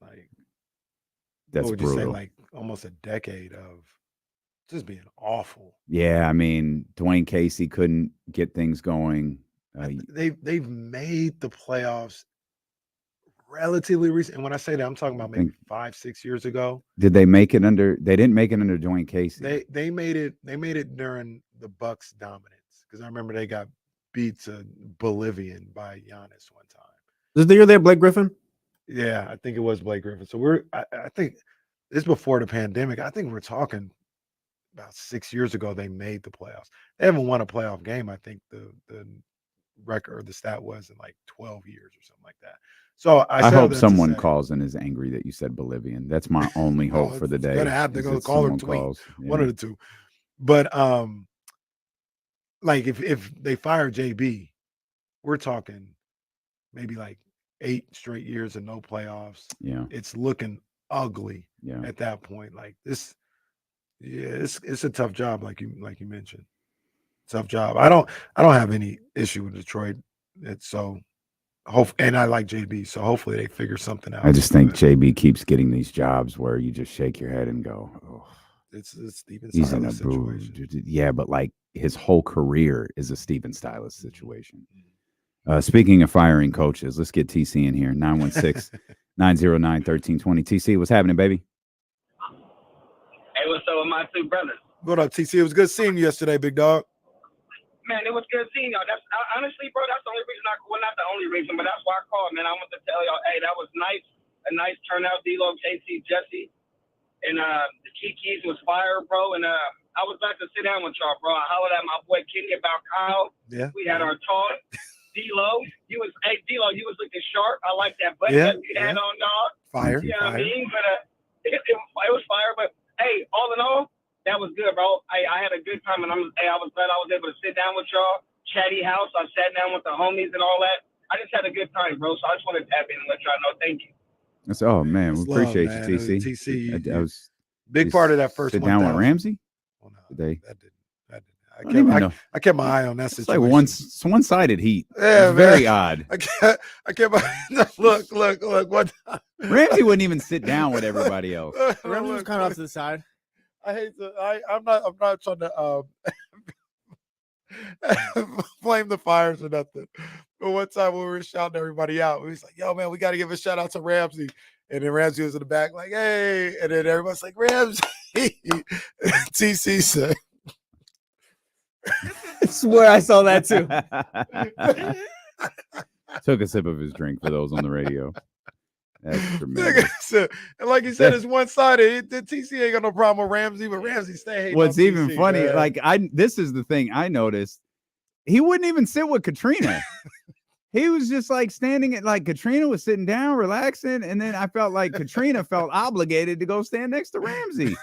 like that's what would brutal. You say, like almost a decade of just being awful. Yeah, I mean, Dwayne Casey couldn't get things going. They've made the playoffs relatively recent. And when I say that, I'm talking about maybe 5-6 years ago. Did they make it under? They didn't make it under Dwayne Casey. They made it. They made it during the Bucks' dominance, because I remember they got beat to Bolivian by Giannis one time. Is the year they had Blake Griffin? Yeah, I think it was Blake Griffin. So I think this is before the pandemic. I think we're talking about 6 years ago. They made the playoffs. They haven't won a playoff game. I think the record or the stat was in like 12 years or something like that. So I hope someone calls and is angry that you said Bolivian. That's my only hope for the day. Gonna have to go call or tweet. One of the two. But like if they fire JB, we're talking maybe like 8 straight years of no playoffs. Yeah, it's looking ugly. Yeah, at that point, like this. Yeah, it's a tough job, like you mentioned. Tough job. I don't have any issue with Detroit. It's so. And I like JB, so hopefully they figure something out. I just think JB keeps getting these jobs where you just shake your head and go, "Oh, it's Steven Silas in a situation." Yeah, but like his whole career is a Steven Silas situation. Speaking of firing coaches, let's get TC in here. 916-909-1320. TC, what's happening, baby? Hey, what's up with my two brothers? What up, TC? It was good seeing you yesterday, big dog. Man, it was good seeing y'all. That's honestly, bro. That's the only reason not the only reason, but that's why I called, man. I want to tell y'all, hey, that was nice, a nice turnout. D-Lo, KC, Jesse, and the Kiki's was fire, bro. And I was about to sit down with y'all, bro. I hollered at my boy Kenny about Kyle. Yeah. We had our talk. D-Lo, D-Lo, you was looking sharp. I like that button that you had on, dog. Fire. You know what I mean? But it was fire. But hey, all in all, that was good, bro. I had a good time, and I was glad I was able to sit down with y'all. Chatty house. I sat down with the homies and all that. I just had a good time, bro. So I just want to tap in and let y'all know. Thank you. Oh man, we appreciate you, TC. TC, I was big part of that first. Sit down with Ramsey. Well, no, Today. that didn't. I kept my eye on that situation. It's like one-sided heat. Yeah, it's very odd. I kept my look. What? Ramsey wouldn't even sit down with everybody else. Ramsey was kind of off to the side. I hate to. I'm not trying to flame the fires or nothing. But one time when we were shouting everybody out, we was like, "Yo, man, we got to give a shout out to Ramsey." And then Ramsey was in the back, like, "Hey!" And then everybody's like, "Ramsey." TC said. I swear I saw that too. Took a sip of his drink for those on the radio. That's tremendous. And like he said, it's one-sided. The TC ain't got no problem with Ramsey, but Ramsey stay hating. What's on even TC, funny, man. this is the thing I noticed. He wouldn't even sit with Katrina. He was just like standing at, like, Katrina was sitting down, relaxing, and then I felt like Katrina felt obligated to go stand next to Ramsey.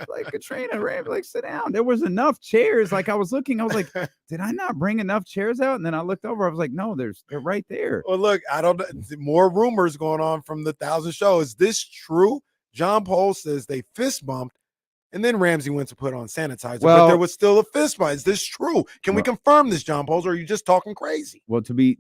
like Katrina, Ramsey, like, sit down. There was enough chairs. Like, I was looking, I was like, did I not bring enough chairs out? And then I looked over, I was like, no, they're right there. Well, look, I don't know. More rumors going on from the 1,000 show. Is this true? John Paul says they fist bumped. And then Ramsey went to put on sanitizer, but there was still a fist fight. Is this true? Can we confirm this, John Pauls, or are you just talking crazy? Well, to be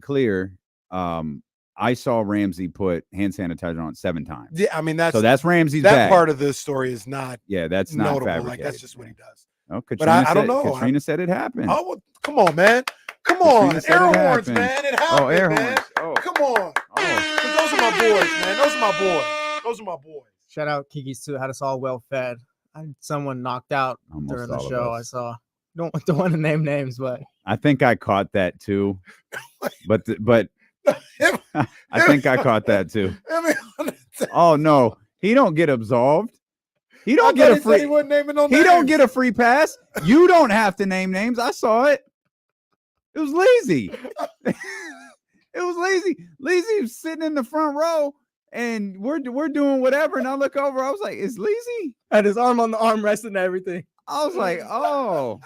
clear, I saw Ramsey put hand sanitizer on 7 times. Yeah, I mean that's Ramsey's that bag. Part of this story is not. Yeah, that's not notable. fabricated. Like that's just what he does. Oh, Katrina I don't know. Katrina said it happened. Oh, well, come on, man. Come on, air horns, man. It happened, air man. horns. Oh, come on. Oh. Those are my boys, man. Those are my boys. Shout out Kiki's too. Had us all well fed. I had someone knocked out during the show. I saw. Don't want to name names, but I think I caught that too. But I think I caught that too. Oh no, he don't get absolved. He don't get a free. He wasn't naming no names. He don't get a free pass. You don't have to name names. I saw it. It was lazy. It was lazy. Lazy was sitting in the front row. And we're doing whatever, and I look over. I was like, "Is Leezy?" Had his arm on the armrest and everything. I was like, "Oh,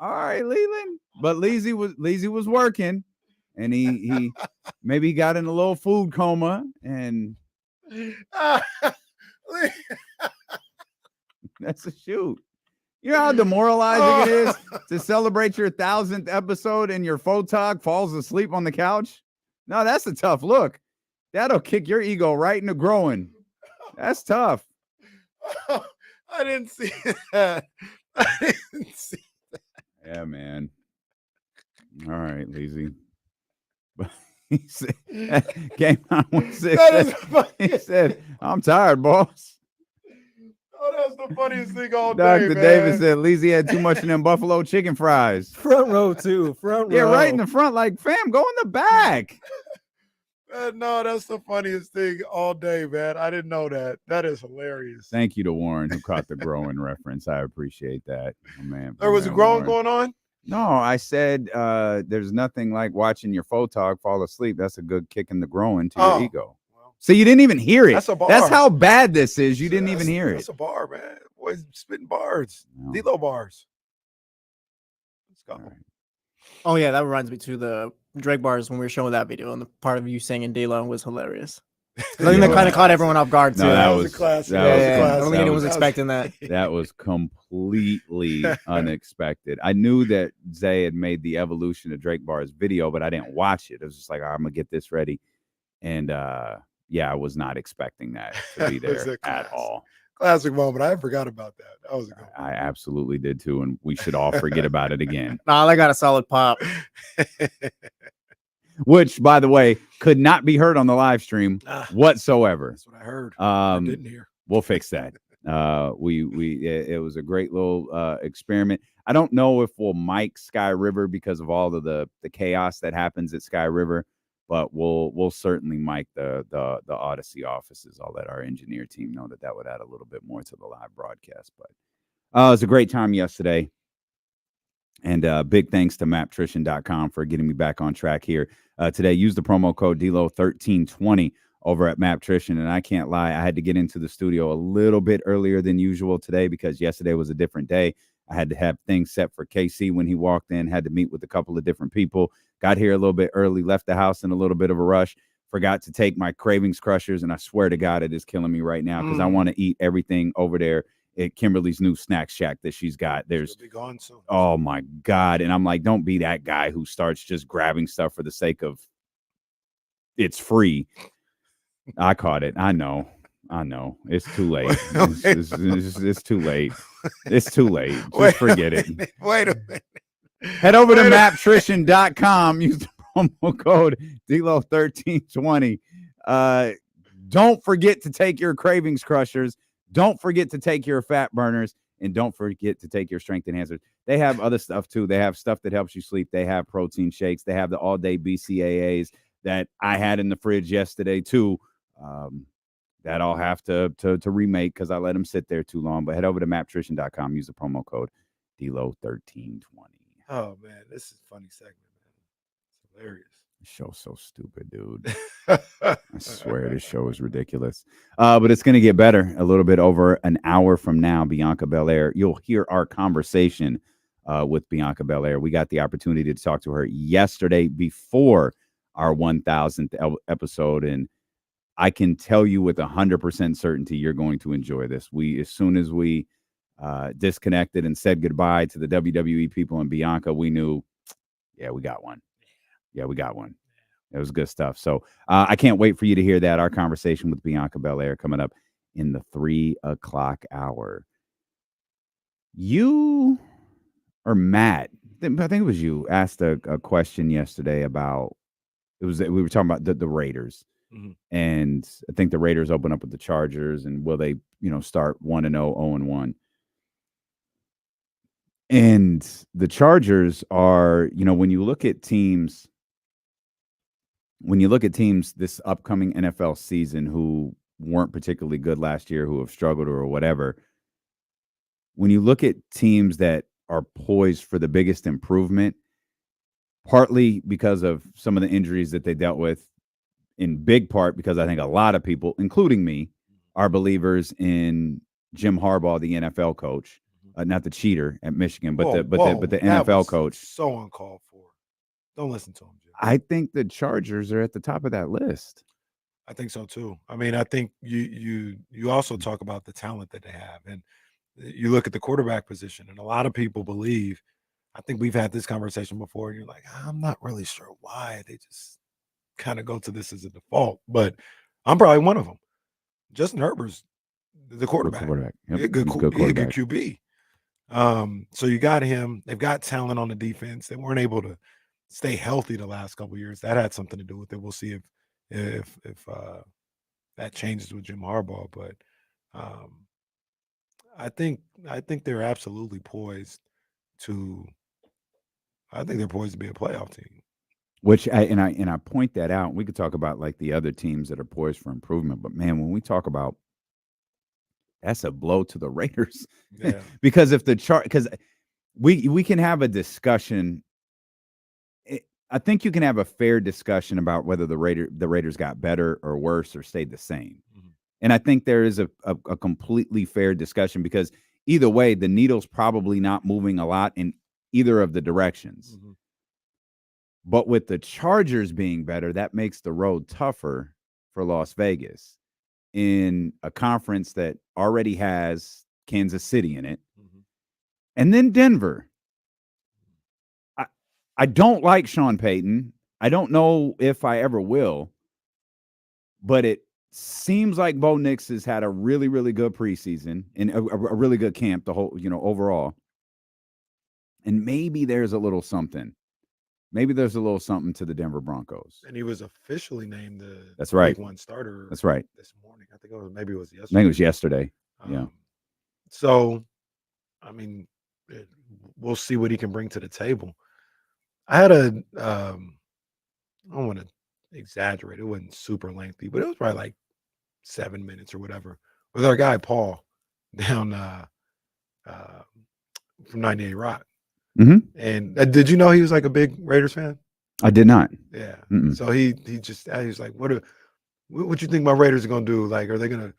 all right, Leland." But Leezy was working, and he maybe got in a little food coma, and that's a shoot. You know how demoralizing it is to celebrate your 1,000th episode and your photog falls asleep on the couch. No, that's a tough look. That'll kick your ego right into growing. That's tough. I didn't see that. Yeah, man. All right, Lazy. He said, game 916. He said, "I'm tired, boss." Oh, that's the funniest thing all day, Dr. man. Davis said Leezy had too much of them buffalo chicken fries. Front row, too. Front row. Yeah, right in the front. Like, fam, go in the back. No, that's the funniest thing all day, man. I didn't know that. That is hilarious. Thank you to Warren who caught the growing reference. I appreciate that. Oh, man. There was a growing going on? No, I said there's nothing like watching your photog fall asleep. That's a good kick in the growing to your ego. Well, so you didn't even hear it. That's a bar. That's how bad this is. You didn't even hear it. That's a bar, man. Boys spitting bars. No. D-Lo bars. Let's go. Right. Oh, yeah, that reminds me to the Drake bars when we were showing that video, and the part of you singing D-Lo was hilarious. I think that kind of caught everyone off guard, too. No, that was a classic. I don't think anyone was expecting that. That was completely unexpected. I knew that Zay had made the Evolution of Drake bars video, but I didn't watch it. It was just like, I'm going to get this ready. And, yeah, I was not expecting that to be there at all. Classic moment. I forgot about that. That was a good one. I absolutely did too, and we should all forget about it again. Nah, they got a solid pop. Which, by the way, could not be heard on the live stream whatsoever. That's what I heard. I didn't hear. We'll fix that. It was a great little experiment. I don't know if we'll mic Sky River because of all of the chaos that happens at Sky River. but we'll certainly mic the Odyssey offices. I'll let our engineer team know that would add a little bit more to the live broadcast. But it was a great time yesterday. And big thanks to maptrition.com for getting me back on track here today. Use the promo code DLO1320 over at Maptrition. And I can't lie, I had to get into the studio a little bit earlier than usual today because yesterday was a different day. I had to have things set for KC when he walked in, had to meet with a couple of different people, got here a little bit early, left the house in a little bit of a rush, forgot to take my Cravings Crushers. And I swear to God, it is killing me right now because I want to eat everything over there at Kimberly's new snack shack that she's got. There's She'll be gone soon. Oh my God. And I'm like, don't be that guy who starts just grabbing stuff for the sake of it's free. I caught it. I know. It's too late. It's too late. It's too late. Just forget it. Wait a minute. Head over to maptrition.com. Use the promo code DLO1320. Don't forget to take your Cravings Crushers. Don't forget to take your fat burners, and don't forget to take your strength enhancers. They have other stuff too. They have stuff that helps you sleep. They have protein shakes. They have the all-day BCAAs that I had in the fridge yesterday too. That I'll have to remake because I let them sit there too long. But head over to maptrition.com. Use the promo code DLO1320. Oh man, this is a funny segment, man. It's hilarious. The show's so stupid, dude. I swear this show is ridiculous. But it's going to get better a little bit over an hour from now. Bianca Belair. You'll hear our conversation with Bianca Belair. We got the opportunity to talk to her yesterday before our 1000th episode. And I can tell you with 100% certainty you're going to enjoy this. As soon as we disconnected and said goodbye to the WWE people and Bianca, we knew, yeah, we got one. Yeah, we got one. It was good stuff. So I can't wait for you to hear that. Our conversation with Bianca Belair coming up in the 3 o'clock hour. You or Matt, I think it was you, asked a question yesterday about, we were talking about the Raiders. Mm-hmm. And I think the Raiders open up with the Chargers, and will they, start 1-0, 0-1? And the Chargers are, when you look at teams this upcoming NFL season who weren't particularly good last year, who have struggled or whatever, when you look at teams that are poised for the biggest improvement, partly because of some of the injuries that they dealt with, in big part because I think a lot of people, including me, are believers in Jim Harbaugh, the NFL coach, not the cheater at Michigan, but the NFL coach. So uncalled for. Don't listen to him, Jim. I think the Chargers are at the top of that list. I think so too. I mean, I think you also talk about the talent that they have, and you look at the quarterback position, and a lot of people believe. I think we've had this conversation before. And you're like, I'm not really sure why they just kind of go to this as a default, but I'm probably one of them. Justin Herbert's the quarterback. Yep. Good QB. So you got him. They've got talent on the defense. They weren't able to stay healthy the last couple of years. That had something to do with it. We'll see if that changes with Jim Harbaugh. But I think they're absolutely poised to. I think they're poised to be a playoff team. Which I point that out. We could talk about like the other teams that are poised for improvement, but man, when we talk about, that's a blow to the Raiders. Yeah. because because we can have a discussion. I think you can have a fair discussion about whether the Raiders got better or worse or stayed the same. Mm-hmm. And I think there is a completely fair discussion because either way, the needle's probably not moving a lot in either of the directions. Mm-hmm. But with the Chargers being better, that makes the road tougher for Las Vegas in a conference that already has Kansas City in it. Mm-hmm. And then Denver. I don't like Sean Payton. I don't know if I ever will. But it seems like Bo Nix has had a really, really good preseason and a really good camp, the whole, overall. And maybe there's a little something. Maybe there's a little something to the Denver Broncos. And he was officially named the That's right. Week 1 starter. That's right. This morning. I think it was yesterday. I think it was yesterday. Yeah. So, I mean, we'll see what he can bring to the table. I had I don't want to exaggerate. It wasn't super lengthy, but it was probably like 7 minutes or whatever. With our guy Paul down from 98 Rock. Mhm. And did you know he was like a big Raiders fan? I did not. Yeah. Mm-mm. So he was like, what you think my Raiders are gonna do? Like, are they gonna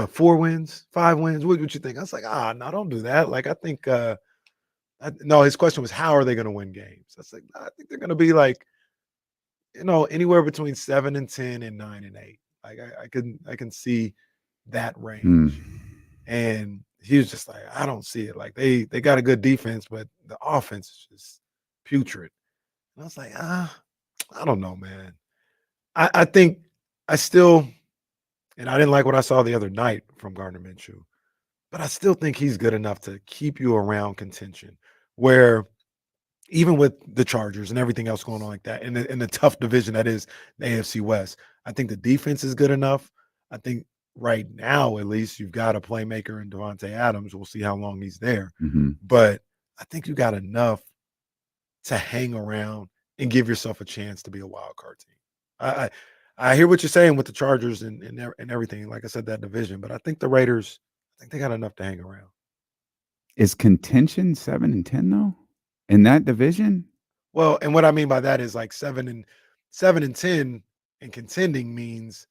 4 wins, 5 wins? What you think? I was like, no, don't do that. Like, I think no, his question was, how are they gonna win games? I was like, I think they're gonna be like, anywhere between 7-10 and 9-8. Like I can see that range. And he was just like, I don't see it. Like they got a good defense, but the offense is just putrid. And I was like, I don't know, man. I think I still, and I didn't like what I saw the other night from Gardner Minshew, but I still think he's good enough to keep you around contention, where even with the Chargers and everything else going on like that, in the tough division that is the AFC West, I think the defense is good enough. I think right now, at least, you've got a playmaker in Devontae Adams. We'll see how long he's there. But I think you got enough to hang around and give yourself a chance to be a wild card team. I hear what you're saying with the Chargers and everything. Like I said, that division, but I think the Raiders, I think they got enough to hang around. Is contention 7-10 though in that division? Well, and what I mean by that is like 7-10 and contending means,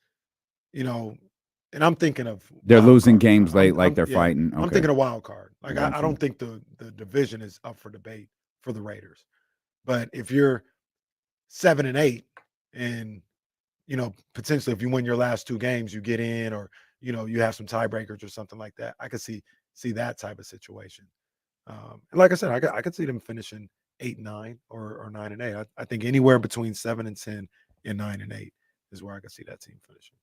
and I'm thinking of They're losing card. games late, like they're fighting. Okay. I'm thinking of wild card. Like Gotcha. I don't think the division is up for debate for the Raiders. But if you're 7-8 and potentially if you win your last 2 games, you get in, or you have some tiebreakers or something like that, I could see that type of situation. And like I said, I could see them finishing 8-9 or 9-8. I think anywhere between 7-10 and 9-8 is where I could see that team finishing.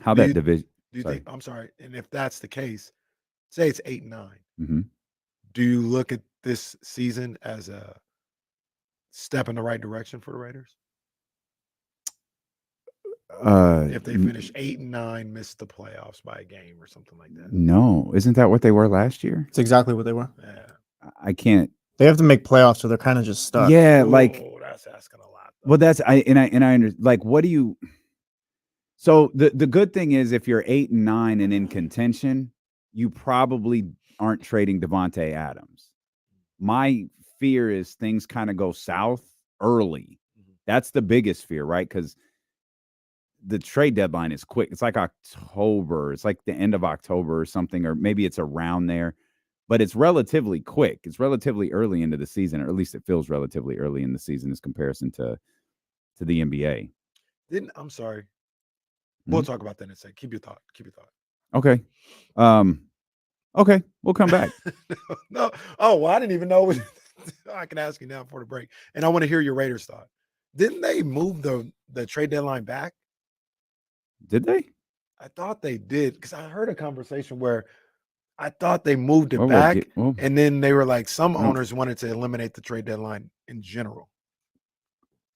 How that division? Do you think? I'm sorry. And if that's the case, say it's 8-9. Do you look at this season as a step in the right direction for the Raiders? If they finish 8-9, miss the playoffs by a game or something like that. No, isn't that what they were last year? It's exactly what they were. Yeah. I can't. They have to make playoffs, so they're kind of just stuck. Yeah, that's asking a lot. Well, that's I understand. Like, what do you? So the good thing is, if you're 8-9 and in contention, you probably aren't trading Devontae Adams. My fear is things kind of go south early. That's the biggest fear, right? Because the trade deadline is quick. It's like October. It's like the end of October or something, or maybe it's around there. But it's relatively quick. It's relatively early into the season, or at least it feels relatively early in the season as comparison to the NBA. I'm sorry. We'll talk about that in a second. Keep your thought. Okay. Okay. We'll come back. No. Oh, well, I didn't even know. I can ask you now before the break. And I want to hear your Raiders thought. Didn't they move the trade deadline back? Did they? I thought they did, because I heard a conversation where I thought they moved it back, and then they were like, some owners wanted to eliminate the trade deadline in general.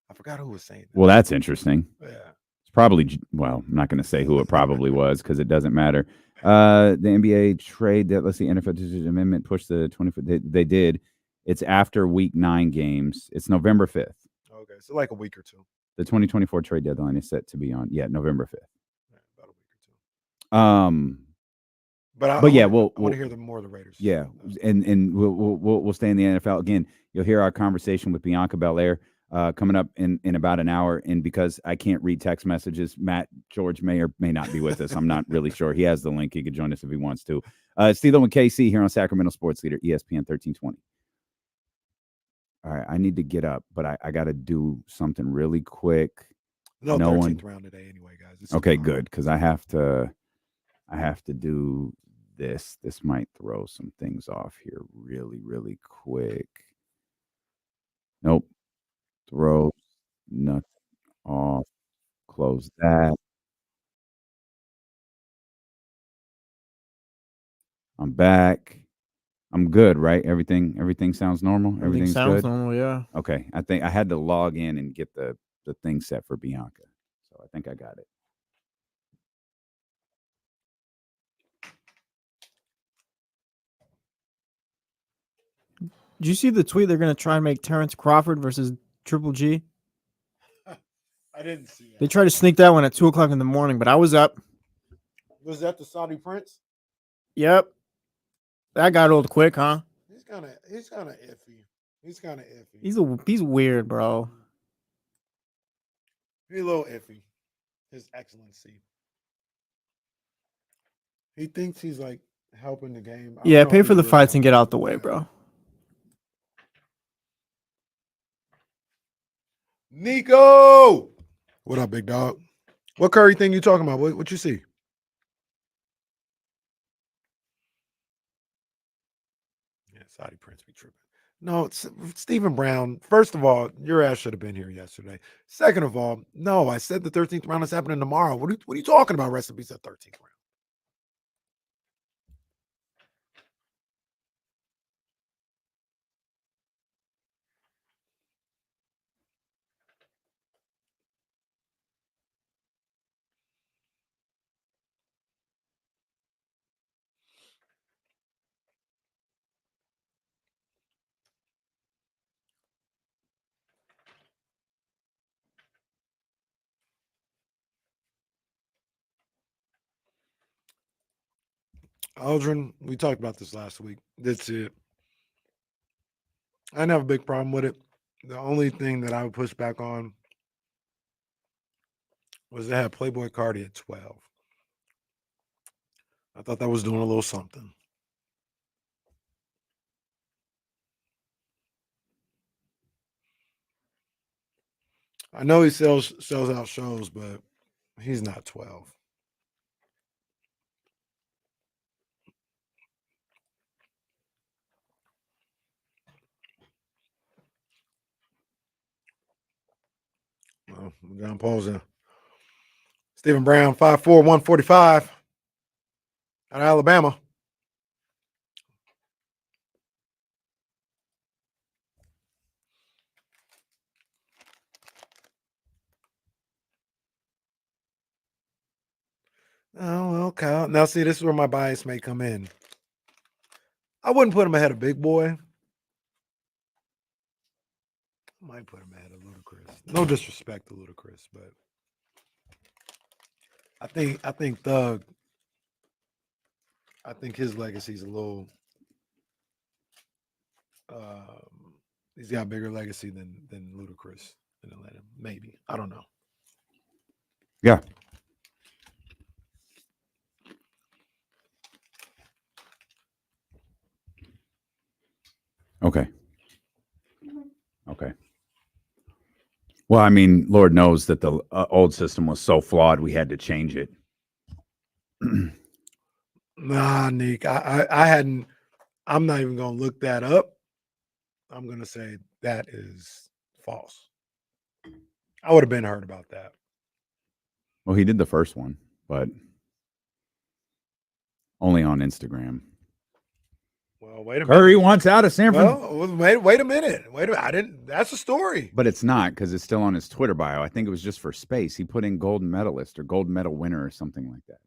I forgot who was saying that. Well, that's interesting. Yeah. It's probably, well, I'm not going to say who it probably was because it doesn't matter. The NBA trade that, let's see, NFL decision amendment pushed the 20th. They did. It's after week 9 games. It's November 5th. Okay, so like a week or two. The 2024 trade deadline is set to be on, November 5th. Yeah, about a week or two. But I want to hear more of the Raiders. Yeah, and we'll stay in the NFL again. You'll hear our conversation with Bianca Belair coming up in about an hour. And because I can't read text messages, Matt George may or may not be with us. I'm not really sure. He has the link. He could join us if he wants to. Steelo and KC here on Sacramento Sports Leader, ESPN 1320. All right, I need to get up, but I got to do something really quick. No 13th round today anyway, guys. It's okay, good, because I have to do this. This might throw some things off here really, really quick. Nope. Throw nothing off. Close that. I'm back. I'm good, right? Everything sounds normal. Everything's sounds good. Normal, yeah. Okay. I think I had to log in and get the thing set for Bianca. So I think I got it. Did you see the tweet? They're going to try and make Terrence Crawford versus Triple G. I didn't see that. They tried to sneak that one at 2:00 in the morning, but I was up. Was that the Saudi Prince? Yep. That got old quick, huh? He's kind of iffy. He's kind of iffy. He's weird, bro. He's a little iffy. His Excellency. He thinks he's like helping the game. Yeah, pay for the fights and get out the way, bro. Nico, what up, big dog? What Curry thing you talking about? What you see? Yeah, Saudi Prince be tripping. No, it's Stephen Brown. First of all, your ass should have been here yesterday. Second of all, no, I said the 13th round is happening tomorrow. What are you talking about? Recipes at 13th round. Aldrin, we talked about this last week. That's it. I didn't have a big problem with it. The only thing that I would push back on was they had Playboy Cardi at 12. I thought that was doing a little something. I know he sells out shows, but he's not 12. Well, John Paul's in. Stephen Brown, 5'4", 145 out of Alabama. Oh, well, Kyle. Now, see, this is where my bias may come in. I wouldn't put him ahead of Big Boy. I might put him ahead of Ludacris. No disrespect to Ludacris, but I think Thug. I think his legacy's a little. He's got a bigger legacy than Ludacris in Atlanta. Maybe, I don't know. Yeah. Okay. Well, I mean, Lord knows that the old system was so flawed, we had to change it. Nah, Nick, I hadn't. I'm not even gonna look that up. I'm gonna say that is false. I would have been heard about that. Well, he did the first one, but only on Instagram. Well, wait a minute. Curry wants out of San Francisco. Well, wait a minute. I didn't. That's a story. But it's not, because it's still on his Twitter bio. I think it was just for space. He put in gold medalist or gold medal winner or something like that.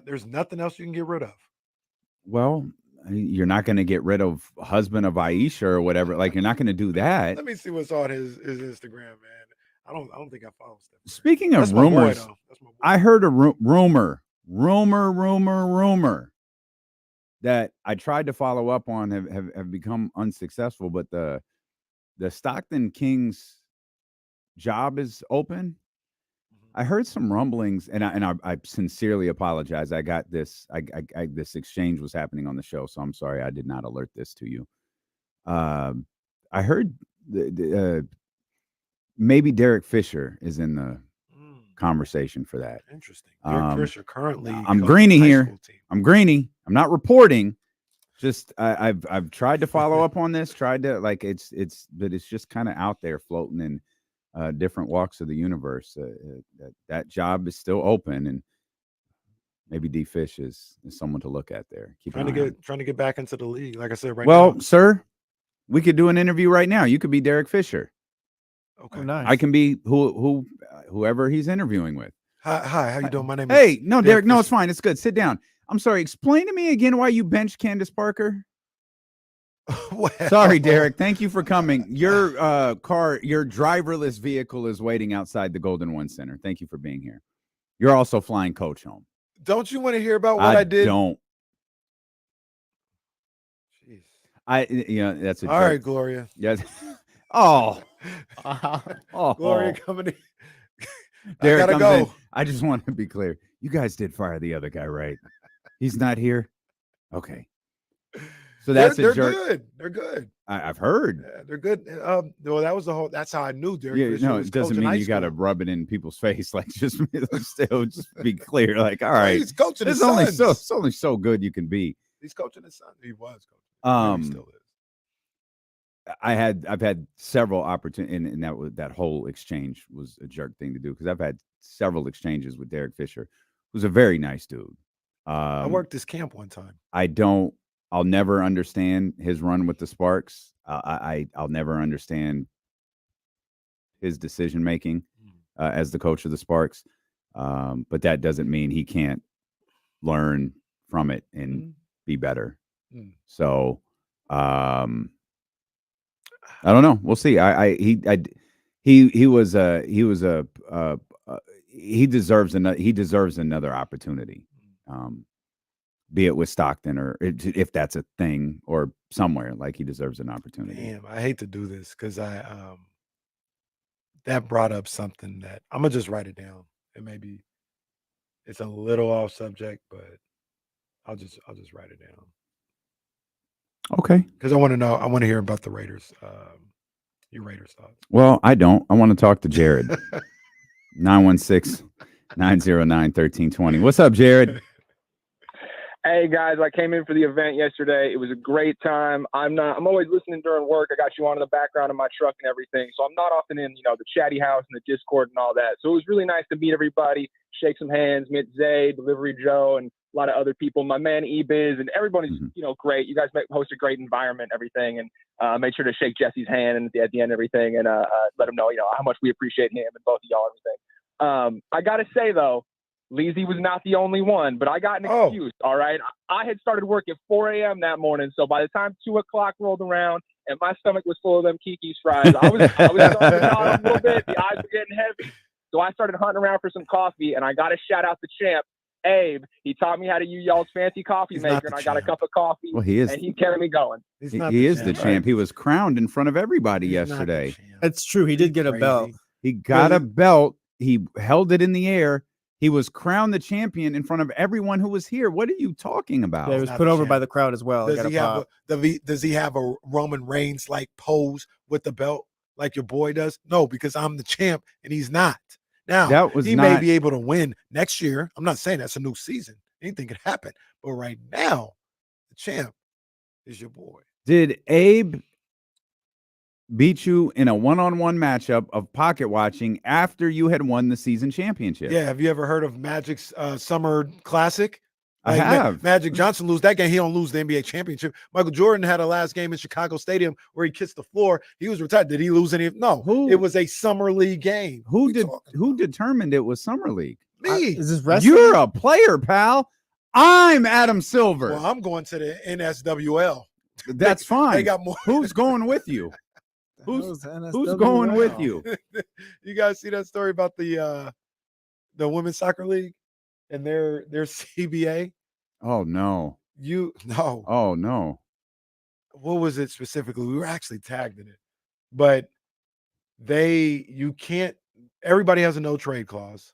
There's nothing else you can get rid of. Well, you're not going to get rid of husband of Aisha or whatever. Like, you're not going to do that. Let me see what's on his Instagram, man. I don't think I follow stuff. Speaking of rumors, I heard a rumor that I tried to follow up on have become unsuccessful, but the Stockton Kings job is open. I heard some rumblings, and I sincerely apologize. I got this. This exchange was happening on the show, so I'm sorry I did not alert this to you. I heard maybe Derek Fisher is in the conversation for that. Interesting. Derek Fisher currently. I'm Greeny here. I'm Greeny. I'm not reporting. Just I've tried to follow up on this. Tried to but it's just kind of out there floating in different walks of the universe. That job is still open, and maybe D Fish is someone to look at there. Trying to get back into the league. Like I said, now. Well, sir, we could do an interview right now. You could be Derek Fisher. Okay, nice. I can be whoever he's interviewing with. Hi, how you doing? My name is. Hey, no, Derek. No, Fisher. it's fine. It's good. Sit down. I'm sorry. Explain to me again why you benched Candace Parker. Well, Sorry, Derek. Thank you for coming. Your your driverless vehicle is waiting outside the Golden One Center. Thank you for being here. You're also flying coach home. Don't you want to hear about what I did? Don't. Jeez. That's a All joke. right, Gloria. Yes. Oh. Gloria coming in. Derek I gotta comes in. go. I just want to be clear. You guys did fire the other guy, right? He's not here. Okay. So that's they're a jerk. good. They're good. I've heard. Yeah, they're good. Well, that was the whole. That's how I knew Derek. Yeah, Fisher no, was it doesn't coaching mean high you got to school. rub it in people's face. Like, just be clear. Like, all right, He's coaching his it's only sons. it's only so good you can be. He's coaching his son. He was coaching. He still is. I've had several opportunities, and that whole exchange was a jerk thing to do because I've had several exchanges with Derek Fisher, who's a very nice dude. I worked this camp one time. I'll never understand his run with the Sparks. I'll never understand his decision making as the coach of the Sparks. But that doesn't mean he can't learn from it and be better. So I don't know. We'll see. He deserves another opportunity. Be it with Stockton or if that's a thing or somewhere, like he deserves an opportunity. Damn, I hate to do this because that brought up something that I'm gonna just write it down. And maybe it's a little off subject, but I'll just write it down. Okay. Because I want to hear about the Raiders. Your Raiders thoughts. Well, I don't. I want to talk to Jared. 916-909-1320. What's up, Jared? Hey guys, I came in for the event yesterday. It was a great time. I'm always listening during work. I got you on in the background of my truck and everything. So I'm not often in, the chatty house and the Discord and all that. So it was really nice to meet everybody, shake some hands, meet Zay, Delivery Joe, and a lot of other people. My man E-Biz and everybody's, great. You guys host a great environment, everything, and made sure to shake Jesse's hand and at the end, everything, and let him know, how much we appreciate him and both of y'all, everything. I gotta say though, Leezy was not the only one, but I got an excuse, all right? I had started work at 4 a.m. that morning, so by the time 2 o'clock rolled around and my stomach was full of them Kiki's fries, I was starting to nod a little bit. The eyes were getting heavy. So I started hunting around for some coffee, and I got to shout out the champ, Abe. He taught me how to use y'all's fancy coffee maker, and I got a cup of coffee, well, he is, and he kept me going. He is the champ. He was crowned in front of everybody yesterday. That's true. He did get a belt. He got a belt. He held it in the air. He was crowned the champion in front of everyone who was here. What are you talking about? Yeah, he was put over by the crowd as well. Does he have a Roman Reigns like pose with the belt like your boy does? No, because I'm the champ and he's not. Now he may be able to win next year. I'm not saying that's a new season. Anything could happen. But right now, the champ is your boy. Did Abe beat you in a one-on-one matchup of pocket watching after you had won the season championship? Yeah. Have you ever heard of Magic's Summer Classic? I have. Magic Johnson lose that game. He don't lose the NBA championship. Michael Jordan had a last game in Chicago Stadium where he kissed the floor. He was retired. Did he lose any? No. It was a summer league game. Who determined it was summer league? Me. Is this wrestling? You're a player, pal. I'm Adam Silver. Well, I'm going to the NSWL. That's fine. They got more. Who's going with you? Who's going with you? You guys see that story about the women's soccer league and their CBA? Oh no. Oh no. What was it specifically? We were actually tagged in it. But everybody has a no trade clause.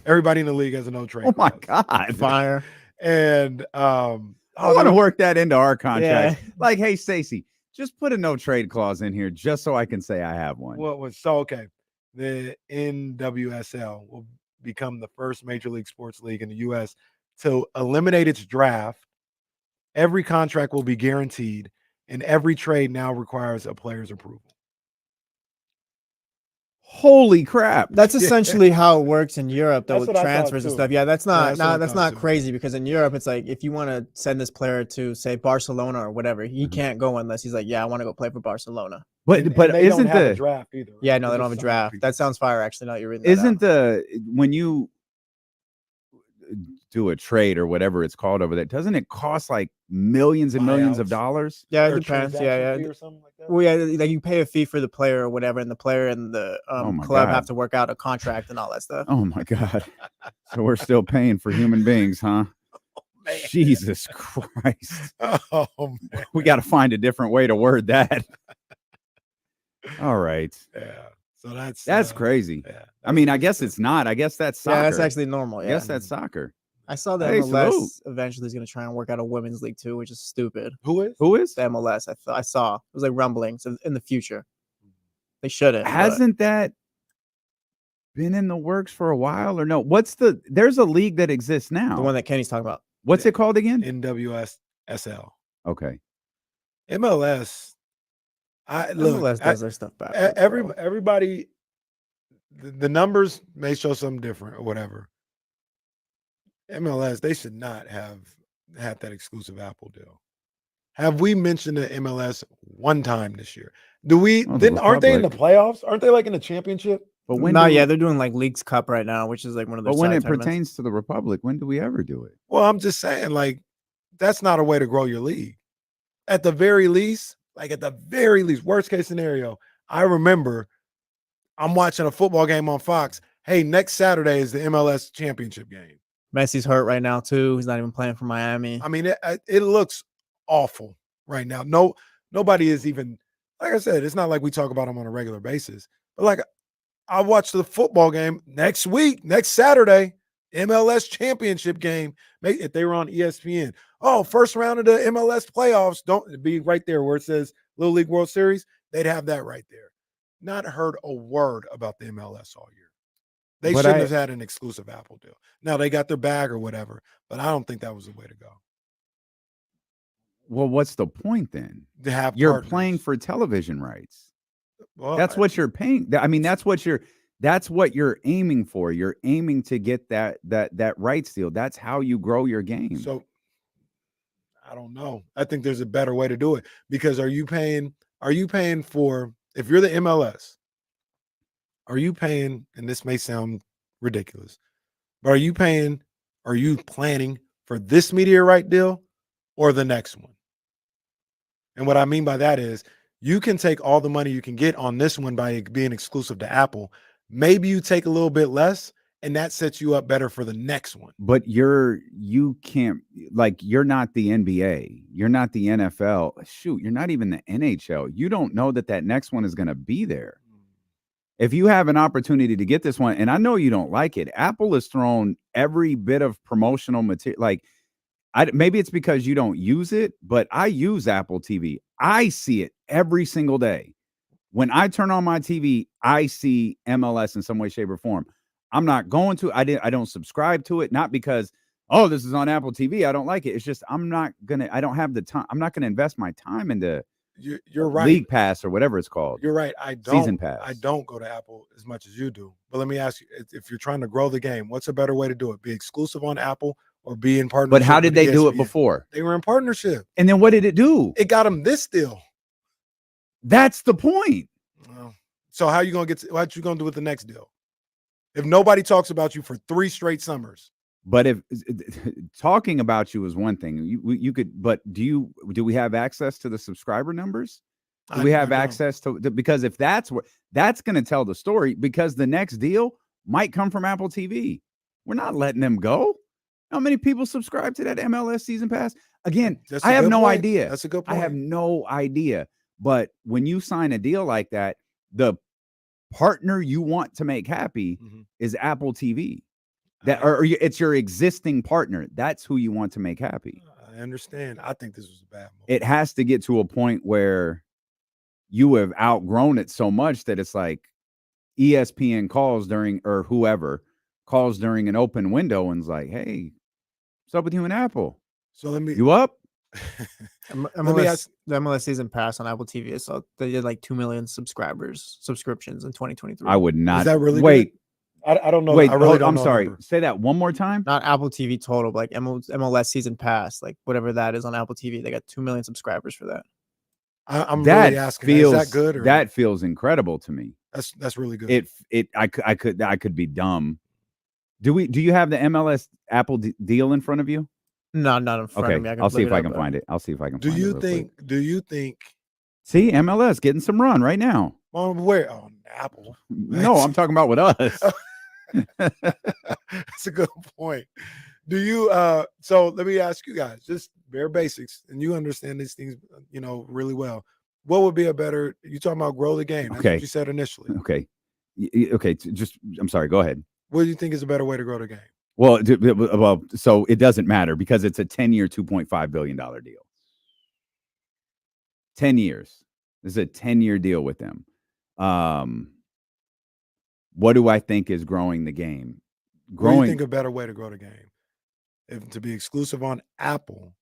Everybody in the league has a no trade clause. My God. Fire. And I want to work that into our contract. Yeah. Like, hey, Stacey, just put a no trade clause in here just so I can say I have one. Okay. The NWSL will become the first major league sports league in the U.S. to eliminate its draft. Every contract will be guaranteed, and every trade now requires a player's approval. Holy crap. That's essentially how it works in Europe, though, with transfers and too. stuff. Yeah, that's not crazy because in Europe, it's like if you want to send this player to, say, Barcelona or whatever, he can't go unless he's like, yeah, I want to go play for Barcelona. But they isn't don't have a draft either? Right? Yeah, no, they don't have a draft. That sounds fire, actually. Now you're reading that isn't out. when you do a trade or whatever it's called over there, doesn't it cost like millions and millions of Buyouts. dollars? Yeah, Or it depends. Yeah, transaction yeah. fee or something like that? Well, yeah, like you pay a fee for the player or whatever, and the player and the Oh my club God. have to work out a contract and all that stuff. Oh my God. So we're still paying for human beings, huh? Man. Jesus Christ. Oh man. We got to find a different way to word that. All right. Yeah. So That's crazy. Yeah. I mean, I guess it's not. I guess that's soccer. Yeah, that's actually normal. I Yeah, guess that's soccer. I saw the Hey, MLS salute. eventually is going to try and work out a women's league too, which is stupid. Who is? Who is? The MLS. I saw it was like rumblings in the future. They shouldn't. but Hasn't that been in the works for a while or no? There's a league that exists now. the one that Kenny's talking about? What's it called again? NWSL. Okay. MLS. MLS does their stuff back. Everybody, the numbers may show something different or whatever. MLS, they should not have had that exclusive Apple deal. Have we mentioned the MLS one time this year? Do we? Oh, Then the aren't they in the Republic. playoffs? Aren't they like in the championship? But when No, do yeah, we- they're doing like Leagues Cup right now, which is like one of their. but when side it tournaments. pertains to the Republic, when do we ever do it? Well, I'm just saying, like, that's not a way to grow your league. At the very least, worst case scenario, I remember I'm watching a football game on Fox. Hey, next Saturday is the MLS championship game. Messi's hurt right now too. He's not even playing for Miami. I mean, it looks awful right now. Nobody is even, like I said, it's not like we talk about them on a regular basis. But like, I watched the football game next Saturday, MLS championship game. If they were on ESPN, first round of the MLS playoffs, don't be right there where it says Little League World Series. They'd have that right there. Not heard a word about the MLS all year. They But shouldn't have had an exclusive Apple deal. Now they got their bag or whatever, but I don't think that was the way to go. Well, what's the point then? To have You're partners. playing for television rights. Well, That's what you're paying. I mean, that's what you're aiming for. You're aiming to get that rights deal. That's how you grow your game. So I don't know. I think there's a better way to do it because are you paying for, if you're the MLS, are you paying, and this may sound ridiculous, but are you planning for this media right deal or the next one? And what I mean by that is you can take all the money you can get on this one by being exclusive to Apple. Maybe you take a little bit less and that sets you up better for the next one. But you can't, like, you're not the NBA. You're not the NFL. Shoot, you're not even the NHL. You don't know that next one is going to be there. If you have an opportunity to get this one, and I know you don't like it, Apple has thrown every bit of promotional material. Like, maybe it's because you don't use it, but I use Apple TV. I see it every single day. When I turn on my TV, I see MLS in some way, shape, or form. I'm not going to. I don't subscribe to it, not because, this is on Apple TV, I don't like it. It's just I don't have the time. I'm not gonna invest my time into You're right. League Pass or whatever it's called. You're right. Season Pass. I don't go to Apple as much as you do. But let me ask you, if you're trying to grow the game, what's a better way to do it? Be exclusive on Apple or be in partnership? But how did with they do it ESPN? before? They were in partnership. And then what did it do? It got them this deal. That's the point. So what you gonna do with the next deal? If nobody talks about you for 3 straight summers. But if talking about you is one thing, you could. But do we have access to the subscriber numbers? Do we have access to, because if that's going to tell the story, because the next deal might come from Apple TV. We're not letting them go. How many people subscribe to that MLS season pass? Again, I have no idea. That's a good point. I have no idea. But when you sign a deal like that, the partner you want to make happy is Apple TV. Or it's your existing partner. That's who you want to make happy. I understand. I think this was a bad move. It has to get to a point where you have outgrown it so much that it's like ESPN calls during, or whoever calls during an open window and is like, "Hey, what's up with you and Apple? So you up?" The MLS season pass on Apple TV. So they did like 2 million subscriptions in 2023. I would not. Is that really wait? Good? I don't know. Wait, I really don't I'm know sorry. the number. Say that one more time. Not Apple TV total, but like MLS season pass, like whatever that is on Apple TV. They got 2 million subscribers for that. I'm really asking. Is that good? Or That feels incredible to me. That's really good. I could be dumb, Do you have the MLS Apple deal in front of you? No, not in front of me. I'll see if I can find it. I'll see if I can Do find it. Do you think? See, MLS getting some run right now. Where? On Apple. No, I'm talking about with us. That's a good point. Do you so let me ask you guys, just bare basics, and you understand these things, really well. What would be a better, you talking about grow the game? That's what you said initially. Okay. I'm sorry, go ahead. What do you think is a better way to grow the game? Well, so it doesn't matter because it's a 10-year, $2.5 billion deal. 10 years. This is a 10-year deal with them. What do I think is growing the game? What do you think a better way to grow the game? If to be exclusive on Apple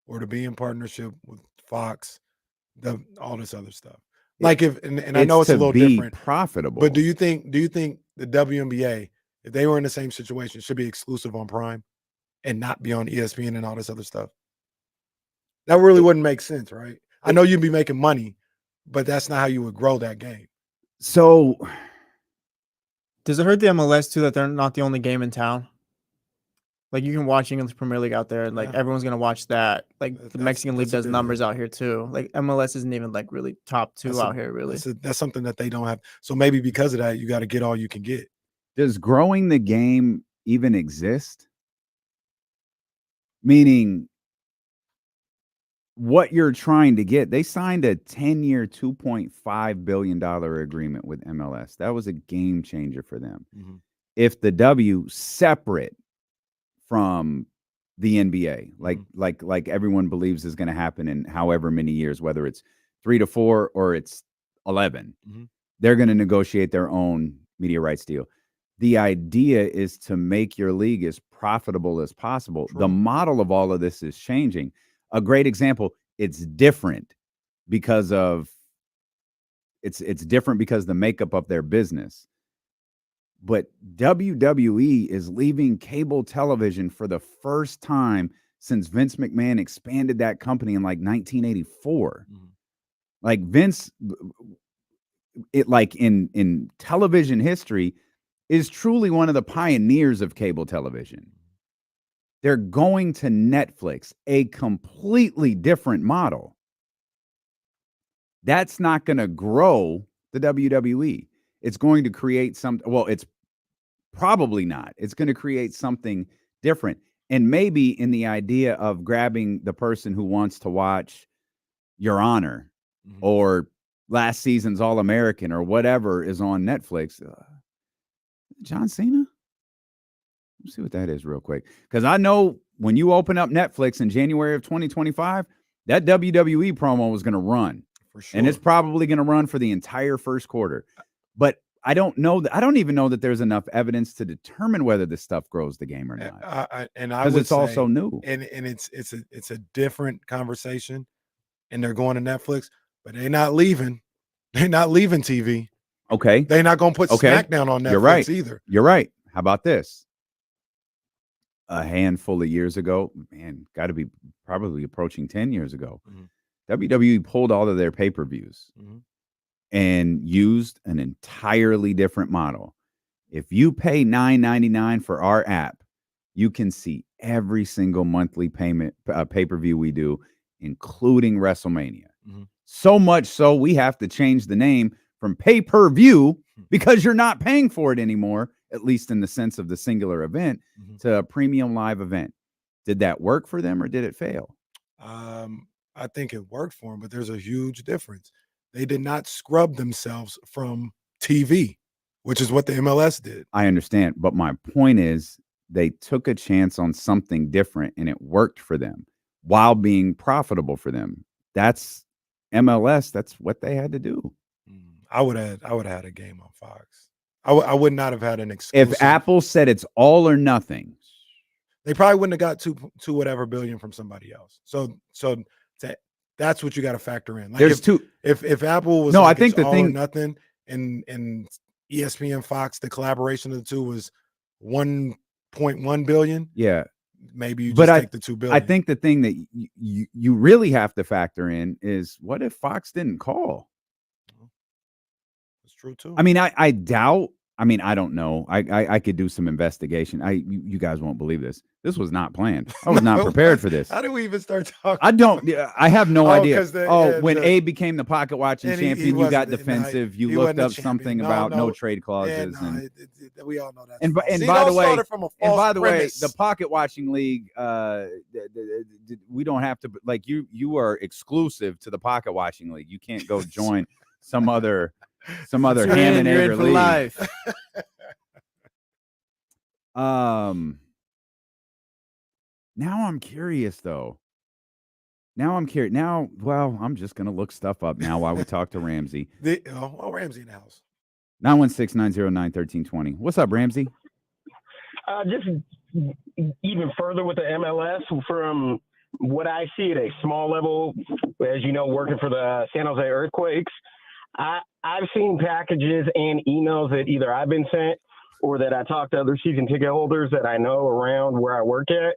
or to be in partnership with Fox, all this other stuff. Like and I know it's a little different. Profitable. But do you think the WNBA, if they were in the same situation, should be exclusive on Prime and not be on ESPN and all this other stuff? That really wouldn't make sense, right? I know you'd be making money, but that's not how you would grow that game. So does it hurt the MLS too that they're not the only game in town? Like you can watch English Premier League out there, and like everyone's gonna watch that. Like the Mexican League does numbers out here too. Like MLS isn't even like really top two out here, really. That's something that they don't have. So maybe because of that, you got to get all you can get. Does growing the game even exist? Meaning, what you're trying to get, they signed a 10-year, $2.5 billion agreement with MLS. That was a game changer for them. Mm-hmm. If the W separate from the NBA, like everyone believes is going to happen in however many years, whether it's 3 to 4 or it's 11, they're going to negotiate their own media rights deal. The idea is to make your league as profitable as possible. True. The model of all of this is changing. A great example, it's different because of it's different because the makeup of their business. But WWE is leaving cable television for the first time since Vince McMahon expanded that company in like 1984. Like Vince, it like in television history, is truly one of the pioneers of cable television. They're going to Netflix, a completely different model. That's not going to grow the WWE. It's going to create it's probably not. It's going to create something different. And maybe in the idea of grabbing the person who wants to watch Your Honor or last season's All-American or whatever is on Netflix. John Cena? Let's see what that is real quick. Because I know when you open up Netflix in January of 2025, that WWE promo was going to run. For sure. And it's probably going to run for the entire first quarter. But I don't know that. I don't even know that there's enough evidence to determine whether this stuff grows the game or not. Because it's also new. And it's a different conversation. And they're going to Netflix, but they're not leaving. They're not leaving TV. Okay. They're not going to put SmackDown on Netflix either. You're right. How about this? A handful of years ago, man, got to be probably approaching 10 years ago, WWE pulled all of their pay-per-views and used an entirely different model. If you pay $9.99 for our app, you can see every single monthly pay-per-view we do, including WrestleMania. So much so we have to change the name from pay-per-view because you're not paying for it anymore, at least in the sense of the singular event, to a premium live event. Did that work for them or did it fail? I think it worked for them, but there's a huge difference. They did not scrub themselves from TV, which is what the MLS did. I understand, but my point is they took a chance on something different and it worked for them while being profitable for them. That's MLS. That's what they had to do. I would have had a game on Fox. I would not have had an exclusive. If Apple said it's all or nothing, they probably wouldn't have got two whatever billion from somebody else. So that's what you got to factor in. Like there's two. If Apple was I think the all thing or nothing, and ESPN Fox, the collaboration of the two was 1.1 billion. Yeah, maybe you just take the 2 billion. I think the thing that you really have to factor in is what if Fox didn't call? That's true too. I mean, I doubt I mean, I don't know. I could do some investigation. You guys won't believe this. This was not planned. I was not prepared for this. How did we even start talking? I have no idea. When Abe became the pocket watching champion, he you got wasn't- defensive. he You wasn't looked a up something champion. about no No. trade clauses. We all know that. And See, by don't the way, start it from a false premise. the pocket watching league, we don't have to, like, you are exclusive to the pocket watching league. You can't go join some other ham and egg league. Life. Now I'm curious though. Now, well, I'm just gonna look stuff up now while we talk to Ramsey. Ramsey in the house. 916-909-1320. What's up, Ramsey? Just even further with the MLS, from what I see at a small level, as you know, working for the San Jose Earthquakes, I've seen packages and emails that either I've been sent or that I talked to other season ticket holders that I know around where I work at.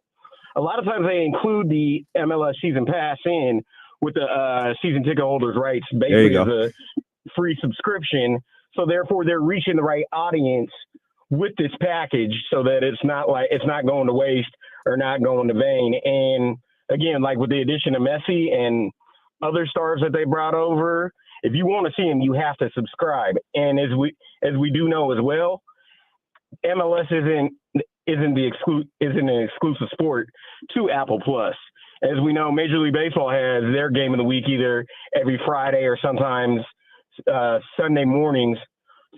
A lot of times they include the MLS season pass in with the season ticket holders' rights, basically as a free subscription. So therefore, they're reaching the right audience with this package, so that it's not going to waste or not going to vain. And again, like with the addition of Messi and other stars that they brought over, if you want to see them, you have to subscribe. And as we do know as well, MLS isn't an exclusive sport to Apple Plus. As we know, Major League Baseball has their game of the week either every Friday or sometimes Sunday mornings,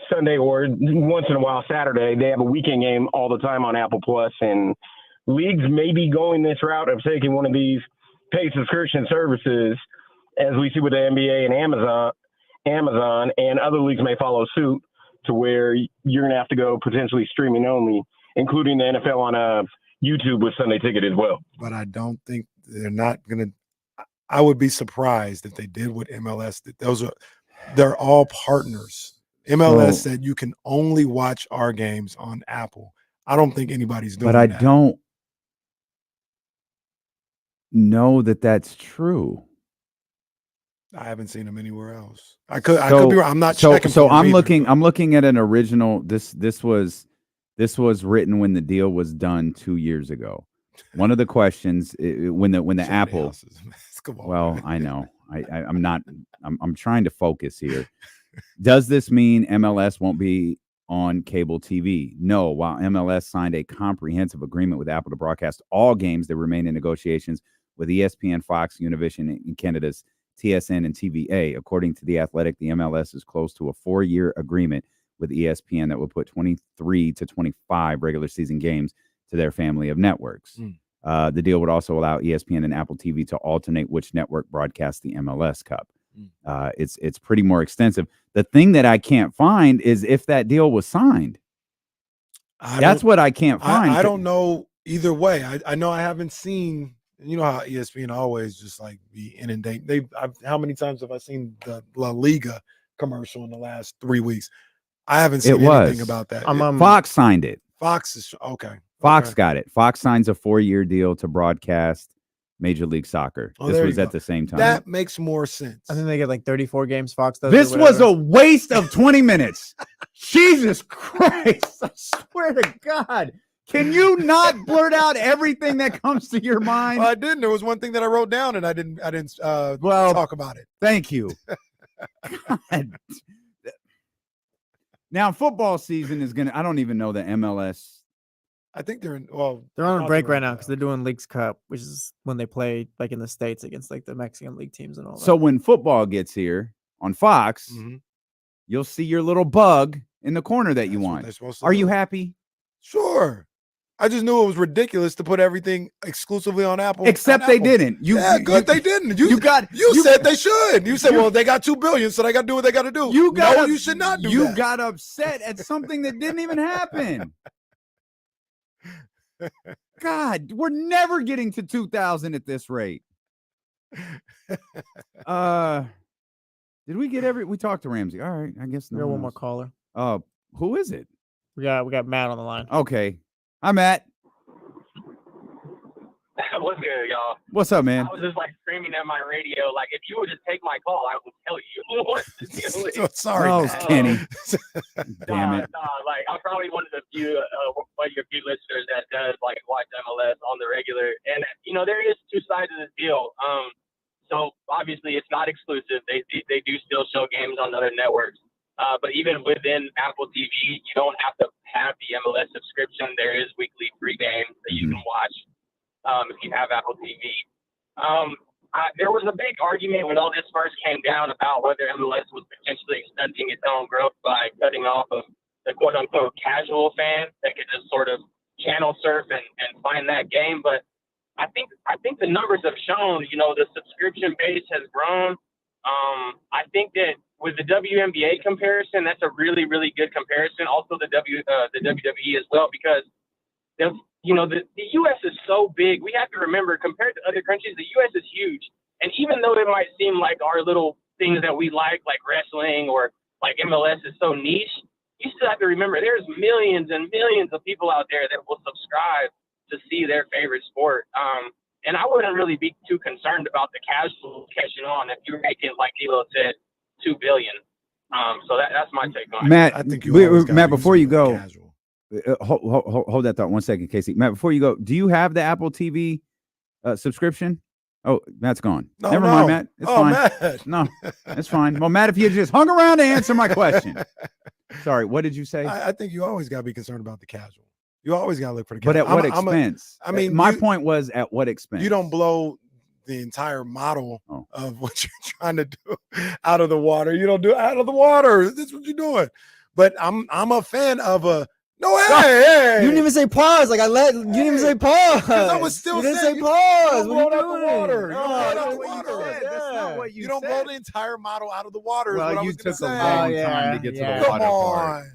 Sunday or once in a while Saturday. They have a weekend game all the time on Apple Plus, and leagues may be going this route of taking one of these paid subscription services, as we see with the NBA and Amazon, and other leagues may follow suit to where you're going to have to go potentially streaming only, including the NFL on YouTube with Sunday Ticket as well. But I don't think they're not going to. I would be surprised if they did with MLS. They're all partners. MLS said you can only watch our games on Apple. I don't think anybody's doing that. But I don't know that that's true. I haven't seen them anywhere else. I could be wrong. I'm not checking. So I'm looking at an original. This was written when the deal was done 2 years ago. One of the questions when the Apple. Well, I know. I'm trying to focus here. Does this mean MLS won't be on cable TV? No. While MLS signed a comprehensive agreement with Apple to broadcast all games that remain in negotiations with ESPN, Fox, Univision, and Canada's TSN and TVA. According to The Athletic, the MLS is close to a 4-year agreement with ESPN that will put 23 to 25 regular season games to their family of networks. The deal would also allow ESPN and Apple TV to alternate which network broadcasts the MLS Cup. It's pretty more extensive. The thing that I can't find is if that deal was signed. That's what I can't find. I don't know either way. I know I haven't seen. You know how ESPN always just like be inundated. How many times have I seen the La Liga commercial in the last 3 weeks? I haven't seen anything about that. Fox signed it. Fox is okay. Fox got it. Fox signs a 4-year deal to broadcast Major League Soccer. This was at the same time. That makes more sense. I think they get like 34 games. Fox does. This was a waste of 20 minutes. Jesus Christ! I swear to God. Can you not blurt out everything that comes to your mind? Well, I didn't. There was one thing that I wrote down, and I didn't talk about it. Thank you. God. Now, football season is gonna. I don't even know the MLS. I think they're they're on a break right now because they're doing Leagues Cup, which is when they play like in the States against like the Mexican league teams and all that. So when football gets here on Fox, you'll see your little bug in the corner that you want. Are you happy? Sure. I just knew it was ridiculous to put everything exclusively on Apple. Except they didn't. They didn't. You said they should. You said, well, they got $2 billion, so they got to do what they got to do. You should not do that. You got upset at something that didn't even happen. God, we're never getting to 2,000 at this rate. Did we get we talked to Ramsey? All right, I guess we got one more caller. Who is it? We got Matt on the line. Okay. Hi, Matt. What's good, y'all? What's up, man? I was just like screaming at my radio, like, if you would just take my call, I would tell you what to do. Sorry, Oh, Kenny. Damn it. Like, I'm probably one of the few listeners that does like watch MLS on the regular, and you know, there is two sides of this deal. So obviously it's not exclusive. They do still show games on other networks. But even within Apple TV, you don't have to have the MLS subscription. There is weekly free games that you can watch if you have Apple TV. There was a big argument when all this first came down about whether MLS was potentially stunting its own growth by cutting off of the quote-unquote casual fan that could just sort of channel surf and find that game. But I think the numbers have shown, you know, the subscription base has grown. I think that with the WNBA comparison, that's a really, really good comparison. Also the WWE as well, because the U.S. is so big. We have to remember, compared to other countries, the U.S. is huge. And even though it might seem like our little things that we like wrestling or like MLS is so niche, you still have to remember there's millions and millions of people out there that will subscribe to see their favorite sport. And I wouldn't really be too concerned about the casual catching on if you're making, like Elo said, $2 billion. So that's my take on Matt, it. I think Matt, before you go, hold that thought 1 second, Casey. Matt, before you go, do you have the Apple TV subscription? Oh, Matt's gone. Never mind, Matt. It's fine. Matt. No, it's fine. Well, Matt, if you just hung around to answer my question. Sorry, what did you say? I think you always got to be concerned about the casual. You always got to look for the casual. But at what expense? I mean, my point was, at what expense? You don't blow the entire model of what you're trying to do out of the water. You don't do it out of the water. That's what you're doing. But I'm a fan of a hey. You didn't even say pause. Like you didn't even say pause. I was still you didn't saying say pause. You What don't are blow you it out the doing? water. You don't blow it out the water. That's not what You don't blow the entire model out of the water. Well, you took a long time to get to the Come water part. on.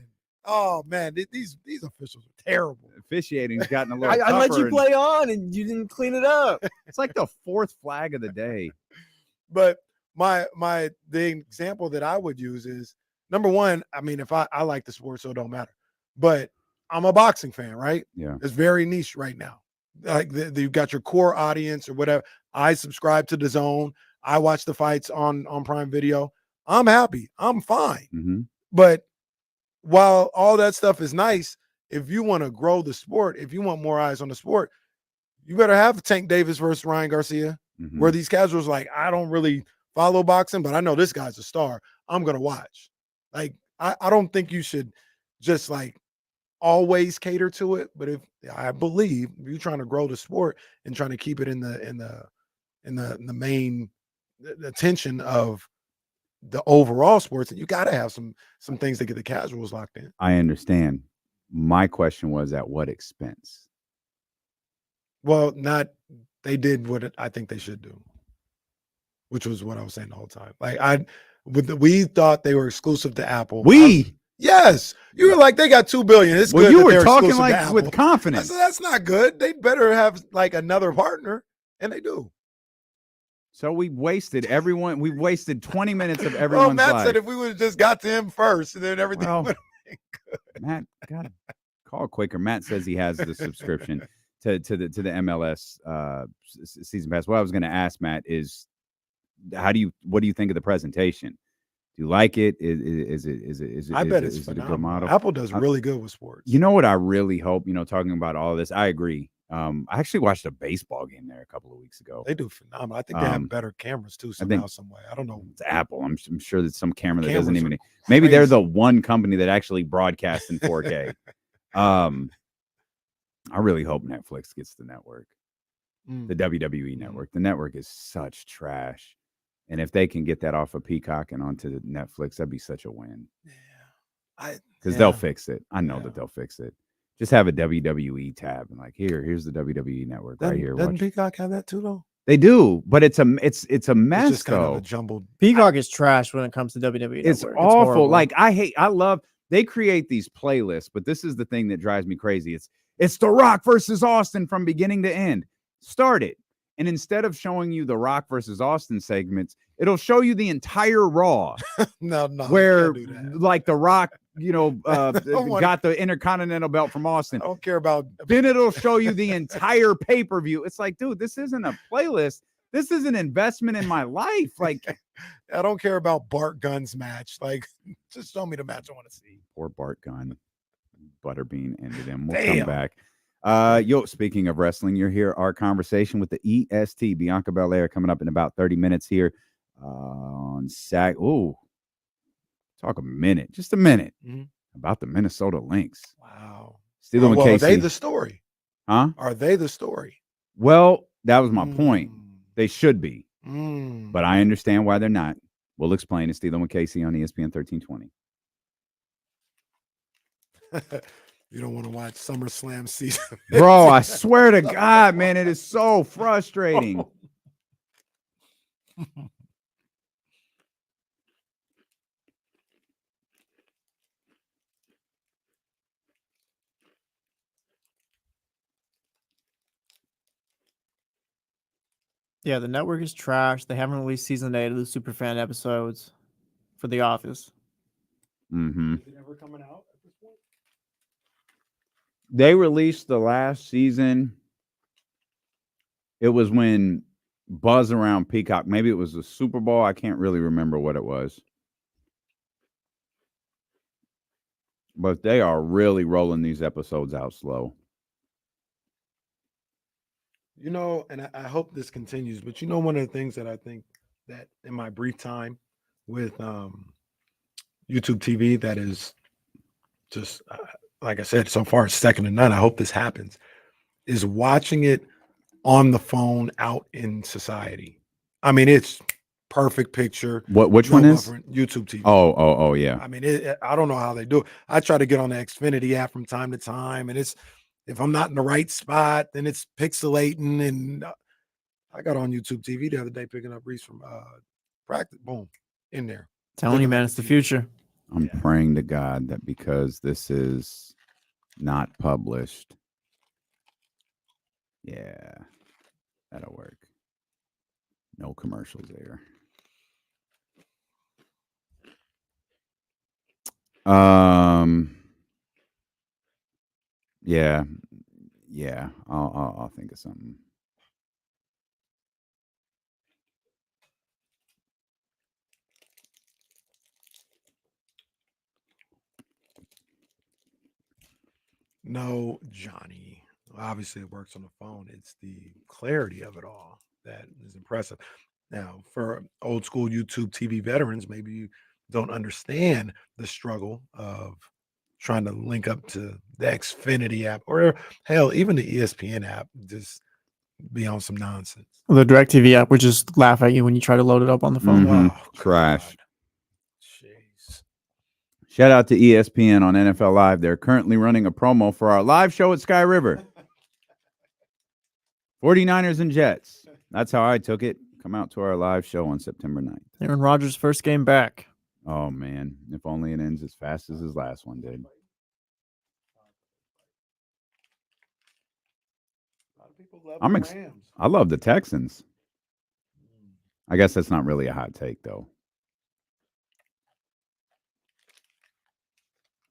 Oh man, these officials are terrible. Officiating's gotten a little. I let you play on, and you didn't clean it up. It's like the fourth flag of the day. But the example that I would use is, number one, I mean, if I like the sport, so it don't matter. But I'm a boxing fan, right? Yeah. It's very niche right now. Like you've got your core audience or whatever. I subscribe to DAZN. I watch the fights on Prime Video. I'm happy. I'm fine. Mm-hmm. But while all that stuff is nice, if you want to grow the sport, if you want more eyes on the sport, you better have Tank Davis versus Ryan Garcia, where these casuals like, I don't really follow boxing, but I know this guy's a star. I'm going to watch. Like, I don't think you should just like always cater to it. But I believe if you're trying to grow the sport and trying to keep it in the main attention of the overall sports, and you got to have some things that get the casuals locked in. I understand. My question was, at what expense? Well, they did what I think they should do, which was what I was saying the whole time. Like we thought they were exclusive to Apple. Yes, you were like, they got $2 billion. It's good. You were talking like with confidence. That's not good. They better have like another partner, and they do. So we wasted 20 minutes of everyone's Matt life. said if we would have just got to him first, and then everything would have been good. Matt, gotta call quicker. Matt says he has the subscription to the MLS season pass. What I was going to ask Matt is, what do you think of the presentation? Do you like it? Is it? I bet it's a phenomenal. good model? Apple does really good with sports. You know what I really hope? Talking about all of this, I agree. I actually watched a baseball game there a couple of weeks ago. They do phenomenal. I think they have better cameras too, somehow, some way. I don't know. It's Apple. I'm sure that some camera that doesn't even. Maybe they're the one company that actually broadcasts in 4K. I really hope Netflix gets the network, the WWE network. The network is such trash. And if they can get that off of Peacock and onto Netflix, that'd be such a win. Yeah. Because they'll fix it. I know that they'll fix it. Just have a WWE tab and like, here's the WWE network right here. Doesn't Peacock have that too, though? They do, but it's a mess, it's just kind though. of a jumbled. Peacock is trash when it comes to WWE. It's Network. awful. Like they create these playlists, but this is the thing that drives me crazy. It's The Rock versus Austin from beginning to end. Start it. And instead of showing you the Rock versus Austin segments, it'll show you the entire Raw. No, where you can't do that. like the Rock, got want- the Intercontinental belt from Austin. I don't care about. Then it'll show you the entire pay-per-view. It's like, dude, this isn't a playlist. This is an investment in my life. Like, I don't care about Bart Gunn's match. Like, just show me the match I want to see. poor Bart Gunn. Butterbean ended him. We'll Damn. come back. Speaking of wrestling, you're here. Our conversation with the EST, Bianca Belair, coming up in about 30 minutes here on SAC. Oh, talk a minute, just a minute about the Minnesota Lynx. Wow. Steeler and Are Casey. they the story? Huh? Are they the story? Well, that was my point. They should be, Mm. but I understand why they're not. We'll explain. It's Steeler and Casey on ESPN 1320. You don't want to watch SummerSlam season. Bro, I swear to God, man, it is so frustrating. Yeah, the network is trash. They haven't released season 8 of the Superfan episodes for The Office. Mm-hmm. Is it ever coming out at this point? They released the last season. It was when buzz around Peacock. Maybe it was the Super Bowl. I can't really remember what it was. But they are really rolling these episodes out slow. And I hope this continues, but one of the things that I think that in my brief time with YouTube TV that is just, like I said, so far it's second to none. I hope this happens, is watching it on the phone out in society. I mean, it's perfect picture. Which one is? YouTube TV. Oh, yeah. I mean, I don't know how they do it. I try to get on the Xfinity app from time to time, and if I'm not in the right spot, then it's pixelating. And I got on YouTube TV the other day picking up Reese from practice. Boom, in there. Telling you, man, it's the future. I'm praying to God that because this is not published, yeah, that'll work. No commercials there. Yeah. I'll think of something. No, Johnny. Obviously, it works on the phone. It's the clarity of it all that is impressive. Now, for old school YouTube TV veterans, maybe you don't understand the struggle of trying to link up to the Xfinity app, or hell, even the ESPN app, just be on some nonsense. The DirecTV app would just laugh at you when you try to load it up on the phone. Mhm. Trash. Shout out to ESPN on NFL Live. They're currently running a promo for our live show at Sky River. 49ers and Jets. That's how I took it. Come out to our live show on September 9th. Aaron Rodgers' first game back. Oh, man. If only it ends as fast as his last one did. I love the Texans. I guess that's not really a hot take, though.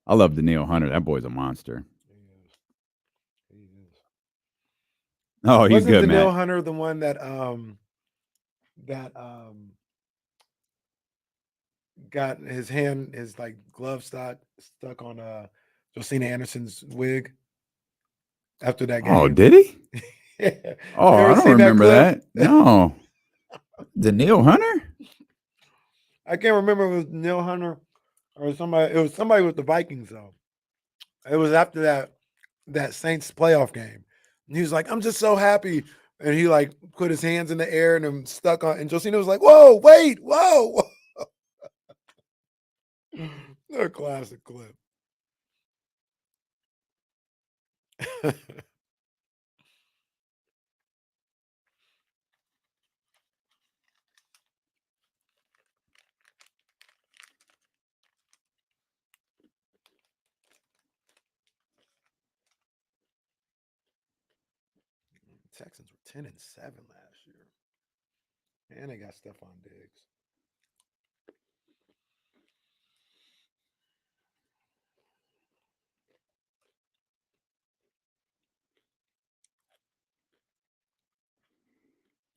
I love Daniil Hunter. That boy's a monster. Oh, he's Wasn't good, Daniil man. Hunter the one that got his glove stuck on Josina Anderson's wig after that game? Oh, did he? Yeah. Oh, You ever I don't seen remember clip? that. No. Daniil Hunter? I can't remember if it was Daniil Hunter or somebody. It was somebody with the Vikings, though. It was after that Saints playoff game. And he was like, I'm just so happy. And he put his hands in the air and them stuck on. And Josina was like, whoa, wait, whoa. They're a classic clip. Texans were 10-7 last year, and they got Stephon Diggs.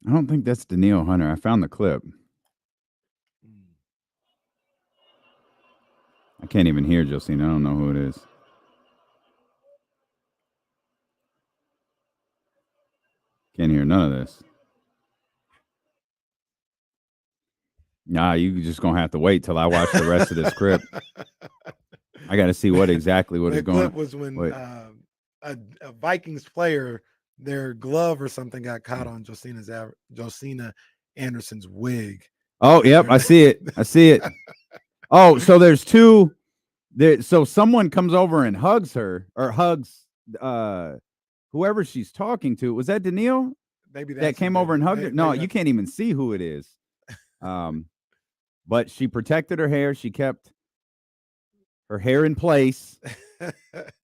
I don't think that's Danielle Hunter. I found the clip. I can't even hear Josina. I don't know who it is. Can't hear none of this. Nah, you just gonna have to wait till I watch the rest of this clip. I got to see what is going. The clip was when a Vikings player, their glove or something got caught on Josina Anderson's wig. Oh, yep, I see it. I see it. Oh, so there's two. So someone comes over and hugs her or hugs whoever she's talking to. Was that Danielle? Maybe that came over and hugged her. No, you can't even see who it is. But she protected her hair. She kept her hair in place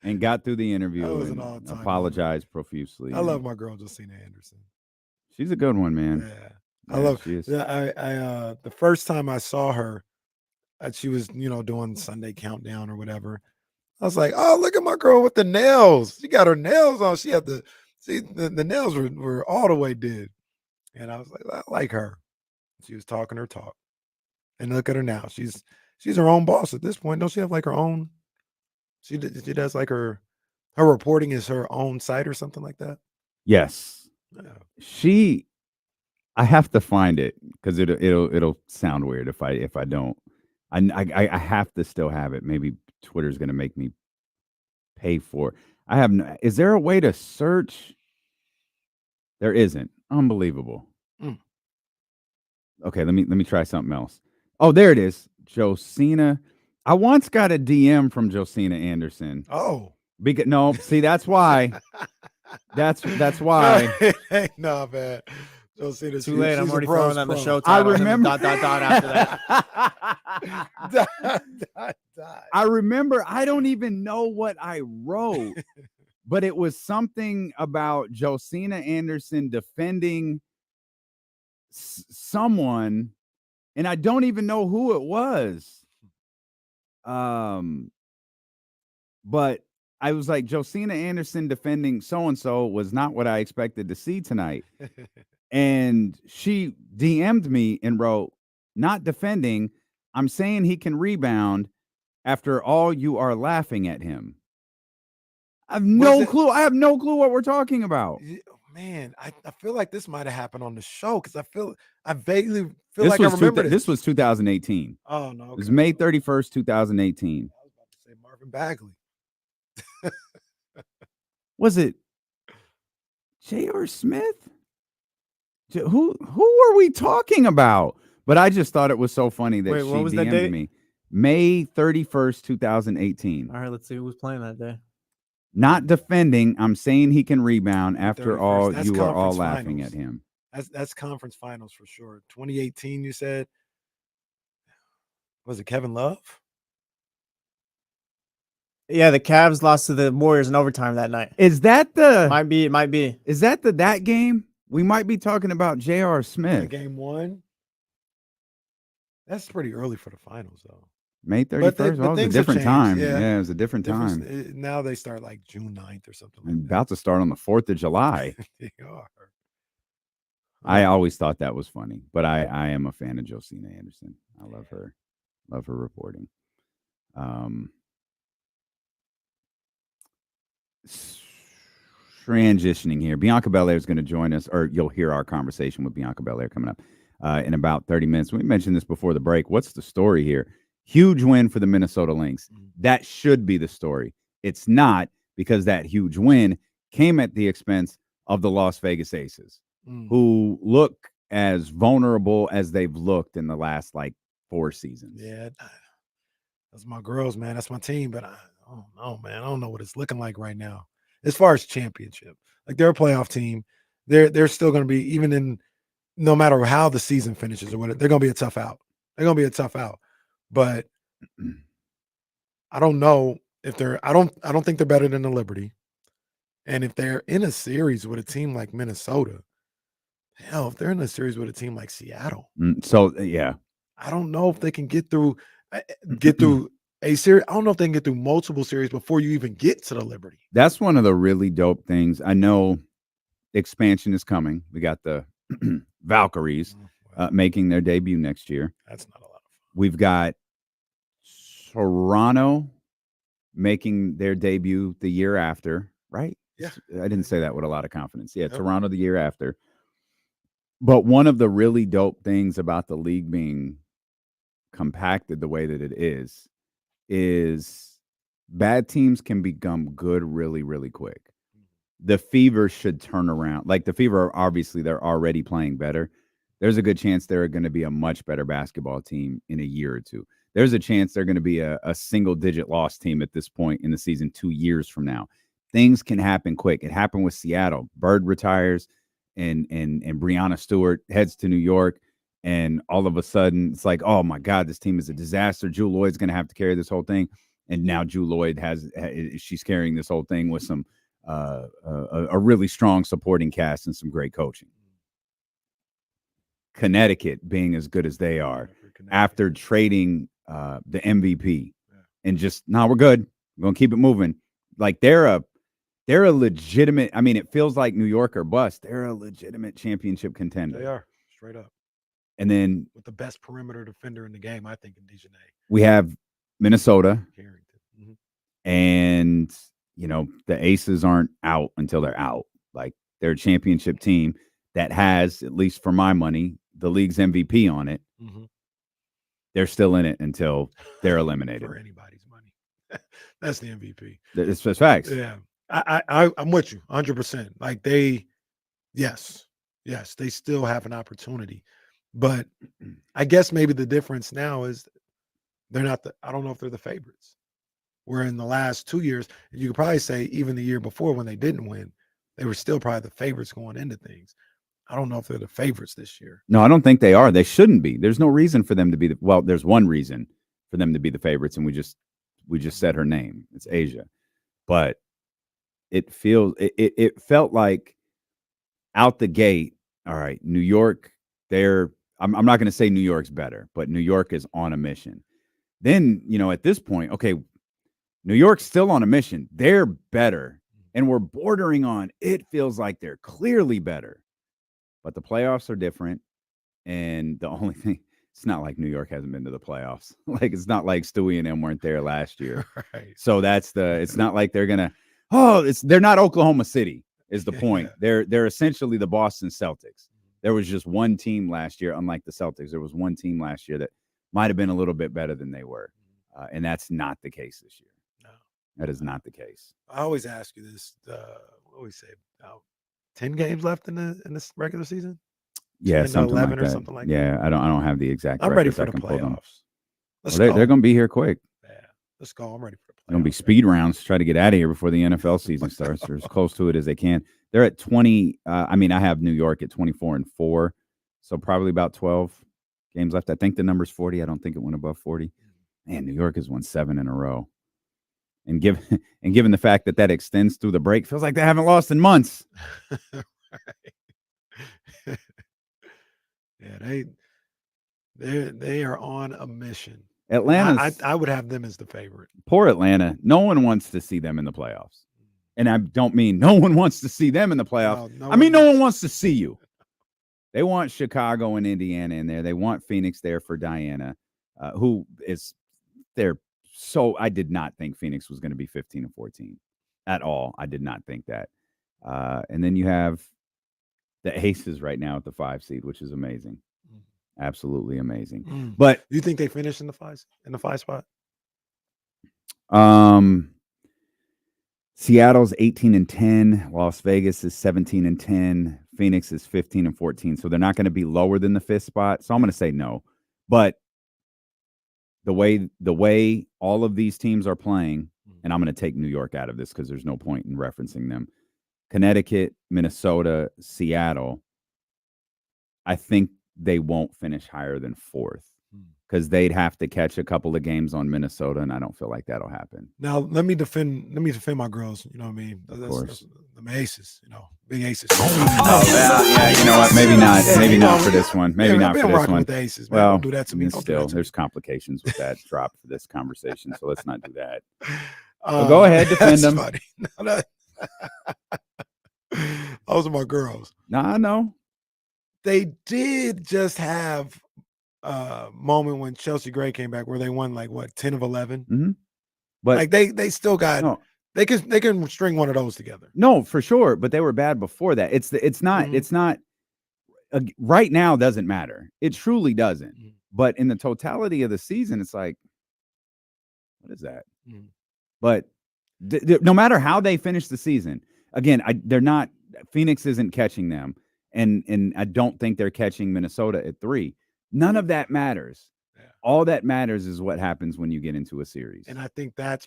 and got through the interview and apologized profusely. I love my girl Josina Anderson. She's a good one, man. Yeah, I love. She is. I the first time I saw her, she was doing Sunday Countdown or whatever. I was like, oh, look at my girl with the nails. She got her nails on. She had the nails were all the way did, and I was like, I like her. She was talking her talk, and look at her now. She's her own boss at this point. Don't she have like her own? She does like her reporting is her own site or something like that. Yes, yeah. I have to find it because it'll sound weird if I don't. I have to still have it. Maybe Twitter's gonna make me pay for it. I have. Is there a way to search? There isn't. Unbelievable. Okay, let me try something else. Oh, there it is. Josina. I once got a DM from Josina Anderson. Oh. Because see, that's why. that's why. No, man. Josina, too late. I'm already throwing on the show title. I remember after that. I remember. I don't even know what I wrote, but it was something about Josina Anderson defending someone, and I don't even know who it was. But I was like, Josina Anderson defending so-and-so was not what I expected to see tonight. And she DM'd me and wrote, not defending, I'm saying he can rebound. After all, you are laughing at him. I have no clue. I have no clue what we're talking about. Man, I feel like this might have happened on the show because I vaguely feel like I remember this was 2018. Oh, no. Okay. It was May 31st, 2018. I was about to say Marvin Bagley. Was it J.R. Smith? Who are we talking about? But I just thought it was so funny that she DM'd me. May 31st, 2018. All right, let's see who was playing that day. Not defending. I'm saying he can rebound. After 31st. all, That's you are all conference laughing finals. at him. That's conference finals for sure. 2018, you said. Was it Kevin Love? Yeah, the Cavs lost to the Warriors in overtime that night. Is that the? It might be. Is that that game? We might be talking about J.R. Smith. Game 1. That's pretty early for the finals, though. May 31st. Well, it was a different time. Yeah, it was a different time. Now they start like June 9th or something like that. About to start on the 4th of July. They are. I always thought that was funny, but I am a fan of Josina Anderson. I love her. Love her reporting. Transitioning here. Bianca Belair is going to join us, or you'll hear our conversation with Bianca Belair coming up in about 30 minutes. We mentioned this before the break. What's the story here? Huge win for the Minnesota Lynx. That should be the story. It's not, because that huge win came at the expense of the Las Vegas Aces, who look as vulnerable as they've looked in the last 4 seasons. Yeah, that's my girls, man. That's my team, but I don't know, man. I don't know what it's looking like right now. As far as championship, they're a playoff team. They're still going to be, even in, no matter how the season finishes or whatever, they're going to be a tough out. They're going to be a tough out. But I don't know if I don't think they're better than the Liberty. And if they're in a series with a team like Minnesota, hell, if they're in a series with a team like Seattle, yeah, I don't know if they can get through a series. I don't know if they can get through multiple series before you even get to the Liberty. That's one of the really dope things. I know expansion is coming. We got the Valkyries making their debut next year. That's not a lot of fun. We've got Toronto making their debut the year after, right? Yeah. I didn't say that with a lot of confidence. Yeah, Toronto the year after. But one of the really dope things about the league being compacted the way that it is bad teams can become good really, really quick. The Fever should turn around. Like the Fever, obviously, they're already playing better. There's a good chance they're going to be a much better basketball team in a year or two. There's a chance they're going to be a single-digit loss team at this point in the season 2 years from now. Things can happen quick. It happened with Seattle. Bird retires, and Breanna Stewart heads to New York, and all of a sudden it's like, oh my God, this team is a disaster. Jewel Lloyd's going to have to carry this whole thing, and now Jewel Lloyd she's carrying this whole thing with some a really strong supporting cast and some great coaching. Connecticut being as good as they are after trading the MVP and just, we're good. We're going to keep it moving. Like they're a legitimate, I mean, it feels like New York or bust. They're a legitimate championship contender. They are, straight up. And then with the best perimeter defender in the game, I think, in Dijonay. We have Minnesota. Mm-hmm. And, the Aces aren't out until they're out. Like they're a championship team that has, at least for my money, the league's MVP on it. Mm-hmm. They're still in it until they're eliminated. For anybody's money. That's the MVP. It's just facts. Yeah. I'm with you 100%. Like yes, they still have an opportunity. But I guess maybe the difference now is they're not I don't know if they're the favorites. Where in the last 2 years, you could probably say even the year before when they didn't win, they were still probably the favorites going into things. I don't know if they're the favorites this year. No, I don't think they are. They shouldn't be. There's no reason for them to be there's one reason for them to be the favorites, and we just said her name. It's Asia. But it felt like out the gate, all right, New York, I'm not going to say New York's better, but New York is on a mission. Then, at this point, okay, New York's still on a mission. They're better, and we're bordering on, it feels like they're clearly better. But the playoffs are different, and the only thing, it's not like New York hasn't been to the playoffs. Like, it's not like Stewie and them weren't there last year. Right. So it's not like they're going to, they're not Oklahoma City is the point. Yeah. They're essentially the Boston Celtics. There was just one team last year, unlike the Celtics. There was one team last year that might have been a little bit better than they were. And that's not the case this year. No. That is not the case. I always ask you this, what do we say, 10 games left in this regular season? Yeah, something 11 like or that. something like that. that. I don't have the exact. I'm ready for the playoffs. They're going to be here quick. Yeah, let's go. I'm ready for the playoffs. Going to be speed rounds to try to get out of here before the NFL season starts. They're as close to it as they can. They're at 20. I have New York at 24-4, so probably about 12 games left. I think the number's 40. I don't think it went above 40. Man, New York has won 7 in a row. And given the fact that extends through the break, feels like they haven't lost in months. Yeah, they are on a mission. Atlanta, I would have them as the favorite. Poor Atlanta. No one wants to see them in the playoffs. And I don't mean no one wants to see them in the playoffs. No one wants to see you. They want Chicago and Indiana in there. They want Phoenix there for Diana, who is there. So I did not think Phoenix was going to be 15-14 at all. I did not think that. And then you have the Aces right now at the 5 seed, which is amazing. Absolutely amazing. But you think they finish in the 5 spot? Seattle's 18-10, Las Vegas is 17-10, Phoenix is 15-14. So they're not going to be lower than the 5th spot. So I'm going to say no. But the way all of these teams are playing, and I'm going to take New York out of this because there's no point in referencing them. Connecticut, Minnesota, Seattle, I think they won't finish higher than 4th. because they'd have to catch a couple of games on Minnesota, and I don't feel like that'll happen. Now let me defend my girls. You know what I mean? Of course. The aces. You know, big aces. Yeah. You know what? Maybe not. Maybe not for this one. Maybe not for this one. With the aces, man. Well, Don't do that to me. Still, there's complications with that drop for this conversation, so let's not do that. So go ahead, defend them. Funny. Those are my girls. Nah, no. They did just have a moment when Chelsea Gray came back where they won 10 of 11. Mm-hmm. But they still got they can string one of those together. No, for sure. But they were bad before that. It's not right now doesn't matter. It truly doesn't. Mm-hmm. But in the totality of the season, it's like, what is that? Mm-hmm. But no matter how they finish the season, again, they're not. Phoenix isn't catching them, and I don't think they're catching Minnesota at 3. None of that matters. Yeah. All that matters is what happens when you get into a series. And I think that's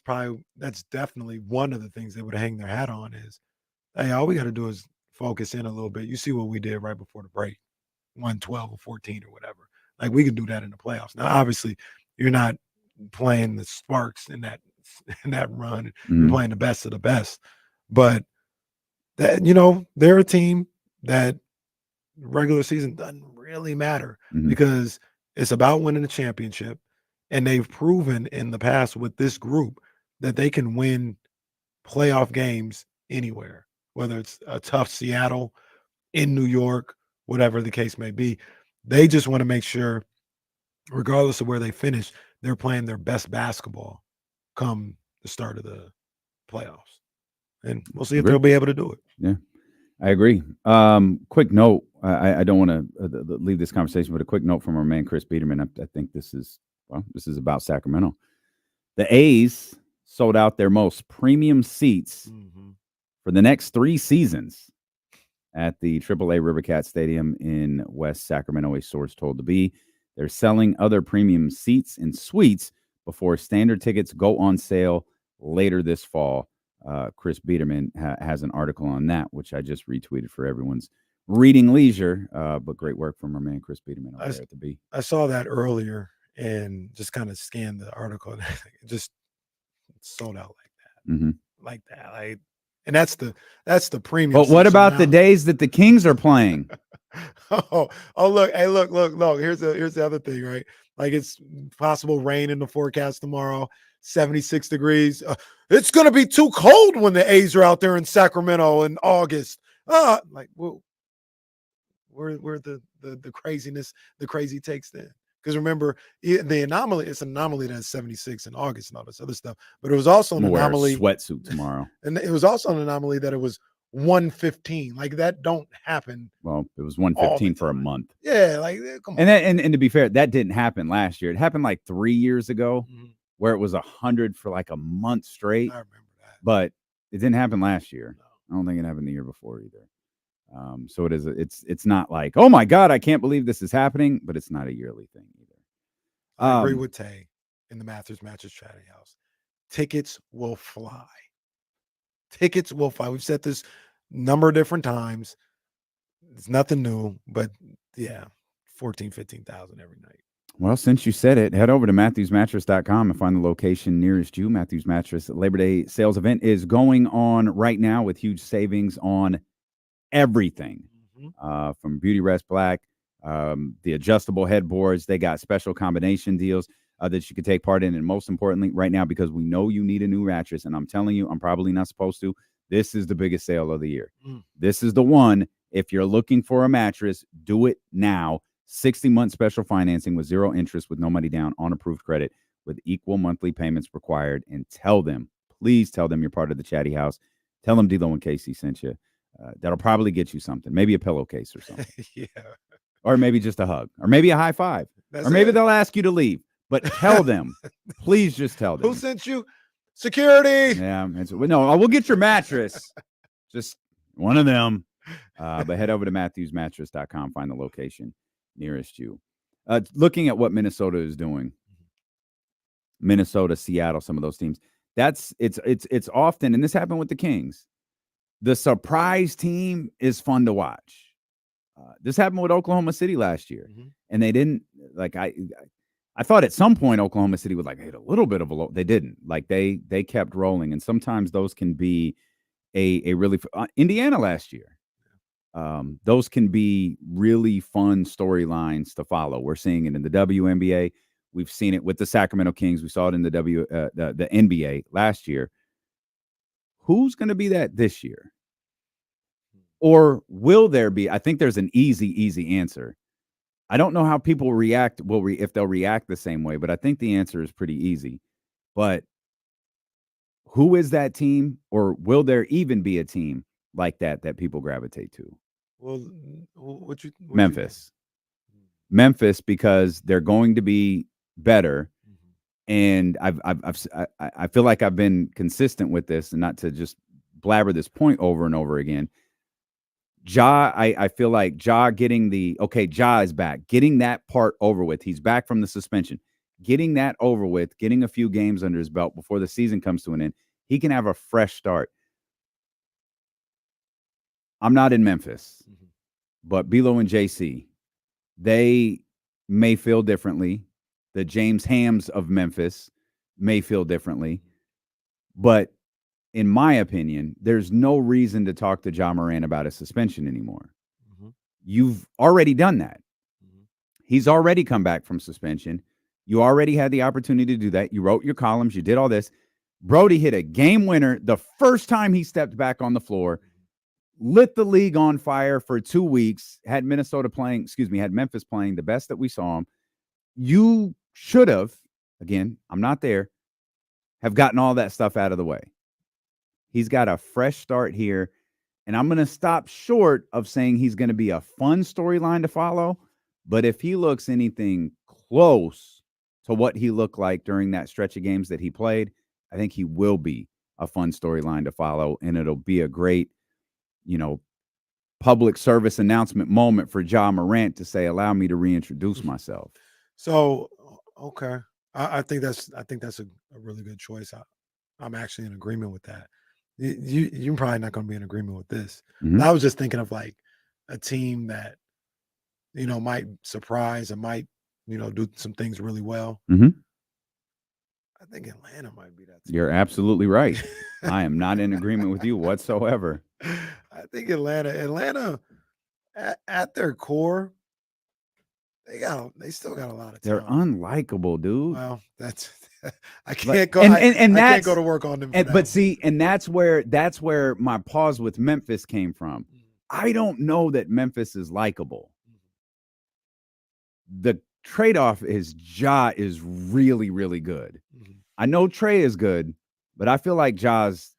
definitely one of the things they would hang their hat on is, hey, all we got to do is focus in a little bit. You see what we did right before the break, 112 or 14 or whatever. Like we can do that in the playoffs. Now, obviously, you're not playing the Sparks in that run. Mm-hmm. You're playing the best of the best, but that they're a team that regular season doesn't really matter because it's about winning a championship, and they've proven in the past with this group that they can win playoff games anywhere, whether it's a tough Seattle, in New York, whatever the case may be. They just want to make sure, regardless of where they finish, they're playing their best basketball come the start of the playoffs. And we'll see if they'll be able to do it. Yeah, I agree. Quick note. I don't want to leave this conversation, but a quick note from our man, Chris Biederman. I think this is about Sacramento. The A's sold out their most premium seats for the next 3 seasons at the AAA Rivercat Stadium in West Sacramento, a source told the Bee. They're selling other premium seats and suites before standard tickets go on sale later this fall. Chris Biederman has an article on that, which I just retweeted for everyone's reading leisure. But great work from our man, Chris Biederman over there at the Bee. I saw that earlier and just kind of scanned the article. And it just sold out like that. Mm-hmm. Like that. And that's the premium. But what about the days that the Kings are playing? oh, look. Hey, look. Here's the other thing, right? Like it's possible rain in the forecast tomorrow, 76 degrees. It's going to be too cold when the A's are out there in Sacramento in August. Where the craziness, the crazy takes then? Because remember, the anomaly, it's an anomaly that's 76 in August and all this other stuff. But it was also an anomaly. Sweatsuit tomorrow. And it was also an anomaly that it was 115. Like that don't happen. Well, it was 115 for a month. Yeah, like come on. And to be fair, that didn't happen last year. It happened like 3 years ago, where it was 100 for like a month straight. I remember that. But it didn't happen last year. No. I don't think it happened the year before either. So it is. It's not like, oh my God, I can't believe this is happening, but it's not a yearly thing either. I agree with Tay in the Matthews Chatty House. Tickets will fly. Tickets will fly. We've said this number of different times. It's nothing new, but yeah, 14,000, 15,000 every night. Well, since you said it, head over to MatthewsMattress.com and find the location nearest you. Matthews Mattress Labor Day sales event is going on right now with huge savings on everything, from Beauty Rest Black, the adjustable headboards. They got special combination deals that you can take part in. And most importantly, right now, because we know you need a new mattress, and I'm telling you, I'm probably not supposed to, this is the biggest sale of the year. This is the one. If you're looking for a mattress, do it now. 60-month special financing with 0 interest with no money down on approved credit with equal monthly payments required. And please tell them you're part of the Chatty House. Tell them D-Lo and Casey sent you. That'll probably get you something, maybe a pillowcase or something. Yeah. Or maybe just a hug, or maybe a high five, or maybe they'll ask you to leave. But tell them, please just tell them. Who sent you? Security. Yeah. No, we'll get your mattress. Just one of them. But head over to MatthewsMattress.com, find the location nearest you. Looking at what Minnesota is doing, Minnesota, Seattle, some of those teams. It's often, and this happened with the Kings. The surprise team is fun to watch. This happened with Oklahoma City last year, and they didn't I thought at some point Oklahoma City would like hit a little bit of a low. They didn't. Like they kept rolling, and sometimes those can be a really Indiana last year. Those can be really fun storylines to follow. We're seeing it in the WNBA. We've seen it with the Sacramento Kings. We saw it in the the NBA last year. Who's going to be that this year? Or will there be? I think there's an easy answer. I don't know how people react. If they'll react the same way, but I think the answer is pretty easy. But who is that team, or will there even be a team like that people gravitate to? Well, Memphis. Memphis, because they're going to be better. And I feel like I've been consistent with this, and not to just blabber this point over and over again. Ja, I feel like Ja getting Ja is back, getting that part over with. He's back from the suspension, getting that over with, getting a few games under his belt before the season comes to an end. He can have a fresh start. I'm not in Memphis, but Bilo and JC, they may feel differently. The James Hams of Memphis may feel differently, but in my opinion, there's no reason to talk to Ja Morant about a suspension anymore. You've already done that. He's already come back from suspension. You already had the opportunity to do that. You wrote your columns. You did all this. Brody hit a game winner the first time he stepped back on the floor, lit the league on fire for 2 weeks, had Memphis playing the best that we saw him. You should have, again, I'm not there, have gotten all that stuff out of the way. He's got a fresh start here, and I'm going to stop short of saying he's going to be a fun storyline to follow, but if he looks anything close to what he looked like during that stretch of games that he played, I think he will be a fun storyline to follow, and it'll be a great, public service announcement moment for Ja Morant to say, allow me to reintroduce myself. So, okay. I think that's a really good choice. I'm actually in agreement with that. You're probably not going to be in agreement with this. I was just thinking of like a team that, might surprise and might, do some things really well. I think Atlanta might be that team. You're absolutely right. I am not in agreement with you whatsoever. I think Atlanta at their core, they still got a lot of talent. They're unlikable, dude. Well, that's I can't go. And I that's, can't go to work on them. But see, and that's where my pause with Memphis came from. I don't know that Memphis is likable. The trade-off is Ja is really, really good. I know Trey is good, but I feel like Ja's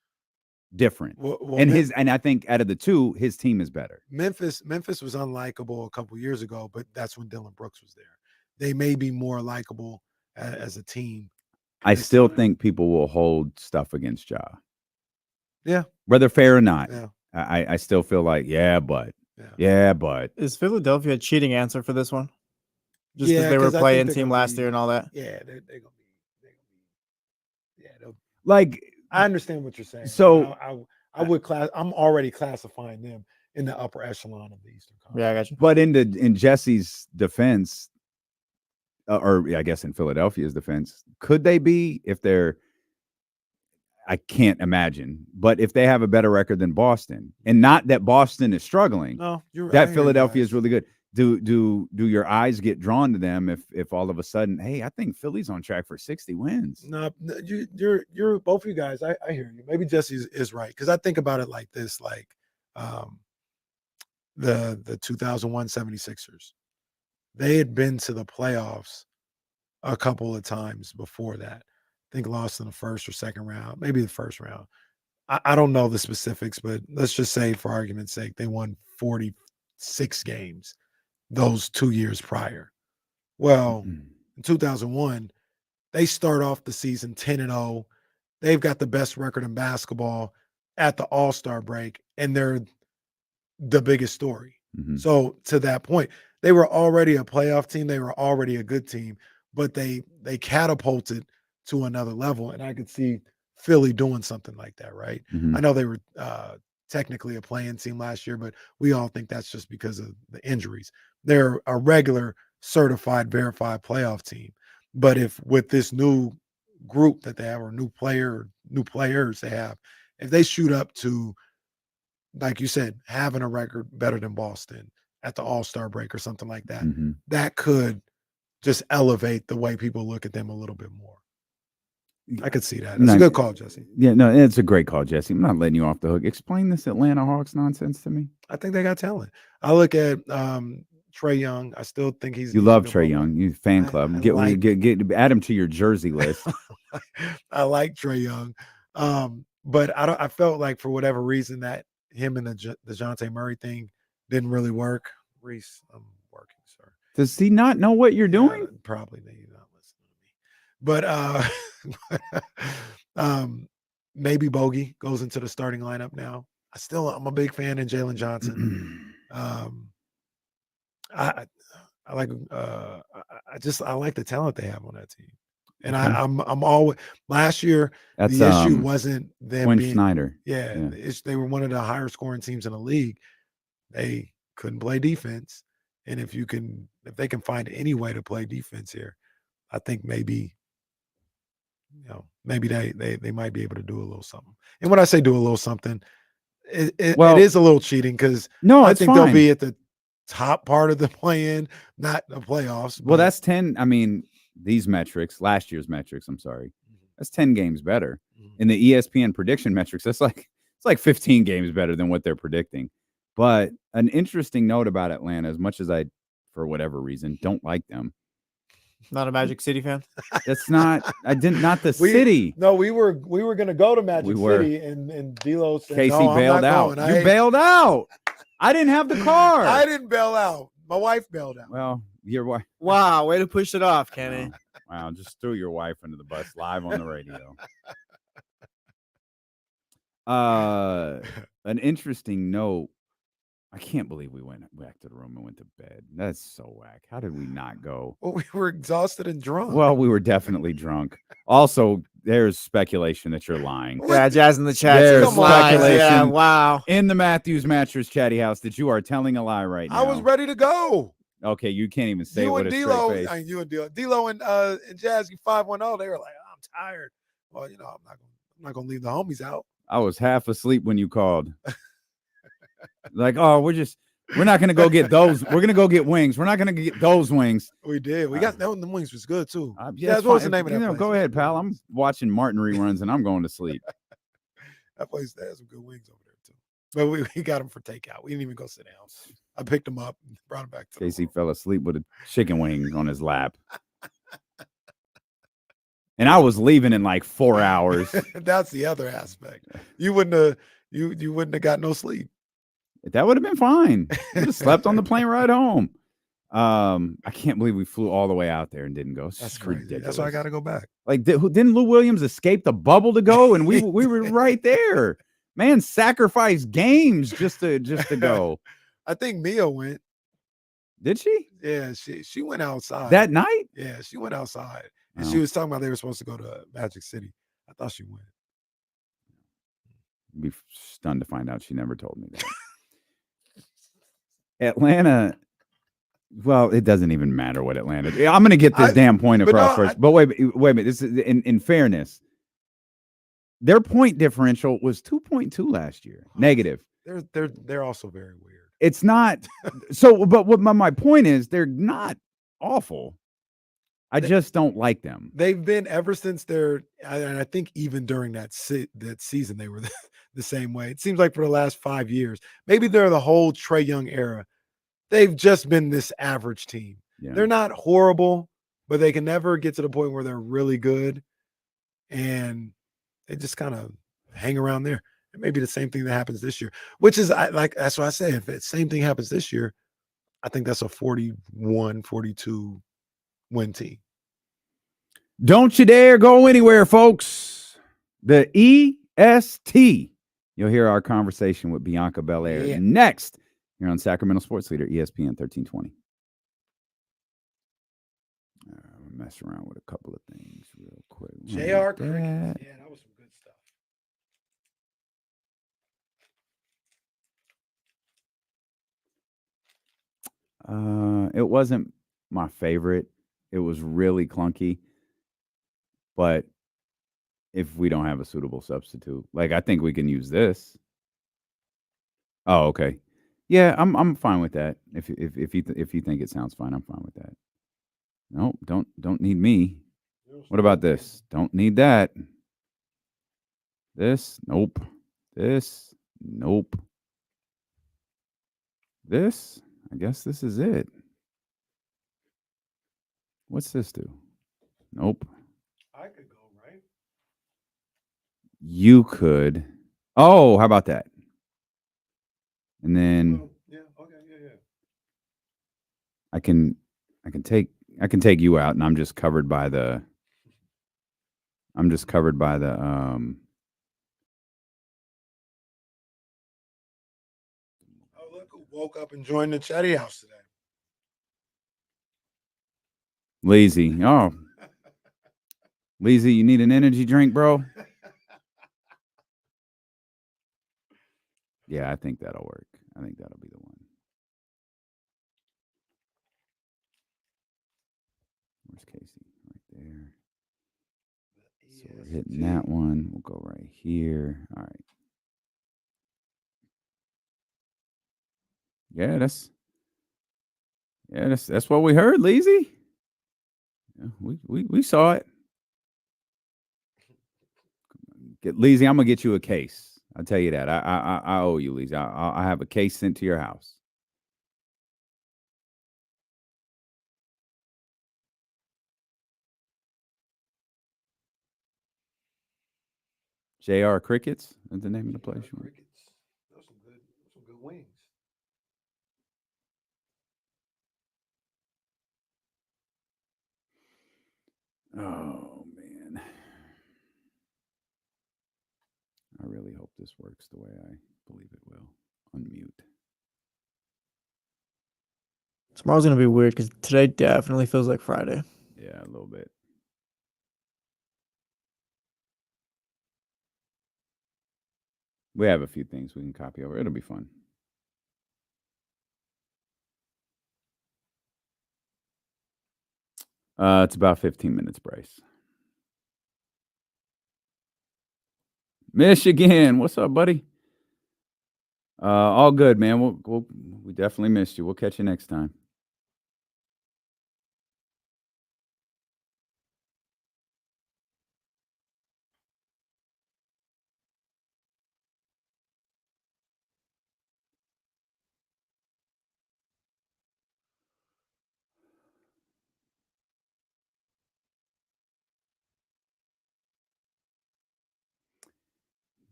different. And I think out of the two, his team is better. Memphis was unlikable a couple years ago, but that's when Dylan Brooks was there. They may be more likable as a team. I still think people will hold stuff against Ja. Yeah. Whether fair or not. Yeah. I still feel like, but. Is Philadelphia a cheating answer for this one? Just because they were playing team last year and all that? Yeah, they're going to be. Yeah, like, I understand what you're saying. So I would I'm already classifying them in the upper echelon of the Eastern Conference. Yeah, I got you. But in Jesse's defense, or I guess in Philadelphia's defense, could they be if they're? I can't imagine, but if they have a better record than Boston, and not that Boston is struggling, no, that Philadelphia is really good. Do your eyes get drawn to them if all of a sudden, hey, I think Philly's on track for 60 wins? No, you're both of you guys. I hear you. Maybe Jesse is right, because I think about it like this, like the 2001 76ers. They had been to the playoffs a couple of times before that. I think lost in the first or second round, maybe the first round. I don't know the specifics, but let's just say, for argument's sake, they won 46 games those 2 years prior. Well, in 2001, they start off the season 10-0. They've got the best record in basketball at the All-Star break, and they're the biggest story. So to that point, they were already a playoff team. They were already a good team, but they catapulted to another level, and I could see Philly doing something like that, right? I know they were technically a play-in team last year, but we all think that's just because of the injuries. They're a regular, certified, verified playoff team. But if with this new group that they have, or new players they have, if they shoot up to, like you said, having a record better than Boston at the All-Star break or something like that, Mhm. that could just elevate the way people look at them a little bit more. I could see that. That's a good call, Jesse. Yeah, no, it's a great call, Jesse. I'm not letting you off the hook. Explain this Atlanta Hawks nonsense to me. I think they got talent. I look at Trae Young. I still think he's. You he's love a good Trae ball Young. player. You fan club. I Get like- add him to your jersey list. I like Trae Young, but I felt like for whatever reason that him and the DeJounte Murray thing didn't really work. Reese, I'm working, sir. Does he not know what you're doing? Probably you're not listening to me. But maybe Bogey goes into the starting lineup now. I'm a big fan of Jalen Johnson. I like I like the talent they have on that team. And Okay. I'm always last year That's the issue wasn't them Quinn being Snyder. Yeah, Yeah. they were one of the higher scoring teams in the league. They couldn't play defense. And if they can find any way to play defense here, I think maybe they might be able to do a little something. And when I say do a little something, it is a little cheating because I think they'll be at the top part of the play-in, not the playoffs. Well, that's 10. I mean, these metrics, last year's metrics, I'm sorry. That's 10 games better. In the ESPN prediction metrics, it's like 15 games better than what they're predicting. But an interesting note about Atlanta, as much as I, for whatever reason, don't like them. Not a Magic City fan? That's not the city. No, we were gonna go to Magic City and D'Lo said, Casey no, bailed out. Going. You bailed out. I didn't have the car. I didn't bail out. My wife bailed out. Well, your wife. Wow, way to push it off, Kenny. Wow, just threw your wife under the bus live on the radio. An interesting note. I can't believe we went back to the room and went to bed. That's so whack. How did we not go? Well, we were exhausted and drunk. Well, we were definitely drunk. Also, there's speculation that you're lying. Yeah, Jazz in the chat. There's speculation. Yeah, wow. In the Matthews Mattress Chatty House that you are telling a lie right now. I was ready to go. Okay, you can't even say it with a straight face. You and D'Lo and Jazz, you 510. They were like, I'm tired. Well, I'm not gonna leave the homies out. I was half asleep when you called. Like, oh, we're not gonna go get those. We're gonna go get wings. We're not gonna get those wings. We did. We got the wings was good too. Yeah, what was the name of that place? Go ahead, pal. I'm watching Martin reruns and I'm going to sleep. That place has some good wings over there too. But we got them for takeout. We didn't even go sit down. I picked them up and brought them back to Casey fell asleep with a chicken wing on his lap. And I was leaving in like 4 hours. That's the other aspect. You wouldn't have got no sleep. That would have been fine. Would have slept on the plane ride home. I can't believe we flew all the way out there and didn't go. That's crazy. Ridiculous. That's why I got to go back. Like, didn't Lou Williams escape the bubble to go? And we were right there. Man, sacrificed games just to go. I think Mia went. Did she? Yeah, she went outside that night. Yeah, she went outside, and she was talking about they were supposed to go to Magic City. I thought she went. I'd be stunned to find out she never told me that. Atlanta. Well, it doesn't even matter what Atlanta. I'm going to get this damn point across first. But wait a minute. This is in fairness. Their point differential was 2.2 last year. Negative. They're also very weird. It's not so. But what my point is, they're not awful. I just don't like them. They've been ever since and I think even during that season they were the same way. It seems like for the last 5 years, maybe they're the whole Trae Young era. They've just been this average team. Yeah. They're not horrible, but they can never get to the point where they're really good, and they just kind of hang around there. It may be the same thing that happens this year, which is that's what I say. If the same thing happens this year, I think that's a 41-42 win team. Don't you dare go anywhere, folks. The EST. You'll hear our conversation with Bianca Belair next here on Sacramento Sports Leader, ESPN 1320. I'm mess around with a couple of things real quick. JR Cricket. Yeah, that was some good stuff. It wasn't my favorite. It was really clunky. But if we don't have a suitable substitute, like I think we can use this. Oh, okay. Yeah, I'm fine with that. If you think it sounds fine, I'm fine with that. Nope, don't need me. What about this? Don't need that. This, nope. This, nope. This, I guess this is it. What's this do? Nope. I could go, right? You could. Oh, how about that? And then Yeah, okay, yeah. I can take you out, and I'm just covered by the Oh, look who woke up and joined the chatty house today. Lazy. Oh. Lazy, you need an energy drink, bro? Yeah, I think that'll work. I think that'll be the one. Where's Casey? Right there. So we're hitting that one. We'll go right here. All right. Yeah, that's what we heard, Lazy. Yeah, we saw it. Get Lazy, I'm gonna get you a case. I'll tell you that. I owe you, Lazy. I have a case sent to your house. JR Crickets is the name of the place. Crickets. Those some good wings. Oh man. I really hope this works the way I believe it will. Unmute. Tomorrow's gonna be weird because today definitely feels like Friday. Yeah, a little bit. We have a few things we can copy over. It'll be fun. It's about 15 minutes, Bryce. Michigan, what's up, buddy? All good, man. We definitely missed you. We'll catch you next time.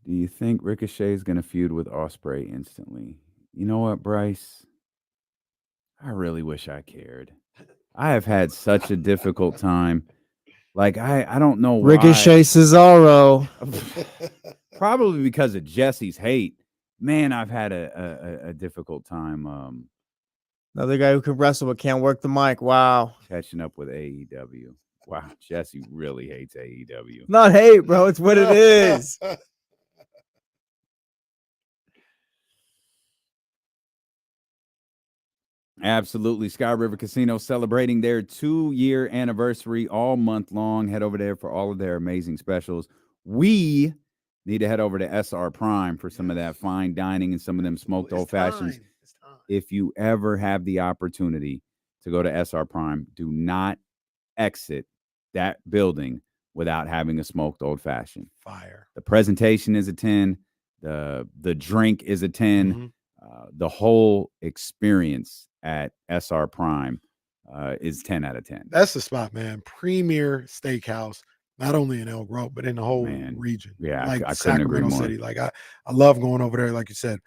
Do you think Ricochet is going to feud with Ospreay instantly? You know what, Bryce? I really wish I cared. I have had such a difficult time. Like, I don't know why. Ricochet Cesaro. Probably because of Jesse's hate. Man, I've had a difficult time. Another guy who can wrestle but can't work the mic. Wow. Catching up with AEW. Wow, Jesse really hates AEW. Not hate, bro. It's what it is. Absolutely. Sky River Casino celebrating their 2-year anniversary all month long. Head over there for all of their amazing specials. We need to head over to SR Prime for some of that fine dining and some of them smoked old fashions. If you ever have the opportunity to go to SR Prime, do not exit that building without having a smoked old fashioned. Fire. The presentation is a 10. The drink is a 10. Mm-hmm. The whole experience at SR Prime is 10 out of 10. That's the spot, man. Premier steakhouse, not only in Elk Grove, but in the whole region. Yeah, like I couldn't agree Sacramento more. City. Like I love going over there. Like you said,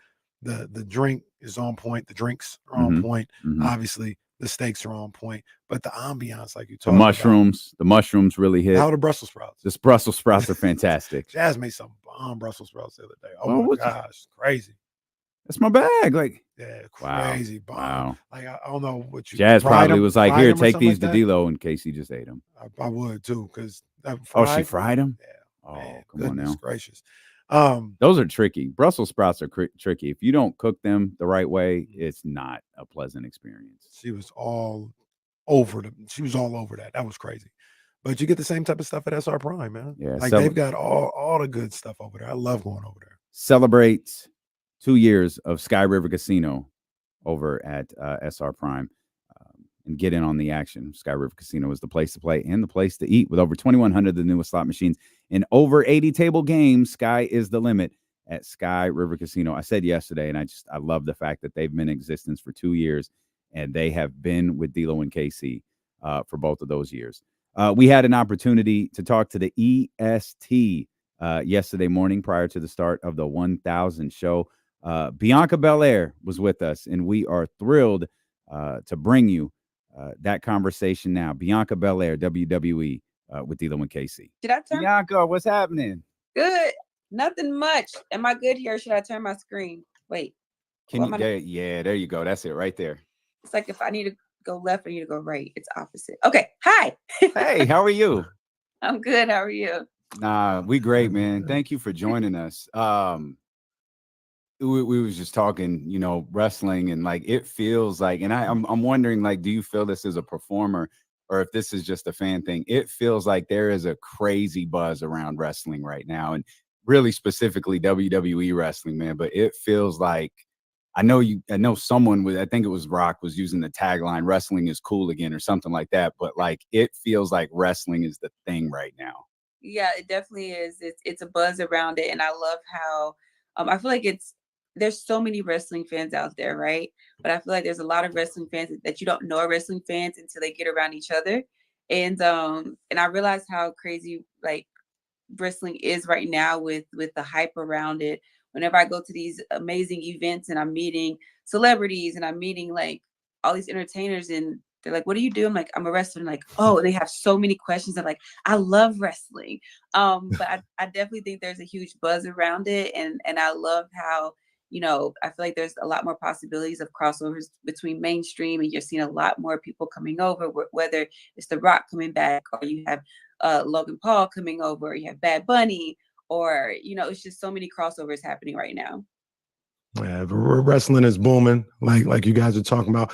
the drink is on point. The drinks are on point. Mm-hmm. Obviously, the steaks are on point. But the ambiance, like you talked the mushrooms really hit. How the Brussels sprouts? The Brussels sprouts are fantastic. Jazz made some bomb Brussels sprouts the other day. Oh my gosh, crazy. That's my bag. Like, yeah, crazy bomb. Wow. Like I don't know what you. Jazz probably was like, "Here, take these like to D'Lo," in case he just ate them. I would too, because she fried them. Yeah. Oh, man, come on now. Gracious. Those are tricky. Brussels sprouts are tricky. If you don't cook them the right way, it's not a pleasant experience. She was all over them. She was all over that. That was crazy. But you get the same type of stuff at SR Prime, man. Yeah, like they've got all the good stuff over there. I love going over there. Celebrate 2 years of Sky River Casino over at SR Prime and get in on the action. Sky River Casino is the place to play and the place to eat. With over 2,100 of the newest slot machines and over 80 table games, sky is the limit at Sky River Casino. I said yesterday, and I love the fact that they've been in existence for 2 years, and they have been with D'Lo and KC for both of those years. We had an opportunity to talk to the EST yesterday morning prior to the start of the 1000 show. Bianca Belair was with us, and we are thrilled to bring you that conversation now. Bianca Belair, WWE, with D'Lo and KC. Should I turn? Bianca, what's happening? Good. Nothing much. Am I good here? Or should I turn my screen? Wait. Can you? There you go. That's it right there. It's like if I need to go left, I need to go right. It's opposite. Okay. Hi. Hey, how are you? I'm good. How are you? We great, man. Thank you for joining us. We was just talking, wrestling, and like it feels like, and I'm wondering, like, do you feel this as a performer or if this is just a fan thing? It feels like there is a crazy buzz around wrestling right now, and really specifically WWE wrestling, man. But it feels like I know someone I think it was Rock was using the tagline "Wrestling is cool again" or something like that. But like it feels like wrestling is the thing right now. Yeah, it definitely is. It's a buzz around it, and I love how I feel like there's so many wrestling fans out there, right? But I feel like there's a lot of wrestling fans that you don't know are wrestling fans until they get around each other, and I realize how crazy like wrestling is right now with the hype around it. Whenever I go to these amazing events and I'm meeting celebrities and I'm meeting like all these entertainers and they're like, what do you do? I'm like, I'm a wrestler. And like, oh, and they have so many questions. I'm like, I love wrestling. But I definitely think there's a huge buzz around it. And I love how, I feel like there's a lot more possibilities of crossovers between mainstream, and you're seeing a lot more people coming over, whether it's The Rock coming back, or you have Logan Paul coming over, or you have Bad Bunny, or, it's just so many crossovers happening right now. Yeah, wrestling is booming, like you guys are talking about.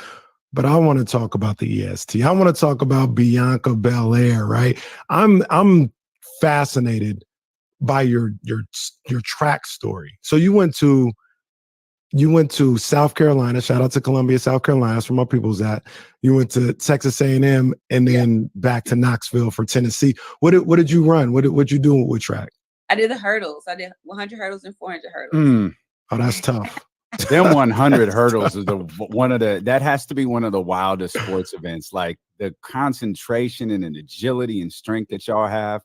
But I want to talk about the EST. I want to talk about Bianca Belair, right? I'm fascinated by your track story. So you went to South Carolina. Shout out to Columbia, South Carolina. That's where my people's at. You went to Texas A&M and then back to Knoxville for Tennessee. What did you run? What you do with track? I did the hurdles. I did 100 hurdles and 400 hurdles. Oh, that's tough. Them 100 hurdles is that has to be one of the wildest sports events. Like the concentration and an agility and strength that y'all have.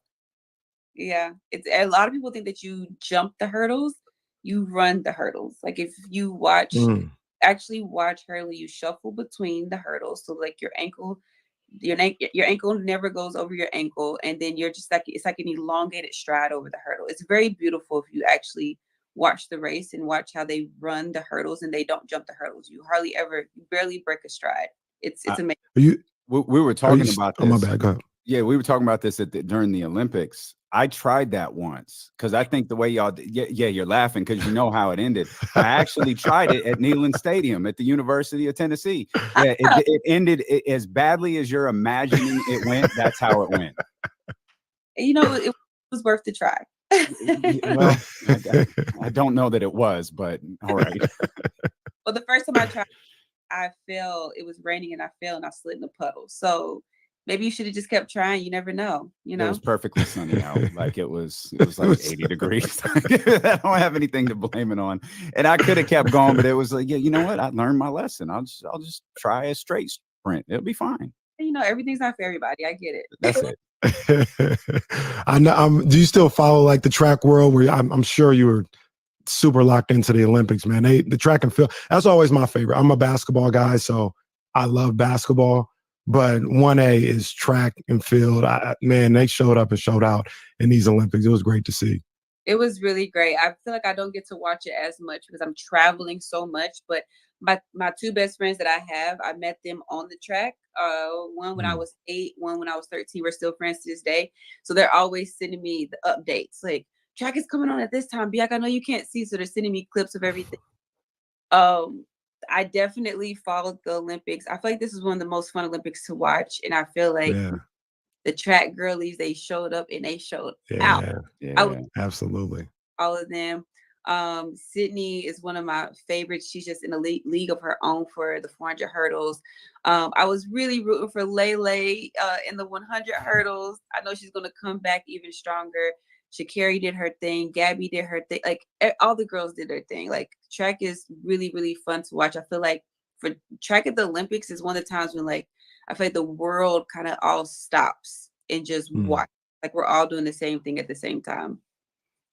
Yeah, it's a lot of people think that you jump the hurdles, you run the hurdles. Like if you actually watch hurdle, you shuffle between the hurdles. So like your ankle never goes over your ankle, and then you're just like it's like an elongated stride over the hurdle. It's very beautiful if you actually watch the race and watch how they run the hurdles and they don't jump the hurdles. You barely break a stride. It's amazing. We were talking about this. Oh, my bad. Go ahead. Yeah, we were talking about this during the Olympics. I tried that once because I think the way y'all, you're laughing because you know how it ended. I actually tried it at Neyland Stadium at the University of Tennessee. Yeah, it ended as badly as you're imagining it went. That's how it went. It was worth the try. Well, I don't know that it was, but all right. Well, the first time I tried, I fell. It was raining and I fell and I slid in the puddle. So maybe you should have just kept trying. You never know. It was perfectly sunny out. Like it was like 80 degrees. I don't have anything to blame it on. And I could have kept going, but it was like, yeah, you know what? I learned my lesson. I'll just try a straight sprint. It'll be fine. Everything's not for everybody. I get it. That's it. I know. Do you still follow like the track world? Where I'm sure you were super locked into the Olympics, man. The track and field. That's always my favorite. I'm a basketball guy, so I love basketball. But 1A is track and field. Man, they showed up and showed out in these Olympics. It was great to see. It was really great. I feel like I don't get to watch it as much because I'm traveling so much. But my two best friends that I have, I met them on the track. One when I was 8, one when I was 13. We're still friends to this day. So they're always sending me the updates. Like, track is coming on at this time. Bianca, I know you can't see. So they're sending me clips of everything. I definitely followed the Olympics. I feel like this is one of the most fun Olympics to watch. And I feel like the track girlies, they showed up and they showed out. Yeah, I absolutely. all of them. Sydney is one of my favorites. She's just in a league of her own for the 400 hurdles. I was really rooting for Lele in the 100 hurdles. I know she's going to come back even stronger. Sha'Carri did her thing. Gabby did her thing. Like all the girls did their thing. Like track is really, really fun to watch. I feel like for track at the Olympics is one of the times when like I feel like the world kind of all stops and just watch. Like we're all doing the same thing at the same time.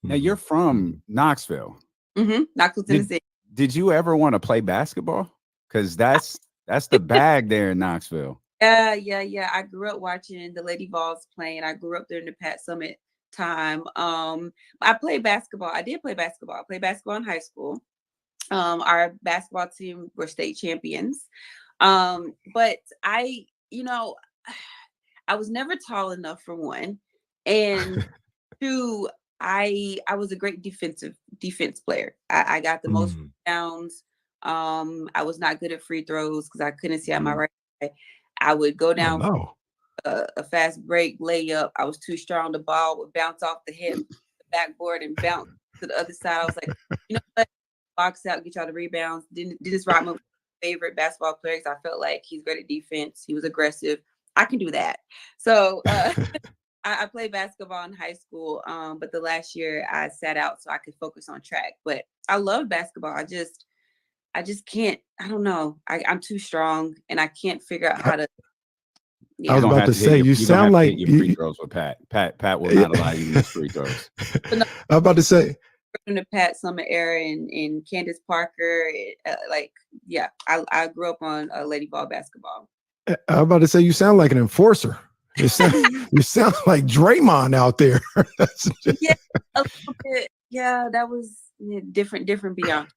Now you're from Knoxville. Knoxville, Tennessee. Did you ever want to play basketball? Because that's the bag there in Knoxville. Yeah. I grew up watching the Lady Vols playing. I grew up during the Pat Summitt time. I played basketball. I did play basketball. I played basketball in high school. Our basketball team were state champions. But I was never tall enough for one, and two, I was a great defense player. I got the most rebounds. I was not good at free throws because I couldn't see out my right eye. I would go down a fast break layup. I was too strong. The ball would bounce off the hip, the backboard, and bounce to the other side. I was like, you know what? Box out, get y'all the rebounds. Dennis Rodman was my favorite basketball player because I felt like he's great at defense. He was aggressive. I can do that. So I played basketball in high school, but the last year I sat out so I could focus on track. But I love basketball. I just can't. I don't know. I'm too strong, and I can't figure out how to. I was about to say, you sound like your free throws with Pat. Pat will not allow you to miss free throws. I was about to say. In the Pat Summitt era and Candace Parker, I grew up on Lady Ball basketball. I was about to say, you sound like an enforcer. You sound like Draymond out there. Yeah, a little bit. Yeah, that was different beyond.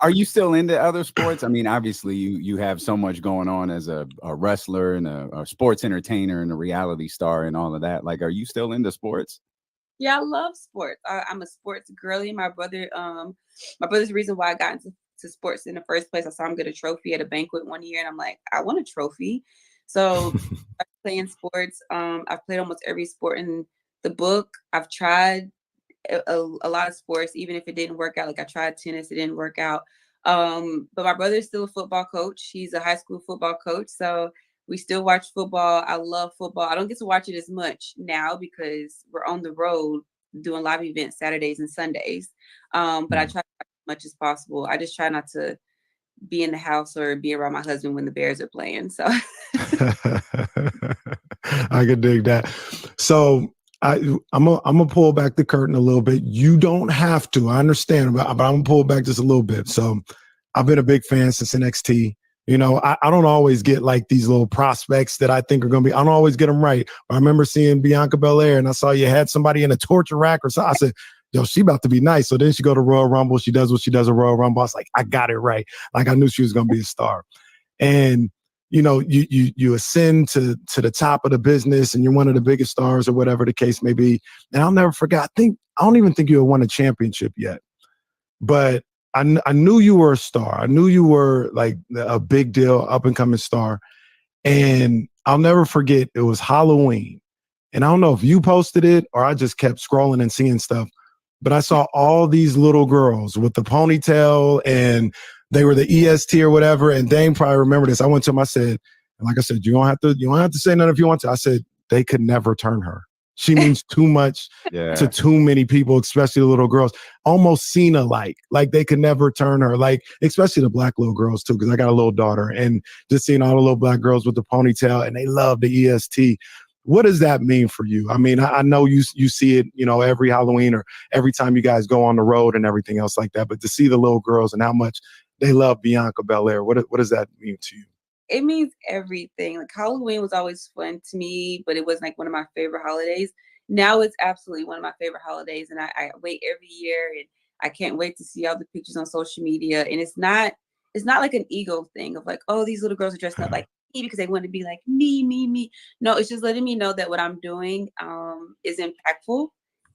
Are you still into other sports? I mean, obviously you have so much going on as a wrestler and a sports entertainer and a reality star and all of that. Like, are you still into sports? Yeah, I love sports. I'm a sports girly. My brother's the reason why I got into sports in the first place. I saw him get a trophy at a banquet one year, and I'm like, I want a trophy. So I playing sports. I've played almost every sport in the book. I've tried a lot of sports, even if it didn't work out. Like I tried tennis, it didn't work out. But my brother is still a football coach. He's a high school football coach. So we still watch football. I love football. I don't get to watch it as much now because we're on the road doing live events Saturdays and Sundays. But I try as much as possible. I just try not to be in the house or be around my husband when the Bears are playing. So I could dig that. So I'm gonna pull back the curtain a little bit. You don't have to. I understand, but I'm gonna pull back just a little bit. So I've been a big fan since NXT. I don't always get like these little prospects that I think are going to be, I don't always get them right. I remember seeing Bianca Belair and I saw you had somebody in a torture rack or something. I said, yo, she about to be nice. So then she go to Royal Rumble. She does what she does at Royal Rumble. I was like, I got it right. Like I knew she was going to be a star. And, you ascend to the top of the business and you're one of the biggest stars or whatever the case may be. And I'll never forget. I don't even think you had won a championship yet, but I knew you were a star. I knew you were like a big deal, up and coming star. And I'll never forget, it was Halloween. And I don't know if you posted it or I just kept scrolling and seeing stuff, but I saw all these little girls with the ponytail and they were the EST or whatever. And Dame probably remember this. I went to him, I said, you don't have to say nothing if you want to. I said, they could never turn her. She means too much to too many people, especially the little girls. Almost Cena-like. Like they could never turn her. Like, especially the black little girls too, because I got a little daughter. And just seeing all the little black girls with the ponytail and they love the EST. What does that mean for you? I mean, I know you see it, every Halloween or every time you guys go on the road and everything else like that. But to see the little girls and how much they love Bianca Belair, what does that mean to you? It means everything. Like Halloween was always fun to me, but it wasn't like one of my favorite holidays. Now it's absolutely one of my favorite holidays, and I wait every year, and I can't wait to see all the pictures on social media. And it's not like an ego thing of like, oh, these little girls are dressing up like me because they want to be like me. No, it's just letting me know that what I'm doing is impactful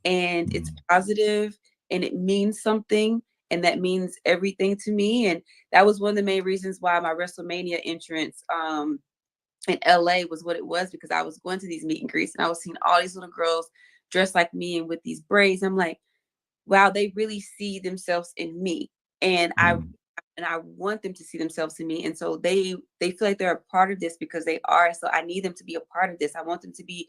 and it's positive and it means something. And that means everything to me. And that was one of the main reasons why my WrestleMania entrance in LA was what it was, because I was going to these meet and greets and I was seeing all these little girls dressed like me and with these braids. I'm like, wow, they really see themselves in me. And I want them to see themselves in me. And so they feel like they're a part of this because they are. So I need them to be a part of this. I want them to be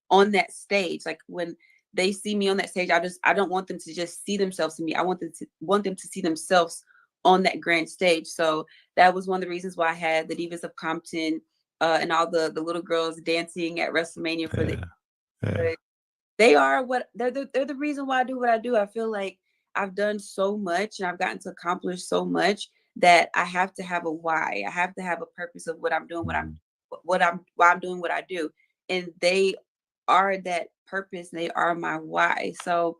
on that stage. Like when they see me on that stage, I don't want them to just see themselves in me. I want them to see themselves on that grand stage. So that was one of the reasons why I had the Divas of Compton and all the little girls dancing at WrestleMania for they are what they're the reason why I do what I do. I feel like I've done so much and I've gotten to accomplish so much that I have to have a why. I have to have a purpose of what I'm doing, why I'm doing what I do. And they are that purpose and they are my why. So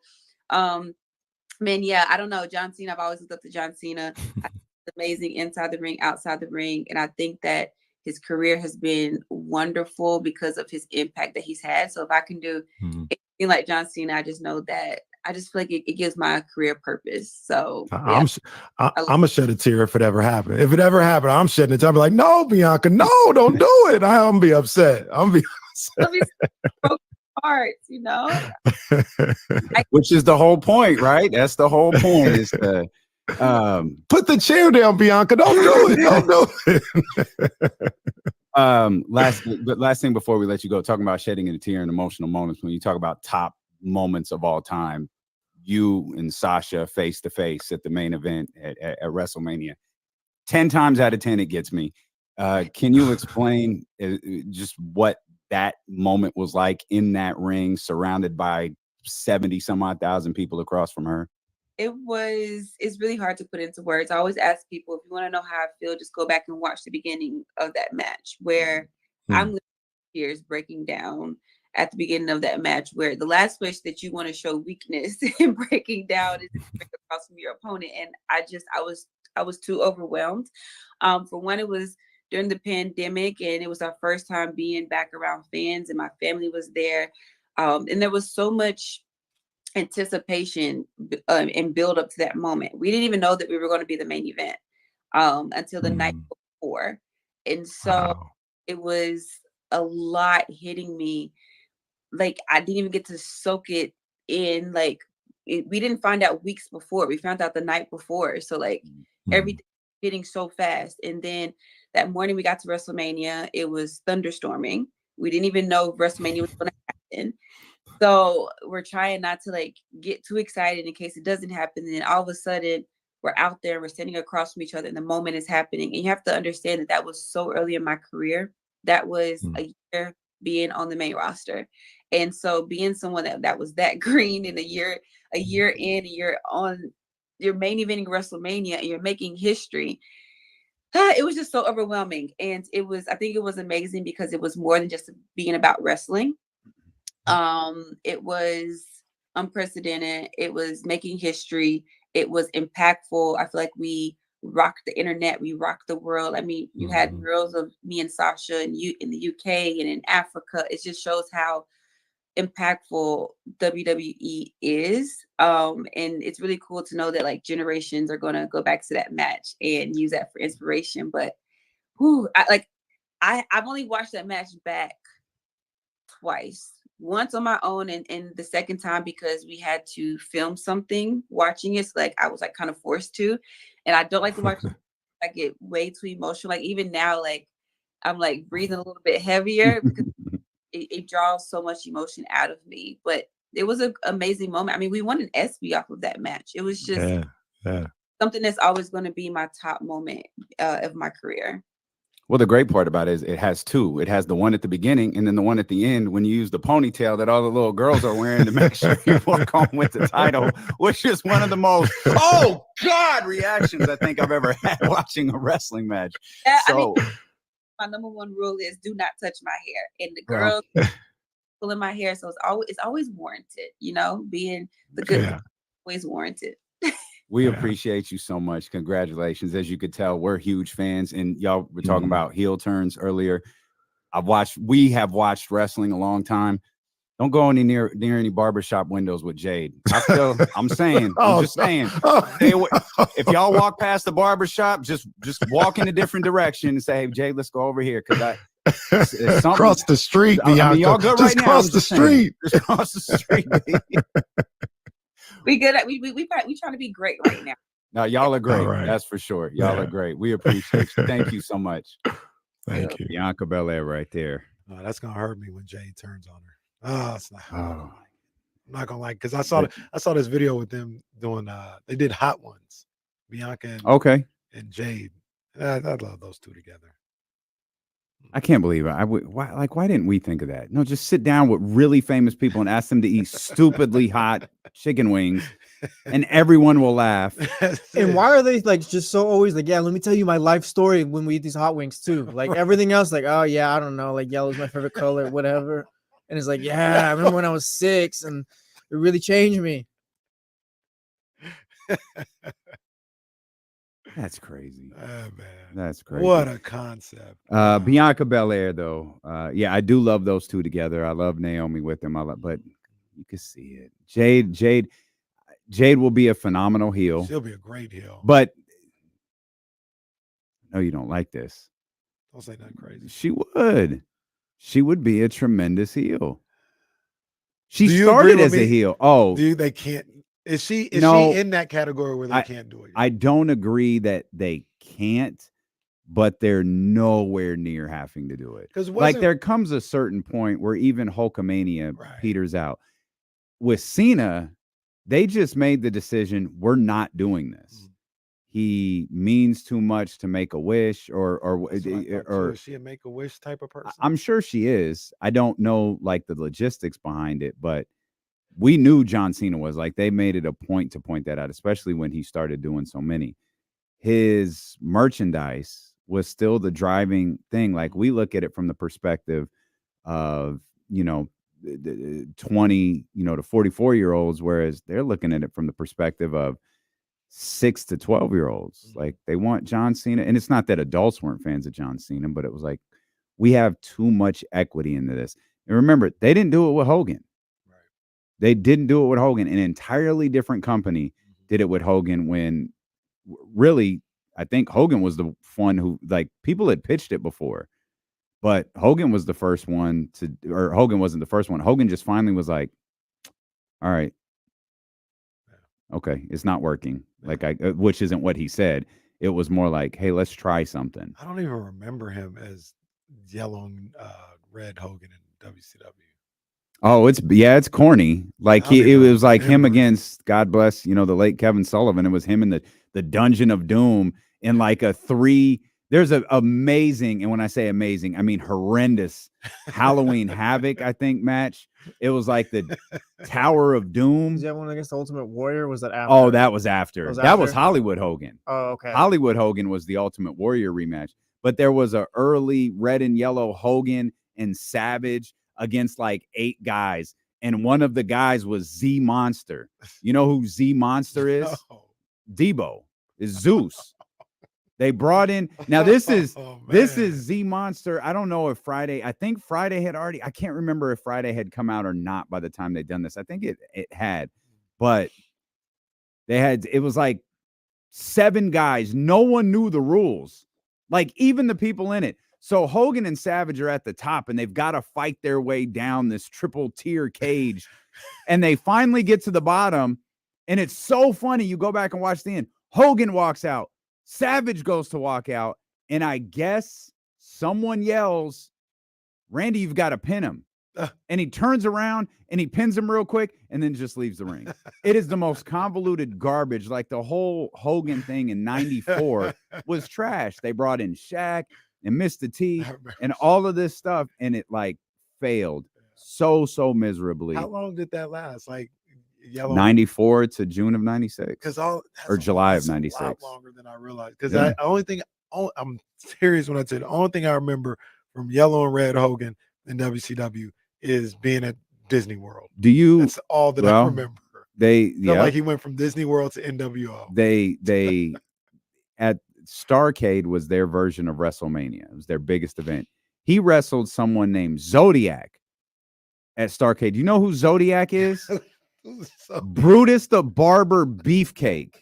man, yeah, I don't know. John Cena, I've always looked up to John Cena. Amazing inside the ring, outside the ring. And I think that his career has been wonderful because of his impact that he's had. So if I can do anything like John Cena, I just know that I just feel like it gives my career purpose. So yeah. I'm gonna shed a tear if it ever happened. If it ever happened, I'm shedding a tear. I'm like, no, Bianca, no, don't do it. I'm gonna be upset. Hearts, you know. Which is the whole point, right? That's the whole point. Is to put the chair down, Bianca. Don't do it. Don't do it. Last thing before we let you go, talking about shedding a tear and emotional moments. When you talk about top moments of all time, you and Sasha face to face at the main event at WrestleMania. 10 times out of 10, it gets me. Can you explain just what that moment was like in that ring, surrounded by 70 some odd thousand people across from her? It's really hard to put into words. I always ask people, if you want to know how I feel, just go back and watch the beginning of that match where I'm tears breaking down at the beginning of that match, where the last place that you want to show weakness and breaking down is across from your opponent. And I was too overwhelmed. For one, it was during the pandemic and it was our first time being back around fans and my family was there. And there was so much anticipation and build up to that moment. We didn't even know that we were going to be the main event until the night before. And so it was a lot hitting me. Like I didn't even get to soak it in. Like we didn't find out weeks before. We found out the night before. So like everything hitting so fast. And then that morning we got to WrestleMania, it was thunderstorming. We didn't even know WrestleMania was going to happen. So we're trying not to like get too excited in case it doesn't happen. And then all of a sudden we're out there, we're standing across from each other and the moment is happening. And you have to understand that that was so early in my career. That was a year being on the main roster. And so being someone that was that green in a year in, and you're on your main eventing WrestleMania and you're making history. It was just so overwhelming. And I think it was amazing because it was more than just being about wrestling. It was unprecedented. It was making history. It was impactful. I feel like we rocked the internet. We rocked the world. I mean, you had girls of me and Sasha and you in the UK and in Africa. It just shows how impactful WWE is. And it's really cool to know that like generations are going to go back to that match and use that for inspiration. But I've only watched that match back twice. Once on my own and the second time because we had to film something watching it. So like I was like kind of forced to, and I don't like to watch I get way too emotional. Like even now, like I'm like breathing a little bit heavier because it draws so much emotion out of me. But it was an amazing moment. I mean, we won an ESPY off of that match. It was just something that's always going to be my top moment of my career. Well, the great part about it is it has two. It has the one at the beginning and then the one at the end when you use the ponytail that all the little girls are wearing to make sure you walk home with the title, which is one of the most, oh, God, reactions I think I've ever had watching a wrestling match. Yeah, so, I mean, my number one rule is do not touch my hair. And the girls pulling my hair, so it's always warranted, you know, being the good always warranted. We appreciate you so much. Congratulations. As you could tell, we're huge fans. And y'all were talking about heel turns earlier. We have watched wrestling a long time. Don't go any near any barbershop windows with Jade. I'm saying, if y'all walk past the barbershop, just walk in a different direction and say, hey, Jade, let's go over here. Because Across the street, I mean, Bianca. y'all good Just right now. cross the street. Just cross the street. We good. We trying to be great right now. No, y'all are great. right. That's for sure. Y'all are great. We appreciate you. Thank you so much. Thank you. Bianca Belair right there. Oh, that's gonna hurt me when Jade turns on her. Oh, it's not. Oh. I'm not gonna like because I saw this video with them doing. They did Hot Ones, Bianca and Jade. I love those two together. I can't believe it. Why didn't we think of that? No, just sit down with really famous people and ask them to eat stupidly hot chicken wings, and everyone will laugh. And why are they like just so always like, yeah, let me tell you my life story when we eat these hot wings too. Like everything else, like, oh yeah, I don't know, like yellow's my favorite color, whatever. And it's like, yeah, I remember when I was 6 and it really changed me. That's crazy. Oh, man. That's crazy. What a concept. Bianca Belair, though. Yeah, I do love those two together. I love Naomi with them. But you can see it. Jade will be a phenomenal heel. She'll be a great heel. But no, you don't like this. Don't say nothing crazy. She would be a tremendous heel. She Do you started agree with as a me? heel. Oh, They can't. Is she in that category where they can't do it? I don't agree that they can't, but they're nowhere near having to do it. Because like there comes a certain point where even Hulkamania peters out. With Cena, they just made the decision, we're not doing this. He means too much to make a wish, or is she a Make-A-Wish type of person? I'm sure she is. I don't know like the logistics behind it, but we knew John Cena was like, they made it a point to point that out, especially when he started doing so many. His merchandise was still the driving thing. Like we look at it from the perspective of, 20, to 44-year-olds, whereas they're looking at it from the perspective of 6 to 12-year-olds. Like they want John Cena. And it's not that adults weren't fans of John Cena, but it was like, we have too much equity into this. And remember, they didn't do it with Hogan. They didn't do it with Hogan. An entirely different company did it with Hogan when really, I think Hogan was the one who, like, people had pitched it before, but Hogan was the first one or Hogan wasn't the first one. Hogan just finally was like, all right, okay, it's not working. Like, which isn't what he said. It was more like, hey, let's try something. I don't even remember him as yellow and red Hogan in WCW. Oh, it's corny. Like it was like him against, God bless, the late Kevin Sullivan. It was him in the Dungeon of Doom in like there's an amazing, and when I say amazing, I mean horrendous Halloween Havoc, I think, match. It was like the Tower of Doom. Is that one against the Ultimate Warrior? Was that after? Oh, that was after. That was Hollywood Hogan. Oh, okay. Hollywood Hogan was the Ultimate Warrior rematch. But there was a early red and yellow Hogan and Savage against like 8 guys, and one of the guys was Z Monster. You know who Z Monster is? No. Debo is Zeus. They brought in, now this is Z Monster. I don't know if I think Friday had already, I can't remember if Friday had come out or not by the time they'd done this. I think it had, but it was like 7 guys. No one knew the rules, like even the people in it. So Hogan and Savage are at the top, and they've got to fight their way down this triple tier cage. And they finally get to the bottom, and it's so funny. You go back and watch the end. Hogan walks out. Savage goes to walk out, and I guess someone yells, Randy, you've got to pin him. And he turns around, and he pins him real quick, and then just leaves the ring. It is the most convoluted garbage. Like the whole Hogan thing in 94 was trash. They brought in Shaq and Mr. T and all of this stuff, and it like failed so miserably. How long did that last? Like 94 to June of 96, or July of 96. A lot longer than I realized. Because I'm serious when I say the only thing I remember from yellow and red Hogan in WCW is being at Disney World. That's all that I remember. Like he went from Disney World to NWO. They at Starrcade was their version of WrestleMania. It was their biggest event. He wrestled someone named Zodiac at Starrcade. You know who Zodiac is? Brutus the Barber Beefcake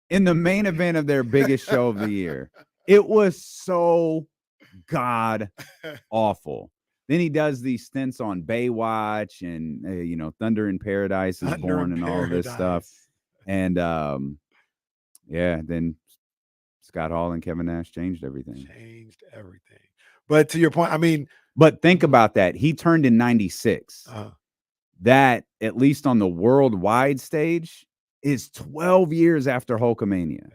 in the main event of their biggest show of the year. It was so god awful. Then he does these stints on Baywatch and Thunder in Paradise is born and all this stuff. And then Scott Hall and Kevin Nash changed everything. But to your point, I mean, but think about that. He turned in 96. That, at least on the worldwide stage, is 12 years after Hulkamania.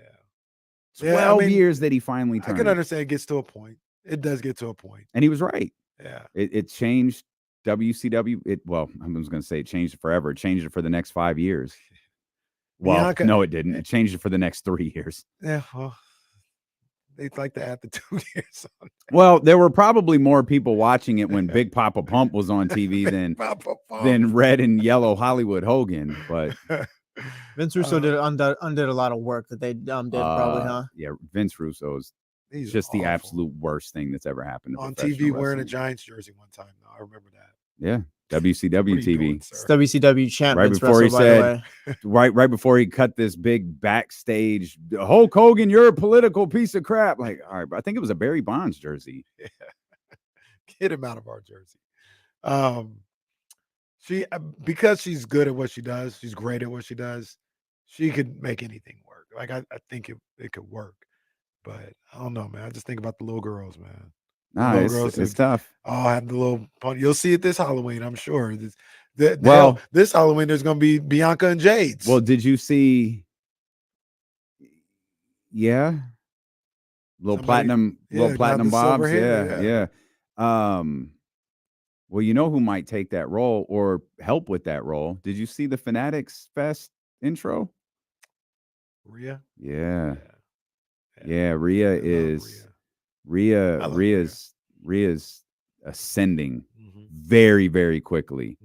12 years that he finally turned. I can understand it gets to a point. It does get to a point. And he was right. Yeah. It changed WCW. I was going to say it changed it forever. It changed it for the next 5 years. Well, Bianca, no, it didn't. It changed it for the next 3 years. Yeah, well, they'd like to add the 2 years on. Well, there were probably more people watching it when Big Papa Pump was on TV than Red and Yellow Hollywood Hogan. But Vince Russo undid a lot of work that they did probably, huh? Yeah, Vince Russo is just the absolute worst thing that's ever happened to on professional TV wearing a wrestling. Giants jersey one time. Though I remember that. Yeah, WCW TV. It's WCW champ. Right Vince before Russo, he by the said, way. right before he cut this big backstage, Hulk Hogan, you're a political piece of crap. Like, all right, but I think it was a Barry Bonds jersey. Yeah. Get him out of our jersey. She, because she's good at what she does, she's great at what she does. She could make anything work. Like I think it could work, but I don't know, man. I just think about the little girls, man. Nah, it's tough. Oh, I have the little pony. You'll see it this Halloween, I'm sure. This Halloween there's going to be Bianca and Jade's. Well, did you see? Yeah, platinum bobs. Yeah. Well, you know who might take that role or help with that role? Did you see the Fanatics Fest intro? Rhea. Yeah. Rhea is Rhea's ascending very, very quickly.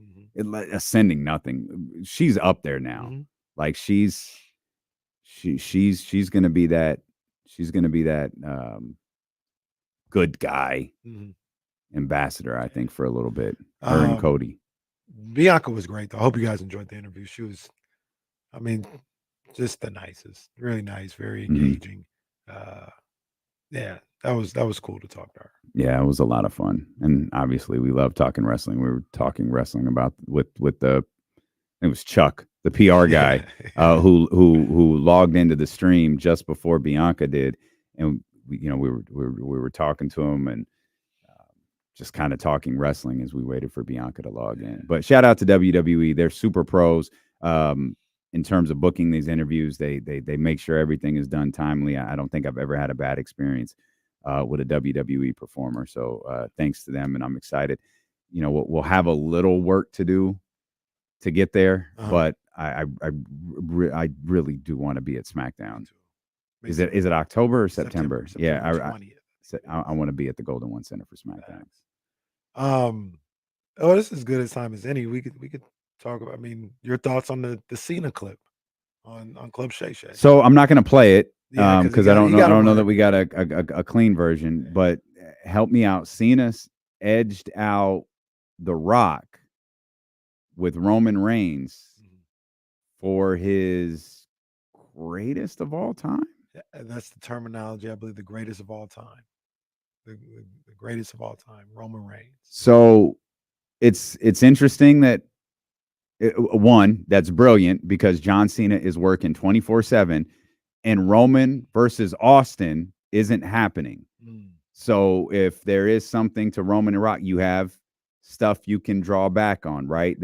Ascending nothing. She's up there now. Like she's gonna be that. She's gonna be that good guy ambassador, I think, for a little bit. Her and Cody. Bianca was great though. I hope you guys enjoyed the interview. She was, I mean, just the nicest. Really nice, very engaging. Yeah, that was cool to talk to her. Yeah, it was a lot of fun. And obviously we love talking wrestling. We were talking wrestling about with it was Chuck, the PR guy, who logged into the stream just before Bianca did. And we were talking to him and just kind of talking wrestling as we waited for Bianca to log in. But shout out to WWE. They're super pros in terms of booking these interviews. They make sure everything is done timely. I don't think I've ever had a bad experience with a WWE performer. So thanks to them, and I'm excited. We'll have a little work to do to get there, but I really do want to be at SmackDown. Is it October or September? Yeah, I want to be at the Golden One Center for SmackDown. This is as good a time as any. We could talk about. I mean, your thoughts on the Cena clip on Club Shay Shay. So I'm not going to play it because I don't know that we got a clean version. But help me out. Cena edged out The Rock with Roman Reigns for his greatest of all time. Yeah, that's the terminology. I believe the greatest of all time. The greatest of all time, Roman Reigns. So it's interesting that that's brilliant because John Cena is working 24/7 and Roman versus Austin isn't happening. So if there is something to Roman and Rock, you have stuff you can draw back on, right?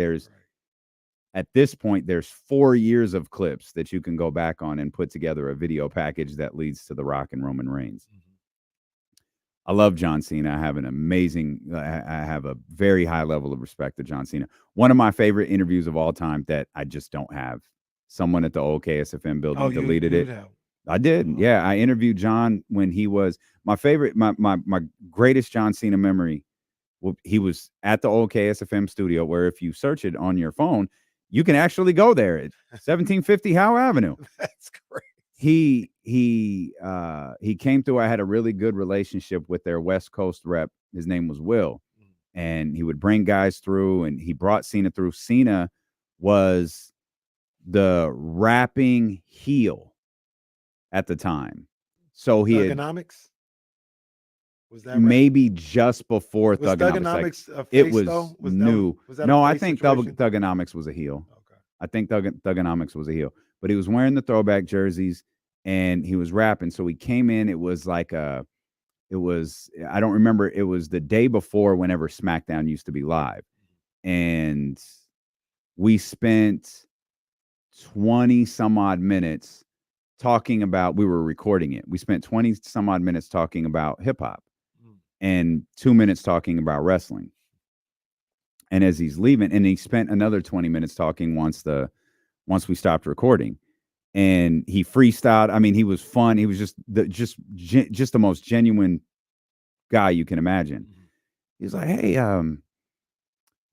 At this point, there's 4 years of clips that you can go back on and put together a video package that leads to The Rock and Roman Reigns. I love John Cena. I have I have a very high level of respect to John Cena. One of my favorite interviews of all time that I just don't have. Someone at the old KSFM building deleted it. I did. Yeah. I interviewed John when he was my favorite, my greatest John Cena memory. Well, he was at the old KSFM studio where if you search it on your phone, you can actually go there at 1750 Howe Avenue. That's great. He came through. I had a really good relationship with their West Coast rep. His name was Will, and he would bring guys through, and he brought Cena through. Cena was the rapping heel at the time. So he Thugonomics? Was that right? maybe just before Was Thugonomics. Thugonomics a It face, was though? Was new. that a No, I face think situation? Thugonomics was a heel. Okay. I think Thugonomics was a heel. But he was wearing the throwback jerseys and he was rapping. So he came in. It was like I don't remember. It was the day before whenever SmackDown used to be live. And we spent 20 some odd minutes talking about, we were recording it. We spent 20 some odd minutes talking about hip hop and 2 minutes talking about wrestling. And as he's leaving, and he spent another 20 minutes talking once we stopped recording. And he freestyled. I mean, he was fun. He was just the most genuine guy you can imagine. He's like, "Hey, do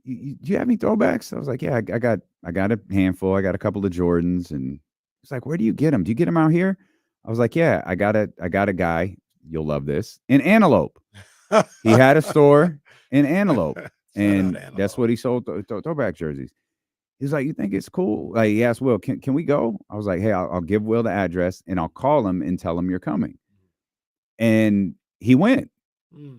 you have any throwbacks?" I was like, "Yeah, I got a handful. I got a couple of Jordans." And he's like, "Where do you get them? Do you get them out here?" I was like, "Yeah, I got a guy. You'll love this, in Antelope. He had a store in Antelope, and that's what he sold throwback jerseys." He's like, "You think it's cool?" Like, he asked Will, "Can we go?" I was like, "Hey, I'll give Will the address and I'll call him and tell him you're coming." And he went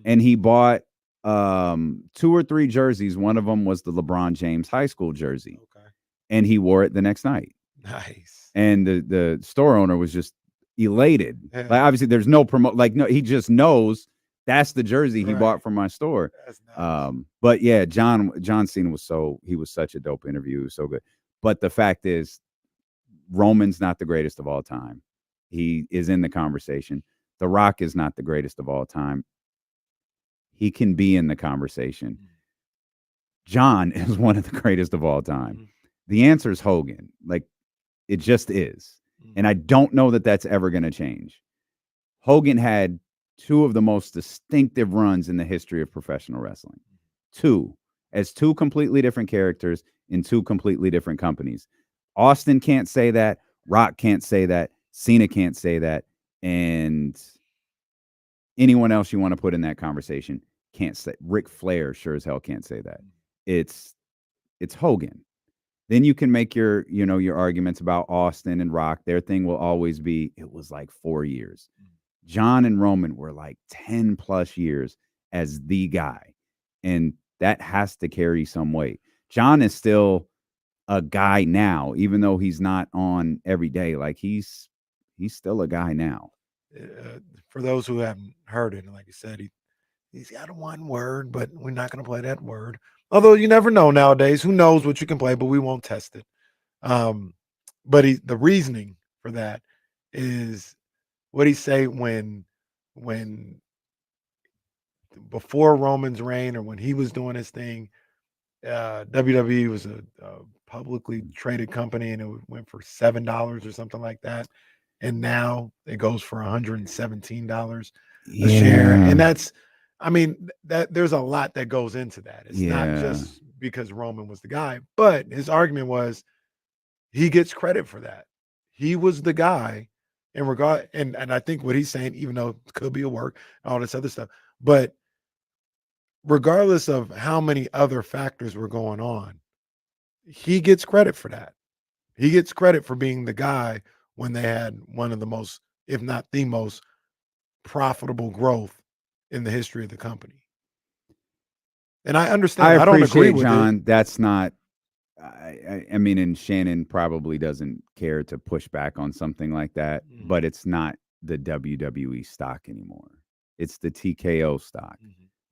and he bought 2 or 3 jerseys. One of them was the LeBron James high school jersey. Okay. And he wore it the next night. Nice. And the store owner was just elated. Yeah. Like, obviously there's no no, he just knows that's the jersey he bought from my store. That's nice. But yeah, John Cena was such a dope interview. He was so good. But the fact is, Roman's not the greatest of all time. He is in the conversation. The Rock is not the greatest of all time. He can be in the conversation. John is one of the greatest of all time. The answer is Hogan. Like, it just is. And I don't know that that's ever going to change. Hogan had 2 of the most distinctive runs in the history of professional wrestling. 2 completely different characters in 2 completely different companies. Austin can't say that. Rock can't say that. Cena can't say that. And anyone else you want to put in that conversation can't say. Ric Flair sure as hell can't say that. It's Hogan. Then you can make your arguments about Austin and Rock. Their thing will always be, it was like 4 years. John and Roman were like 10 plus years as the guy. And that has to carry some weight. John is still a guy now, even though he's not on every day. Like, he's still a guy now. For those who haven't heard it, like you said, he's got a 1 word, but we're not going to play that word. Although you never know nowadays. Who knows what you can play, but we won't test it. But the reasoning for that is, what he say when before Roman's reign, or when he was doing his thing, WWE was a publicly traded company, and it went for $7 or something like that. And now it goes for $117 a share. And that's, I mean, that there's a lot that goes into that. It's not just because Roman was the guy, but his argument was he gets credit for that. He was the guy in regard, and I think what he's saying, even though it could be a work, all this other stuff, but regardless of how many other factors were going on, he gets credit for that. He gets credit for being the guy when they had one of the most, if not the most, profitable growth in the history of the company. And I understand. I don't agree with John. it. That's not. I mean, and Shannon probably doesn't care to push back on something like that, but it's not the WWE stock anymore. It's the TKO stock,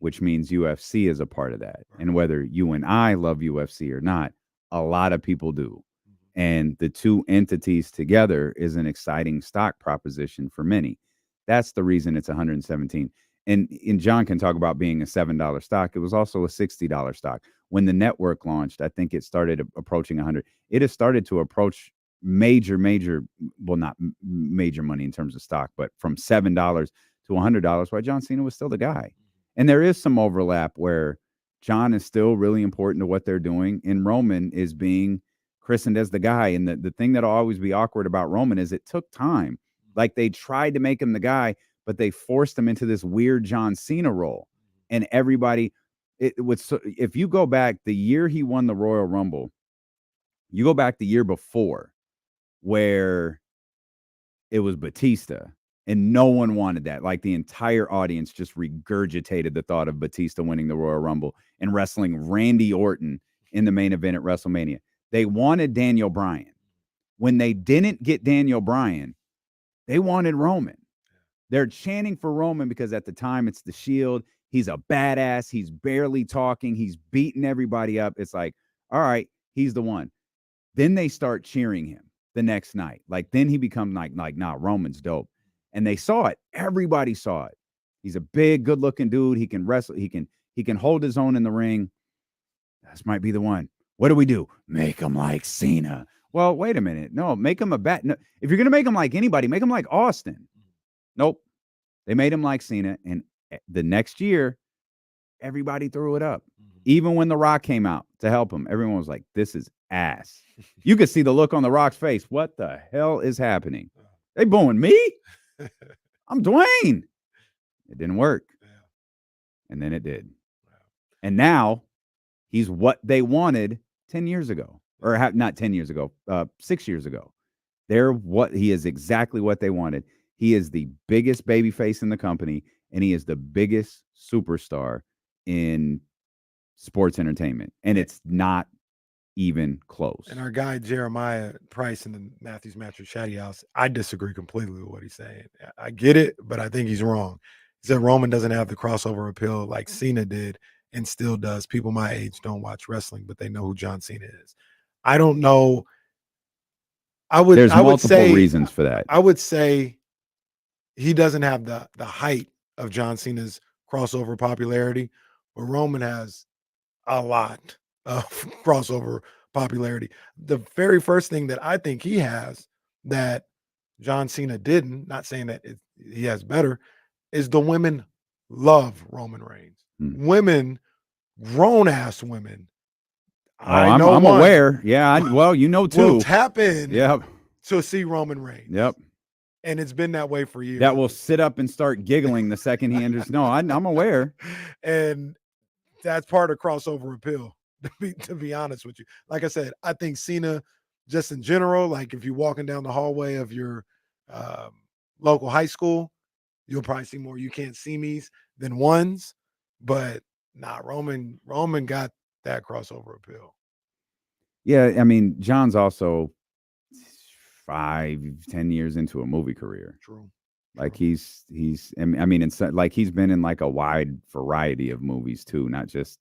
which means UFC is a part of that. And whether you and I love UFC or not, a lot of people do. And the 2 entities together is an exciting stock proposition for many. That's the reason it's 117. And John can talk about being a $7 stock. It was also a $60 stock. When the network launched, I think it started approaching 100. It has started to approach major, well, not major money in terms of stock, but from $7 to $100, why John Cena was still the guy. And there is some overlap where John is still really important to what they're doing, and Roman is being christened as the guy. And the thing that'll always be awkward about Roman is it took time. Like, they tried to make him the guy, but they forced him into this weird John Cena role. And everybody, if you go back the year he won the Royal Rumble, you go back the year before where it was Batista, And no one wanted that. Like the entire audience just regurgitated the thought of Batista winning the Royal Rumble and wrestling Randy Orton in the main event at WrestleMania. They wanted Daniel Bryan. When they didn't get Daniel Bryan, they wanted Roman. They're chanting for Roman because at the time it's the Shield. He's a badass. He's barely talking. He's beating everybody up. It's like, all right, he's the one. Then they start cheering him the next night. Like then he becomes like, nah, Roman's dope. And they saw it. Everybody saw it. He's a big, good-looking dude. He can wrestle. He can hold his own in the ring. This might be the one. What do we do? Make him like Cena. Well, wait a minute. No, make him a bat. No, if you're gonna make him like anybody, make him like Austin. Nope. They made him like Cena, and the next year, everybody threw it up. Even when The Rock came out to help him, everyone was like, "This is ass." You could see the look on The Rock's face. What the hell is happening? They booing me? I'm Dwayne. It didn't work. And then it did. And now he's what they wanted 10 years ago. Or not 10 years ago, 6 years ago. He is exactly what they wanted. He is the biggest babyface in the company, and he is the biggest superstar in sports entertainment. And it's not even close. And our guy Jeremiah Price in the Matthews Mattress Chatty House, I disagree completely with what he's saying. I get it, but I think he's wrong. He said Roman doesn't have the crossover appeal like Cena did and still does. People my age don't watch wrestling, but they know who John Cena is. I don't know. There's multiple reasons for that. I would say he doesn't have the height of John Cena's crossover popularity, but Roman has a lot of crossover popularity. The very first thing that I think he has that John Cena didn't, not saying that he has better, is the women love Roman Reigns. Women, grown-ass women. I'm aware. Yeah, well, you know too. Will tap in Yep. to see Roman Reigns. Yep. And it's been that way for years. That will sit up and start giggling the second he enters. No, I'm aware. And that's part of crossover appeal, to be honest with you. Like I said, I think Cena, just in general, like if you're walking down the hallway of your local high school, you'll probably see more you can't see me's than ones. But Roman got that crossover appeal. Yeah, I mean, John's also 5-10 years into a movie career. True. Like he's I mean, it's like he's been in like a wide variety of movies too, not just,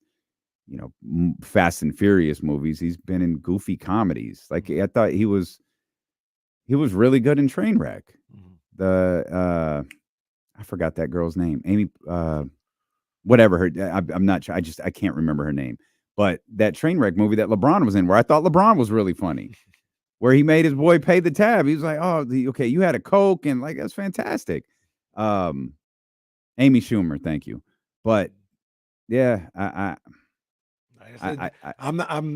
Fast and Furious movies. He's been in goofy comedies. Like I thought he was really good in Trainwreck. I forgot that girl's name. Amy, whatever I'm not sure. I can't remember her name. But that Trainwreck movie that LeBron was in, where I thought LeBron was really funny, where he made his boy pay the tab. He was like, "Oh, okay, you had a Coke," and like that's fantastic. Amy Schumer, thank you. But yeah, I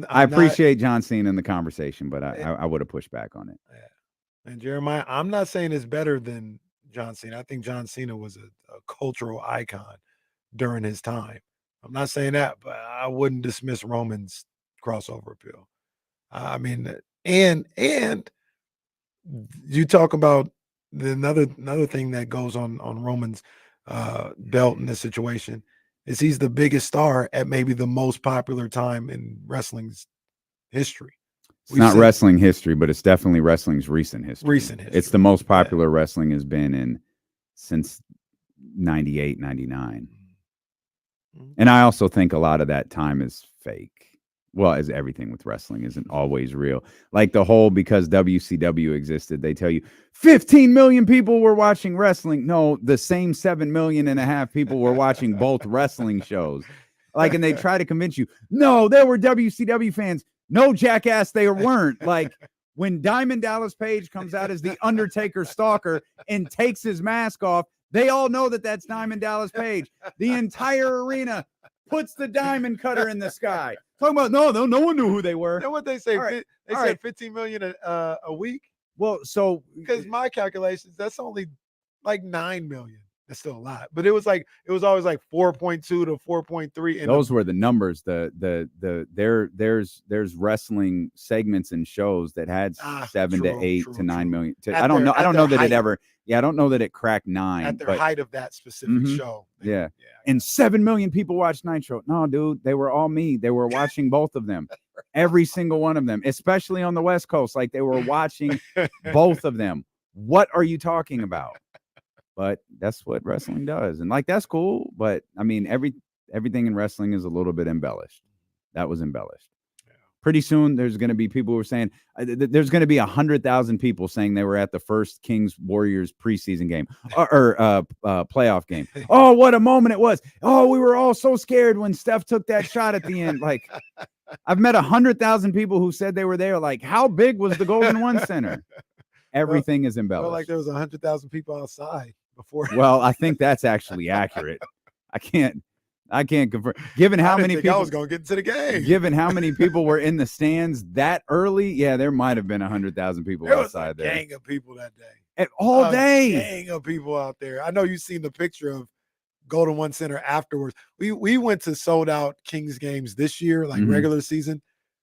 appreciate John Cena in the conversation, but I would have pushed back on it. And Jeremiah, I'm not saying it's better than John Cena. I think John Cena was a cultural icon during his time. I'm not saying that, but I wouldn't dismiss Roman's crossover appeal. I mean, and you talk about another thing that goes on Roman's belt in this situation is he's the biggest star at maybe the most popular time in wrestling's history. It's not wrestling history, but it's definitely wrestling's recent history. It's the most popular wrestling has been in since 98, 99. And I also think a lot of that time is fake. Well, as everything with wrestling isn't always real. Like the whole, because WCW existed, they tell you 15 million people were watching wrestling. No, the same 7.5 million people were watching both wrestling shows. Like, and they try to convince you, no, there were WCW fans. No, jackass, they weren't. Like when Diamond Dallas Page comes out as the Undertaker stalker and takes his mask off, they all know that that's Diamond Dallas Page. The entire arena puts the diamond cutter in the sky. Talking about no one knew who they were. You know what they say? Right. They said 15 million a week. Well, so because my calculations, that's only like 9 million That's still a lot. But it was always like 4.2 to 4.3. Those were the numbers. There's wrestling segments and shows that had 7 to 8 to 9 million. I don't know that it ever. Yeah, I don't know that it cracked 9 at their height of that specific show. Yeah. And 7 million people watched Nitro. No, dude, they were all me. They were watching both of them, every single one of them, especially on the West Coast. Like they were watching both of them. What are you talking about? But that's what wrestling does, and like that's cool. But I mean, everything in wrestling is a little bit embellished. That was embellished. Pretty soon, there's going to be people who are saying there's going to be 100,000 people saying they were at the first Kings Warriors preseason game or playoff game. Oh, what a moment it was! Oh, we were all so scared when Steph took that shot at the end. Like, I've met 100,000 people who said they were there. Like, how big was the Golden One Center? Everything is embellished. Like there was 100,000 people outside before. Well, I think that's actually accurate. I can't confirm. Given how many people I was going to get into the game. Given how many people were in the stands that early, yeah, there might have been 100,00 people outside there. Gang of people that day. And all day. Gang of people out there. I know you've seen the picture of Golden One Center afterwards. We went to sold out Kings games this year, like regular season.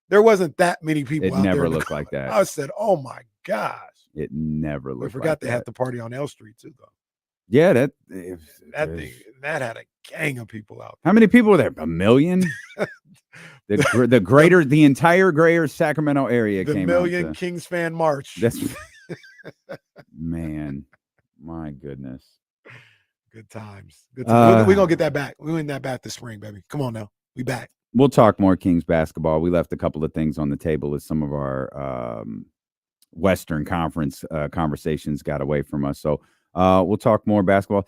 There wasn't that many people out there. It never looked like that. I said, oh my gosh. It never looked like that. We forgot they had the party on L Street too, though. Yeah, that had a gang of people out there. How many people were there? 1 million? the entire greater Sacramento area came out. The Million Kings fan march. That's man, my goodness. Good times. Good times. We're gonna get that back. We win that back this spring, baby. Come on now. We back. We'll talk more Kings basketball. We left a couple of things on the table as some of our Western Conference conversations got away from us. So we'll talk more basketball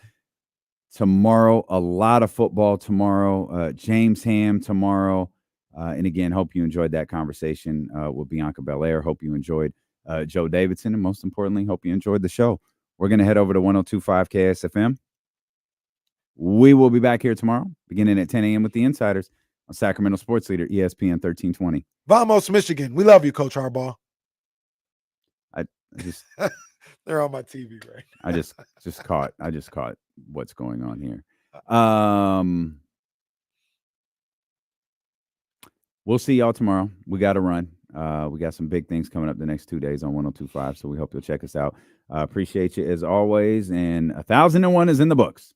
tomorrow. A lot of football tomorrow. James Ham tomorrow. And again, hope you enjoyed that conversation with Bianca Belair. Hope you enjoyed Joe Davidson. And most importantly, hope you enjoyed the show. We're going to head over to 102.5 KSFM. We will be back here tomorrow, beginning at 10 a.m. with the Insiders on Sacramento Sports Leader, ESPN 1320. Vamos, Michigan. We love you, Coach Harbaugh. I just they're on my TV right now. I just caught what's going on here. We'll see y'all tomorrow. We got to run. We got some big things coming up the next 2 days on 102.5, so we hope you'll check us out. Appreciate you as always, and 1,001 is in the books.